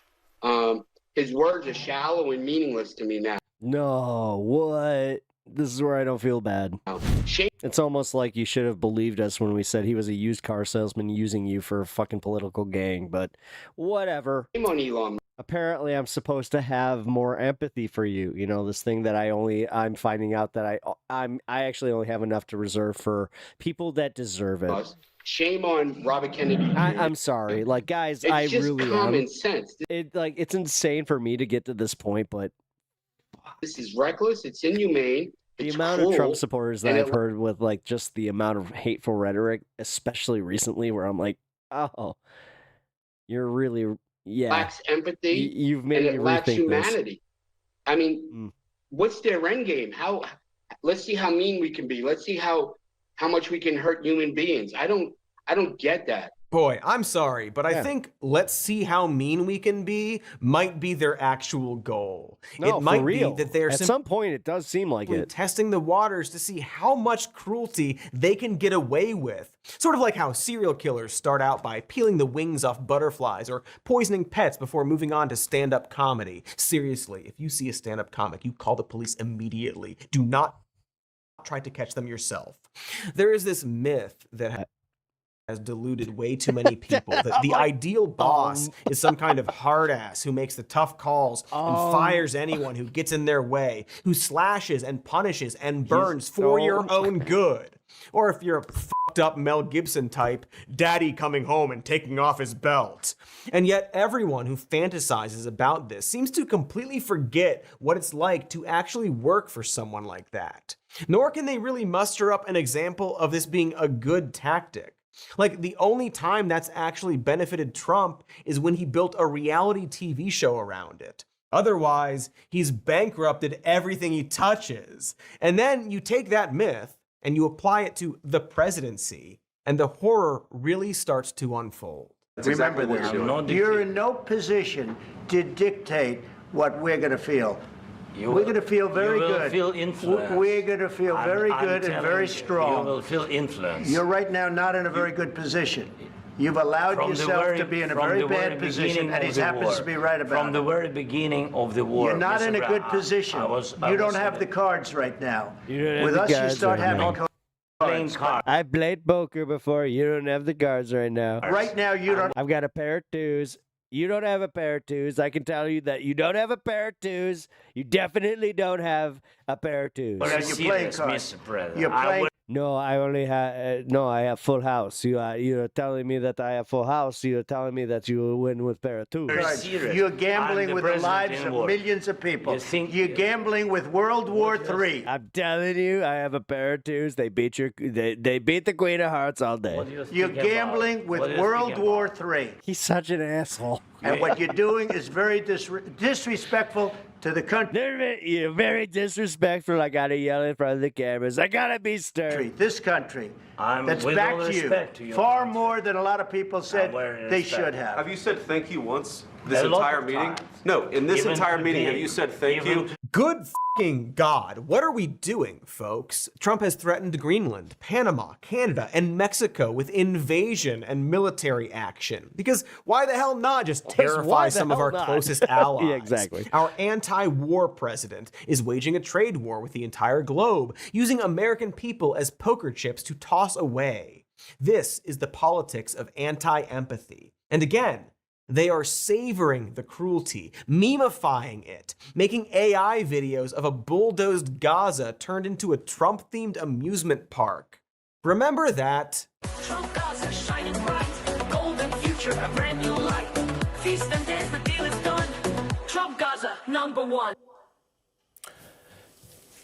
his words are shallow and meaningless to me now. No, what? This is where I don't feel bad. It's almost like you should have believed us when we said he was a used car salesman using you for a fucking political gang, but whatever. Shame on Elon. Apparently I'm supposed to have more empathy for you. You know, this thing that I'm finding out that I actually only have enough to reserve for people that deserve it. Shame on Robert Kennedy. I'm sorry. Like, guys, it's I just really common sense. It's insane for me to get to this point, but this is reckless. It's inhumane. The amount of Trump supporters that I've heard with like just the amount of hateful rhetoric, especially recently, where I'm like, oh, you're really, yeah. Lacks empathy. You've made and it me lacks rethink humanity. I mean, what's their end game? Let's see how mean we can be. Let's see how much we can hurt human beings. I don't get that. Boy, I'm sorry, but I think let's see how mean we can be might be their actual goal. No, it might for real. be that they're at some point it does seem like it. Testing the waters to see how much cruelty they can get away with. Sort of like how serial killers start out by peeling the wings off butterflies or poisoning pets before moving on to stand-up comedy. Seriously, if you see a stand-up comic, you call the police immediately. Do not try to catch them yourself. There is this myth that has deluded way too many people that the ideal boss is some kind of hard ass who makes the tough calls and fires anyone who gets in their way, who slashes and punishes and burns for your own good. Or if you're a fucked up Mel Gibson type, daddy coming home and taking off his belt. And yet everyone who fantasizes about this seems to completely forget what it's like to actually work for someone like that. Nor can they really muster up an example of this being a good tactic. Like, the only time that's actually benefited Trump is when he built a reality TV show around it. Otherwise, he's bankrupted everything he touches. And then you take that myth and you apply it to the presidency, and the horror really starts to unfold. Remember this, you're in no position to dictate what we're going to feel. We're going to feel very good. Feel influence. We're going to feel very good and very strong. You will feel influence. You're right now not in a very good position. You've allowed yourself to be in a very bad position, and he happens to be right about it. From the very beginning of the war. You're not in a good position. You don't have the cards right now. With us, you start having cards. I played poker before. You don't have the cards right now. Right now, you don't. I've got a pair of twos. You don't have a pair of twos. I can tell you that you don't have a pair of twos. You definitely don't have a pair of twos. You're playing cards. You're playing. No, I only have I have full house. You're telling me that I have full house. You're telling me that you will win with pair of twos. You're gambling with the lives of millions of people. You're gambling with World War III. I'm telling you, I have a pair of twos. They beat they beat the Queen of Hearts all day. You're gambling with World War III. He's such an asshole. And what you're doing is very disrespectful to the country. You're very disrespectful. I gotta yell in front of the cameras. I gotta be stern. This country that's backed you far more than a lot of people said they should have. Have you said thank you once this entire meeting? No, in this entire meeting, have you said thank you? Good fucking God. What are we doing, folks? Trump has threatened Greenland, Panama, Canada, and Mexico with invasion and military action. Because why the hell not just terrify some of our closest allies? Yeah, exactly. Our anti-war president is waging a trade war with the entire globe, using American people as poker chips to toss away. This is the politics of anti-empathy. And again, they are savoring the cruelty, memifying it, making AI videos of a bulldozed Gaza turned into a Trump-themed amusement park. Remember that? Trump Gaza shining bright, a golden future, a brand new light. Feast and dance, the deal is done. Trump Gaza, #1.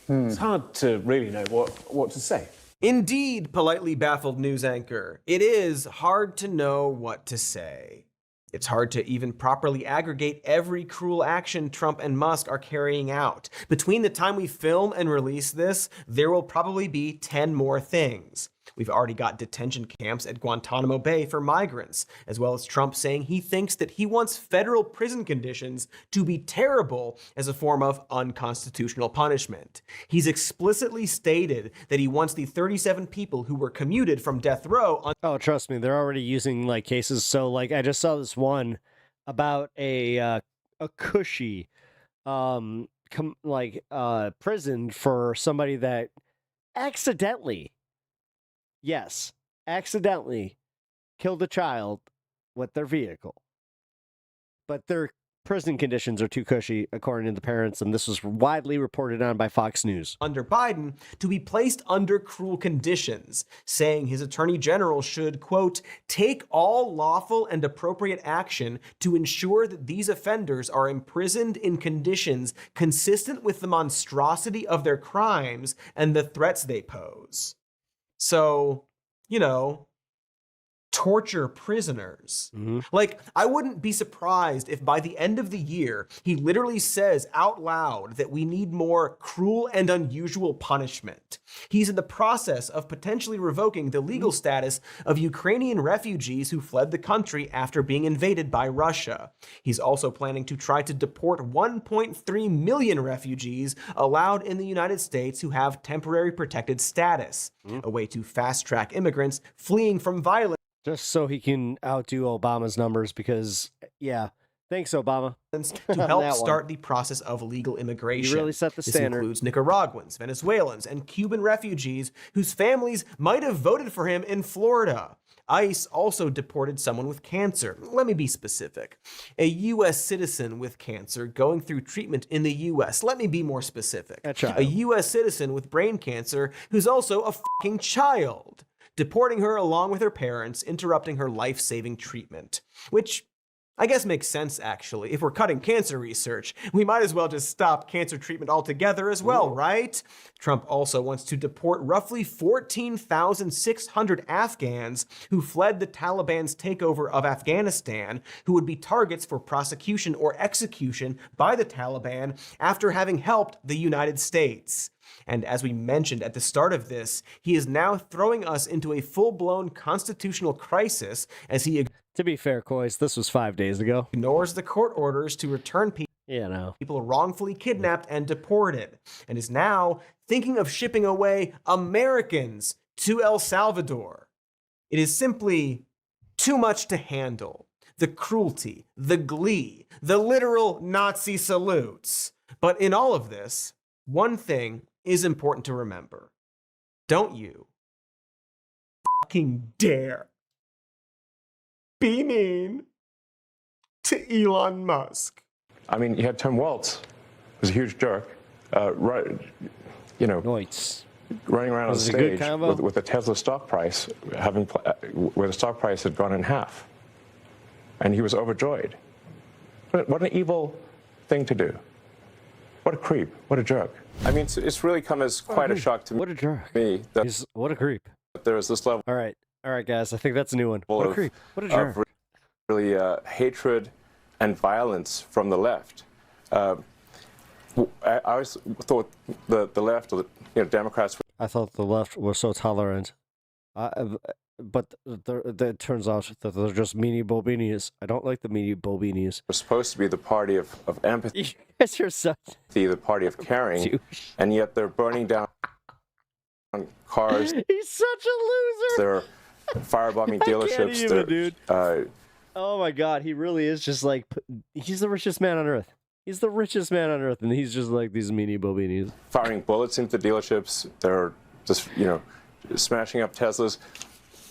It's hard to really know what to say. Indeed, politely baffled news anchor. It is hard to know what to say. It's hard to even properly aggregate every cruel action Trump and Musk are carrying out. Between the time we film and release this, there will probably be 10 more things. We've already got detention camps at Guantanamo Bay for migrants, as well as Trump saying he thinks that he wants federal prison conditions to be terrible as a form of unconstitutional punishment. He's explicitly stated that he wants the 37 people who were commuted from death row on— Oh, trust me, they're already using like cases. So like I just saw this one about a cushy prison for somebody that accidentally killed a child with their vehicle. But their prison conditions are too cushy, according to the parents, and this was widely reported on by Fox News. Under Biden to be placed under cruel conditions, saying his attorney general should, quote, take all lawful and appropriate action to ensure that these offenders are imprisoned in conditions consistent with the monstrosity of their crimes and the threats they pose. So, torture prisoners. Like, I wouldn't be surprised if by the end of the year, he literally says out loud that we need more cruel and unusual punishment. He's in the process of potentially revoking the legal status of Ukrainian refugees who fled the country after being invaded by Russia. He's also planning to try to deport 1.3 million refugees allowed in the United States who have temporary protected status, a way to fast-track immigrants fleeing from violence. Just so he can outdo Obama's numbers because, thanks, Obama. To help start the process of legal immigration. You really set the standard. This includes Nicaraguans, Venezuelans, and Cuban refugees whose families might have voted for him in Florida. ICE also deported someone with cancer. Let me be specific. A U.S. citizen with cancer going through treatment in the U.S. Let me be more specific. A U.S. citizen with brain cancer who's also a fucking child. Deporting her along with her parents, interrupting her life-saving treatment. Which, I guess makes sense, actually. If we're cutting cancer research, we might as well just stop cancer treatment altogether as well, right? Trump also wants to deport roughly 14,600 Afghans who fled the Taliban's takeover of Afghanistan, who would be targets for prosecution or execution by the Taliban after having helped the United States. And as we mentioned at the start of this, he is now throwing us into a full-blown constitutional crisis as he... To be fair, Coys, this was 5 days ago. ...ignores the court orders to return people wrongfully kidnapped and deported, and is now thinking of shipping away Americans to El Salvador. It is simply too much to handle. The cruelty, the glee, the literal Nazi salutes. But in all of this, one thing is important to remember. Don't you fucking dare be mean to Elon Musk. I mean, you had Tim Walz, who's a huge jerk, running around on stage with the Tesla stock price where the stock price had gone in half, and he was overjoyed. What an evil thing to do! What a creep! What a jerk! I mean, it's really come as quite a shock to me. What a jerk! What a creep! There is this level. All right, guys. I think that's a new one. What a creep! What a jerk! Really, hatred and violence from the left. I always thought the left, or the Democrats. I thought the left were so tolerant, but it turns out that they're just meanie bobinies. I don't like the meanie bobinies. We're supposed to be the party of empathy. Yes, you're such the party of caring, and yet they're burning down cars. He's such a loser. They're firebombing dealerships. Dude. Oh my God, he really is just like, he's the richest man on earth. He's the richest man on earth, and he's just like these meanie bobinis. Firing bullets into dealerships. They're just, smashing up Teslas.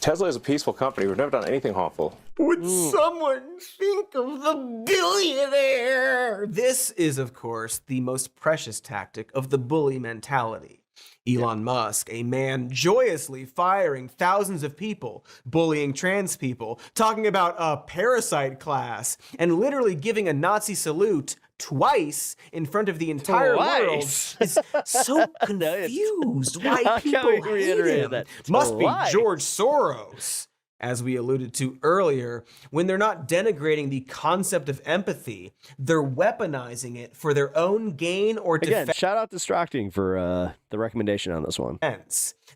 Tesla is a peaceful company. We've never done anything harmful. Would someone think of the billionaire? This is, of course, the most precious tactic of the bully mentality. Elon Musk, a man joyously firing thousands of people, bullying trans people, talking about a parasite class, and literally giving a Nazi salute twice in front of the entire world is so confused why people hate him. Must be George Soros. As we alluded to earlier, when they're not denigrating the concept of empathy, they're weaponizing it for their own gain or defense. Again, shout out Distracting for the recommendation on this one.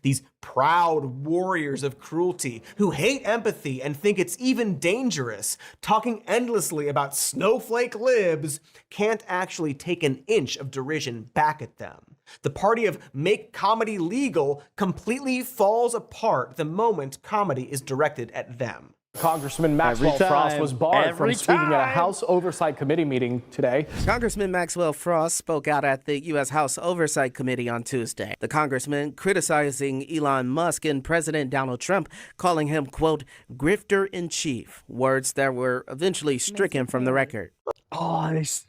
These proud warriors of cruelty who hate empathy and think it's even dangerous, talking endlessly about snowflake libs, can't actually take an inch of derision back at them. The party of make comedy legal completely falls apart the moment comedy is directed at them. Congressman Maxwell Frost was barred from speaking at a House Oversight Committee meeting today. Congressman Maxwell Frost spoke out at the U.S. House Oversight Committee on Tuesday. The congressman criticizing Elon Musk and President Donald Trump, calling him, quote, grifter-in-chief, words that were eventually stricken from the record. Oh, shit.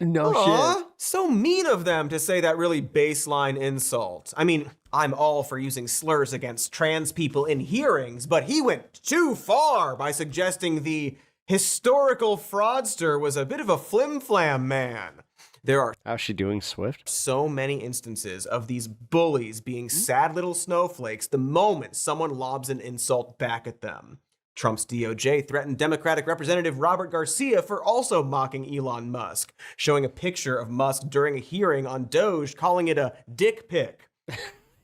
So mean of them to say that really baseline insult. I mean, I'm all for using slurs against trans people in hearings, but he went too far by suggesting the historical fraudster was a bit of a flim-flam man. There are how's she doing, Swift? So many instances of these bullies being sad little snowflakes the moment someone lobs an insult back at them. Trump's DOJ threatened Democratic Representative Robert Garcia for also mocking Elon Musk, showing a picture of Musk during a hearing on Doge, calling it a dick pic.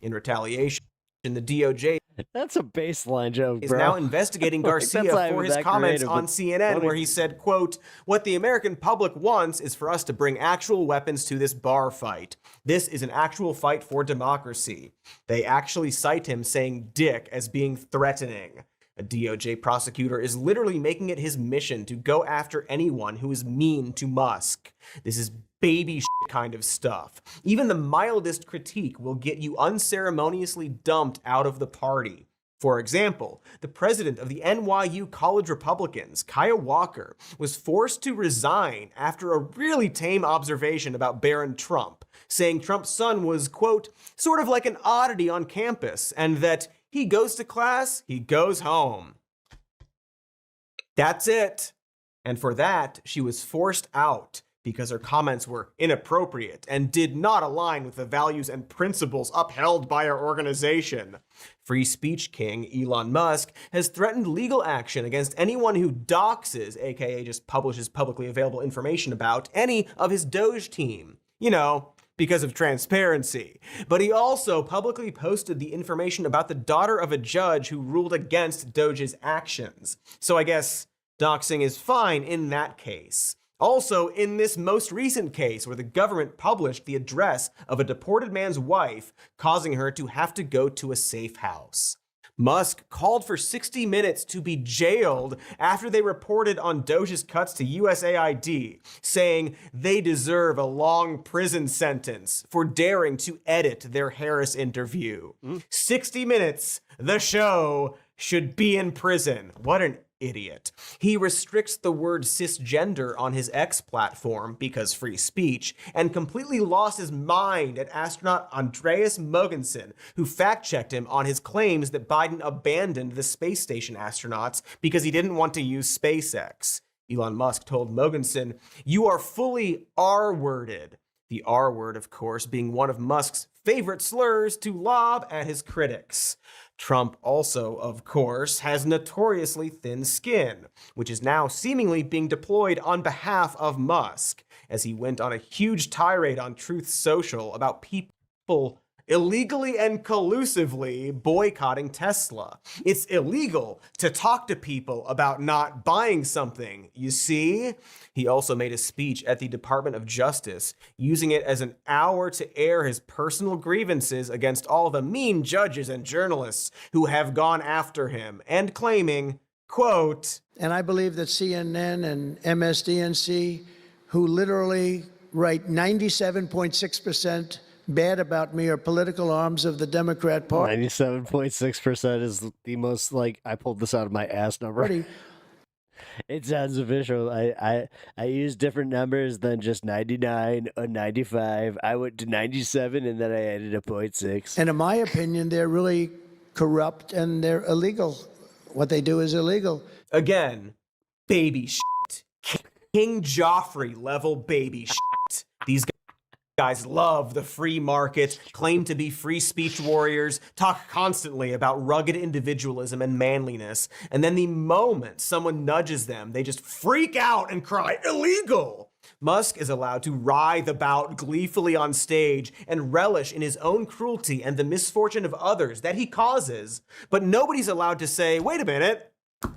In retaliation, the DOJ that's a baseline joke, is bro. now investigating Garcia for his comments on CNN, where he said, quote, what the American public wants is for us to bring actual weapons to this bar fight. This is an actual fight for democracy. They actually cite him saying dick as being threatening. A DOJ prosecutor is literally making it his mission to go after anyone who is mean to Musk. This is baby shit kind of stuff. Even the mildest critique will get you unceremoniously dumped out of the party. For example, the president of the NYU College Republicans, Kaya Walker, was forced to resign after a really tame observation about Barron Trump, saying Trump's son was, quote, sort of like an oddity on campus, and that he goes to class, he goes home. That's it. And for that, she was forced out because her comments were inappropriate and did not align with the values and principles upheld by our organization. Free speech king Elon Musk has threatened legal action against anyone who doxes, aka just publishes publicly available information about, any of his Doge team. You know, because of transparency. But he also publicly posted the information about the daughter of a judge who ruled against Doge's actions. So I guess doxing is fine in that case. Also, in this most recent case where the government published the address of a deported man's wife, causing her to have to go to a safe house. Musk called for 60 Minutes to be jailed after they reported on Doge's cuts to USAID, saying they deserve a long prison sentence for daring to edit their Harris interview. 60 Minutes, the show, should be in prison. What an idiot. He restricts the word cisgender on his X platform because free speech, and completely lost his mind at astronaut Andreas Mogensen, who fact-checked him on his claims that Biden abandoned the space station astronauts because he didn't want to use SpaceX. Elon Musk told Mogensen, "You are fully R-worded." The R word, of course, being one of Musk's favorite slurs to lob at his critics. Trump also, of course, has notoriously thin skin, which is now seemingly being deployed on behalf of Musk, as he went on a huge tirade on Truth Social about people illegally and collusively boycotting Tesla. It's illegal to talk to people about not buying something, you see? He also made a speech at the Department of Justice, using it as an hour to air his personal grievances against all the mean judges and journalists who have gone after him, and claiming, quote, And I believe that CNN and MSDNC, who literally write 97.6% bad about me, are political arms of the Democrat Party. 97.6% is the most, like, I pulled this out of my ass number. It sounds official. I use different numbers than just 99 or 95. I went to 97 and then I added a 0.6. And in my opinion, they're really corrupt and they're illegal. What they do is illegal. Again, baby shit. King Joffrey level baby shit. These guys love the free market, claim to be free speech warriors, talk constantly about rugged individualism and manliness, and then the moment someone nudges them, they just freak out and cry, illegal! Musk is allowed to writhe about gleefully on stage and relish in his own cruelty and the misfortune of others that he causes, but nobody's allowed to say, wait a minute, f***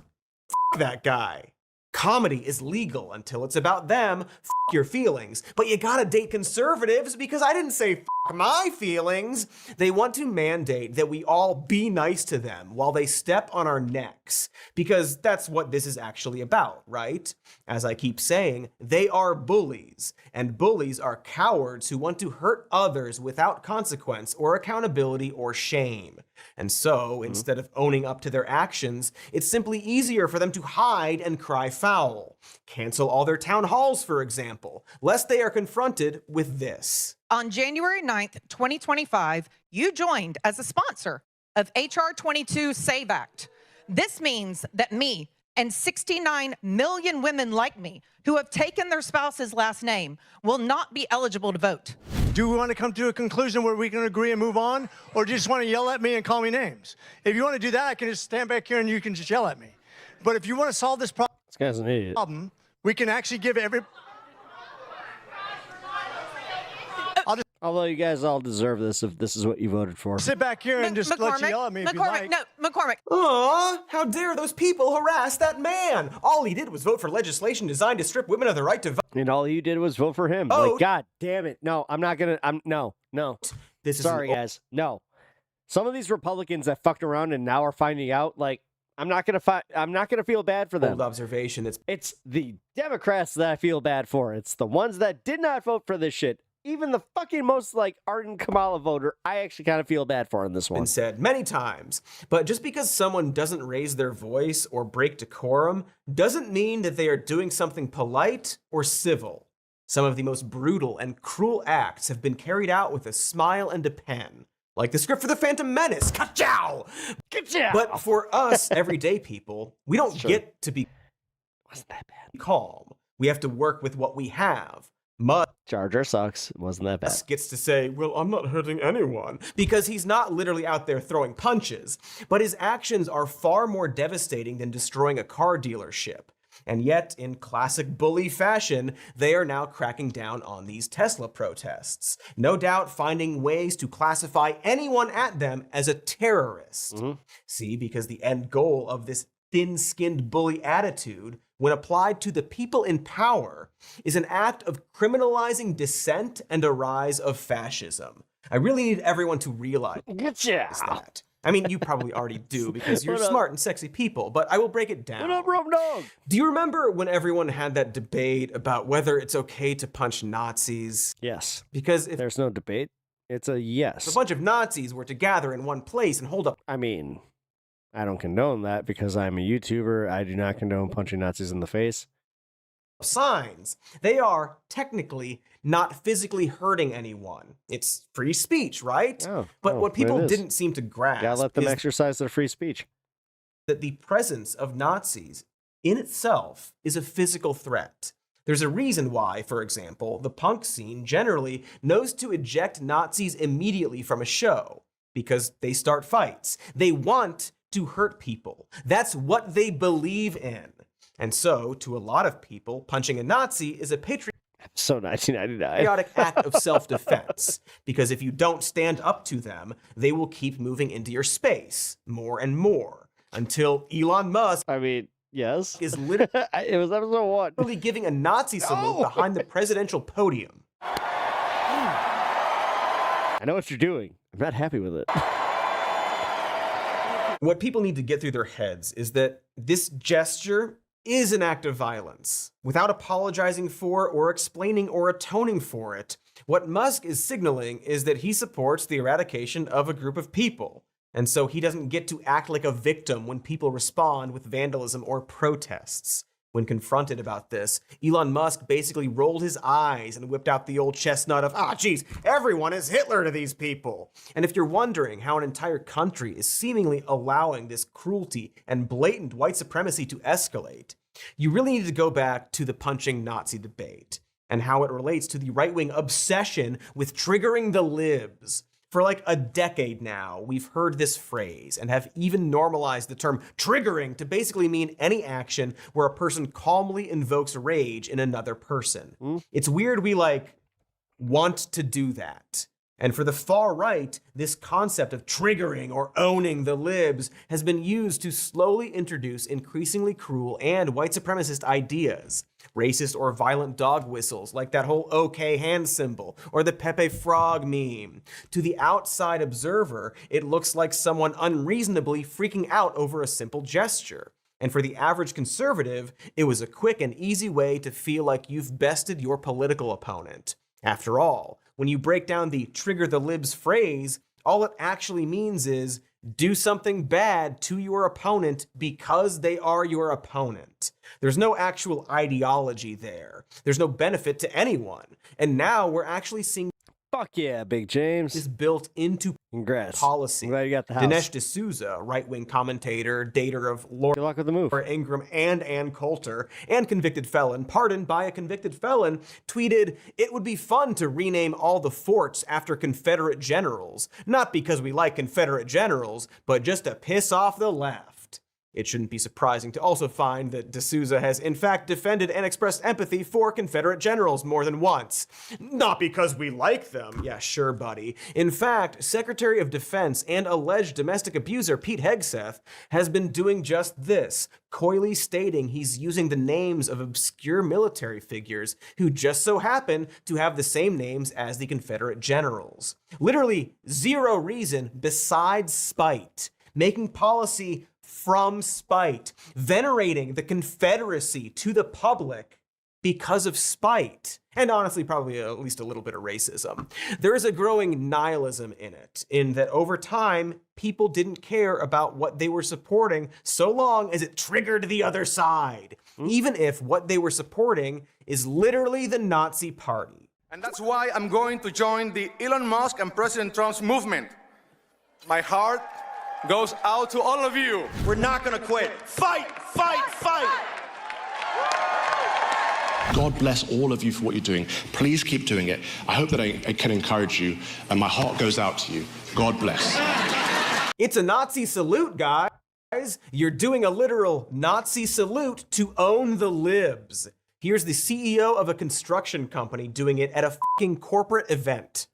that guy. Comedy is legal until it's about them. F*** your feelings. But you gotta date conservatives because I didn't say f*** my feelings. They want to mandate that we all be nice to them while they step on our necks. Because that's what this is actually about, right? As I keep saying, they are bullies. And bullies are cowards who want to hurt others without consequence or accountability or shame. And so, instead of owning up to their actions, it's simply easier for them to hide and cry foul. Cancel all their town halls, for example, lest they are confronted with this. On January 9th, 2025, you joined as a sponsor of H.R. 22 SAVE Act. This means that me and 69 million women like me who have taken their spouse's last name will not be eligible to vote. Do we want to come to a conclusion where we can agree and move on? Or do you just want to yell at me and call me names? If you want to do that, I can just stand back here and you can just yell at me. But if you want to solve this problem, This guy's an idiot. we can actually give every... Although you guys all deserve this if this is what you voted for. Sit back here and just let you yell at me if you like. No, McCormick. Aw, how dare those people harass that man? All he did was vote for legislation designed to strip women of the right to vote. And all you did was vote for him. Oh. Like, God damn it. No, I'm not gonna, no. This is Sorry, guys. No. Some of these Republicans that fucked around and now are finding out, like, I'm not gonna feel bad for them. Bold observation. It's the Democrats that I feel bad for. It's the ones that did not vote for this shit. Even the fucking most, like, ardent Kamala voter, I actually kind of feel bad for in this one. Been said many times, but just because someone doesn't raise their voice or break decorum doesn't mean that they are doing something polite or civil. Some of the most brutal and cruel acts have been carried out with a smile and a pen, like the script for The Phantom Menace. Ka-chow! Ka-chow! But for us, everyday people, we don't get to be Wasn't that bad? Calm. We have to work with what we have. Jar Jar sucks. It wasn't that bad. Gets to say, well, I'm not hurting anyone, because he's not literally out there throwing punches, but his actions are far more devastating than destroying a car dealership. And yet, in classic bully fashion, they are now cracking down on these Tesla protests. No doubt finding ways to classify anyone at them as a terrorist. See, because the end goal of this thin-skinned bully attitude, when applied to the people in power, is an act of criminalizing dissent and a rise of fascism. I really need everyone to realize that. I mean, you probably already do because you're smart and sexy people, but I will break it down. What up, Rope Dog? Do you remember when everyone had that debate about whether it's okay to punch Nazis? Yes. Because if there's no debate, it's a yes. a bunch of Nazis were to gather in one place and hold up. I mean, I don't condone that because I'm a YouTuber. I do not condone punching Nazis in the face. Signs. They are technically not physically hurting anyone. It's free speech, right? But what people didn't seem to grasp gotta let them is exercise their free speech. that the presence of Nazis in itself is a physical threat. There's a reason why, for example, the punk scene generally knows to eject Nazis immediately from a show, because they start fights. They want to hurt people. That's what they believe in. And so, to a lot of people, punching a Nazi is a So 1999. patriotic act of self-defense, because if you don't stand up to them, they will keep moving into your space more and more, until Elon Musk, yes, is literally it was episode 1. Literally giving a Nazi salute behind the presidential podium. I know what you're doing. I'm not happy with it. What people need to get through their heads is that this gesture is an act of violence. Without apologizing for or explaining or atoning for it, what Musk is signaling is that he supports the eradication of a group of people. And so he doesn't get to act like a victim when people respond with vandalism or protests. When confronted about this, Elon Musk basically rolled his eyes and whipped out the old chestnut of, geez, everyone is Hitler to these people. And if you're wondering how an entire country is seemingly allowing this cruelty and blatant white supremacy to escalate, you really need to go back to the punching Nazi debate and how it relates to the right-wing obsession with triggering the libs. For like a decade now, we've heard this phrase and have even normalized the term triggering to basically mean any action where a person calmly invokes rage in another person. It's weird we want to do that. And for the far right, this concept of triggering or owning the libs has been used to slowly introduce increasingly cruel and white supremacist ideas. Racist or violent dog whistles, like that whole OK hand symbol, or the Pepe Frog meme. To the outside observer, it looks like someone unreasonably freaking out over a simple gesture. And for the average conservative, it was a quick and easy way to feel like you've bested your political opponent. After all, when you break down the trigger the libs phrase, all it actually means is do something bad to your opponent because they are your opponent. There's no actual ideology there. There's no benefit to anyone. And now we're actually seeing Fuck yeah, Big James. is built into Congrats. policy. I'm glad you got the house. Dinesh D'Souza, right-wing commentator, dater of Laura Ingraham and Ann Coulter, and convicted felon, pardoned by a convicted felon, tweeted, "It would be fun to rename all the forts after Confederate generals, not because we like Confederate generals, but just to piss off the left." It shouldn't be surprising to also find that D'Souza has in fact defended and expressed empathy for Confederate generals more than once. Not because we like them. Yeah, sure, buddy. In fact, Secretary of Defense and alleged domestic abuser Pete Hegseth has been doing just this, coyly stating he's using the names of obscure military figures who just so happen to have the same names as the Confederate generals. Literally zero reason besides spite. Making policy from spite, venerating the Confederacy to the public because of spite, and honestly probably at least a little bit of racism. There is a growing nihilism in it, in that over time, people didn't care about what they were supporting so long as it triggered the other side, even if what they were supporting is literally the Nazi Party. And that's why I'm going to join the Elon Musk and President Trump's movement. My heart goes out to all of you. We're not going to quit. Fight, fight, fight. God bless all of you for what you're doing. Please keep doing it. I hope that I can encourage you, and my heart goes out to you. God bless. It's a Nazi salute, guys. You're doing a literal Nazi salute to own the libs. Here's the CEO of a construction company doing it at a fucking corporate event.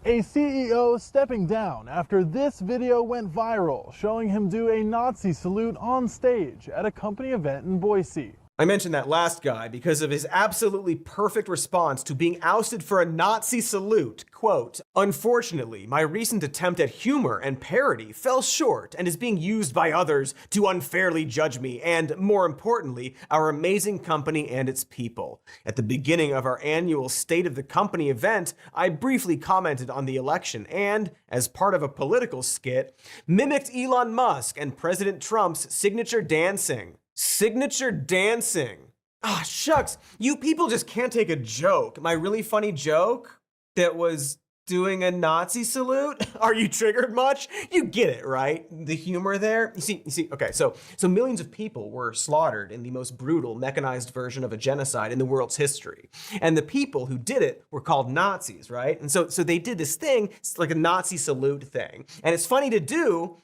A CEO stepping down after this video went viral, showing him do a Nazi salute on stage at a company event in Boise. I mentioned that last guy because of his absolutely perfect response to being ousted for a Nazi salute. Quote, "Unfortunately, my recent attempt at humor and parody fell short and is being used by others to unfairly judge me and, more importantly, our amazing company and its people. At the beginning of our annual State of the Company event, I briefly commented on the election and, as part of a political skit, mimicked Elon Musk and President Trump's signature dancing." Signature dancing. Ah, shucks. You people just can't take a joke. My really funny joke that was doing a Nazi salute. Are you triggered much? You get it, right? The humor there. You see, okay, so millions of people were slaughtered in the most brutal mechanized version of a genocide in the world's history. And the people who did it were called Nazis, right? And so they did this thing, it's like a Nazi salute thing. And it's funny to do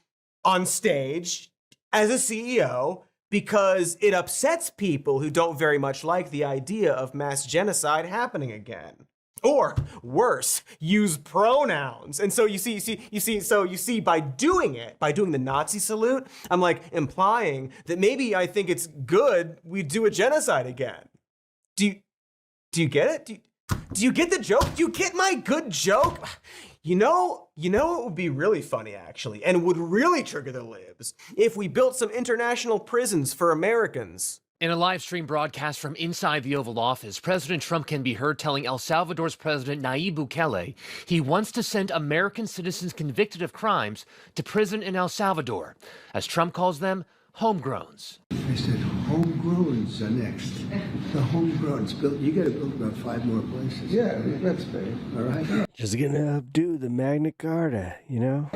on stage as a CEO, because it upsets people who don't very much like the idea of mass genocide happening again. Or worse, use pronouns. And so you see by doing the Nazi salute, I'm like implying that maybe I think it's good we do a genocide again. Do you get it? Do you get the joke? Do you get my good joke? You know what would be really funny, actually, and would really trigger the libs? If we built some international prisons for Americans. In a live stream broadcast from inside the Oval Office, President Trump can be heard telling El Salvador's President Nayib Bukele he wants to send American citizens convicted of crimes to prison in El Salvador, as Trump calls them homegrowns. I said homegrowns are next. The homegrowns built. You got to build about 5 more places. Yeah, that's fair. All right. Just gonna do the Magna Carta, you know?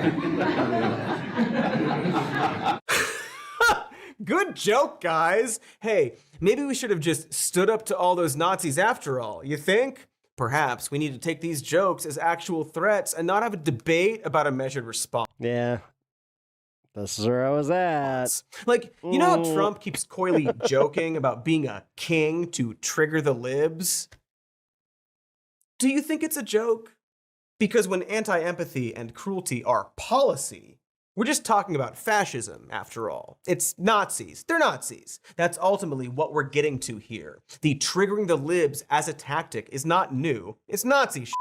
Good joke, guys. Hey, maybe we should have just stood up to all those Nazis after all, you think? Perhaps we need to take these jokes as actual threats and not have a debate about a measured response. Yeah. This is where I was at. Like, you know how Trump keeps coyly joking about being a king to trigger the libs? Do you think it's a joke? Because when anti-empathy and cruelty are policy, we're just talking about fascism, after all. It's Nazis. They're Nazis. That's ultimately what we're getting to here. The triggering the libs as a tactic is not new. It's Nazi shit.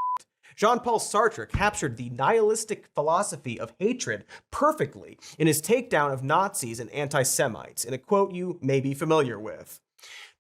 Jean-Paul Sartre captured the nihilistic philosophy of hatred perfectly in his takedown of Nazis and anti-Semites, in a quote you may be familiar with.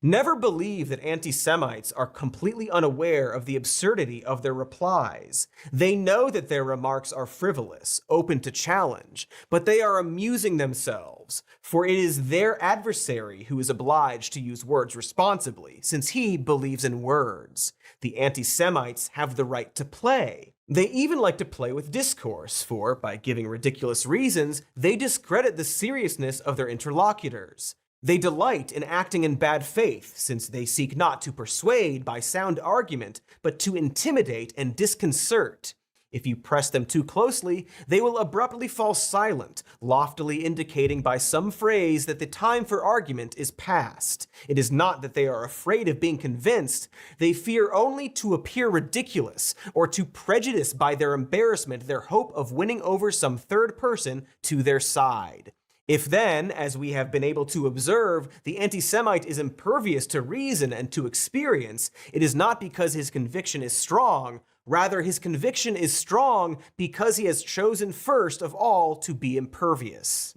Never believe that anti-Semites are completely unaware of the absurdity of their replies. They know that their remarks are frivolous, open to challenge, but they are amusing themselves, for it is their adversary who is obliged to use words responsibly, since he believes in words. The anti-Semites have the right to play. They even like to play with discourse, for, by giving ridiculous reasons, they discredit the seriousness of their interlocutors. They delight in acting in bad faith, since they seek not to persuade by sound argument, but to intimidate and disconcert. If you press them too closely, they will abruptly fall silent, loftily indicating by some phrase that the time for argument is past. It is not that they are afraid of being convinced, they fear only to appear ridiculous, or to prejudice by their embarrassment their hope of winning over some third person to their side. If then, as we have been able to observe, the anti-Semite is impervious to reason and to experience, it is not because his conviction is strong, rather his conviction is strong because he has chosen first of all to be impervious.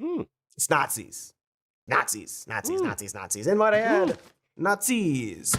It's Nazis. Nazis. And what I add? Nazis.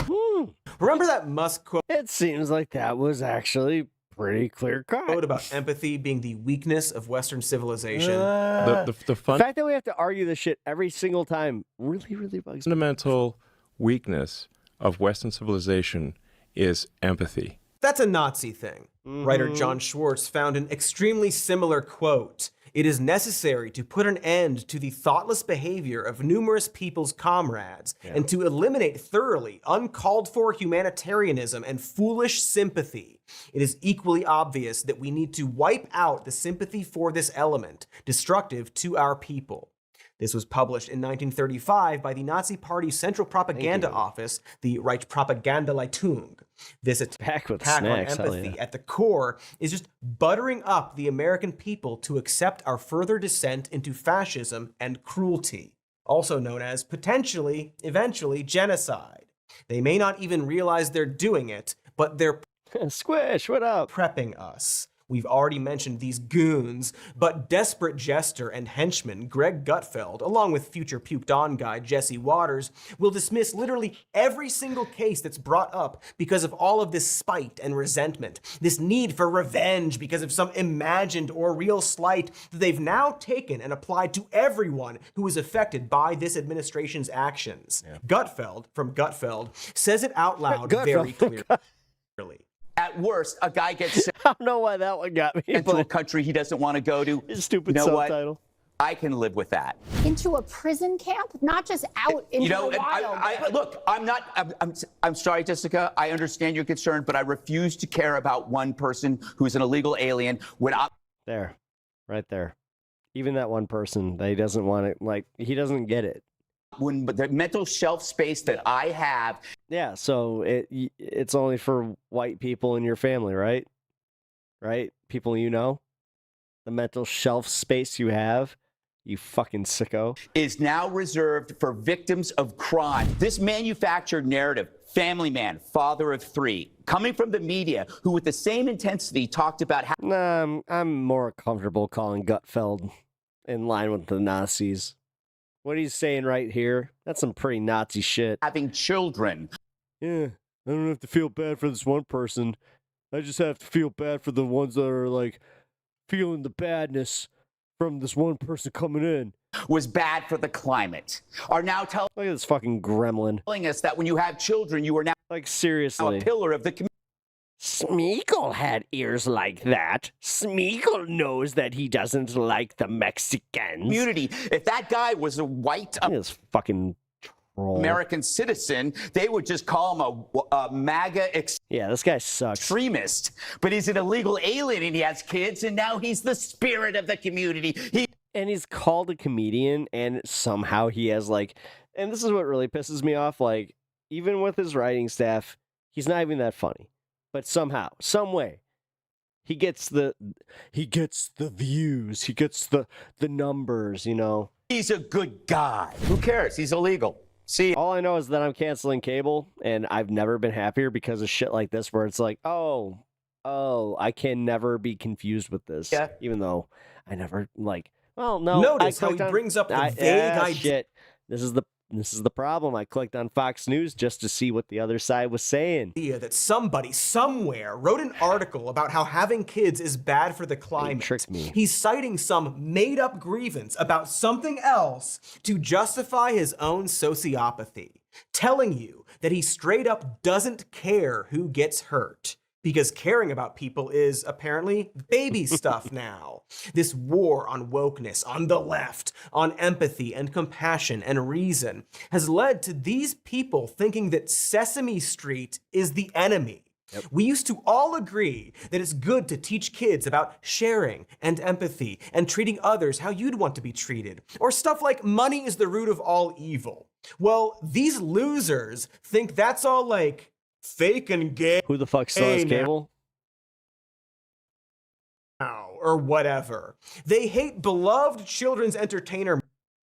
Remember that Musk quote? It seems like that was actually pretty clear cut about empathy being the weakness of Western civilization. The fact that we have to argue this shit every single time really bugs me. Fundamental weakness of Western civilization is empathy. That's a Nazi thing. Writer John Schwartz found an extremely similar quote. It is necessary to put an end to the thoughtless behavior of numerous people's comrades and to eliminate thoroughly uncalled for humanitarianism and foolish sympathy. It is equally obvious that we need to wipe out the sympathy for this element, destructive to our people. This was published in 1935 by the Nazi Party's Central Propaganda Office, the Reichspropagandaleitung. This attack on empathy at the core is just buttering up the American people to accept our further descent into fascism and cruelty, also known as potentially, eventually, genocide. They may not even realize they're doing it, but they're Squish, what up? Prepping us. We've already mentioned these goons, but desperate jester and henchman Greg Gutfeld, along with future puked on guy Jesse Waters, will dismiss literally every single case that's brought up because of all of this spite and resentment, this need for revenge because of some imagined or real slight that they've now taken and applied to everyone who is affected by this administration's actions. Gutfeld, from Gutfeld, says it out loud very clearly. At worst, a guy gets sent I don't know why that one got me. into a country he doesn't want to go to. Stupid you know subtitle. What? I can live with that. Into a prison camp, not just out into the wild. Look, I'm sorry, Jessica. I understand your concern, but I refuse to care about one person who's an illegal alien when I'm there, right there. Even that one person, that he doesn't want it. Like he doesn't get it. When the mental shelf space that I have. Yeah, so it's only for white people in your family, right? Right? People you know? The mental shelf space you have, you fucking sicko. Is now reserved for victims of crime. This manufactured narrative, family man, father of three, coming from the media, who with the same intensity talked about how... Nah, I'm more comfortable calling Gutfeld in line with the Nazis. What he's saying right here, that's some pretty Nazi shit. Having children. Yeah, I don't have to feel bad for this one person. I just have to feel bad for the ones that are, like, feeling the badness from this one person coming in. Was bad for the climate. Are now telling... Look at this fucking gremlin. ...telling us that when you have children, you are now... Like, seriously. ...a pillar of the community. Smeagol had ears like that. Smeagol knows that he doesn't like the Mexicans. Community. If that guy was a white fucking troll. American citizen, they would just call him a MAGA yeah, this guy sucks. Extremist. But he's an illegal alien and he has kids, and now he's the spirit of the community. And he's called a comedian, and somehow he has like, and this is what really pisses me off, like, even with his writing staff, he's not even that funny. But somehow, some way, he gets the views, he gets the numbers, you know. He's a good guy. Who cares? He's illegal. See, all I know is that I'm canceling cable, and I've never been happier because of shit like this, where it's like, oh, I can never be confused with this. Yeah. Even though I never like. Well, no. Notice how he brings up the vague idea. Shit. This is the problem. I clicked on Fox News just to see what the other side was saying. That somebody somewhere wrote an article about how having kids is bad for the climate. He tricked me. He's citing some made-up grievance about something else to justify his own sociopathy, telling you that he straight up doesn't care who gets hurt. Because caring about people is apparently baby stuff now. This war on wokeness, on the left, on empathy and compassion and reason has led to these people thinking that Sesame Street is the enemy. Yep. We used to all agree that it's good to teach kids about sharing and empathy and treating others how you'd want to be treated, or stuff like money is the root of all evil. Well, these losers think that's all like fake and gay. Who the fuck still has cable? Or whatever. They hate beloved children's entertainer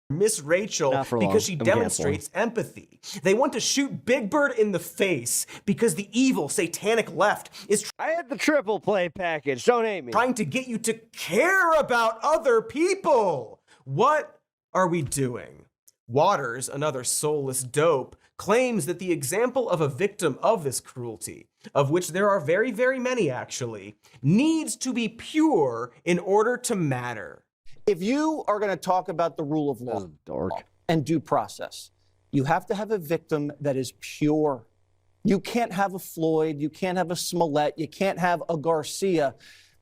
Miss Rachel because she demonstrates empathy. They want to shoot Big Bird in the face because the evil satanic left is I had the triple play package. Don't hate me. Trying to get you to care about other people. What are we doing? Waters, another soulless dope, claims that the example of a victim of this cruelty, of which there are very, very many actually, needs to be pure in order to matter. If you are going to talk about the rule of law and due process, you have to have a victim that is pure. You can't have a Floyd, you can't have a Smollett, you can't have a Garcia.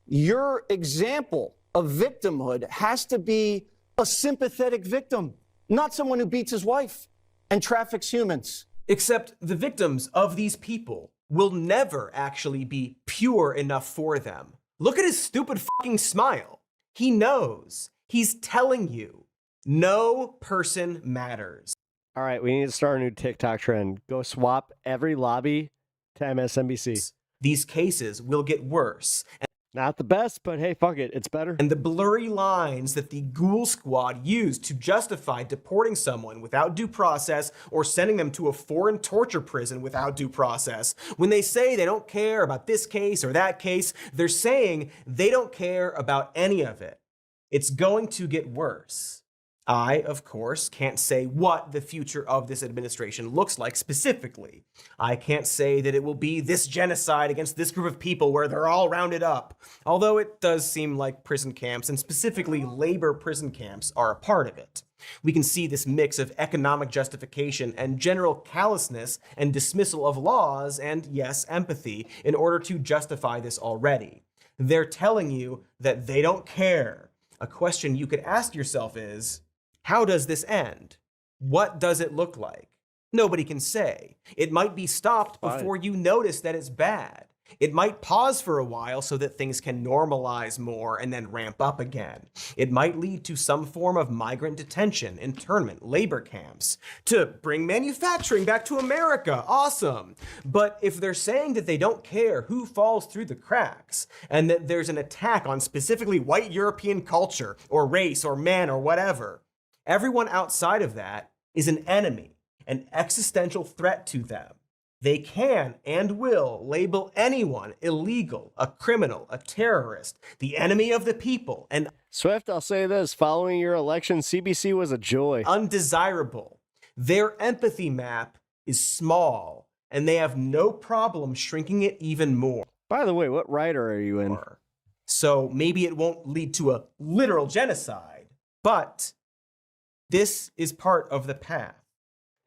Your example of victimhood has to be a sympathetic victim, not someone who beats his wife and traffics humans. Except the victims of these people will never actually be pure enough for them. Look at his stupid fucking smile. He knows. He's telling you. No person matters. All right, we need to start a new TikTok trend. Go swap every lobby to MSNBC. These cases will get worse. Not the best, but hey, fuck it, it's better. And the blurry lines that the Ghoul Squad used to justify deporting someone without due process or sending them to a foreign torture prison without due process. When they say they don't care about this case or that case, they're saying they don't care about any of it. It's going to get worse. I, of course, can't say what the future of this administration looks like specifically. I can't say that it will be this genocide against this group of people where they're all rounded up, although it does seem like prison camps, and specifically labor prison camps, are a part of it. We can see this mix of economic justification and general callousness and dismissal of laws and, yes, empathy in order to justify this already. They're telling you that they don't care. A question you could ask yourself is, how does this end? What does it look like? Nobody can say. It might be stopped before you notice that it's bad. It might pause for a while so that things can normalize more and then ramp up again. It might lead to some form of migrant detention, internment, labor camps, to bring manufacturing back to America. Awesome. But if they're saying that they don't care who falls through the cracks and that there's an attack on specifically white European culture or race or man or whatever, everyone outside of that is an enemy, an existential threat to them. They can and will label anyone illegal, a criminal, a terrorist, the enemy of the people, and Swift, I'll say this, following your election, CBC was a joy. Undesirable. Their empathy map is small, and they have no problem shrinking it even more. By the way, what writer are you in? So maybe it won't lead to a literal genocide, but this is part of the path.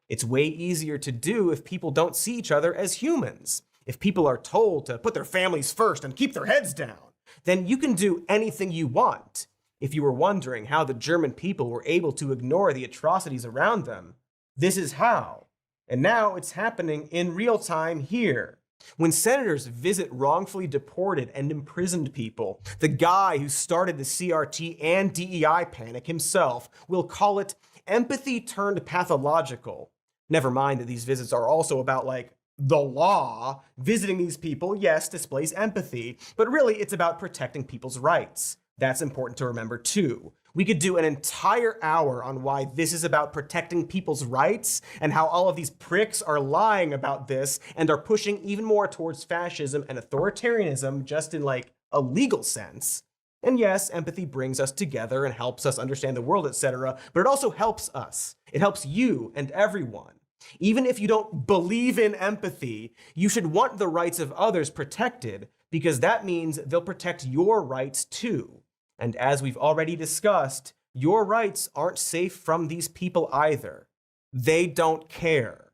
It's way easier to do if people don't see each other as humans. If people are told to put their families first and keep their heads down, then you can do anything you want. If you were wondering how the German people were able to ignore the atrocities around them, this is how. And now it's happening in real time here. When senators visit wrongfully deported and imprisoned people, the guy who started the CRT and DEI panic himself will call it empathy turned pathological. Never mind that these visits are also about, like, the law. Visiting these people, yes, displays empathy, but really it's about protecting people's rights. That's important to remember too. We could do an entire hour on why this is about protecting people's rights and how all of these pricks are lying about this and are pushing even more towards fascism and authoritarianism just in, like, a legal sense. And yes, empathy brings us together and helps us understand the world, etc., but it also helps us. It helps you and everyone. Even if you don't believe in empathy, you should want the rights of others protected, because that means they'll protect your rights too. And as we've already discussed, your rights aren't safe from these people either. They don't care.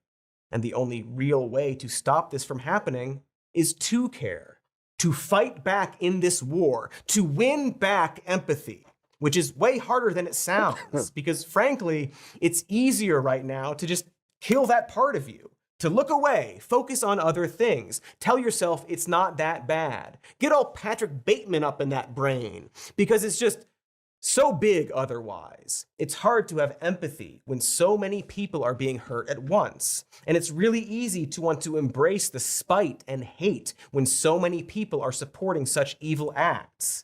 And the only real way to stop this from happening is to care, to fight back in this war, to win back empathy, which is way harder than it sounds, because frankly, it's easier right now to just kill that part of you, to look away, focus on other things, tell yourself it's not that bad. Get all Patrick Bateman up in that brain, because it's just so big otherwise. It's hard to have empathy when so many people are being hurt at once. And it's really easy to want to embrace the spite and hate when so many people are supporting such evil acts.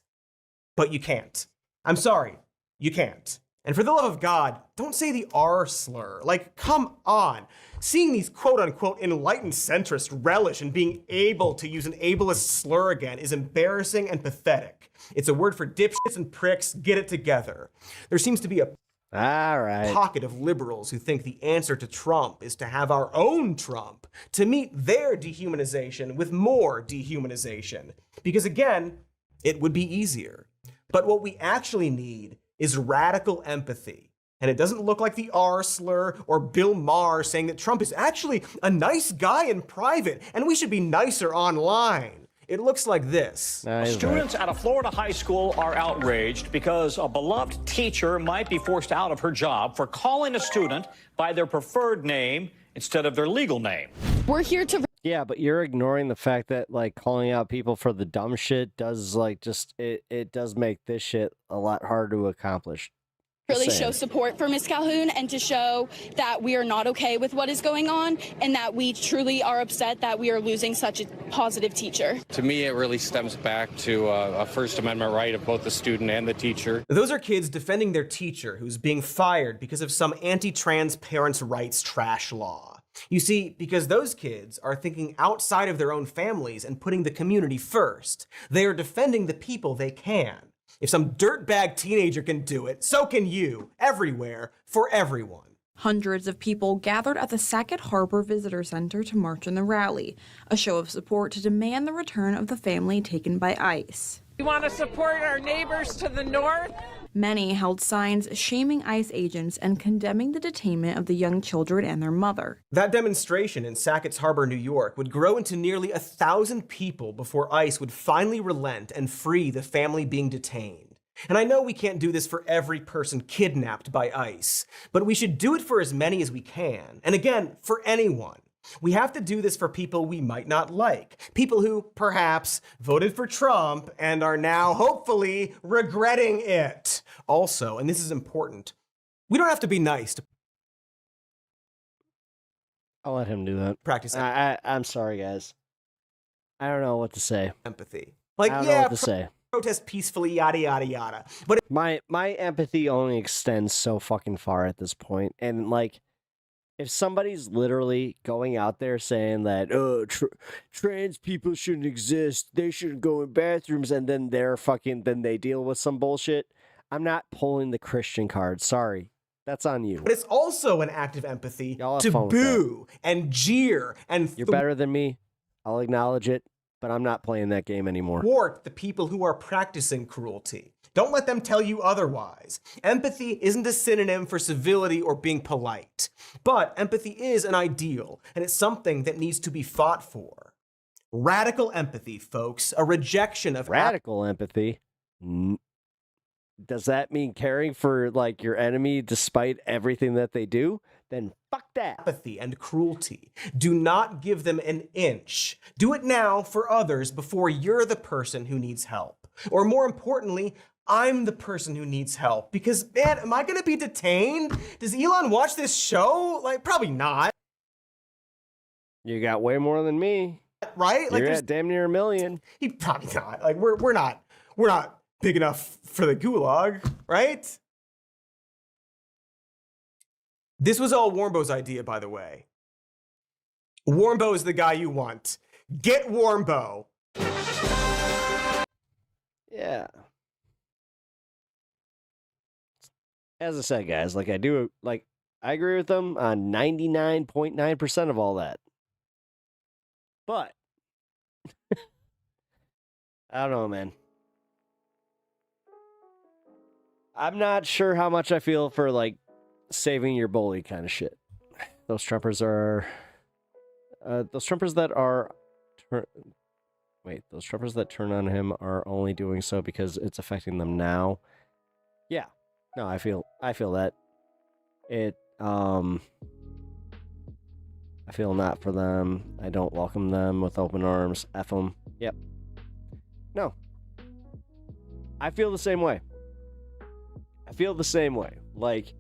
But you can't. I'm sorry, you can't. And for the love of God, don't say the R slur. Like, come on. Seeing these quote-unquote enlightened centrists relish in being able to use an ableist slur again is embarrassing and pathetic. It's a word for dipshits and pricks. Get it together. There seems to be a pocket of liberals who think the answer to Trump is to have our own Trump, to meet their dehumanization with more dehumanization. Because again, it would be easier. But what we actually need is radical empathy. And it doesn't look like the R slur or Bill Maher saying that Trump is actually a nice guy in private and we should be nicer online. It looks like this. Students at a Florida high school are outraged because a beloved teacher might be forced out of her job for calling a student by their preferred name instead of their legal name. We're here to... Yeah, but you're ignoring the fact that, like, calling out people for the dumb shit does, like, just, it does make this shit a lot harder to accomplish. really show support for Ms. Calhoun and to show that we are not okay with what is going on and that we truly are upset that we are losing such a positive teacher. To me, it really stems back to a First Amendment right of both the student and the teacher. Those are kids defending their teacher who's being fired because of some anti-trans parents' rights trash law. You see, because those kids are thinking outside of their own families and putting the community first. They are defending the people they can. If some dirtbag teenager can do it, so can you, everywhere, for everyone. Hundreds of people gathered at the Sackett Harbor Visitor Center to march in the rally, a show of support to demand the return of the family taken by ICE. We want to support our neighbors to the north. Many held signs shaming ICE agents and condemning the detainment of the young children and their mother. That demonstration in Sackett's Harbor, New York would grow into nearly 1,000 people before ICE would finally relent and free the family being detained. And I know we can't do this for every person kidnapped by ICE, but we should do it for as many as we can. And again, for anyone. We have to do this for people we might not like. People who, perhaps, voted for Trump and are now, hopefully, regretting it. Also, and this is important, we don't have to be nice to... I'll let him do that. Practice. I'm sorry, guys. I don't know what to say. Empathy. Like, I don't know what to say. Protest peacefully, yada, yada, yada. But my empathy only extends so fucking far at this point. And, like, if somebody's literally going out there saying that, oh, trans people shouldn't exist, they shouldn't go in bathrooms, and then then they deal with some bullshit, I'm not pulling the Christian card. Sorry. That's on you. But it's also an act of empathy to boo and jeer and you're better than me. I'll acknowledge it, but I'm not playing that game anymore. Thwart the people who are practicing cruelty. Don't let them tell you otherwise. Empathy isn't a synonym for civility or being polite. But empathy is an ideal, and it's something that needs to be fought for. Radical empathy, folks. A rejection of... Radical empathy? Does that mean caring for, like, your enemy despite everything that they do? Then fuck that. Apathy and cruelty. Do not give them an inch. Do it now for others before you're the person who needs help. Or more importantly, I'm the person who needs help. Because, man, am I going to be detained? Does Elon watch this show? Like, probably not. You got way more than me. Right? Like, you're at damn near 1 million. He probably not. Like, we're not big enough for the gulag, right? This was all Warmbo's idea, by the way. Warmbo is the guy you want. Get Warmbo. Yeah. As I said, guys, like I agree with them on 99.9% of all that. But I don't know, man. I'm not sure how much I feel for, like, saving your bully kind of shit. Those Trumpers are... those Trumpers that turn on him are only doing so because it's affecting them now. Yeah. No, I feel that. I feel not for them. I don't welcome them with open arms. F them. Yep. No. I feel the same way. Like,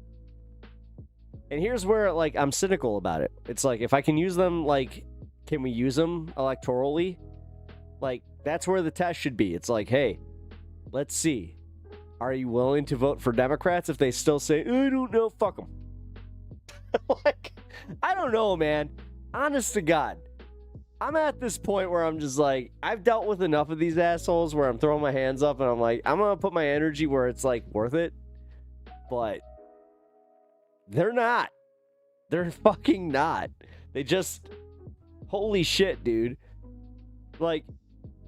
and here's where, like, I'm cynical about it. It's like, if I can use them, like, can we use them electorally? Like, that's where the test should be. It's like, hey, let's see. Are you willing to vote for Democrats if they still say, I don't know, fuck them? Like, I don't know, man. Honest to God. I'm at this point where I'm just like, I've dealt with enough of these assholes where I'm throwing my hands up and I'm like, I'm going to put my energy where it's, like, worth it. But they're not. They're fucking not. They just, holy shit, dude. Like,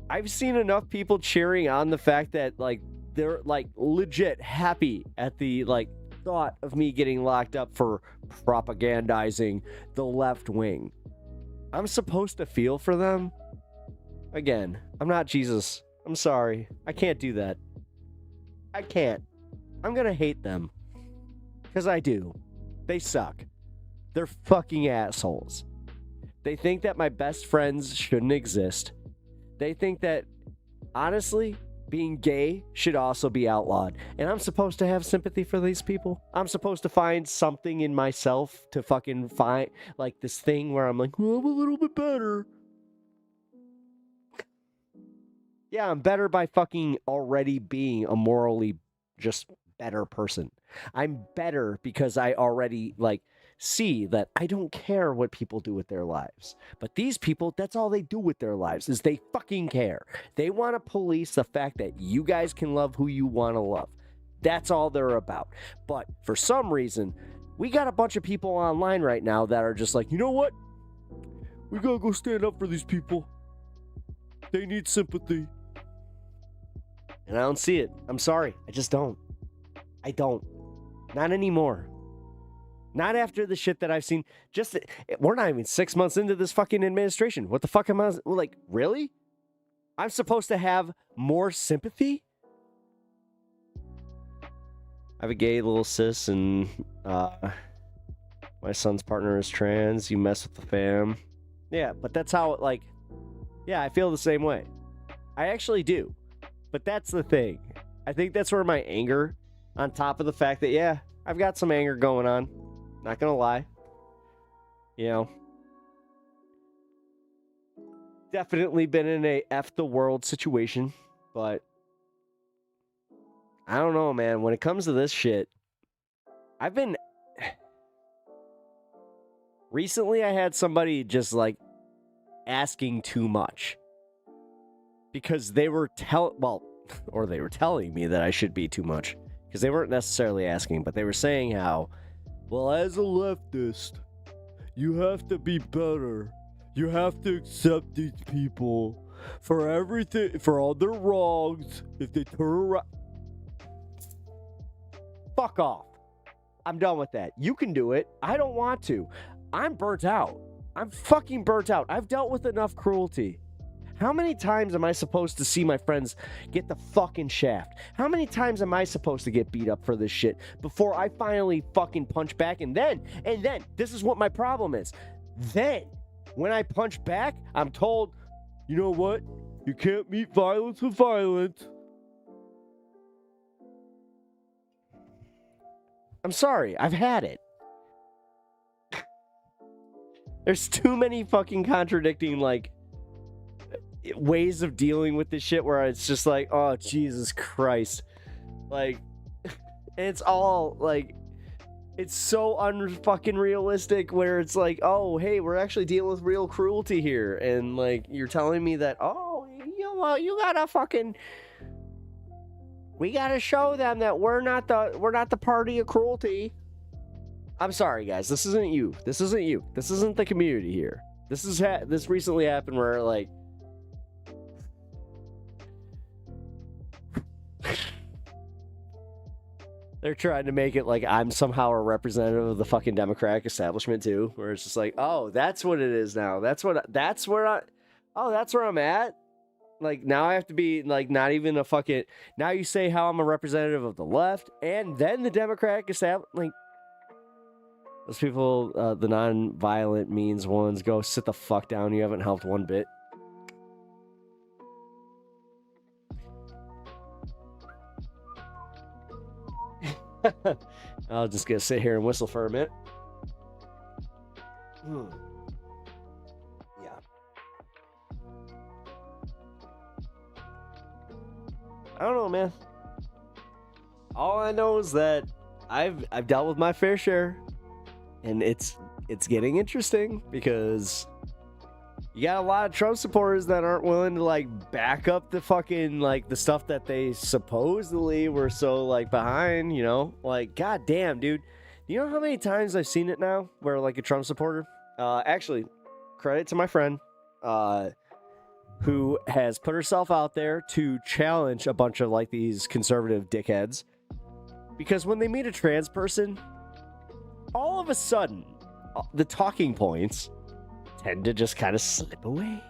I've seen enough people cheering on the fact that, like, they're, like, legit happy at the, like, thought of me getting locked up for propagandizing the left wing. I'm supposed to feel for them? Again, I'm not Jesus. I'm sorry. I can't do that. I can't. I'm gonna hate them. Because I do. They suck. They're fucking assholes. They think that my best friends shouldn't exist. They think that, honestly, being gay should also be outlawed. And I'm supposed to have sympathy for these people? I'm supposed to find something in myself to fucking find, like, this thing where I'm like, well, I'm a little bit better. Yeah, I'm better by fucking already being a morally just better person. I'm better because I already, like, see that I don't care what people do with their lives. But these people, that's all they do with their lives, is they fucking care. They want to police the fact that you guys can love who you want to love. That's all they're about. But for some reason, we got a bunch of people online right now that are just like, you know what? We gotta go stand up for these people. They need sympathy. And I don't see it. I'm sorry. I just don't. I don't. Not anymore. Not after the shit that I've seen. Just, we're not even 6 months into this fucking administration. What the fuck am I, like, really? I'm supposed to have more sympathy? I have a gay little sis and my son's partner is trans. You mess with the fam. Yeah, but that's how, like, yeah, I feel the same way. I actually do. But that's the thing. I think that's where my anger, on top of the fact that, yeah, I've got some anger going on. Not gonna lie. You know. Definitely been in a F the world situation. But I don't know, man. When it comes to this shit, I've been... Recently, I had somebody just, like, asking too much. Because they were they were telling me that I should be too much. Because they weren't necessarily asking, but they were saying how, well, as a leftist, you have to be better. You have to accept these people for everything, for all their wrongs. If they turn around, fuck off. I'm done with that. You can do it. I don't want to. I'm burnt out. I'm fucking burnt out. I've dealt with enough cruelty. How many times am I supposed to see my friends get the fucking shaft? How many times am I supposed to get beat up for this shit before I finally fucking punch back? And then, this is what my problem is. Then, when I punch back, I'm told, you know what? You can't meet violence with violence. I'm sorry, I've had it. There's too many fucking contradicting, like, ways of dealing with this shit where it's just like, oh, Jesus Christ. Like, it's all, like, it's so unfucking realistic where it's like, oh, hey, we're actually dealing with real cruelty here. And, like, you're telling me that, oh, you gotta fucking... We gotta show them that we're not the party of cruelty. I'm sorry, guys. This isn't you. This isn't you. This isn't the community here. This recently happened where, like, they're trying to make it like I'm somehow a representative of the fucking Democratic establishment too, where it's just like, oh, that's what it is now. That's where I'm at. Like, now I have to be, like, not even a fucking... Now you say how I'm a representative of the left, and then the Democratic establishment... Like, those people, the non-violent means ones, go sit the fuck down. You haven't helped one bit. I'll just gonna sit here and whistle for a minute. Yeah. I don't know, man. All I know is that I've dealt with my fair share, and it's getting interesting because you got a lot of Trump supporters that aren't willing to, like, back up the fucking, like, the stuff that they supposedly were so, like, behind, you know? Like, goddamn, dude. You know how many times I've seen it now where, like, a Trump supporter, actually, credit to my friend, who has put herself out there to challenge a bunch of, like, these conservative dickheads. Because when they meet a trans person, all of a sudden, the talking points tend to just kind of slip away.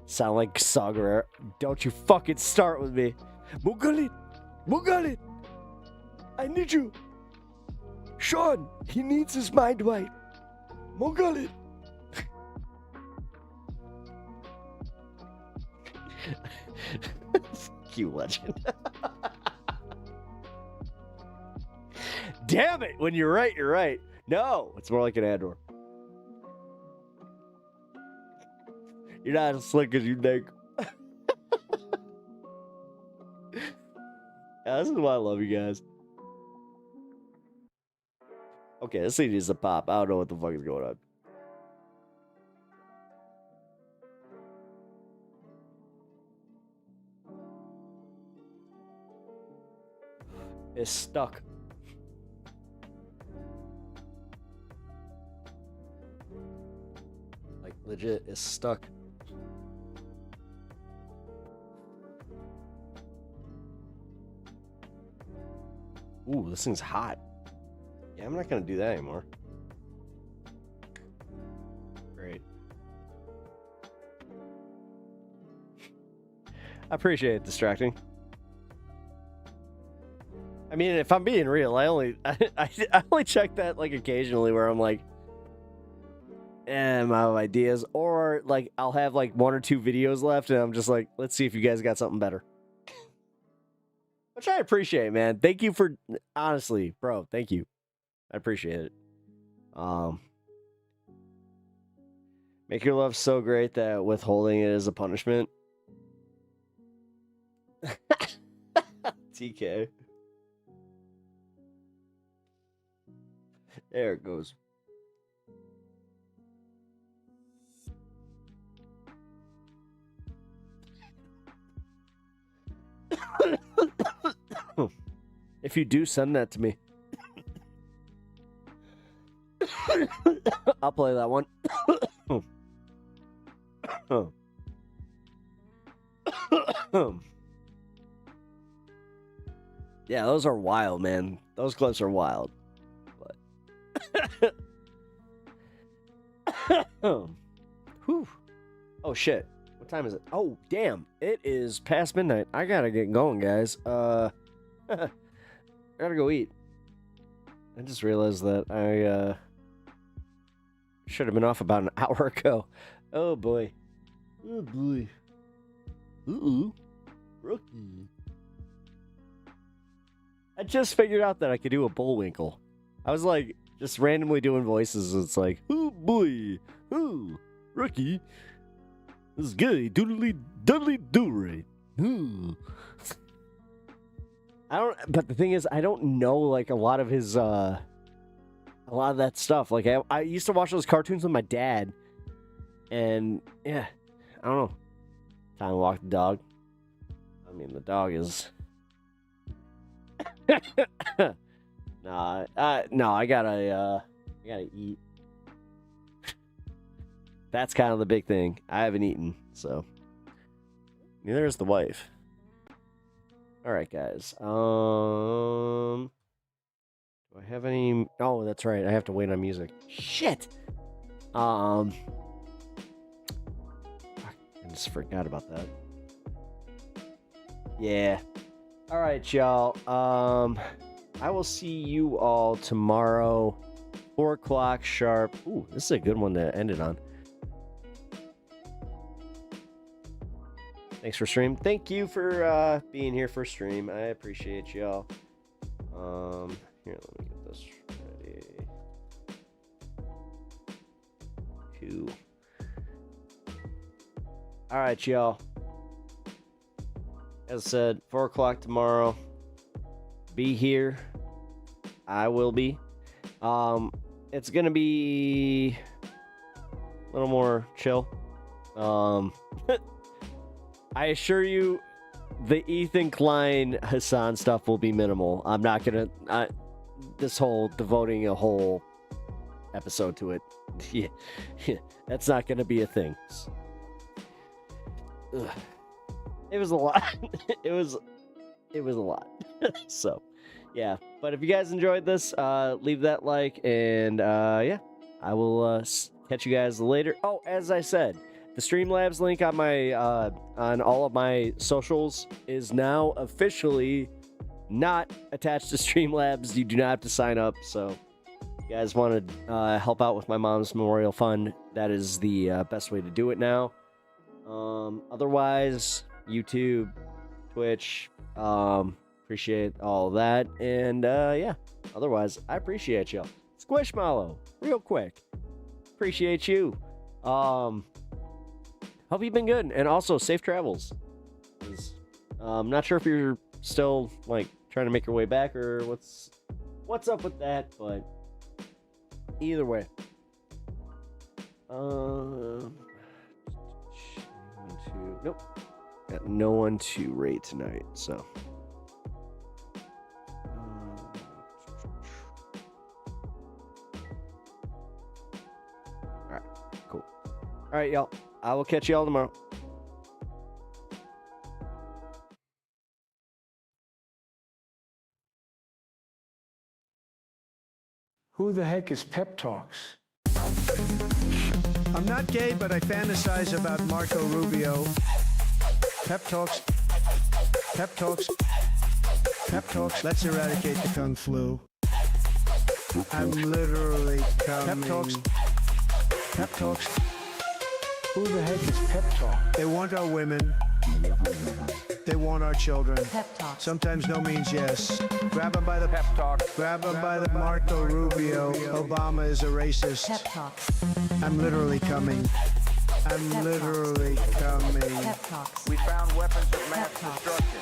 Sound like Sagar. Don't you fucking start with me. Mugalit! Mugalit! I need you. Sean, he needs his mind wipe. Mugalit! Fuck you, legend. Damn it! When you're right, you're right. No, it's more like an Andor. You're not as slick as you think. Yeah, this is why I love you guys. Okay, this thing needs to pop. I don't know what the fuck is going on. It's stuck. Like, legit, it's stuck. Ooh, this thing's hot. Yeah, I'm not gonna do that anymore. Great. I appreciate it distracting. I mean, if I'm being real, I only check that like occasionally where I'm like, I'm out of ideas, or like I'll have like 1 or 2 videos left and I'm just like, let's see if you guys got something better. Which I appreciate, man. Thank you for, honestly, bro, thank you. I appreciate it. Make your love so great that withholding it is a punishment. TK. There it goes. If you do, send that to me. I'll play that one. Yeah, those are wild, man. Those clips are wild. But whew. Oh shit. What time is it? Oh damn. It is past midnight. I gotta get going, guys. I gotta go eat. I just realized that I should have been off about an hour ago. Oh boy. Oh boy. Ooh. Rookie. I just figured out that I could do a Bullwinkle. I was like just randomly doing voices. It's like, oh boy. Oh, rookie. This guy doodly doodly do right. Ooh. I don't, but the thing is, I don't know like a lot of his, a lot of that stuff. Like I used to watch those cartoons with my dad, and yeah, I don't know. Time to walk the dog. I mean, the dog is. No, I gotta eat. That's kind of the big thing. I haven't eaten, so neither is the wife. All right, guys. Do I have any? Oh, that's right. I have to wait on music. Shit. I just forgot about that. Yeah. All right, y'all. I will see you all tomorrow, 4 o'clock sharp. Ooh, this is a good one to end it on. Thanks for stream. Thank you for being here for stream. I appreciate y'all. Here, let me get this ready. 2. All right, y'all. As I said, 4 o'clock tomorrow. Be here. I will be. It's gonna be a little more chill. I assure you, the Ethan Klein HASAN stuff will be minimal. I'm not gonna this whole devoting a whole episode to it. Yeah, that's not gonna be a thing. Ugh. It was a lot. It It was a lot. So, yeah. But if you guys enjoyed this, leave that like, and yeah, I will catch you guys later. Oh, as I said, the Streamlabs link on my on all of my socials is now officially not attached to Streamlabs. You do not have to sign up. So, if you guys want to help out with my mom's memorial fund, that is the best way to do it now. Otherwise, YouTube, Twitch, appreciate all of that. And yeah, otherwise, I appreciate y'all. Squishmallow, real quick. Appreciate you. Hope you've been good. And also, safe travels. I'm not sure if you're still, like, trying to make your way back or what's up with that, but either way. Nope. Got no one to rate tonight, so. Alright, cool. Alright, y'all. I will catch y'all tomorrow. Who the heck is Pep Talks? I'm not gay, but I fantasize about Marco Rubio. Pep Talks. Pep Talks. Pep Talks. Let's eradicate the Kung Flu. I'm literally coming. Pep Talks. Pep Talks. Who the heck is Pep Talk? They want our women. They want our children. Pep Talk. Sometimes no means yes. Grab them by the Pep Talk. Grab them by the Marco Rubio. Obama is a racist. Pep Talk. I'm literally coming. I'm Pep literally coming. Pep Talks. We found weapons of mass Pep Talks. destruction.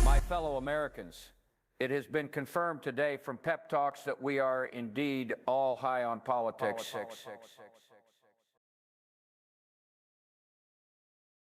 My fellow Americans, it has been confirmed today from Pep Talks that we are indeed all high on politics.